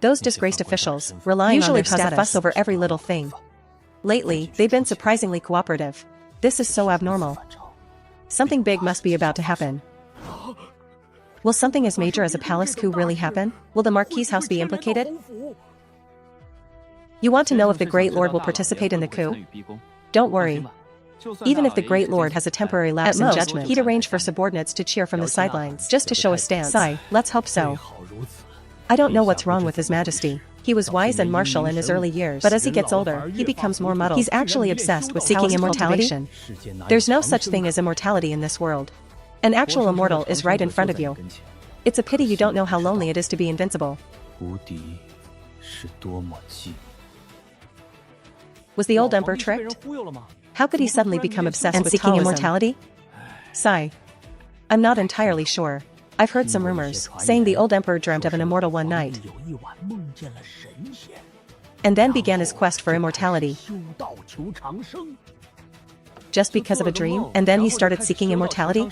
Those disgraced officials, relying on their status, fuss over every little thing. Lately, they've been surprisingly cooperative. This is so abnormal. Something big must be about to happen. Will something as major as a palace coup really happen? Will the Marquis's house be implicated? You want to know if the Great Lord will participate in the coup? Don't worry. Even if the Great Lord has a temporary lapse in judgment, he'd arrange for subordinates to cheer from the sidelines, just to show a stance. Sigh, let's hope so. I don't know what's wrong with His Majesty. He was wise and martial in his early years, but as he gets older, he becomes more muddled. He's actually obsessed with seeking immortality. There's no such thing as immortality in this world. An actual immortal is right in front of you. It's a pity you don't know how lonely it is to be invincible. Was the old emperor tricked? How could he suddenly become obsessed with seeking immortality? Sigh. I'm not entirely sure. I've heard some rumors, saying the old emperor dreamt of an immortal one night, and then began his quest for immortality. Just because of a dream, and then he started seeking immortality?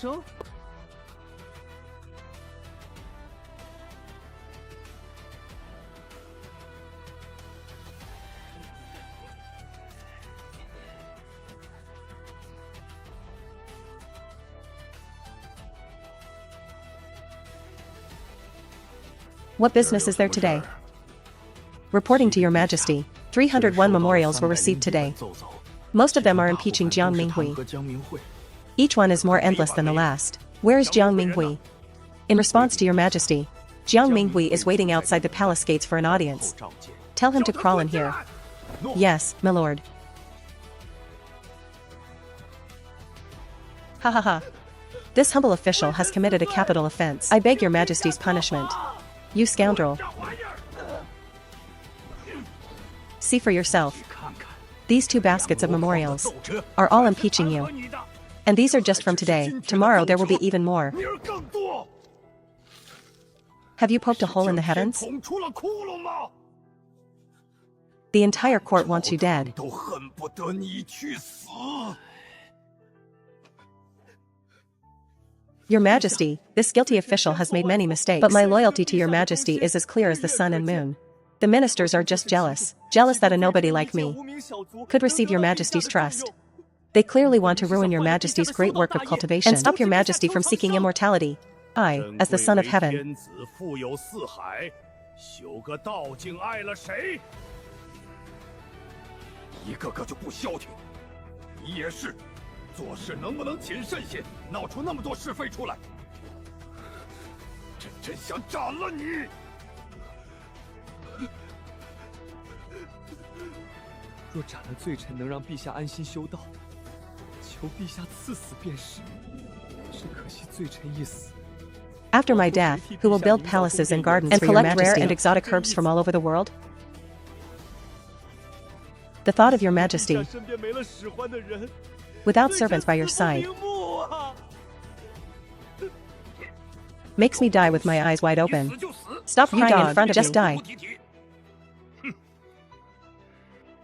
What business is there today? Reporting to Your Majesty, 301 memorials were received today. Most of them are impeaching Jiang Minghui. Each one is more endless than the last. Where is Jiang Minghui? In response to Your Majesty, Jiang Minghui is waiting outside the palace gates for an audience. Tell him to crawl in here. Yes, my lord. Ha ha ha. This humble official has committed a capital offense. I beg Your Majesty's punishment. You scoundrel. See for yourself. These 2 baskets of memorials are all impeaching you. And these are just from today. Tomorrow there will be even more. Have you poked a hole in the heavens? The entire court wants you dead. Your Majesty, this guilty official has made many mistakes, but my loyalty to Your Majesty is as clear as the sun and moon. The ministers are just jealous that a nobody like me could receive Your Majesty's trust. They clearly want to ruin Your Majesty's great work of cultivation and stop Your Majesty from seeking immortality. I, as the Son of Heaven, after my death, who will build palaces and gardens and for collect rare and exotic herbs from all over the world? The thought of Your Majesty, without servants by your side, makes me die with my eyes wide open. Stop crying in front of me. Just die.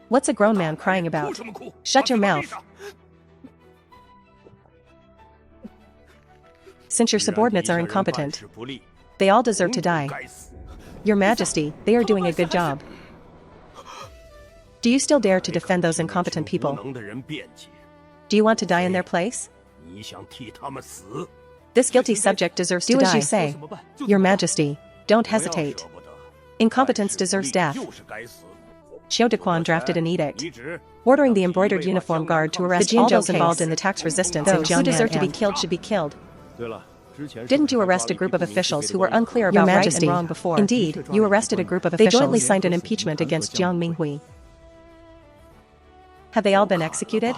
What's a grown man crying about? Shut your mouth. Since your subordinates are incompetent, they all deserve to die. Your Majesty, they are doing a good job. Do you still dare to defend those incompetent people? Do you want to die in their place? This guilty subject deserves to die. Do as you say. Your Majesty, don't hesitate. Incompetence deserves death. Xiao Dequan drafted an edict, ordering the embroidered uniform guard to arrest all those involved in the tax resistance in Jiangnan. Those who deserve to be killed should be killed. Didn't you arrest a group of officials who were unclear about right and wrong before? Indeed, you arrested a group of officials. They jointly signed an impeachment against Jiang Minghui. Have they all been executed?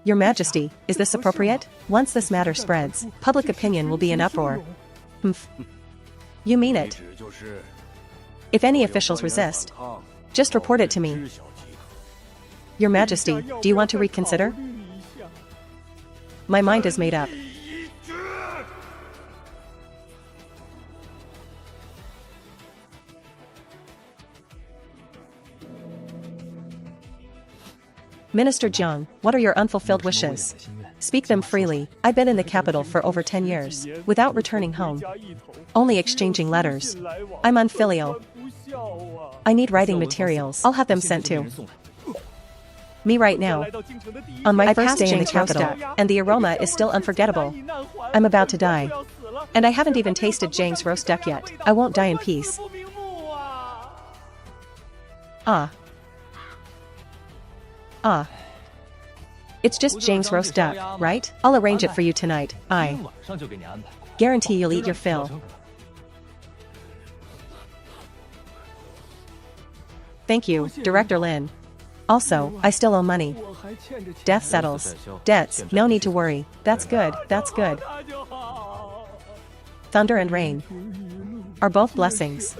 Your Majesty, is this appropriate? Once this matter spreads, public opinion will be in uproar. Humph. You mean it? If any officials resist, just report it to me. Your Majesty, do you want to reconsider? My mind is made up. Minister Jiang, what are your unfulfilled wishes? Speak them freely. I've been in the capital for over 10 years, without returning home. Only exchanging letters. I'm unfilial. I need writing materials. I'll have them sent to me right now. On my first day in the capital, and the aroma is still unforgettable. I'm about to die. And I haven't even tasted Zhang's roast duck yet. I won't die in peace. It's just Zhang's roast duck, right? I'll arrange it for you tonight. I guarantee you'll eat your fill. Thank you, Director Lin. Also, I still owe money. Death settles debts, no need to worry. That's good, that's good. Thunder and rain are both blessings.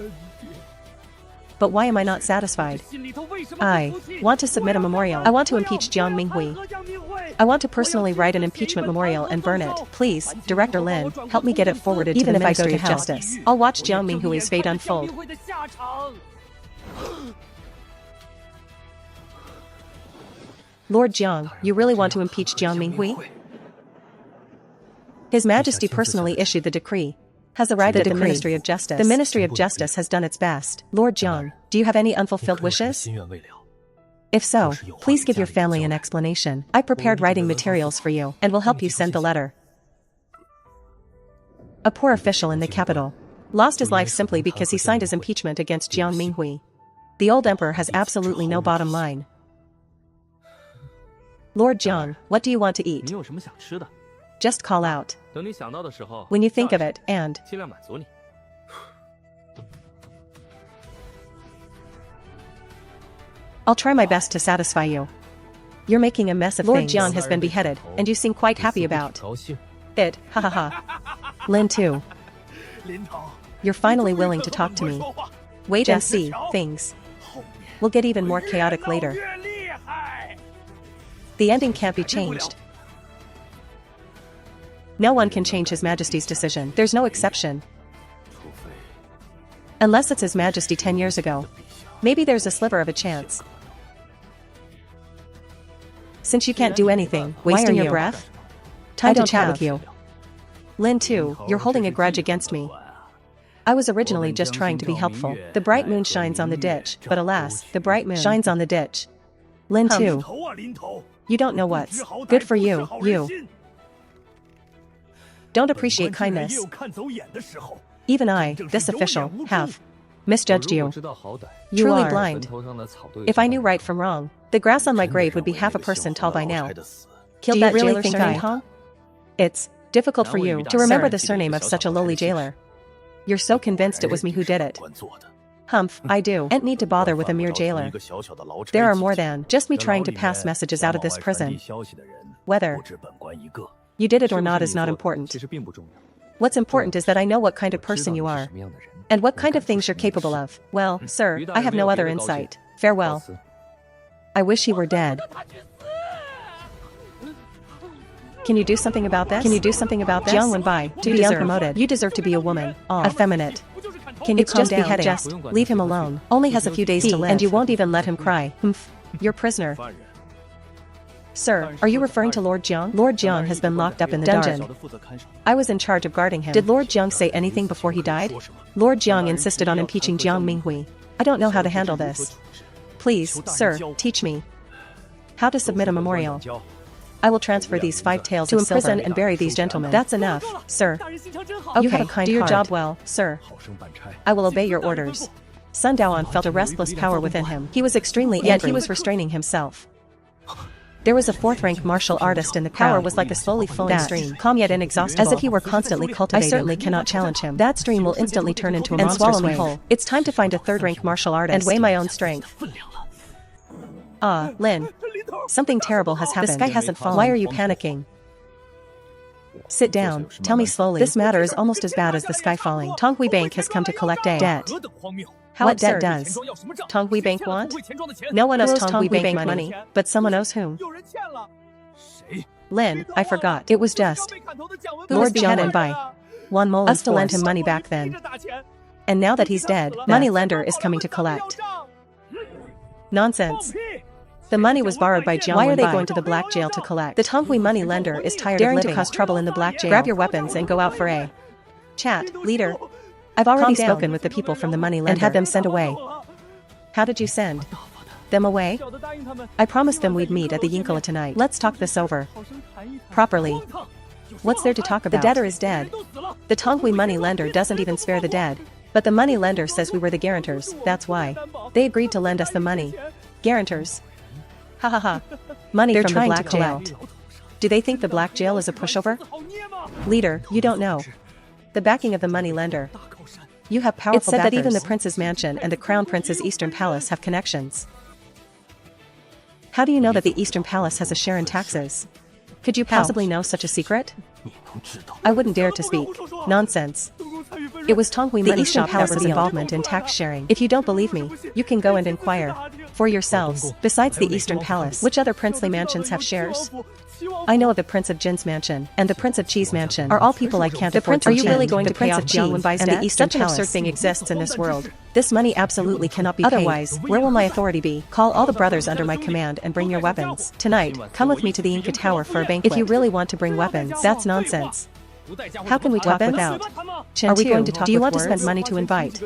But why am I not satisfied? I want to submit a memorial. I want to impeach Jiang Minghui. I want to personally write an impeachment memorial and burn it. Please, Director Lin, help me get it forwarded to the Ministry of Justice. I'll watch Jiang Minghui's fate unfold. Lord Jiang, you really want to impeach Jiang Minghui? His Majesty personally issued the decree. Has arrived at the Ministry of Justice. The Ministry of Justice has done its best. Lord Jiang, do you have any unfulfilled wishes? If so, please give your family an explanation. I prepared writing materials for you, and will help you send the letter. A poor official in the capital lost his life simply because he signed his impeachment against Jiang Minghui. The old emperor has absolutely no bottom line. Lord Jiang, what do you want to eat? Just call out when you think of it, and I'll try my best to satisfy you. You're making a mess of things. Lord Jiang has been beheaded, and you seem quite happy about it. Ha ha ha. Lin too. You're finally willing to talk to me. Wait and see, things will get even more chaotic later. The ending can't be changed. No one can change His Majesty's decision. There's no exception. Unless it's His Majesty 10 years ago. Maybe there's a sliver of a chance. Since you can't do anything, wasting your breath? Time to chat with you. Lin too, you're holding a grudge against me. I was originally just trying to be helpful. The bright moon shines on the ditch, but alas, the bright moon shines on the ditch. Lin too. You don't know what's good for you, you don't appreciate kindness. Even I, this official, have misjudged you. Truly blind. If I knew right from wrong, the grass on my grave would be half a person tall by now. Killed that jailer surnamed Hong? It's difficult for you to remember the surname of such a lowly jailer. You're so convinced it was me who did it. Humph, I do. Ain't need to bother with a mere jailer. There are more than just me trying to pass messages out of this prison. Whether you did it or not is not important. What's important is that I know what kind of person you are, and what kind of things you're capable of. Well, sir, I have no other insight. Farewell. I wish he were dead. Can you do something about this? Can you do something about this? Jiang Wenbai, to be unpromoted. You deserve to be a woman. Effeminate. Can you calm down? Just leave him alone. Only has a few days to live, and you won't even let him cry. Humph. You're prisoner. Sir, are you referring to Lord Jiang? Lord Jiang has been locked up in the dungeon. I was in charge of guarding him. Did Lord Jiang say anything before he died? Lord Jiang insisted on impeaching Jiang Minghui. I don't know how to handle this. Please, sir, teach me how to submit a memorial. I will transfer these 5 taels to imprison and bury these gentlemen. That's enough, sir. Okay, you have a kind heart. Do your job well, sir. I will obey your orders. Sun Daoan felt a restless power within him. He was extremely angry, yet he was restraining himself. There was a 4th-rank martial artist in the crowd. Power was like a slowly flowing stream, calm yet inexhaustible, as if he were constantly cultivated. I certainly cannot challenge him. That stream will instantly turn into a monstrous wave and swallow me whole. It's time to find a 3rd-rank martial artist and weigh my own strength. Lin. Something terrible has happened. The sky hasn't fallen. Why are you panicking? Sit down. Tell me slowly. This matter is almost as bad as the sky falling. Donghua Bank has come to collect a debt. What debt does Donghua Bank want? No one owes Donghua Bank money, but someone owes whom? Lin, I forgot. It was just Lord Jiang Wenbai. One mole us to lend him money back then. And now that he's dead, money lender is coming to collect. Nonsense. The money was borrowed by Jiang. Why are they going to the black jail to collect? The Donghua money lender is tired of living to cause trouble in the black jail. Grab your weapons and go out for a chat, leader. I've already spoken with the people from the money lender and had them sent away. How did you send them away? I promised them we'd meet at the Xianxia tonight. Let's talk this over properly. What's there to talk about? The debtor is dead. The Donghua money lender doesn't even spare the dead. But the money lender says we were the guarantors, that's why. They agreed to lend us the money. Guarantors. Ha ha ha. Money from the black jail. Do they think the black jail is a pushover? Leader, you don't know. The backing of the money lender. You have powerful backers. It's said that even the prince's mansion and the crown prince's eastern palace have connections. How do you know that the eastern palace has a share in taxes? Could you possibly know such a secret? I wouldn't dare to speak. Nonsense. It was Donghua money shop palace's involvement in tax sharing. If you don't believe me, you can go and inquire for yourselves. Besides the eastern palace, which other princely mansions have shares? I know of the Prince of Jin's mansion and the Prince of Chi's mansion are all people I can't afford to attend. Are you really going to pay off Jiang Wenbai's debt? And the eastern palace. Such an absurd thing exists in this world. This money absolutely cannot be paid. Otherwise, where will my authority be? Call all the brothers under my command and bring your weapons. Tonight, come with me to the Xianxia Tower for a banquet. If you really want to bring weapons, that's nonsense. How can we talk without? Are we going to talk? Do you want to spend money to invite?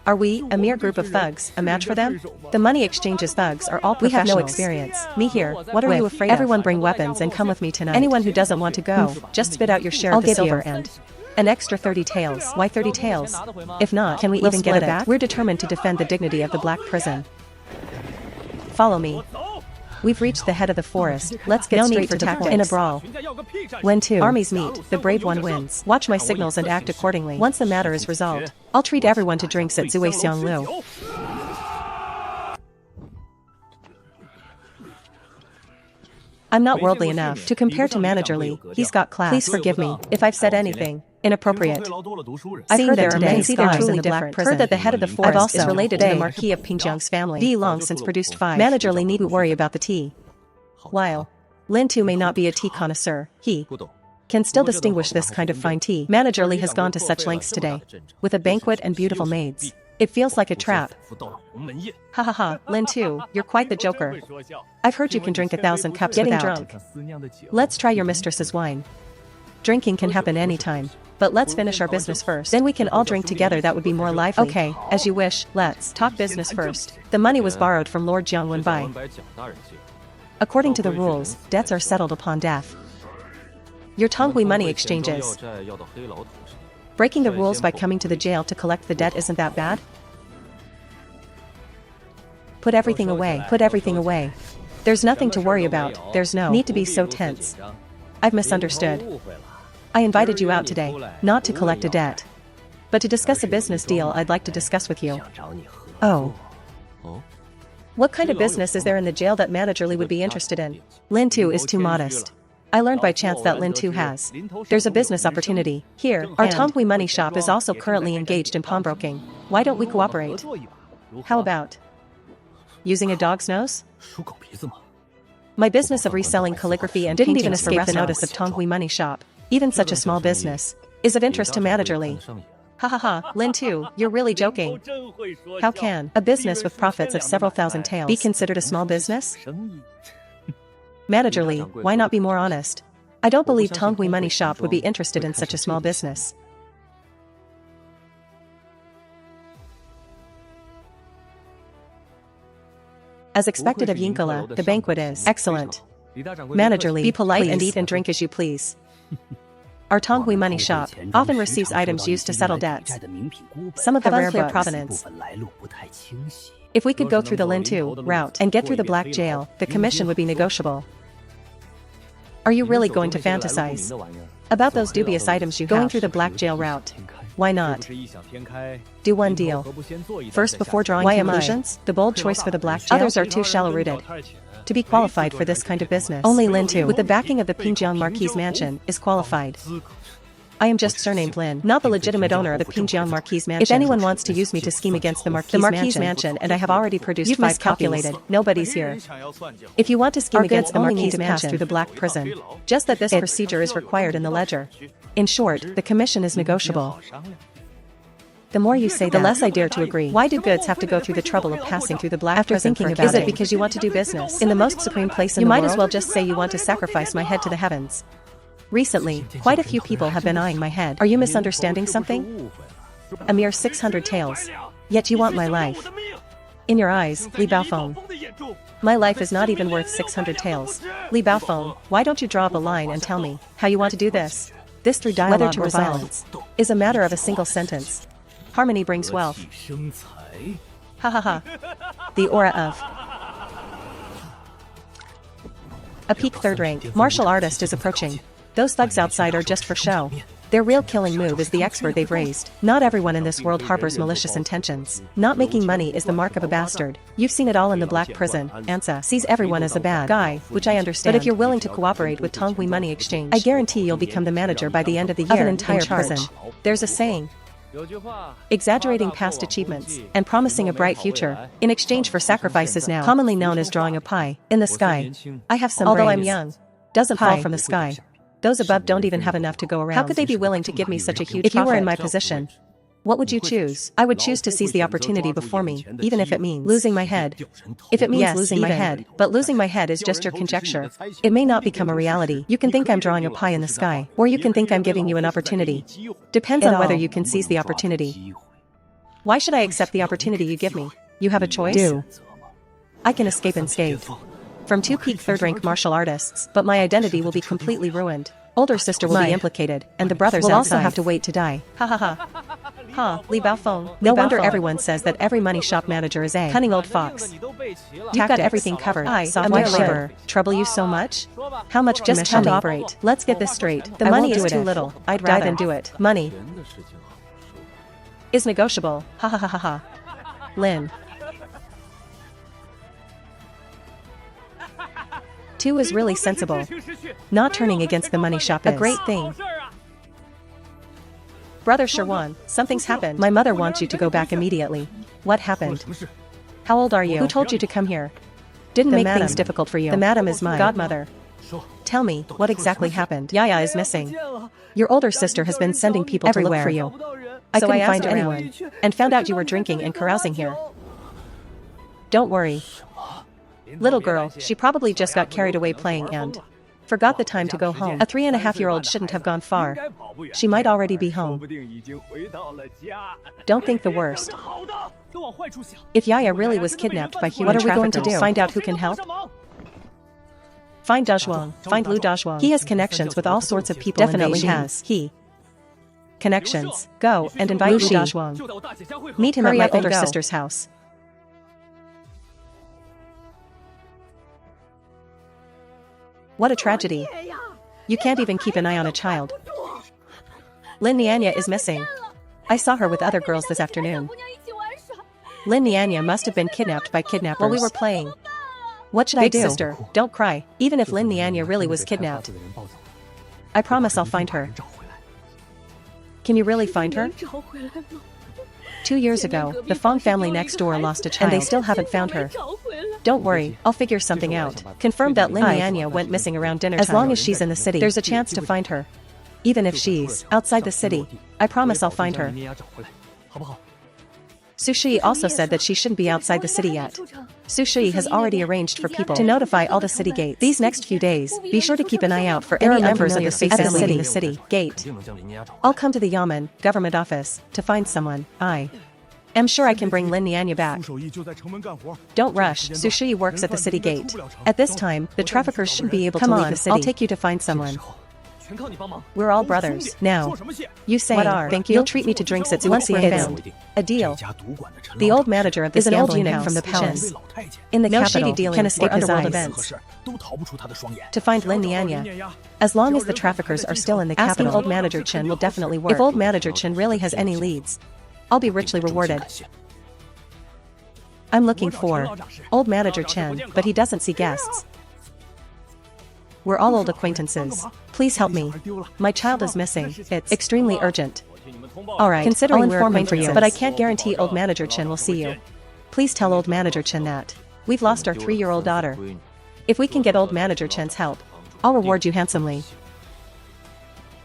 Are we, a mere group of thugs, a match for them? The money exchanges thugs are all professionals. We have no experience. Me here, what are you afraid of? Everyone bring weapons and come with me tonight. Anyone who doesn't want to go, just spit out your share of the silver and an extra 30 taels. Why 30 taels? If not, can we even get it back? We're determined to defend the dignity of the black prison. Follow me. We've reached the head of the forest. Let's get straight to the point. In a brawl. When two armies meet, the brave one wins. Watch my signals and act accordingly. Once the matter is resolved, I'll treat everyone to drinks at Zui Xianglu. I'm not worldly enough to compare to Manager Li. He's got class. Please forgive me if I've said anything inappropriate. I've heard there are many scars in the black prison. Heard that the head of the forest is related to the Marquis of Pingjiang's family. Di long since produced 5. Manager Li needn't worry about the tea. While Lin Tu may not be a tea connoisseur, he can still distinguish this kind of fine tea. Manager Li has gone to such lengths today, with a banquet and beautiful maids. It feels like a trap. Ha ha ha, Lin Tu, you're quite the joker. I've heard you can drink 1,000 cups without drunk. Let's try your mistress's wine. Drinking can happen anytime. But let's finish our business first. Then we can all drink together, that would be more lively. Okay, as you wish, let's talk business first. The money was borrowed from Lord Jiang Wenbai. According to the rules, debts are settled upon death. Your Donghua money exchanges. Breaking the rules by coming to the jail to collect the debt isn't that bad? Put everything away. Put everything away. There's nothing to worry about. There's no need to be so tense. I've misunderstood. I invited you out today, not to collect a debt, but to discuss a business deal I'd like to discuss with you. Oh. What kind of business is there in the jail that Manager Li would be interested in? Lin Tu is too modest. I learned by chance that Lin Tu has. There's a business opportunity. Here, our Donghua money shop is also currently engaged in pawnbroking. Why don't we cooperate? How about using a dog's nose? My business of reselling calligraphy and didn't even escape the notice of Donghua money shop. Even such a small business is of interest to Manager Li. Ha ha ha, Lin Tu, you're really joking. How can a business with profits of several thousand taels be considered a small business? Manager Li, why not be more honest? I don't believe Donghua money shop would be interested in such a small business. As expected of Xianxia, the banquet is excellent. Manager Li, be polite and eat and drink as you please. Our Donghua money shop often receives items used to settle debts. Some of them have unclear provenance. If we could go through the Lin Tu route and get through the black jail, the commission would be negotiable. Are you really going to fantasize about those dubious items you have? Going through the black jail route? Why not? Do one deal first before drawing conclusions? The bold choice for the black jail? Others are too shallow-rooted to be qualified for this kind of business. Only Lin Tu, with the backing of the Pingjiang Marquis mansion, is qualified. I am just surnamed Lin, not the legitimate owner of the Pingjiang Marquis mansion. If anyone wants to use me to scheme against the Marquis mansion, and I have already produced 5 copies, nobody's here. If you want to scheme against the Marquis mansion through the black prison, just that this procedure is required in the ledger. In short, the commission is negotiable. The more you say the less I dare to agree. Why do goods have to go through the trouble of passing through the black prison for accounting? Is it because you want to do business in the most supreme place in the world? You might as well just say you want to sacrifice my head to the heavens. Recently, quite a few people have been eyeing my head. Are you misunderstanding something? A mere 600 taels. Yet you want my life. In your eyes, Li Baofeng. My life is not even worth 600 taels. Li Baofeng, why don't you draw up a line and tell me how you want to do this? This through dialogue or violence is a matter of a single sentence. Harmony brings wealth. Ha ha ha. The aura of a peak third rank martial artist is approaching. Those thugs outside are just for show. Their real killing move is the expert they've raised. Not everyone in this world harbors malicious intentions. Not making money is the mark of a bastard. You've seen it all in the black prison. Xianxia sees everyone as a bad guy, which I understand. But if you're willing to cooperate with Donghua money exchange, I guarantee you'll become the manager by the end of the year of an entire prison. There's a saying. Exaggerating past achievements and promising a bright future in exchange for sacrifices now commonly known as drawing a pie in the sky. I have some although brains. I'm young. Doesn't fall from the sky. Those above don't even have enough to go around. How could they be willing to give me such a huge profit? If you were in my position, what would you choose? I would choose to seize the opportunity before me, even if it means losing my head. If it means losing my head, but losing my head is just your conjecture. It may not become a reality. You can think I'm drawing a pie in the sky, or you can think I'm giving you an opportunity. Depends on whether you can seize the opportunity. Why should I accept the opportunity you give me? You have a choice? Do. I can escape unscathed from two peak third-rank martial artists, but my identity will be completely ruined. Older sister will be implicated, and the brothers will also have to wait to die. Ha ha ha. Ha, Li Baofeng. No wonder everyone says that every money shop manager is a cunning old fox. You've got everything covered. A mere laborer. Trouble you so much? How much just tell me. Operate. Let's get this straight. The money is too little. I'd rather than do it. Money is negotiable. Ha ha ha ha ha. Lin. 2 is really sensible. Not turning against the money shop is a great thing. Brother Sherwan, something's happened. My mother wants you to go back immediately. What happened? How old are you? Who told you to come here? Didn't make things difficult for you. The madam is my godmother. Tell me, what exactly happened? Yaya is missing. Your older sister has been sending people everywhere to look for you. I couldn't find anyone, and found out you were drinking and carousing here. Don't worry. Little girl, she probably just got carried away playing and forgot the time to go home. A 3.5-year-old shouldn't have gone far. She might already be home. Don't think the worst. If Yaya really was kidnapped by human traffickers, what are we going to do? Find out who can help? Find Dazhuang. Find Lu Dazhuang. He has connections with all sorts of people. Definitely has. He. Connections. Go and invite Lu Dazhuang. Meet him at my older sister's house. What a tragedy. You can't even keep an eye on a child. Lin Xianxia is missing. I saw her with other girls this afternoon. Lin Xianxia must have been kidnapped by kidnappers while we were playing. What should I do? Big sister, don't cry. Even if Lin Xianxia really was kidnapped, I promise I'll find her. Can you really find her? 2 years ago, the Fong family next door lost a child, and they still haven't found her. Don't worry, I'll figure something out. Confirmed that Lin Xianxia went missing around dinner time. As long as she's in the city, there's a chance to find her. Even if she's outside the city, I promise I'll find her. Sushi also said that she shouldn't be outside the city yet. Sushi has already arranged for people to notify all the city gates. These next few days, be sure to keep an eye out for any members of the city gate. I'll come to the Yamen, government office, to find someone. I am sure I can bring Lin Xianxia back. Don't rush, Sushi works at the city gate. At this time, the traffickers shouldn't be able to leave the city. I'll take you to find someone. We're all brothers. Now, you say, thank you. You'll treat me to drinks at Xianxia. A deal. The old manager of this an old eunuch from the palace in the capital can escape his eyes. To find Lin Xianxia. As long as the traffickers are still in the capital, asking old manager Chen will definitely work. If old manager Chen really has any leads, I'll be richly rewarded. I'm looking for old manager Chen, but he doesn't see guests. We're all old acquaintances. Please help me. My child is missing. It's extremely urgent. Alright, considering we're acquaintances, but I can't guarantee old manager Chen will see you. Please tell old manager Chen that we've lost our 3-year-old daughter. If we can get old manager Chen's help, I'll reward you handsomely.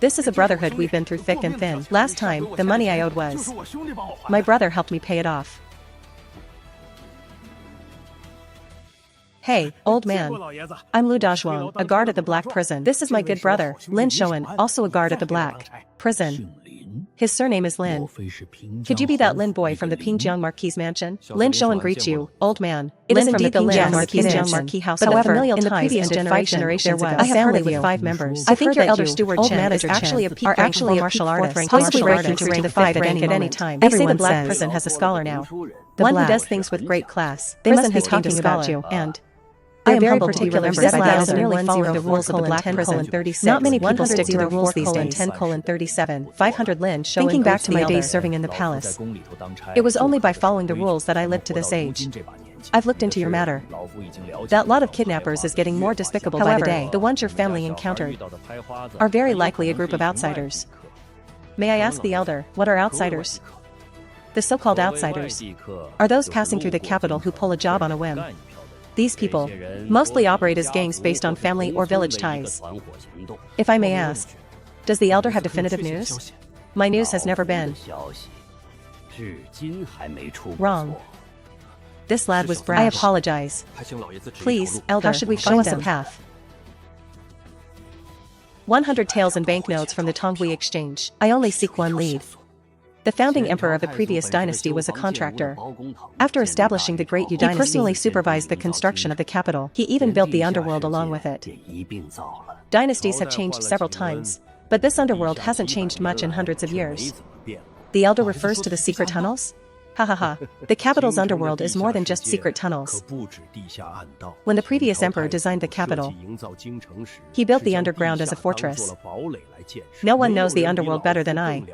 This is a brotherhood we've been through thick and thin. Last time, the money I owed was. My brother helped me pay it off. Hey, old man. I'm Lu Dazhuang, a guard at the Black Prison. This is my good brother, Lin Shouan, also a guard at the Black Prison. His surname is Lin. Could you be that Lin boy from the Pingjiang Marquis mansion? Lin Shouan greets you, old man. It is indeed the Lin from the Pingjiang Marquis house. However, in the previous generations there was a family with 5 members. I think your elder steward Chen is actually a peak martial artist, possibly ranking to rank the 5th rank at any time. They say the Black Prison has a scholar now. One who does things with great class. They must be talking about you, and I am very particular for this lad is nearly following the rules of the Black Prison. Not many people stick to the rules these days. 10:37, 500 Lin. Thinking back to my days serving in the palace, it was only by following the rules that I lived to this age. I've looked into your matter. That lot of kidnappers is getting more despicable by the day. The ones your family encountered are very likely a group of outsiders. May I ask the elder, what are outsiders? The so-called outsiders are those passing through the capital who pull a job on a whim. These people mostly operate as gangs based on family or village ties. If I may ask, does the elder have definitive news? My news has never been wrong. This lad was brash. I apologize. Please, elder, how should we show us a path? 100 taels and banknotes from the Donghua exchange. I only seek one lead. The founding emperor of the previous dynasty was a contractor. After establishing the Great Yu dynasty, he personally supervised the construction of the capital. He even built the underworld along with it. Dynasties have changed several times, but this underworld hasn't changed much in hundreds of years. The elder refers to the secret tunnels? Hahaha, the capital's underworld is more than just secret tunnels. When the previous emperor designed the capital, he built the underground as a fortress. No one knows the underworld better than I.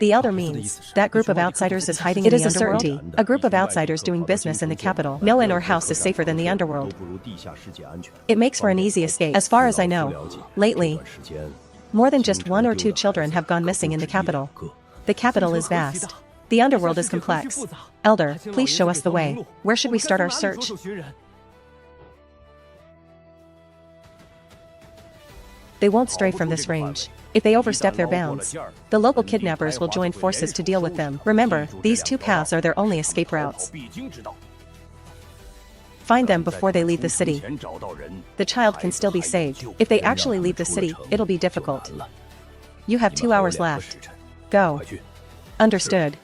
The elder means that group of outsiders is hiding in the underworld? It is a certainty. A group of outsiders doing business in the capital. No inn or house is safer than the underworld. It makes for an easy escape. As far as I know, lately, more than just 1 or 2 children have gone missing in the capital. The capital is vast. The underworld is complex. Elder, please show us the way. Where should we start our search? They won't stray from this range. If they overstep their bounds, the local kidnappers will join forces to deal with them. Remember, these 2 paths are their only escape routes. Find them before they leave the city. The child can still be saved. If they actually leave the city, it'll be difficult. You have 2 hours left. Go. Understood.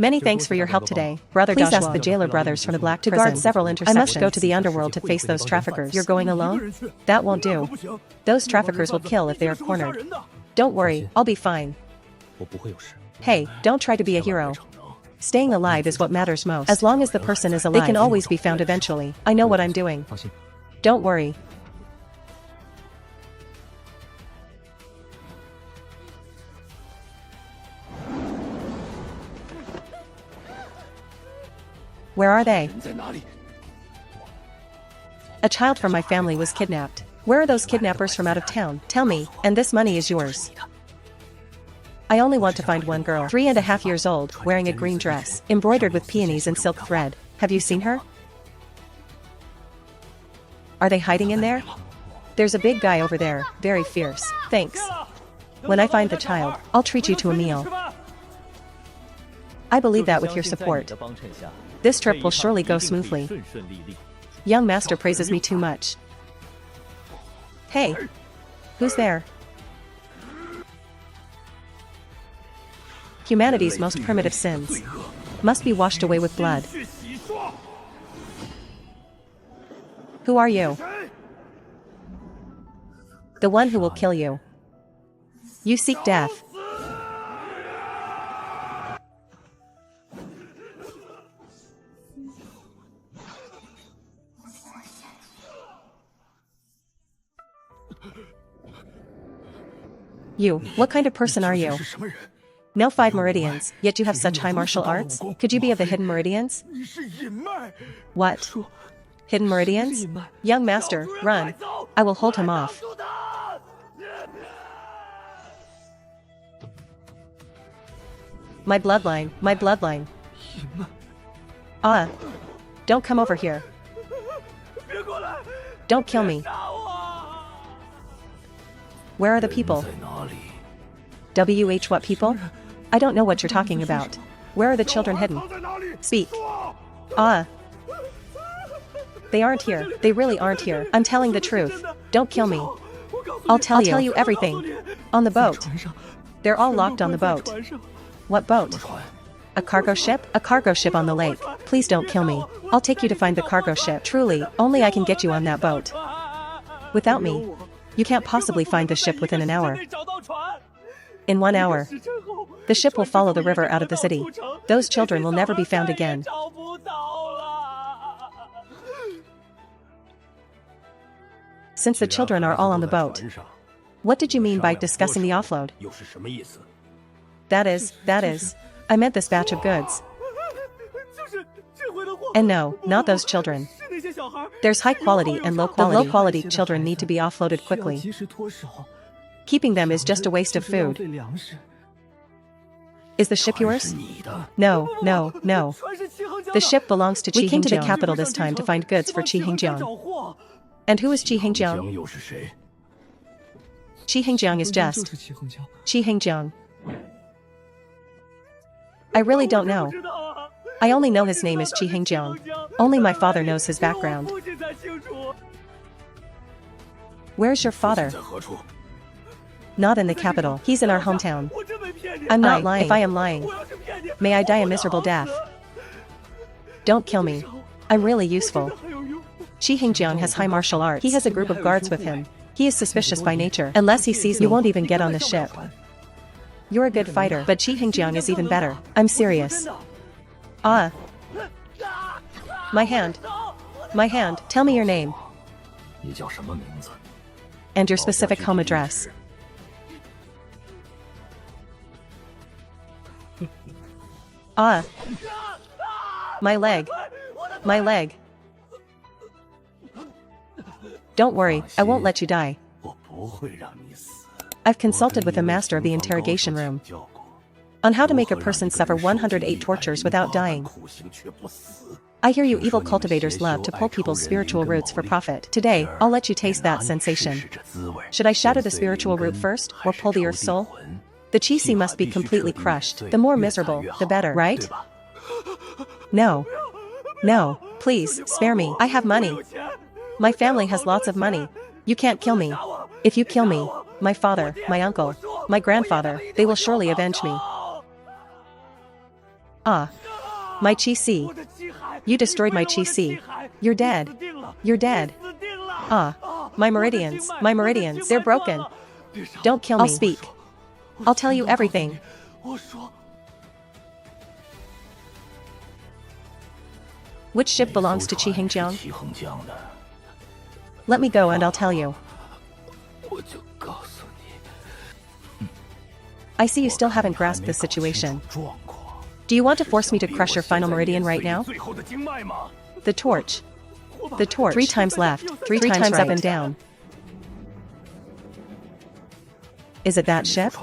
Many thanks for your help today, Brother Donghua. Please ask the jailer brothers from the Black Prison to guard several intersections. I must go to the underworld to face those traffickers. You're going alone? That won't do. Those traffickers will kill if they are cornered. Don't worry, I'll be fine. Hey, don't try to be a hero. Staying alive is what matters most. As long as the person is alive, they can always be found eventually. I know what I'm doing. Don't worry. Where are they? A child from my family was kidnapped. Where are those kidnappers from out of town? Tell me, and this money is yours. I only want to find one girl, 3.5 years old, wearing a green dress, embroidered with peonies and silk thread. Have you seen her? Are they hiding in there? There's a big guy over there, very fierce. Thanks. When I find the child, I'll treat you to a meal. I believe that with your support, this trip will surely go smoothly. Young master praises me too much. Hey! Who's there? Humanity's most primitive sins must be washed away with blood. Who are you? The one who will kill you. You seek death. You, what kind of person are you? No 5 meridians, yet you have such high martial arts? Could you be of the hidden meridians? What? Hidden meridians? Young master, run. I will hold him off. My bloodline, my bloodline. Ah. Don't come over here. Don't kill me. Where are the people? WH what people? I don't know what you're talking about. Where are the children hidden? Speak. Ah. They aren't here. They really aren't here. I'm telling the truth. Don't kill me. I'll tell you everything. On the boat. They're all locked on the boat. What boat? A cargo ship? A cargo ship on the lake. Please don't kill me. I'll take you to find the cargo ship. Truly, only I can get you on that boat. Without me, you can't possibly find the ship within an hour. In 1 hour, the ship will follow the river out of the city. Those children will never be found again. Since the children are all on the boat, what did you mean by discussing the offload? That is, I meant this batch of goods. And no, not those children. There's high quality and low quality. The low quality children need to be offloaded quickly. Keeping them is just a waste of food. Is the ship yours? No. The ship belongs to Xianxia. We came to the capital this time to find goods for Xianxia. And who is Xianxia? Xianxia is just Xianxia. I really don't know. I only know his name is Xianxia. Only my father knows his background. Where's your father? Not in the capital. He's in our hometown. I'm not lying. If I am lying, may I die a miserable death. Don't kill me. I'm really useful. Xianxia has high martial arts. He has a group of guards with him. He is suspicious by nature. Unless he sees me, you won't even get on the ship. You're a good fighter, but Xianxia is even better. I'm serious. Ah. My hand. Tell me your name. And your specific home address. Ah. My leg. Don't worry, I won't let you die. I've consulted with a master of the interrogation room on how to make a person suffer 108 tortures without dying. I hear you evil cultivators love to pull people's spiritual roots for profit. Today, I'll let you taste that sensation. Should I shatter the spiritual root first, or pull the earth's soul? The chi must be completely crushed. The more miserable, the better, right? No, please, spare me. I have money. My family has lots of money. You can't kill me. If you kill me, my father, my uncle, my grandfather, they will surely avenge me. Ah. My chi. You destroyed my chi. You're dead. Ah. My meridians, they're broken. Don't kill me. I'll speak. I'll tell you everything. Which ship belongs to Xianxia? Let me go and I'll tell you. I see you still haven't grasped the situation. Do you want to force me to crush your final meridian right now? The torch. 3 times left, 3 times right. Up and down. Is it that ship?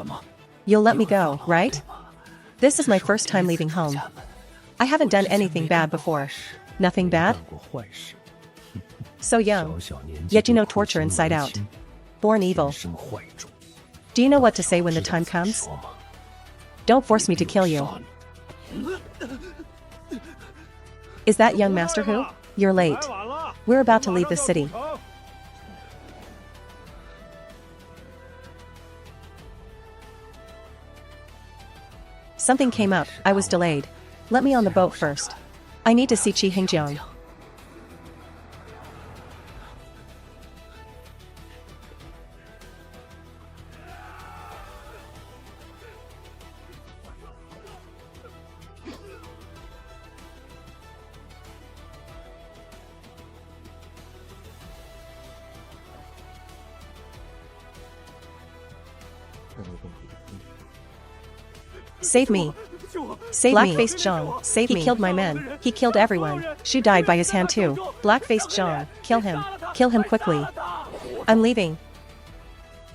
You'll let me go, right? This is my first time leaving home. I haven't done anything bad before. Nothing bad? So young, yet you know torture inside out. Born evil. Do you know what to say when the time comes? Don't force me to kill you. Is that young master who? You're late. We're about to leave the city. Something came up, I was delayed. Let me on the boat first. I need to see Xianxia. Save me. Black-faced Zhang, save me. He killed my men. He killed everyone. Shu died by his hand too. Black-faced Zhang, kill him. Kill him quickly. I'm leaving.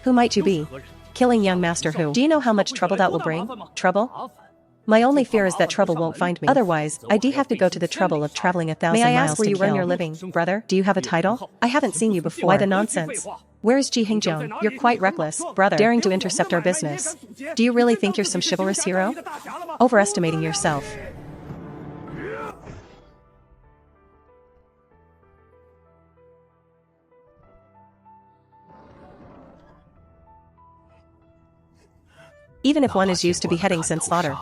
Who might you be? Killing young master who? Do you know how much trouble that will bring? Trouble? My only fear is that trouble won't find me. Otherwise, I do have to go to the trouble of traveling 1,000 miles. May I ask where you earn your living, brother? Do you have a title? I haven't seen you before. Why the nonsense? Where's Ji Hingjiang? You're quite reckless, brother, daring to intercept our business. Do you really think you're some chivalrous hero? Overestimating yourself. Even if one is used to beheadings and slaughter,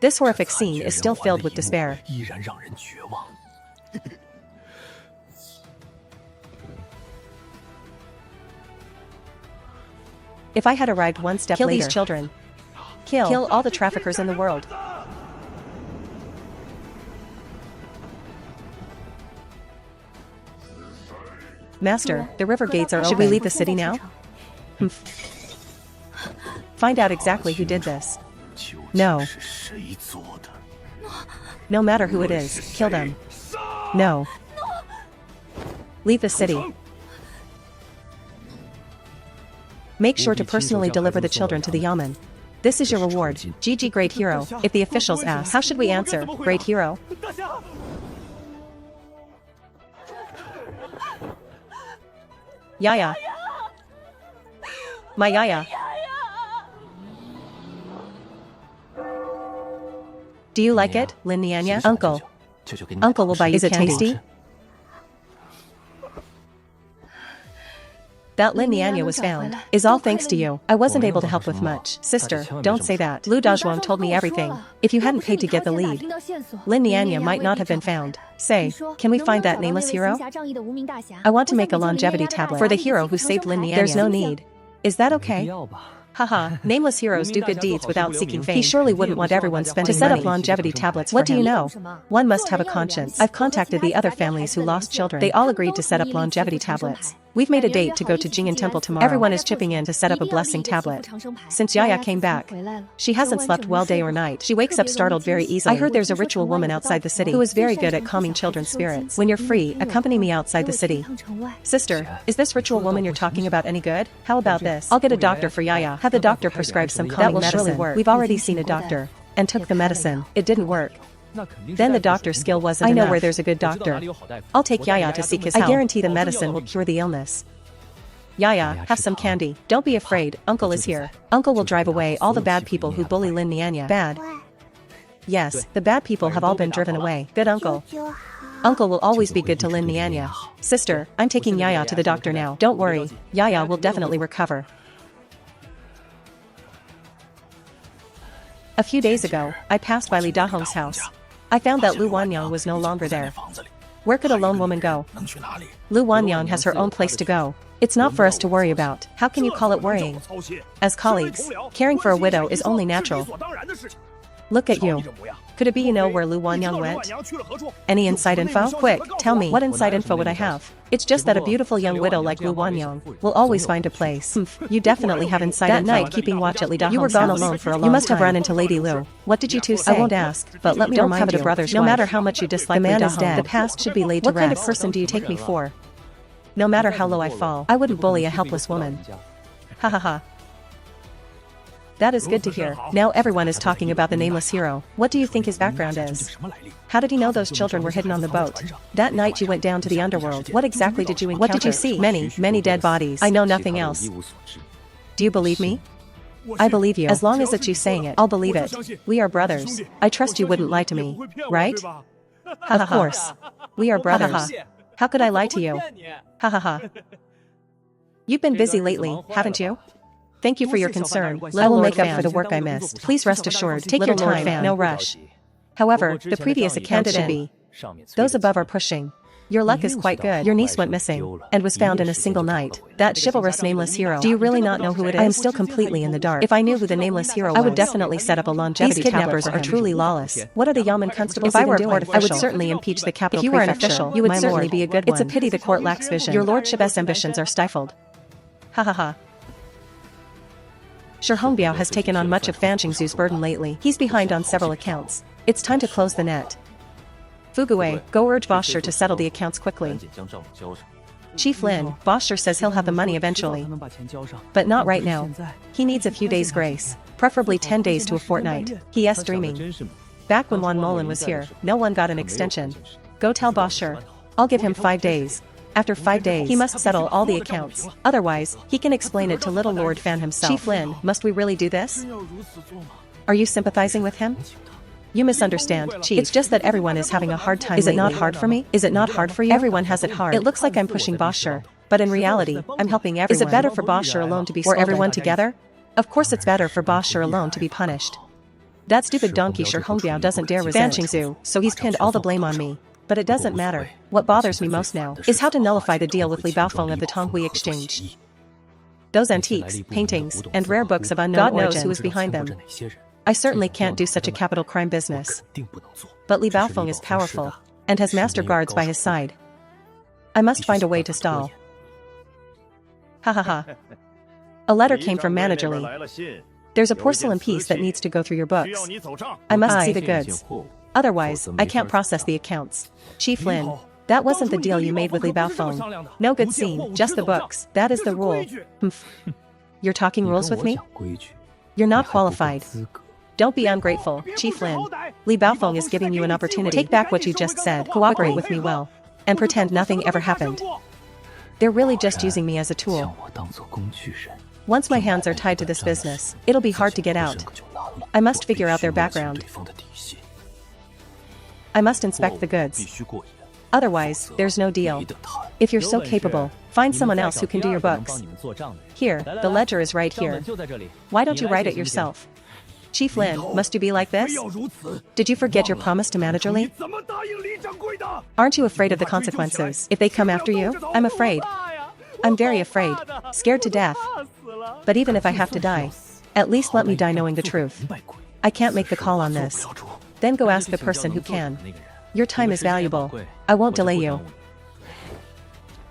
this horrific scene is still filled with despair. If I had arrived one step later, kill these children. Kill all the traffickers in the world. Master, the river gates are open. Should we leave the city now? Find out exactly who did this. No. No matter who it is, kill them. No. Leave the city. Make sure to personally deliver the children to the Yamen. This is your reward. GG great hero. If the officials ask, how should we answer? Great hero? Yaya. My Yaya. Do you like it, Lin Nianya? Uncle. Uncle will buy you candy. Is it tasty? That Lin Nianya was found is all thanks to you. I wasn't able to help with much. Sister, don't say that. Lu Dazhuang told me everything. If you hadn't paid to get the lead, Lin Nianya might not have been found. Say, can we find that nameless hero? I want to make a longevity tablet for the hero who saved Lin Nianya. There's no need. Is that okay? Haha, nameless heroes do good deeds without seeking fame. He surely wouldn't want everyone spending to set up longevity tablets for him. What do you know? One must have a conscience. I've contacted the other families who lost children. They all agreed to set up longevity tablets. We've made a date to go to Jing'an Temple tomorrow. Everyone is chipping in to set up a blessing tablet. Since Yaya came back, she hasn't slept well day or night. She wakes up startled very easily. I heard there's a ritual woman outside the city who is very good at calming children's spirits. When you're free, accompany me outside the city. Sister, is this ritual woman you're talking about any good? How about this? I'll get a doctor for Yaya. Have the doctor prescribe some calming medicine. That will surely work. We've already seen a doctor and took the medicine. It didn't work. Then the doctor's skill wasn't enough. I know where there's a good doctor. I'll take Yaya to seek his help. I guarantee the medicine will cure the illness. Yaya, have some candy. Don't be afraid, Uncle is here. Uncle will drive away all the bad people who bully Lin Nianya. Bad? Yes, the bad people have all been driven away. Good Uncle. Uncle will always be good to Lin Nianya. Sister, I'm taking Yaya to the doctor now. Don't worry, Yaya will definitely recover. A few days ago, I passed by Li Dahong's house. I found that Lu Wanyang was no longer there. Where could a lone woman go? Lu Wanyang has her own place to go. It's not for us to worry about. How can you call it worrying? As colleagues, caring for a widow is only natural. Look at you. Could it be you know where Lu Wanyang went? Any inside info? Quick, tell me. What inside info would I have? It's just that a beautiful young widow like Lu Wanyang will always find a place. You definitely have inside info. That night, keeping watch at Li Dahong's house. You were gone alone for a long time. You must have run into Lady Lu. What did you two say? I won't ask, but let me remind you. No matter how much you dislike the man is dead. The past should be laid to rest. What kind of person do you take me for? No matter how low I fall, I wouldn't bully a helpless woman. Ha ha ha. That is good to hear. Now everyone is talking about the nameless hero. What do you think his background is? How did he know those children were hidden on the boat? That night you went down to the underworld. What exactly did you encounter? What did you see? Many dead bodies. I know nothing else. Do you believe me? I believe you. As long as it's you saying it, I'll believe it. We are brothers. I trust you wouldn't lie to me, right? Of course. We are brothers. How could I lie to you? Ha ha ha. You've been busy lately, haven't you? Thank you for your concern. I will make up for the work I missed. Please rest assured, take your time, no rush. However, the previous account should be. Those above are pushing. Your luck is quite good. Your niece went missing, and was found in a single night. That chivalrous nameless hero. Do you really not know who it is? I am still completely in the dark. If I knew who the nameless hero was, I would definitely set up a longevity tablet. These kidnappers are truly lawless. What are the Yamen constables even doing? If I were a court official, I would certainly impeach the capital prefecture. If you were an official, you would certainly be a good one. It's a pity the court lacks vision. Your lordship's ambitions are stifled. Ha ha ha. Shi Hongbiao has taken on much of Fan Qingzu's burden lately. He's behind on several accounts. It's time to close the net. Fugui, go urge Bosher to settle the accounts quickly. Chief Lin, Bosher says he'll have the money eventually. But not right now. He needs a few days' grace, preferably 10 days to a fortnight. He dreaming. Back when Wan Molan was here, no one got an extension. Go tell Bosher. I'll give him 5 days. After 5 days, he must settle all the accounts. Otherwise, he can explain it to little Lord Fan himself. Chief Lin, must we really do this? Are you sympathizing with him? You misunderstand, Chief. It's just that everyone is having a hard time. Is it not hard for me? Is it not hard for you? Everyone has it hard. It looks like I'm pushing Bosher, but in reality, I'm helping everyone. Is it better for Bosher alone to be scolded? Or everyone together? Of course it's better for Bosher alone to be punished. That stupid donkey Shi Hongbiao doesn't dare resent Xingzu, so he's pinned all the blame on me. But it doesn't matter. What bothers me most now is how to nullify the deal with Li Baofeng of the Donghua exchange. Those antiques, paintings, and rare books of unknown origin. God knows who is behind them. I certainly can't do such a capital crime business. But Li Baofeng is powerful, and has master guards by his side. I must find a way to stall. Ha ha ha. A letter came from Manager Li. There's a porcelain piece that needs to go through your books. I must see the goods. Otherwise, I can't process the accounts. Chief Lin, that wasn't the deal you made with Li Baofeng. No good scene, just the books. That is the rule. You're talking rules with me? You're not qualified. Don't be ungrateful, Chief Lin. Li Baofeng is giving you an opportunity. Take back what you just said, cooperate with me well, and pretend nothing ever happened. They're really just using me as a tool. Once my hands are tied to this business, it'll be hard to get out. I must figure out their background. I must inspect the goods. Otherwise, there's no deal. If you're so capable, find someone else who can do your books. Here, the ledger is right here. Why don't you write it yourself? Chief Lin, must you be like this? Did you forget your promise to Manager Li? Aren't you afraid of the consequences if they come after you? I'm afraid. I'm very afraid. Scared to death. But even if I have to die, at least let me die knowing the truth. I can't make the call on this. Then go ask the person who can. Your time is valuable. I won't delay you.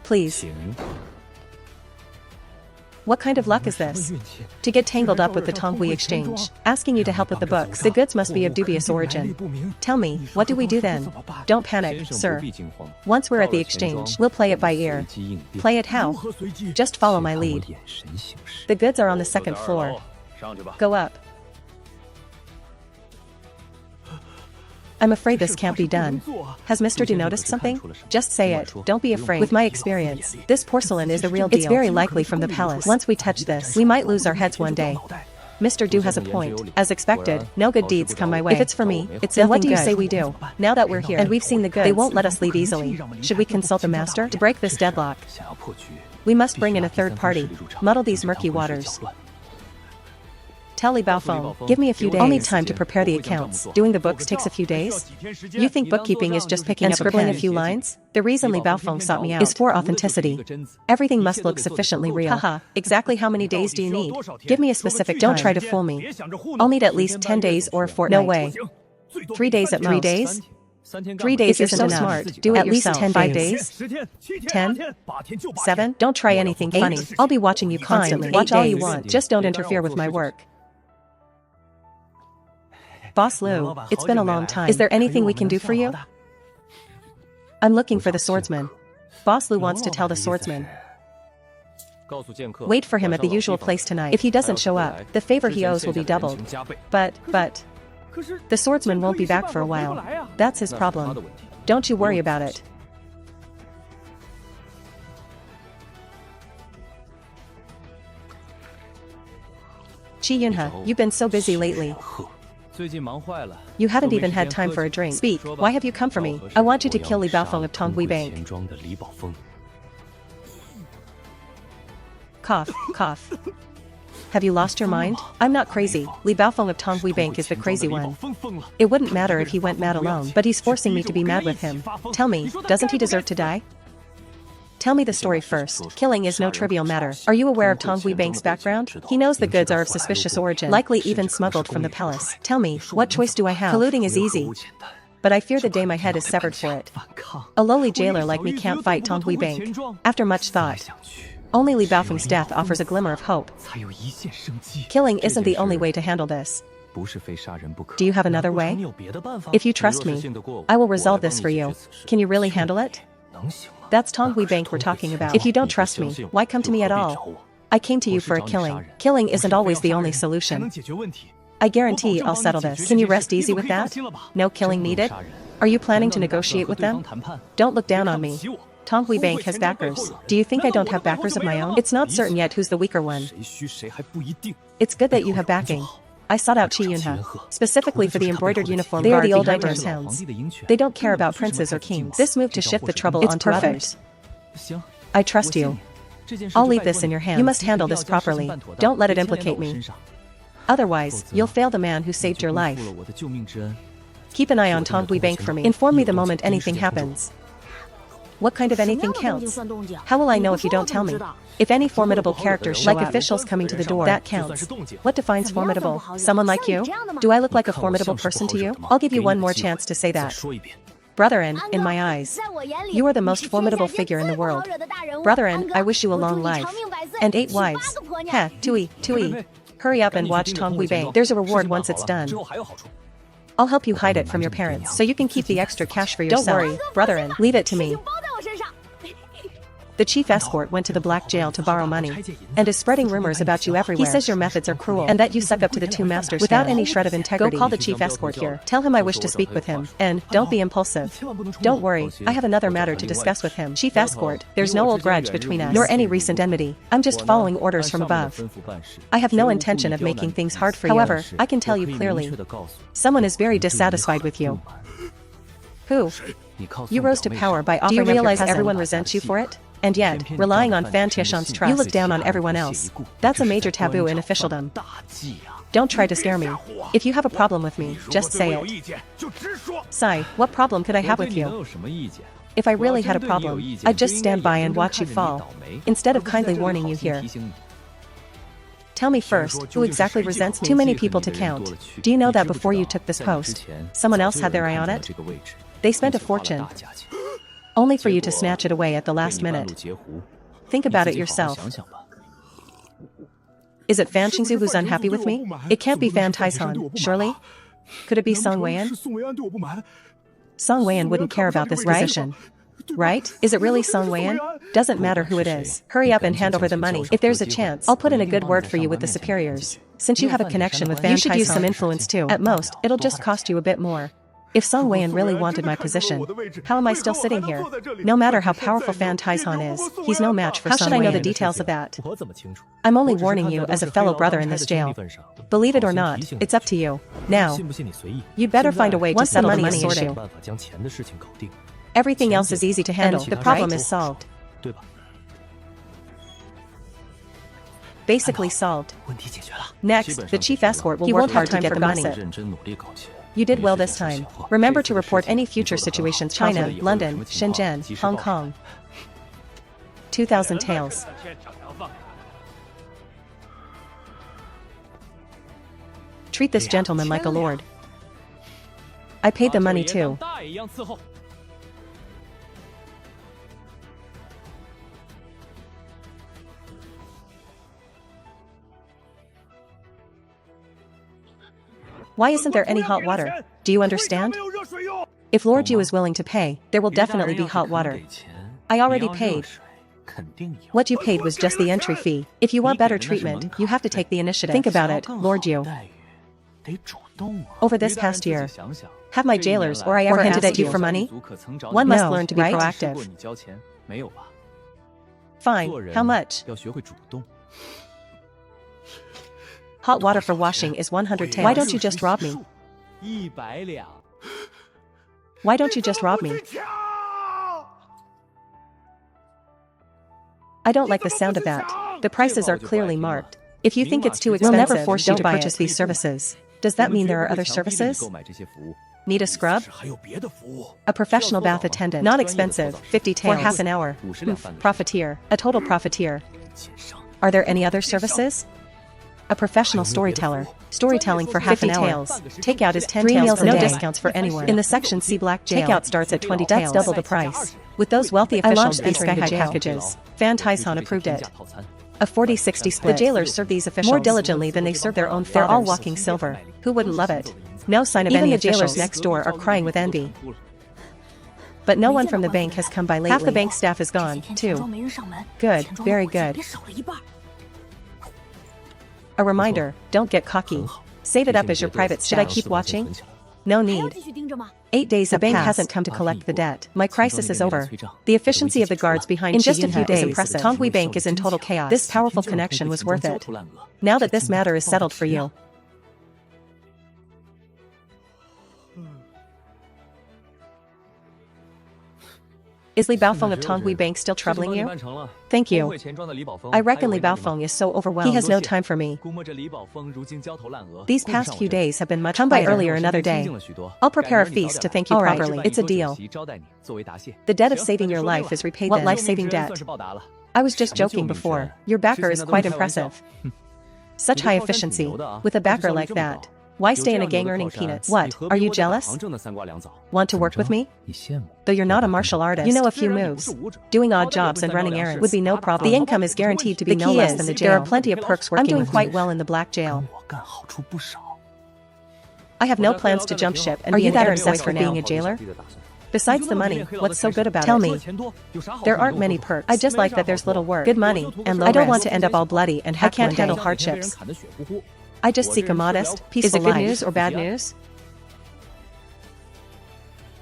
Please. What kind of luck is this? To get tangled up with the Donghua exchange, asking you to help with the books. The goods must be of dubious origin. Tell me, what do we do then? Don't panic, sir. Once we're at the exchange, we'll play it by ear. Play it how? Just follow my lead. The goods are on the second floor. Go up. I'm afraid this can't be done. Has Mr. Du noticed something? Just say it, don't be afraid. With my experience, this porcelain is the real deal. It's very likely from the palace. Once we touch this, we might lose our heads one day. Mr. Du has a point. As expected, no good deeds come my way. If it's for me, it's nothing. What do you say we do? Now that we're here, and we've seen the goods, they won't let us leave easily. Should we consult the master? To break this deadlock, we must bring in a third party, muddle these murky waters. Tell Li Baofeng, give me a few days. I'll need time to prepare the accounts. Doing the books takes a few days? You think bookkeeping is just picking up scribbling a few lines? The reason Li Baofeng sought me out is for authenticity. Everything must look sufficiently real. Haha, exactly how many days do you need? Give me a specific time. Don't try to fool me. I'll need at least 10 days or a fortnight. No way. 3 days at most. 3 days? 3 days isn't so enough. Smart. Do it at yourself. Least 10 5 days? 10? 7? Don't try anything funny. I'll be watching you constantly. Watch all you want. Just don't interfere with my work. Boss Liu, it's been a long time. Is there anything we can do for you? I'm looking for the swordsman. Boss Liu wants to tell the swordsman. Wait for him at the usual place tonight. If he doesn't show up, the favor he owes will be doubled. But, the swordsman won't be back for a while. That's his problem. Don't you worry about it. Qi Yunhe, you've been so busy lately. You hadn't even had time for a drink. Speak, why have you come for me? I want you to kill Li Baofeng of Donghua Bank. Cough, cough. Have you lost your mind? I'm not crazy. Li Baofeng of Donghua Bank is the crazy one. It wouldn't matter if he went mad alone, but he's forcing me to be mad with him. Tell me, doesn't he deserve to die? Tell me the story first. Killing is no trivial matter. Are you aware of Donghua Bank's background? He knows the goods are of suspicious origin, likely even smuggled from the palace. Tell me, what choice do I have? Colluding is easy, but I fear the day my head is severed for it. A lowly jailer like me can't fight Donghua Bank. After much thought, only Li Baofeng's death offers a glimmer of hope. Killing isn't the only way to handle this. Do you have another way? If you trust me, I will resolve this for you. Can you really handle it? That's Donghua Bank we're talking about. If you don't trust me, why come to me at all? I came to you for a killing. Killing isn't always the only solution. I guarantee I'll settle this. Can you rest easy with that? No killing needed? Are you planning to negotiate with them? Don't look down on me. Tonghui Bank has backers. Do you think I don't have backers of my own? It's not certain yet who's the weaker one. It's good that you have backing. I sought out Xianxia, specifically for the embroidered uniform. They are the old emperor's hounds. They don't care about princes or kings. This move to shift the trouble onto others. I trust you. I'll leave this in your hands. You must handle this properly. Don't let it implicate me. Otherwise, you'll fail the man who saved your life. Keep an eye on Donghua Bank for me. Inform me the moment anything happens. What kind of anything counts? How will I know if you don't tell me? If any formidable characters show up, officials coming to the door, that counts. What defines formidable? Someone like you? Do I look like a formidable person to you? I'll give you one more chance to say that. Brethren, in my eyes, you are the most formidable figure in the world. Brethren, I wish you a long life. And 8 wives. Heh, tui. Hurry up and watch Donghua Bank. There's a reward once it's done. I'll help you hide it from your parents, so you can keep the extra cash for yourself. Don't worry, brethren, leave it to me. The chief escort went to the black jail to borrow money, and is spreading rumors about you everywhere. He says your methods are cruel, and that you suck up to the 2 masters without any shred of integrity. Go call the chief escort here. Tell him I wish to speak with him, and don't be impulsive. Don't worry, I have another matter to discuss with him. Chief escort, there's no old grudge between us, nor any recent enmity. I'm just following orders from above. I have no intention of making things hard for you. However, I can tell you clearly, someone is very dissatisfied with you. Who? You rose to power by offering. Do you realize everyone resents you for it? And yet, relying on Fan Tieshan's trust, you look down on everyone else. That's a major taboo in officialdom. Don't try to scare me. If you have a problem with me, just say it. Sai, what problem could I have with you? If I really had a problem, I'd just stand by and watch you fall, instead of kindly warning you here. Tell me first, who exactly resents me? Too many people to count. Do you know that before you took this post, someone else had their eye on it? They spent a fortune, only for you to snatch it away at the last minute. Think about it yourself. Is it Fan Qingzu who's unhappy with me? It can't be Fan Tieshan, surely? Could it be Song Weian? Song Weian wouldn't care about this position. Right? Is it really Song Weian? Doesn't matter who it is. Hurry up and hand over the money. If there's a chance, I'll put in a good word for you with the superiors. Since you have a connection with Fan Tieshan, you should use some influence too. At most, it'll just cost you a bit more. If Song Weian really wanted my position, how am I still sitting here? No matter how powerful Fan Tieshan is, he's no match for Song Weian. How should I know the details of that? I'm only warning you as a fellow brother in this jail. Believe it or not, it's up to you. Now, you'd better find a way to settle the money issue. Everything else is easy to handle. The problem is solved. Basically solved. Next, the chief escort will work hard to get the money. You did well this time. Remember to report any future situations. China, London, Shenzhen, Hong Kong. 2,000 taels. Treat this gentleman like a lord. I paid the money too. Why isn't there any hot water? Do you understand? If Lord Yu is willing to pay, there will definitely be hot water. I already paid. What you paid was just the entry fee. If you want better treatment, you have to take the initiative. Think about it, Lord Yu. Over this past year, have my jailers or I ever hinted at you for money? One must learn to be proactive. Fine, how much? Hot water for washing is 100 taels. Why don't you just rob me? Why don't you just rob me? I don't like the sound of that. The prices are clearly marked. If you think it's too expensive, we'll never force you to purchase these services. Does that mean there are other services? Need a scrub? A professional bath attendant. Not expensive, 50 taels. For half an hour. Profiteer. A total profiteer. Are there any other services? A professional storyteller. Storytelling for half an hour. Takeout is 10 taels per day. No discounts for anyone. In the section C Black Jail, takeout starts at 20 taels. That's double the price. With those wealthy officials entering the jail packages, Fan Tieshan approved it. A 40-60 split. The jailers serve these officials more diligently than they serve their own fathers. They're all walking silver. Who wouldn't love it? No sign of even any officials. Even the jailers next door are crying with envy. But no one from the bank has come by lately. Half the bank staff is gone, too. Good, very good. A reminder, don't get cocky. Save it up as your private stash. Should I keep watching? No need. 8 days the bank hasn't come to collect the debt. My crisis is over. The efficiency of the guards behind in just a few days is impressive. Donghua Bank is in total chaos. This powerful connection was worth it. Now that this matter is settled for you. Is Li Baofeng of Donghua Bank still troubling you? Thank you. I reckon Li Baofeng is so overwhelmed. He has no time for me. These past few days have been much quieter. Come by earlier another day. I'll prepare a feast to thank you properly. It's a deal. The debt of saving your life is repaid. What life-saving debt? I was just joking before. Your backer is quite impressive. Such high efficiency. With a backer like that. Why stay in a gang earning peanuts? What, are you jealous? Want to work with me? Though you're not a martial artist, you know a few moves. Doing odd jobs and running errands would be no problem. The income is guaranteed to be no less than the jail. There are plenty of perks working. I'm doing quite well in the black jail. I have no plans to jump ship and are you that obsessed with being a jailer? Besides the money, what's so good about it? Tell me. There aren't many perks. I just like that there's little work, good money, and low risk. I don't want to end up all bloody and I can't handle hardships. I just seek a modest, peaceful life. Is it good news or bad news?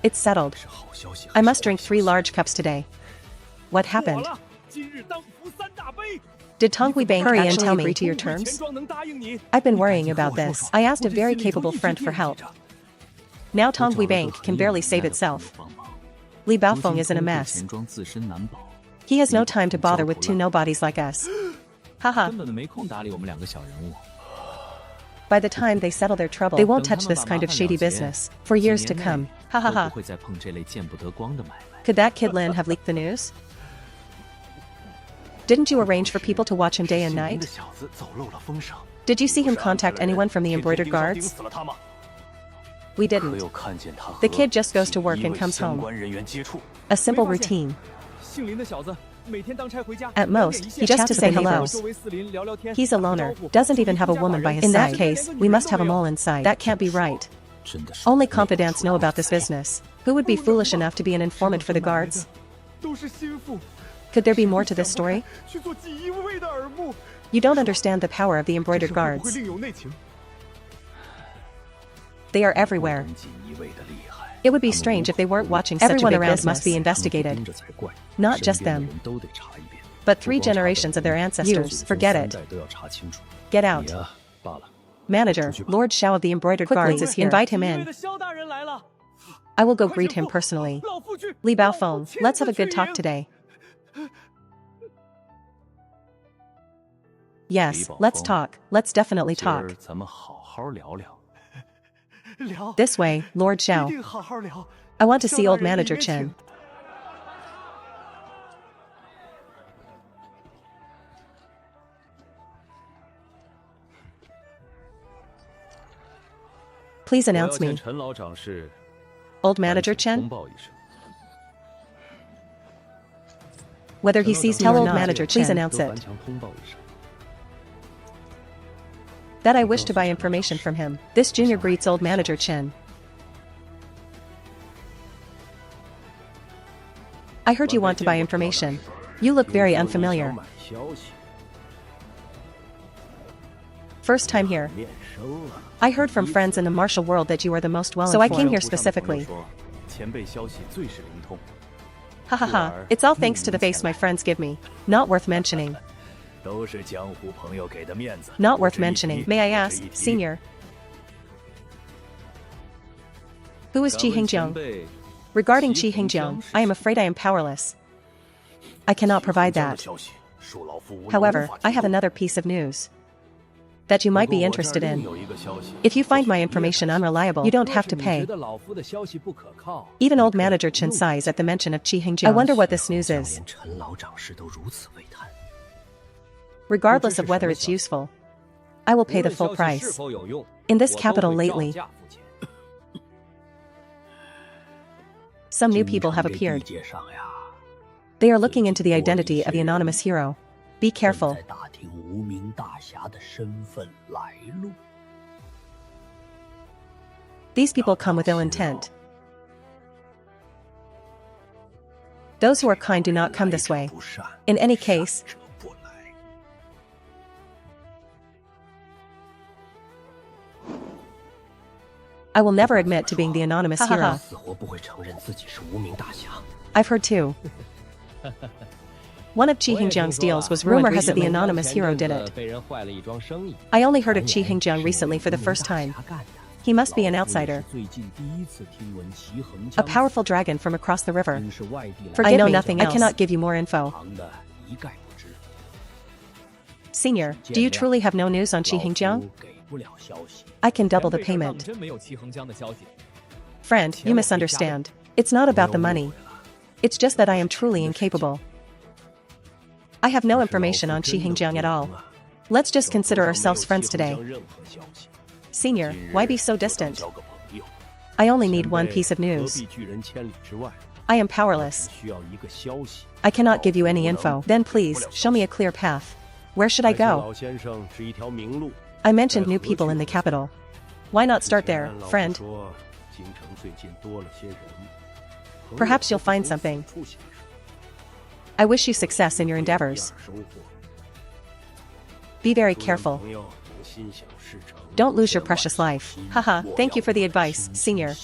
It's settled. I must drink 3 large cups today. What happened? Did Donghua Bank hurry and tell me agree to your terms? I've been worrying about this. I asked a very capable friend for help. Now Donghua Bank can barely save itself. Li Baofeng is in a mess. He has no time to bother with 2 nobodies like us. Haha. By the time they settle their trouble, they won't touch this kind of shady business for years to come. Ha ha ha. Could that kid Lin have leaked the news? Didn't you arrange for people to watch him day and night? Did you see him contact anyone from the embroidered guards? We didn't. The kid just goes to work and comes home. A simple routine. At most, he just to say hello. He's a loner, doesn't even have a woman by his side. In that case, we must have a mole inside. That can't be right. Only confidants know about this business. Who would be foolish enough to be an informant for the guards? Could there be more to this story? You don't understand the power of the embroidered guards. They are everywhere. It would be strange if they weren't watching such a big business. Everyone around must be investigated. Not just them. But 3 generations of their ancestors. Forget it. Get out. Manager, Lord Xiao of the embroidered guards is here. Invite him in. I will go greet him personally. Li Baofeng, let's have a good talk today. Yes, let's talk. Let's definitely talk. This way, Lord Xiao. I want to see old Manager Chen. Please announce me. Old Manager Chen? Whether he sees me or not, Old Manager Chen, please announce it. That I wish to buy information from him. This junior greets Old Manager Chen. I heard you want to buy information. You look very unfamiliar. First time here. I heard from friends in the martial world that you are the most well-informed. So I came here specifically. Ha ha ha, it's all thanks to the face my friends give me. Not worth mentioning. Not worth mentioning. May I ask, Senior? Who is Qi Hingjiang? Regarding Qi Hingjiang, I am afraid I am powerless. I cannot provide that. However, I have another piece of news that you might be interested in. If you find my information unreliable, you don't have to pay. Even old Manager Chen sighs at the mention of Qi Hingjiang. I wonder what this news is. Regardless of whether it's useful, I will pay the full price. In this capital lately, some new people have appeared. They are looking into the identity of the anonymous hero. Be careful. These people come with ill intent. Those who are kind do not come this way. In any case, I will never admit to being the anonymous hero. I've heard too. One of Qi Hingjiang's deals was rumored. Rumor has it the anonymous hero did it. I only heard of Qi Hingjiang recently for the first time. He must be an outsider. A powerful dragon from across the river. I know nothing else. I cannot give you more info. Senior, do you truly have no news on Qi Hingjiang? I can double the payment. Friend, you misunderstand. It's not about the money. It's just that I am truly incapable. I have no information on Qi Hingjiang at all. Let's just consider ourselves friends today. Senior, why be so distant? I only need one piece of news. I am powerless. I cannot give you any info. Then please, show me a clear path. Where should I go? I mentioned new people in the capital. Why not start there, friend? Perhaps you'll find something. I wish you success in your endeavors. Be very careful. Don't lose your precious life. Haha, thank you for the advice, senior.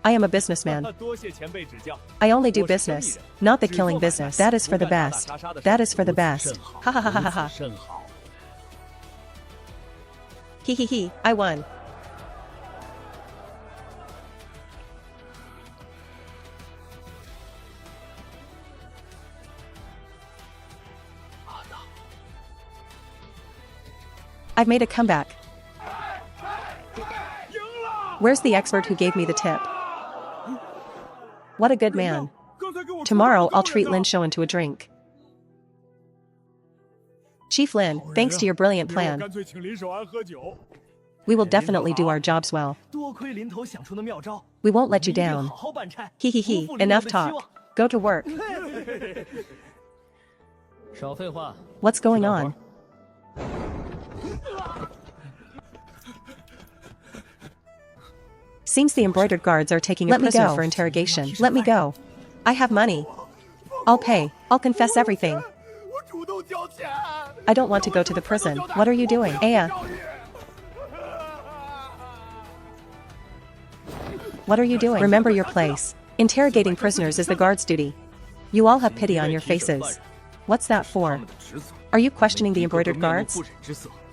I am a businessman. I only do business, not the killing business. That is for the best. That is for the best. Ha ha ha ha ha. Hee hee hee, I won. I've made a comeback. Where's the expert who gave me the tip? What a good man. Tomorrow I'll treat Lin Shouwen to a drink. Chief Lin, thanks to your brilliant plan, we will definitely do our jobs well. We won't let you down. Hee hee hee, enough talk. Go to work. What's going on? Seems the embroidered guards are taking a prisoner for interrogation. Let me go. I have money. I'll pay. I'll confess everything. I don't want to go to the prison. What are you doing? Aya. What are you doing? Remember your place. Interrogating prisoners is the guard's duty. You all have pity on your faces. What's that for? Are you questioning the embroidered guards?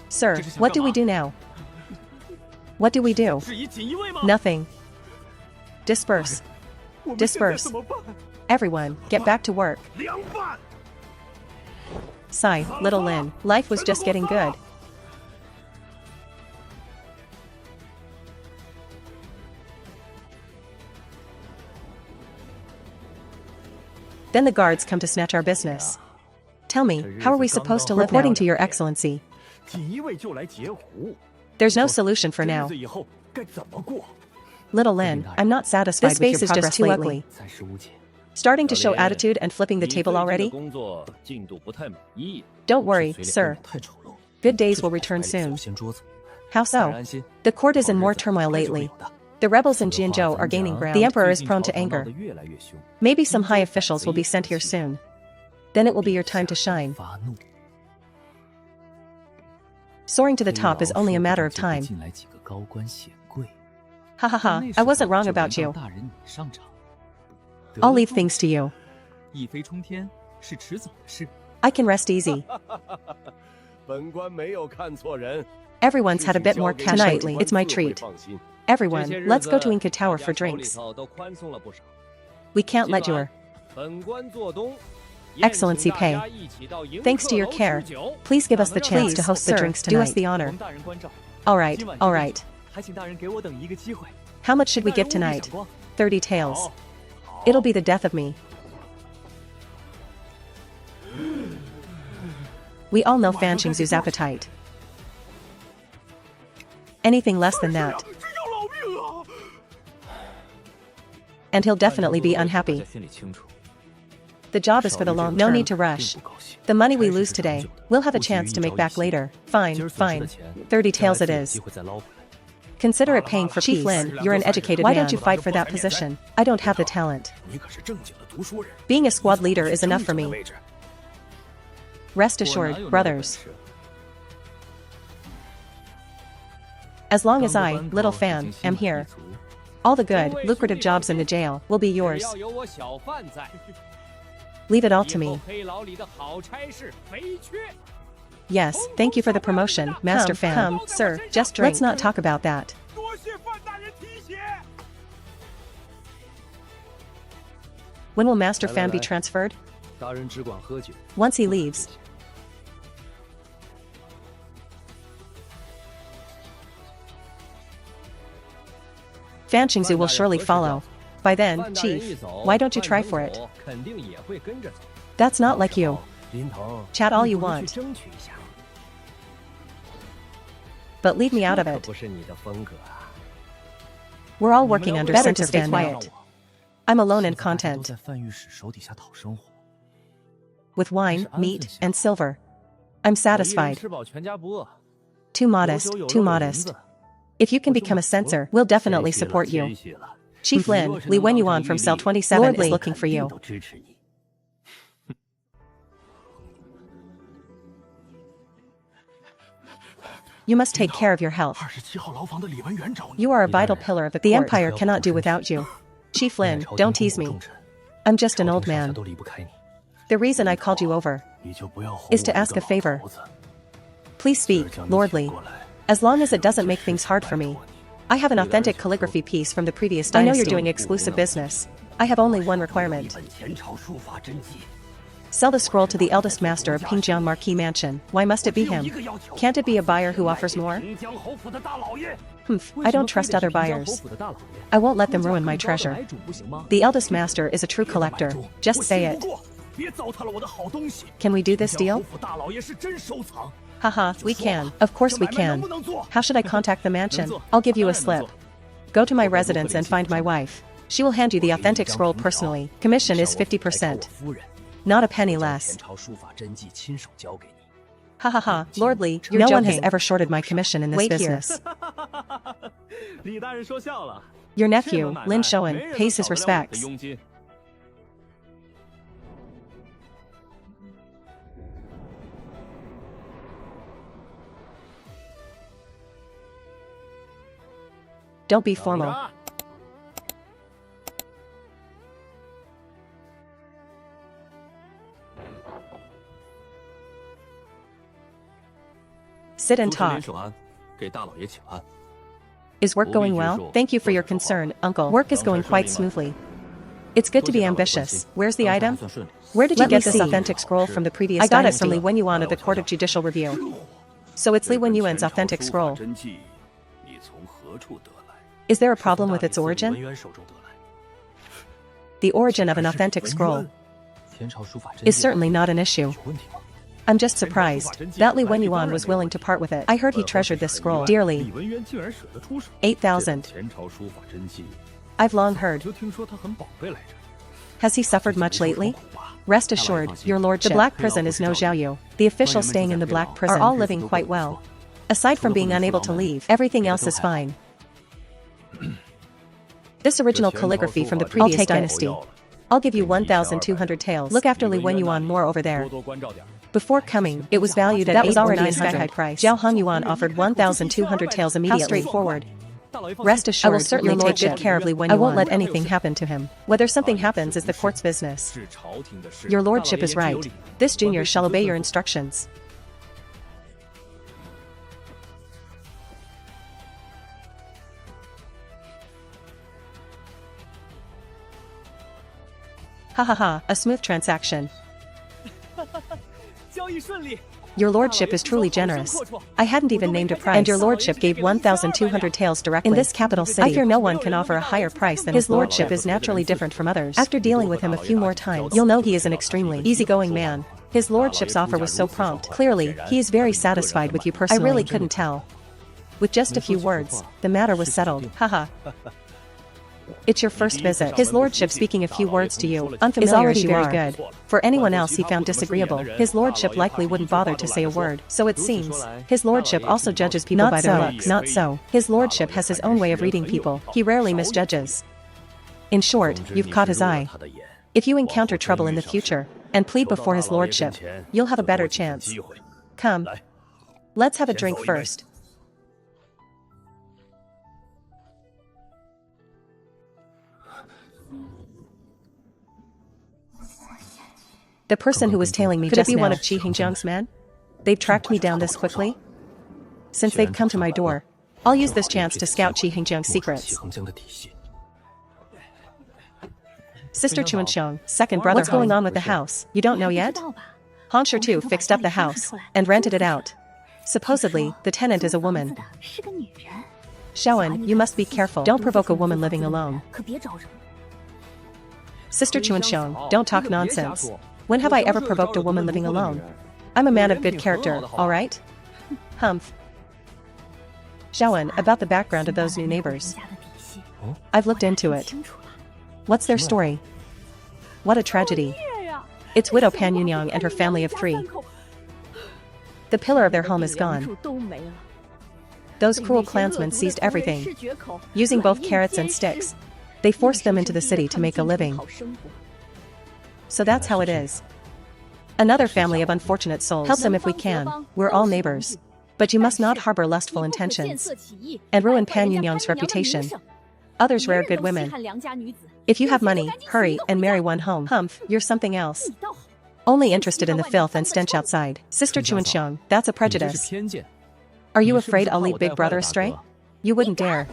Sir, what do we do now? What do we do? Nothing. Disperse. Disperse. Everyone, get back to work. Sigh, little Lin, life was just getting good. Then the guards come to snatch our business. Tell me, how are we supposed to live now? Reporting to your excellency. There's no solution for now. Little Lin, I'm not satisfied with your progress. This face is just too ugly. Starting to show attitude and flipping the table already? Don't worry, sir. Good days will return soon. How so? The court is in more turmoil lately. The rebels in Jinzhou are gaining ground. The emperor is prone to anger. Maybe some high officials will be sent here soon. Then it will be your time to shine. Soaring to the top is only a matter of time. Ha ha ha, I wasn't wrong about you. I'll leave things to you. I can rest easy. Everyone's had a bit more cash lately. It's my treat. Everyone, let's go to Inca Tower for drinks. We can't let your excellency pay. Thanks to your care, please give us the chance to host the drinks tonight. Do us the honor. All right, all right. How much should we give tonight? 30 taels. It'll be the death of me. We all know Fan Qingzu's appetite. Anything less than that, and he'll definitely be unhappy. The job is for the long term. No need to rush. The money we lose today, we'll have a chance to make back later. Fine, fine. 30 taels it is. Consider it paying for Chief Lin, you're an educated man. Why don't you fight for that position? I don't have the talent. Being a squad leader is enough for me. Rest assured, brothers. As long as I, little fan, am here, all the good, lucrative jobs in the jail will be yours. Leave it all to me. Yes, thank you for the promotion, Master Fan. Come, sir, just drink. Let's not talk about that. When will Master Fan be transferred? Once he leaves. Fan Qingzu will surely follow. By then, Chief, why don't you try for it? That's not like you. Chat all you want. But leave me out of it. We're all working under better to stay quiet. I'm alone in content. With wine, meat, and silver. I'm satisfied. Too modest, too modest. If you can become a censor, we'll definitely support you. Chief Lin, Li Wenyuan from Cell 27 is looking for you. You must take care of your health. You are a vital pillar of the Empire cannot do without you. Chief Lin, don't tease me. I'm just an old man. The reason I called you over is to ask a favor. Please speak, Lord Li. As long as it doesn't make things hard for me. I have an authentic calligraphy piece from the previous dynasty. I know you're doing exclusive business. I have only one requirement. Sell the scroll to the eldest master of Pingjiang Marquis Mansion. Why must it be him? Can't it be a buyer who offers more? I don't trust other buyers. I won't let them ruin my treasure. The eldest master is a true collector. Just say it. Can we do this deal? Haha, we can. Of course we can. How should I contact the mansion? I'll give you a slip. Go to my residence and find my wife. She will hand you the authentic scroll personally. Commission is 50%. Not a penny less. Ha ha ha, Lord Li, no one has ever shorted my commission in this business. Your nephew, Lin Shouan, pays his respects. Don't be formal. Sit and talk. Is work going well? Thank you for your concern, Uncle. Work is going quite smoothly. It's good to be ambitious. Where's the item? Where did you get this authentic scroll from the previous dynasty? I got it from Li Wenyuan of the Court of Judicial Review. So it's Li Wenyuan's authentic scroll. Is there a problem with its origin? The origin of an authentic scroll is certainly not an issue. I'm just surprised that Li Wenyuan was willing to part with it. I heard he treasured this scroll dearly. 8,000. I've long heard. Has he suffered much lately? Rest assured, your lordship. The Black Prison is no Xiaoyu. The officials staying in the Black Prison are all living quite well. Aside from being unable to leave, everything else is fine. This original calligraphy from the previous dynasty. I'll give you 1,200 taels. Look after Li Wenyuan more over there. Before coming, it was valued at that was already a sky-high price. Zhao Hongyuan offered 1,200 taels immediately. How straightforward. Rest assured, I will certainly take good care of Li Wenyuan. I won't let anything happen to him. Whether something happens is the court's business. Your lordship is right. This junior shall obey your instructions. Ha ha ha, a smooth transaction. Your lordship is truly generous. I hadn't even named a price. And your lordship gave 1,200 taels directly. In this capital city, I fear no one can offer a higher price than his lordship is naturally different from others. After dealing with him a few more times, you'll know he is an extremely easygoing man. His lordship's offer was so prompt. Clearly, he is very satisfied with you personally. I really couldn't tell. With just a few words, the matter was settled. Haha. It's your first visit. His lordship speaking a few words to you, unfamiliar is already very good. For anyone else he found disagreeable, his lordship likely wouldn't bother to say a word. So it seems, his lordship also judges people by their looks. Not so. His lordship has his own way of reading people. He rarely misjudges. In short, you've caught his eye. If you encounter trouble in the future, and plead before his lordship, you'll have a better chance. Come. Let's have a drink first. The person who was tailing me just now. Could it be one of Xianxia's men? They've tracked me down this quickly? Since they've come to my door, I'll use this chance to scout Xianxia's secrets. Sister Xianxia, second brother. What's going on with the house? You don't know yet? Hansher too fixed up the house and rented it out. Supposedly, the tenant is a woman. Xiaoan, you must be careful. Don't provoke a woman living alone. Sister Xianxia, don't talk nonsense. When have I ever provoked a woman living alone? I'm a man of good character, alright? Humph. Xiaoan, about the background of those new neighbors. I've looked into it. What's their story? What a tragedy. It's widow Pan Yunyang and her family of 3. The pillar of their home is gone. Those cruel clansmen seized everything. Using both carrots and sticks, they forced them into the city to make a living. So that's how it is. Another family of unfortunate souls. Help them if we can. We're all neighbors. But you must not harbor lustful intentions and ruin Pan Yunyang's reputation. Others rear good women. If you have money, hurry and marry one home. Humph, you're something else. Only interested in the filth and stench outside. Sister Xianxia, that's a prejudice. Are you afraid I'll lead Big Brother astray? You wouldn't dare.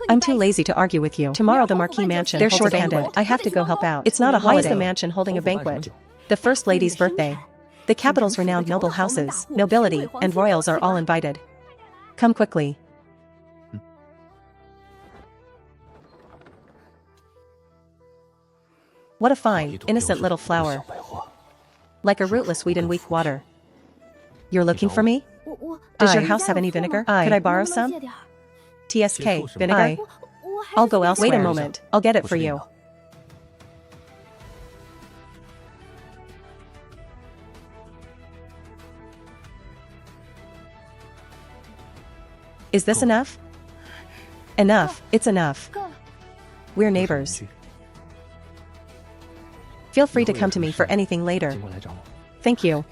I'm too lazy to argue with you. Tomorrow the Marquis Mansion. They're short-handed. I have to go help out. It's not a holiday. Why is the mansion holding a banquet? The First Lady's birthday. The capital's renowned noble houses, nobility, and royals are all invited. Come quickly. What a fine, innocent little flower. Like a rootless weed in weak water. You're looking for me? Does your house have any vinegar? Could I borrow some? TSK, vinegar? I'll go elsewhere. Wait a moment, I'll get it for you. Is this enough? Enough, it's enough. We're neighbors. Feel free to come to me for anything later. Thank you.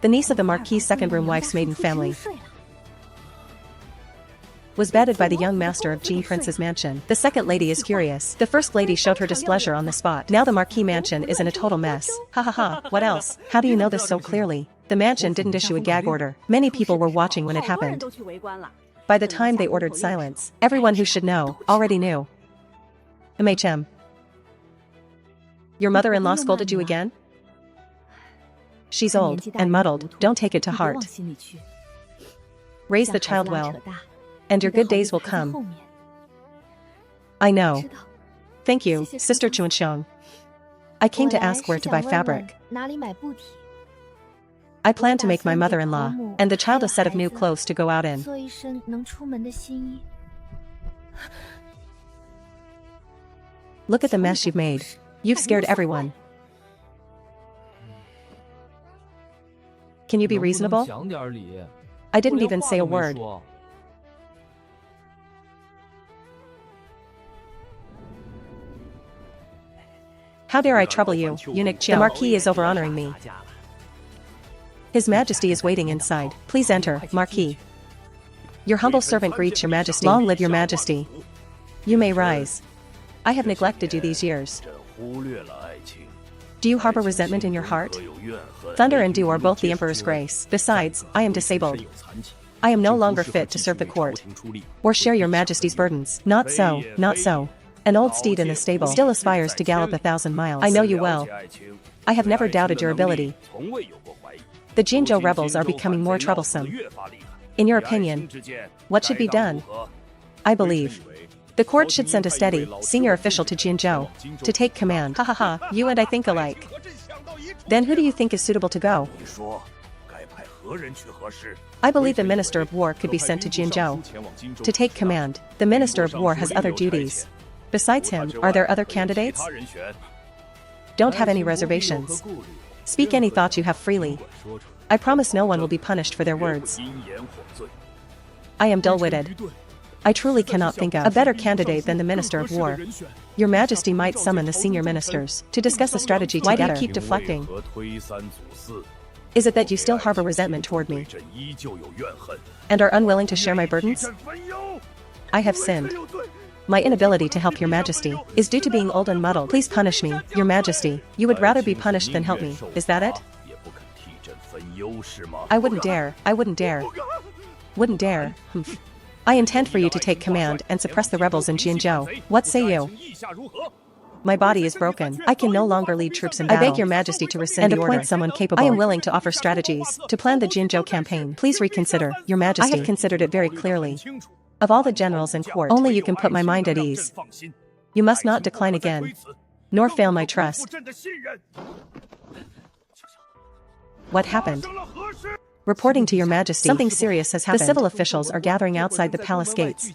The niece of the Marquis' second-room wife's maiden family was bedded by the young master of Jean Prince's mansion. The second lady is furious. The first lady showed her displeasure on the spot. Now the Marquis mansion is in a total mess. Ha ha ha, what else? How do you know this so clearly? The mansion didn't issue a gag order. Many people were watching when it happened. By the time they ordered silence, everyone who should know already knew. MHM. Your mother-in-law scolded you again? She's old and muddled, don't take it to heart. Raise the child well, and your good days will come. I know. Thank you, Sister Xianxia. I came to ask where to buy fabric. I plan to make my mother-in-law and the child a set of new clothes to go out in. Look at the mess you've made. You've scared everyone. Can you be reasonable? I didn't even say a word. How dare I trouble you, eunuch Qiao? The Marquis is over-honoring me. His Majesty is waiting inside. Please enter, Marquis. Your humble servant greets your Majesty. Long live your Majesty. You may rise. I have neglected you these years. Do you harbor resentment in your heart? Thunder and dew are both the Emperor's grace. Besides, I am disabled. I am no longer fit to serve the court or share your Majesty's burdens. Not so, not so. An old steed in the stable still aspires to gallop 1,000 miles. I know you well. I have never doubted your ability. The Jinzhou rebels are becoming more troublesome. In your opinion, what should be done? I believe the court should send a steady, senior official to Jinzhou to take command. Ha ha ha, you and I think alike. Then who do you think is suitable to go? I believe the Minister of War could be sent to Jinzhou to take command. The Minister of War has other duties. Besides him, are there other candidates? Don't have any reservations. Speak any thought you have freely. I promise no one will be punished for their words. I am dull-witted. I truly cannot think of a better candidate than the Minister of War. Your Majesty might summon the senior ministers to discuss a strategy together. Why do you keep deflecting? Is it that you still harbor resentment toward me and are unwilling to share my burdens? I have sinned. My inability to help your majesty is due to being old and muddled. Please punish me, your majesty. You would rather be punished than help me, is that it? I wouldn't dare. Wouldn't dare. Humph. I intend for you to take command and suppress the rebels in Jinzhou. What say you? My body is broken. I can no longer lead troops in battle. I beg your majesty to rescind the order and appoint someone capable. I am willing to offer strategies to plan the Jinzhou campaign. Please reconsider, your majesty. I have considered it very clearly. Of all the generals in court, only you can put my mind at ease. You must not decline again, nor fail my trust. What happened? Reporting to your majesty, something serious has happened. The civil officials are gathering outside the palace gates,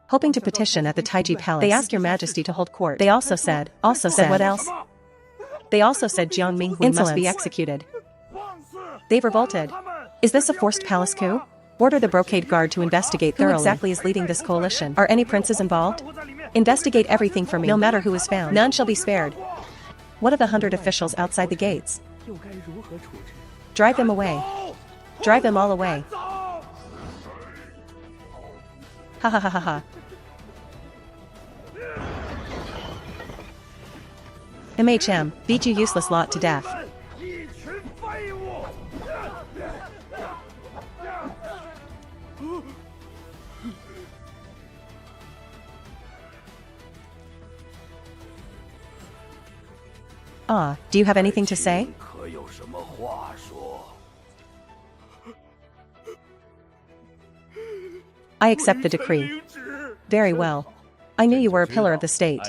hoping to petition at the Taiji Palace. They ask your majesty to hold court. They also said what else? They also said Jiang Minghui must be executed. They've revolted. Is this a forced palace coup? Order the brocade guard to investigate thoroughly. Who exactly is leading this coalition? Are any princes involved? Investigate everything for me, no matter who is found. None shall be spared. What of the 100 officials outside the gates? Drive them away. Drive them all away. Ha ha ha ha ha. MHM, beat you useless lot to death. Do you have anything to say? I accept the decree. Very well. I knew you were a pillar of the state.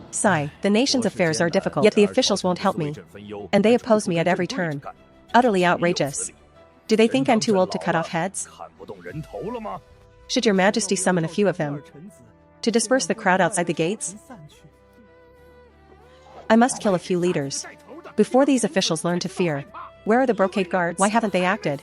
Sigh, the nation's affairs are difficult, yet the officials won't help me. And they oppose me at every turn. Utterly outrageous. Do they think I'm too old to cut off heads? Should your majesty summon a few of them to disperse the crowd outside the gates? I must kill a few leaders before these officials learn to fear. Where are the brocade guards? Why haven't they acted?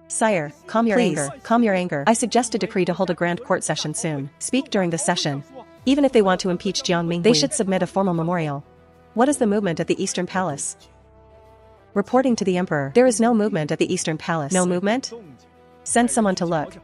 Sire, calm your anger. Calm your anger. I suggest a decree to hold a grand court session soon. Speak during the session. Even if they want to impeach Jiang Minghui, they should submit a formal memorial. What is the movement at the Eastern Palace? Reporting to the Emperor. There is no movement at the Eastern Palace. No movement? Send someone to look.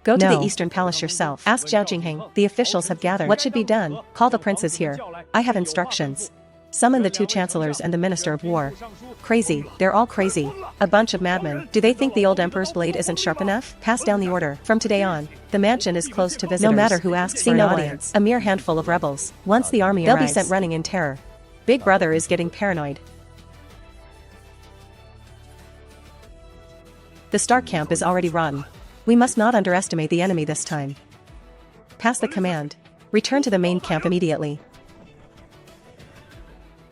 Go to the Eastern Palace yourself. Ask Zhao Jingheng. The officials have gathered. What should be done? Call the princes here. I have instructions. Summon the 2 chancellors and the Minister of War. Crazy. They're all crazy. A bunch of madmen. Do they think the old emperor's blade isn't sharp enough? Pass down the order. From today on, the mansion is closed to visitors. No matter who asks for an audience. A mere handful of rebels. Once the army arrives, they'll be sent running in terror. Big Brother is getting paranoid. The Stark camp is already run. We must not underestimate the enemy this time. Pass the command. Return to the main camp immediately.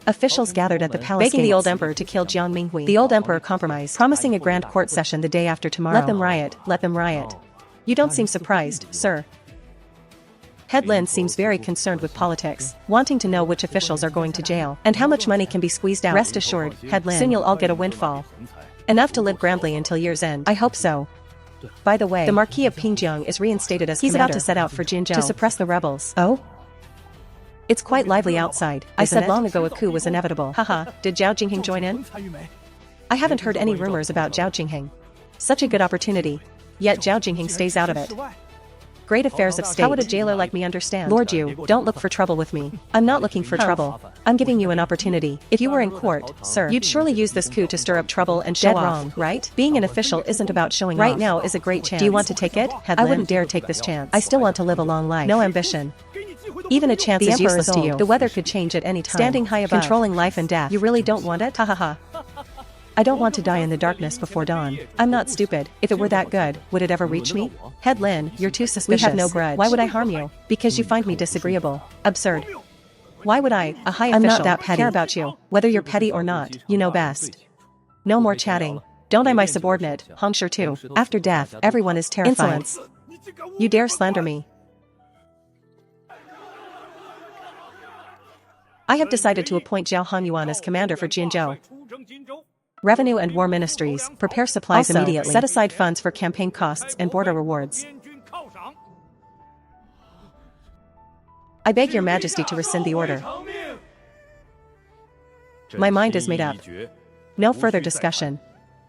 Officials gathered at the palace begging the old emperor to kill Jiang Minghui. The old emperor compromised, promising a grand court session the day after tomorrow. Let them riot, let them riot. You don't seem surprised, sir. Head Lin seems very concerned with politics, wanting to know which officials are going to jail, and how much money can be squeezed out. Rest assured, Head Lin, soon you'll all get a windfall. Enough to live grandly until year's end. I hope so. By the way, the Marquis of Pingjiang is reinstated as commander. He's about to set out for Jinzhou to suppress the rebels. Oh? It's quite lively outside. I said long ago a coup was inevitable. Haha, did Zhao Jingheng join in? I haven't heard any rumors about Zhao Jingheng. Such a good opportunity. Yet Zhao Jingheng stays out of it. Great affairs of state. How would a jailer like me understand? Lord Yu, don't look for trouble with me. I'm not looking for trouble. I'm giving you an opportunity. If you were in court, sir, you'd surely use this coup to stir up trouble and show off, wrong, right? Being an official isn't about showing off. Right now is a great chance. Do you want to take it? I wouldn't dare take this chance. I still want to live a long life. No ambition. Even a chance is useless to you. The weather could change at any time. Standing high above, controlling life and death. You really don't want it? Ha ha ha. I don't want to die in the darkness before dawn. I'm not stupid. If it were that good, would it ever reach me? Head Lin, you're too suspicious. We have no grudge. Why would I harm you? Because you find me disagreeable. Absurd. Why would I, a high official, I'm not that petty, care about you? Whether you're petty or not, you know best. No more chatting. Don't I my subordinate, Hongsher too. After death, everyone is terrified. Insolence. You dare slander me. I have decided to appoint Zhao Hanyuan as commander for Jinzhou. Revenue and War Ministries, prepare supplies also, immediately. Set aside funds for campaign costs and border rewards. I beg your majesty to rescind the order. My mind is made up. No further discussion.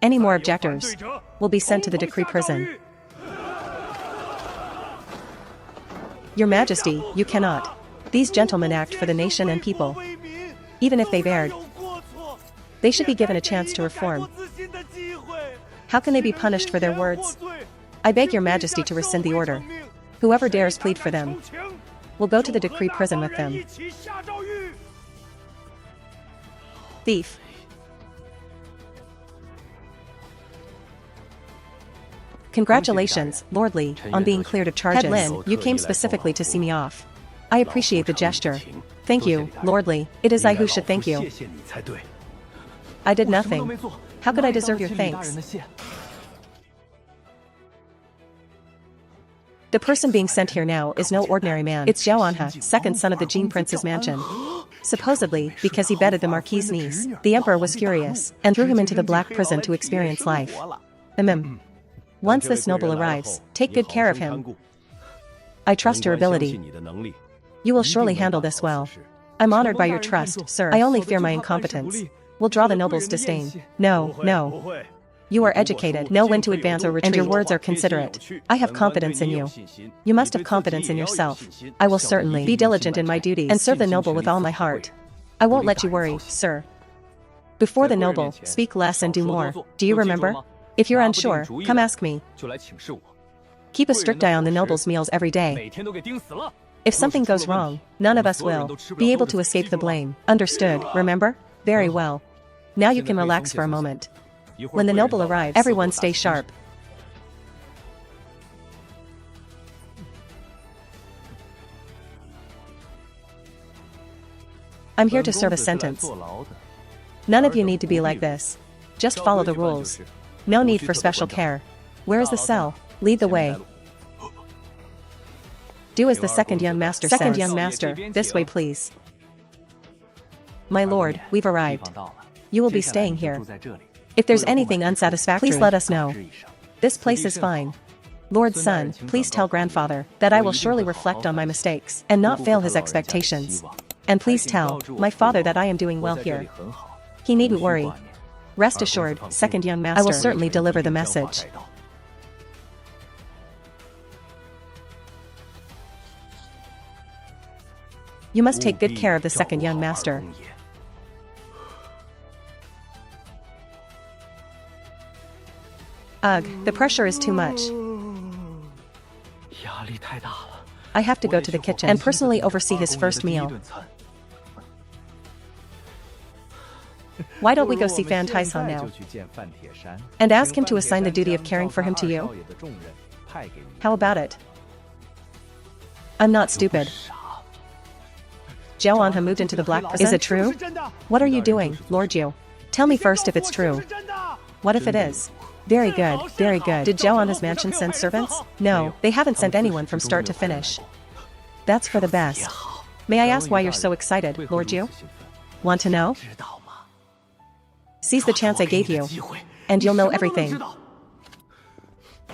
Any more objectors will be sent to the decree prison. Your Majesty, you cannot. These gentlemen act for the nation and people. Even if they've erred, they should be given a chance to reform. How can they be punished for their words? I beg your Majesty to rescind the order. Whoever dares plead for them will go to the decree prison with them. Thief. Congratulations, Lord Li, on being cleared of charges. Head Lin, you came specifically to see me off. I appreciate the gesture. Thank you, Lord Li. It is I who should thank you. I did nothing. How could I deserve your thanks? The person being sent here now is no ordinary man. It's Xianxia, second son of the Jin Prince's mansion. Supposedly, because he bedded the Marquis's niece, the Emperor was furious, and threw him into the black prison to experience life. Once this noble arrives, take good care of him. I trust your ability. You will surely handle this well. I'm honored by your trust, sir. I only fear my incompetence will draw the noble's disdain. No. You are educated, know when to advance or retreat, and your words are considerate. I have confidence in you. You must have confidence in yourself. I will certainly be diligent in my duties and serve the noble with all my heart. I won't let you worry, sir. Before the noble, speak less and do more. Do you remember? If you're unsure, come ask me. Keep a strict eye on the noble's meals every day. If something goes wrong, none of us will be able to escape the blame. Understood, remember? Very well. Now you can relax for a moment. When the noble arrives, everyone stay sharp. I'm here to serve a sentence. None of you need to be like this. Just follow the rules. No need for special care. Where is the cell? Lead the way. Do as the second young master says. Second young master, this way please. My lord, we've arrived. You will be staying here. If there's anything unsatisfactory, please let us know. This place is fine. Lord Sun, please tell grandfather that I will surely reflect on my mistakes and not fail his expectations. And please tell my father that I am doing well here. He needn't worry. Rest assured, second young master, I will certainly deliver the message. You must take good care of the second young master. Ugh, the pressure is too much. I have to go to the kitchen and personally oversee his first meal. Why don't we go see Fan Taishan now? And ask him to assign the duty of caring for him to you? How about it? I'm not stupid. Xianxia moved into the black prison. Is it true? What are you doing, Lord Yu? Tell me first if it's true. What if it is? Very good, very good. Did Xianxia's mansion send servants? No, they haven't sent anyone from start to finish. That's for the best. May I ask why you're so excited, Lord Yu? Want to know? Seize the chance I gave you, and you'll know everything.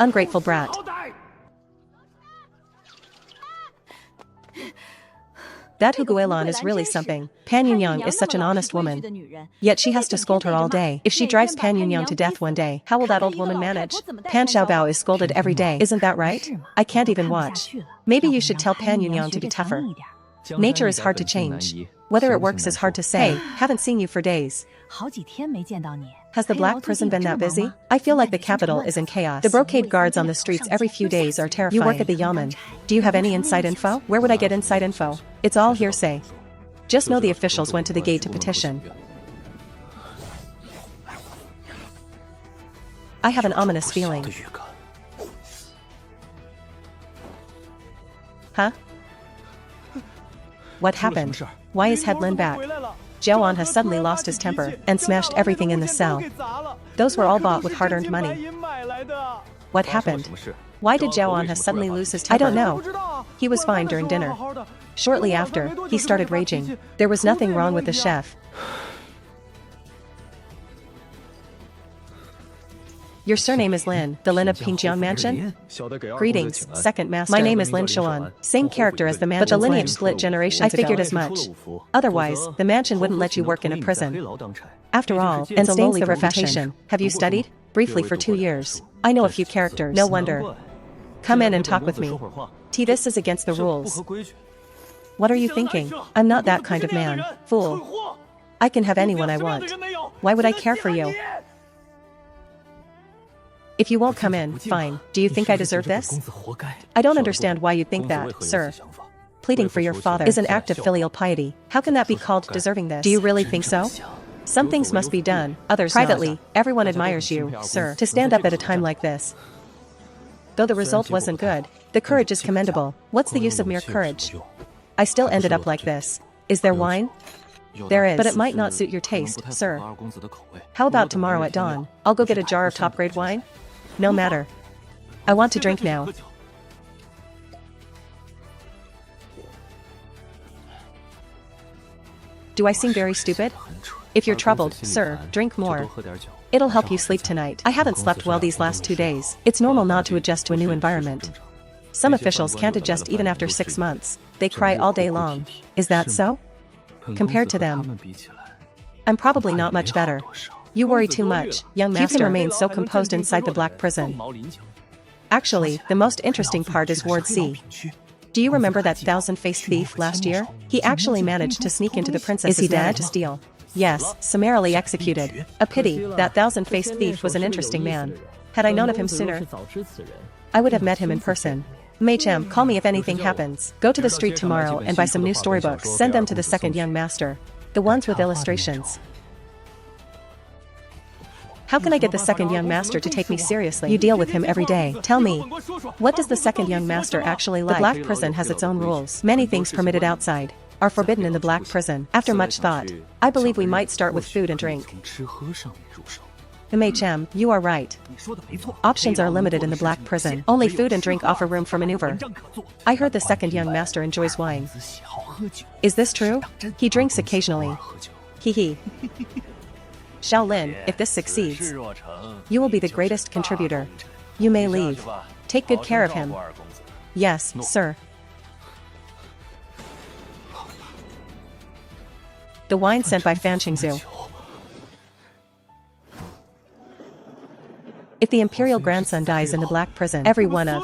Ungrateful brat. That Huguelon is really something. Pan Yunyang is such an honest woman. Yet she has to scold her all day. If she drives Pan Yunyang to death one day, how will that old woman manage? Pan Xiaobao is scolded every day. Isn't that right? I can't even watch. Maybe you should tell Pan Yunyang to be tougher. Nature is hard to change. Whether it works is hard to say. Haven't seen you for days. Has the black prison been that busy? I feel like the capital is in chaos. The brocade guards on the streets every few days are terrifying. You work at the Yamen. Do you have any inside info? Where would I get inside info? It's all hearsay. Just know the officials went to the gate to petition. I have an ominous feeling. Huh? What happened? Why is Head Lin back? Xiaoan has suddenly lost his temper and smashed everything in the cell. Those were all bought with hard-earned money. What happened? Why did Xiaoan has suddenly lose his temper? I don't know. He was fine during dinner. Shortly after, he started raging. There was nothing wrong with the chef. Your surname is Lin, the Lin of Pingjiang Mansion? Greetings, second master. My name is Lin Xuan, same character as the mansion's but the lineage split generations ago. I figured as much. Otherwise, the mansion wouldn't let you work in a prison. After all, and stains the reputation. Have you studied? Briefly for 2 years. I know a few characters. No wonder. Come in and talk with me. This is against the rules. What are you thinking? I'm not that kind of man, fool. I can have anyone I want. Why would I care for you? If you won't come in, fine. Do you think I deserve this? I don't understand why you think that, sir. Pleading for your father is an act of filial piety. How can that be called deserving this? Do you really think so? Some things must be done, others privately. Everyone admires you, sir, to stand up at a time like this. Though the result wasn't good, the courage is commendable. What's the use of mere courage? I still ended up like this. Is there wine? There is, but it might not suit your taste, sir. How about tomorrow at dawn? I'll go get a jar of top-grade wine? No matter. I want to drink now. Do I seem very stupid? If you're troubled, sir, drink more. It'll help you sleep tonight. I haven't slept well these last 2 days. It's normal not to adjust to a new environment. Some officials can't adjust even after 6 months. They cry all day long. Is that so? Compared to them, I'm probably not much better. You worry too much, young master. You can remain so composed inside the black prison. Actually, the most interesting part is Ward C. Do you remember that thousand-faced thief last year? He actually managed to sneak into the princess's manor to steal. Yes, summarily executed. A pity, that thousand-faced thief was an interesting man. Had I known of him sooner, I would have met him in person. Mei-chem, call me if anything happens. Go to the street tomorrow and buy some new storybooks. Send them to the second young master. The ones with illustrations. How can I get the second young master to take me seriously? You deal with him every day. Tell me, what does the second young master actually like? The black prison has its own rules. Many things permitted outside are forbidden in the black prison. After much thought, I believe we might start with food and drink. Mei-chem, you are right. Options are limited in the black prison. Only food and drink offer room for maneuver. I heard the second young master enjoys wine. Is this true? He drinks occasionally. Hee. Shaolin, if this succeeds, you will be the greatest contributor. You may leave. Take good care of him. Yes, sir. The wine sent by Fan Qingzu. If the imperial grandson dies in the black prison, every one of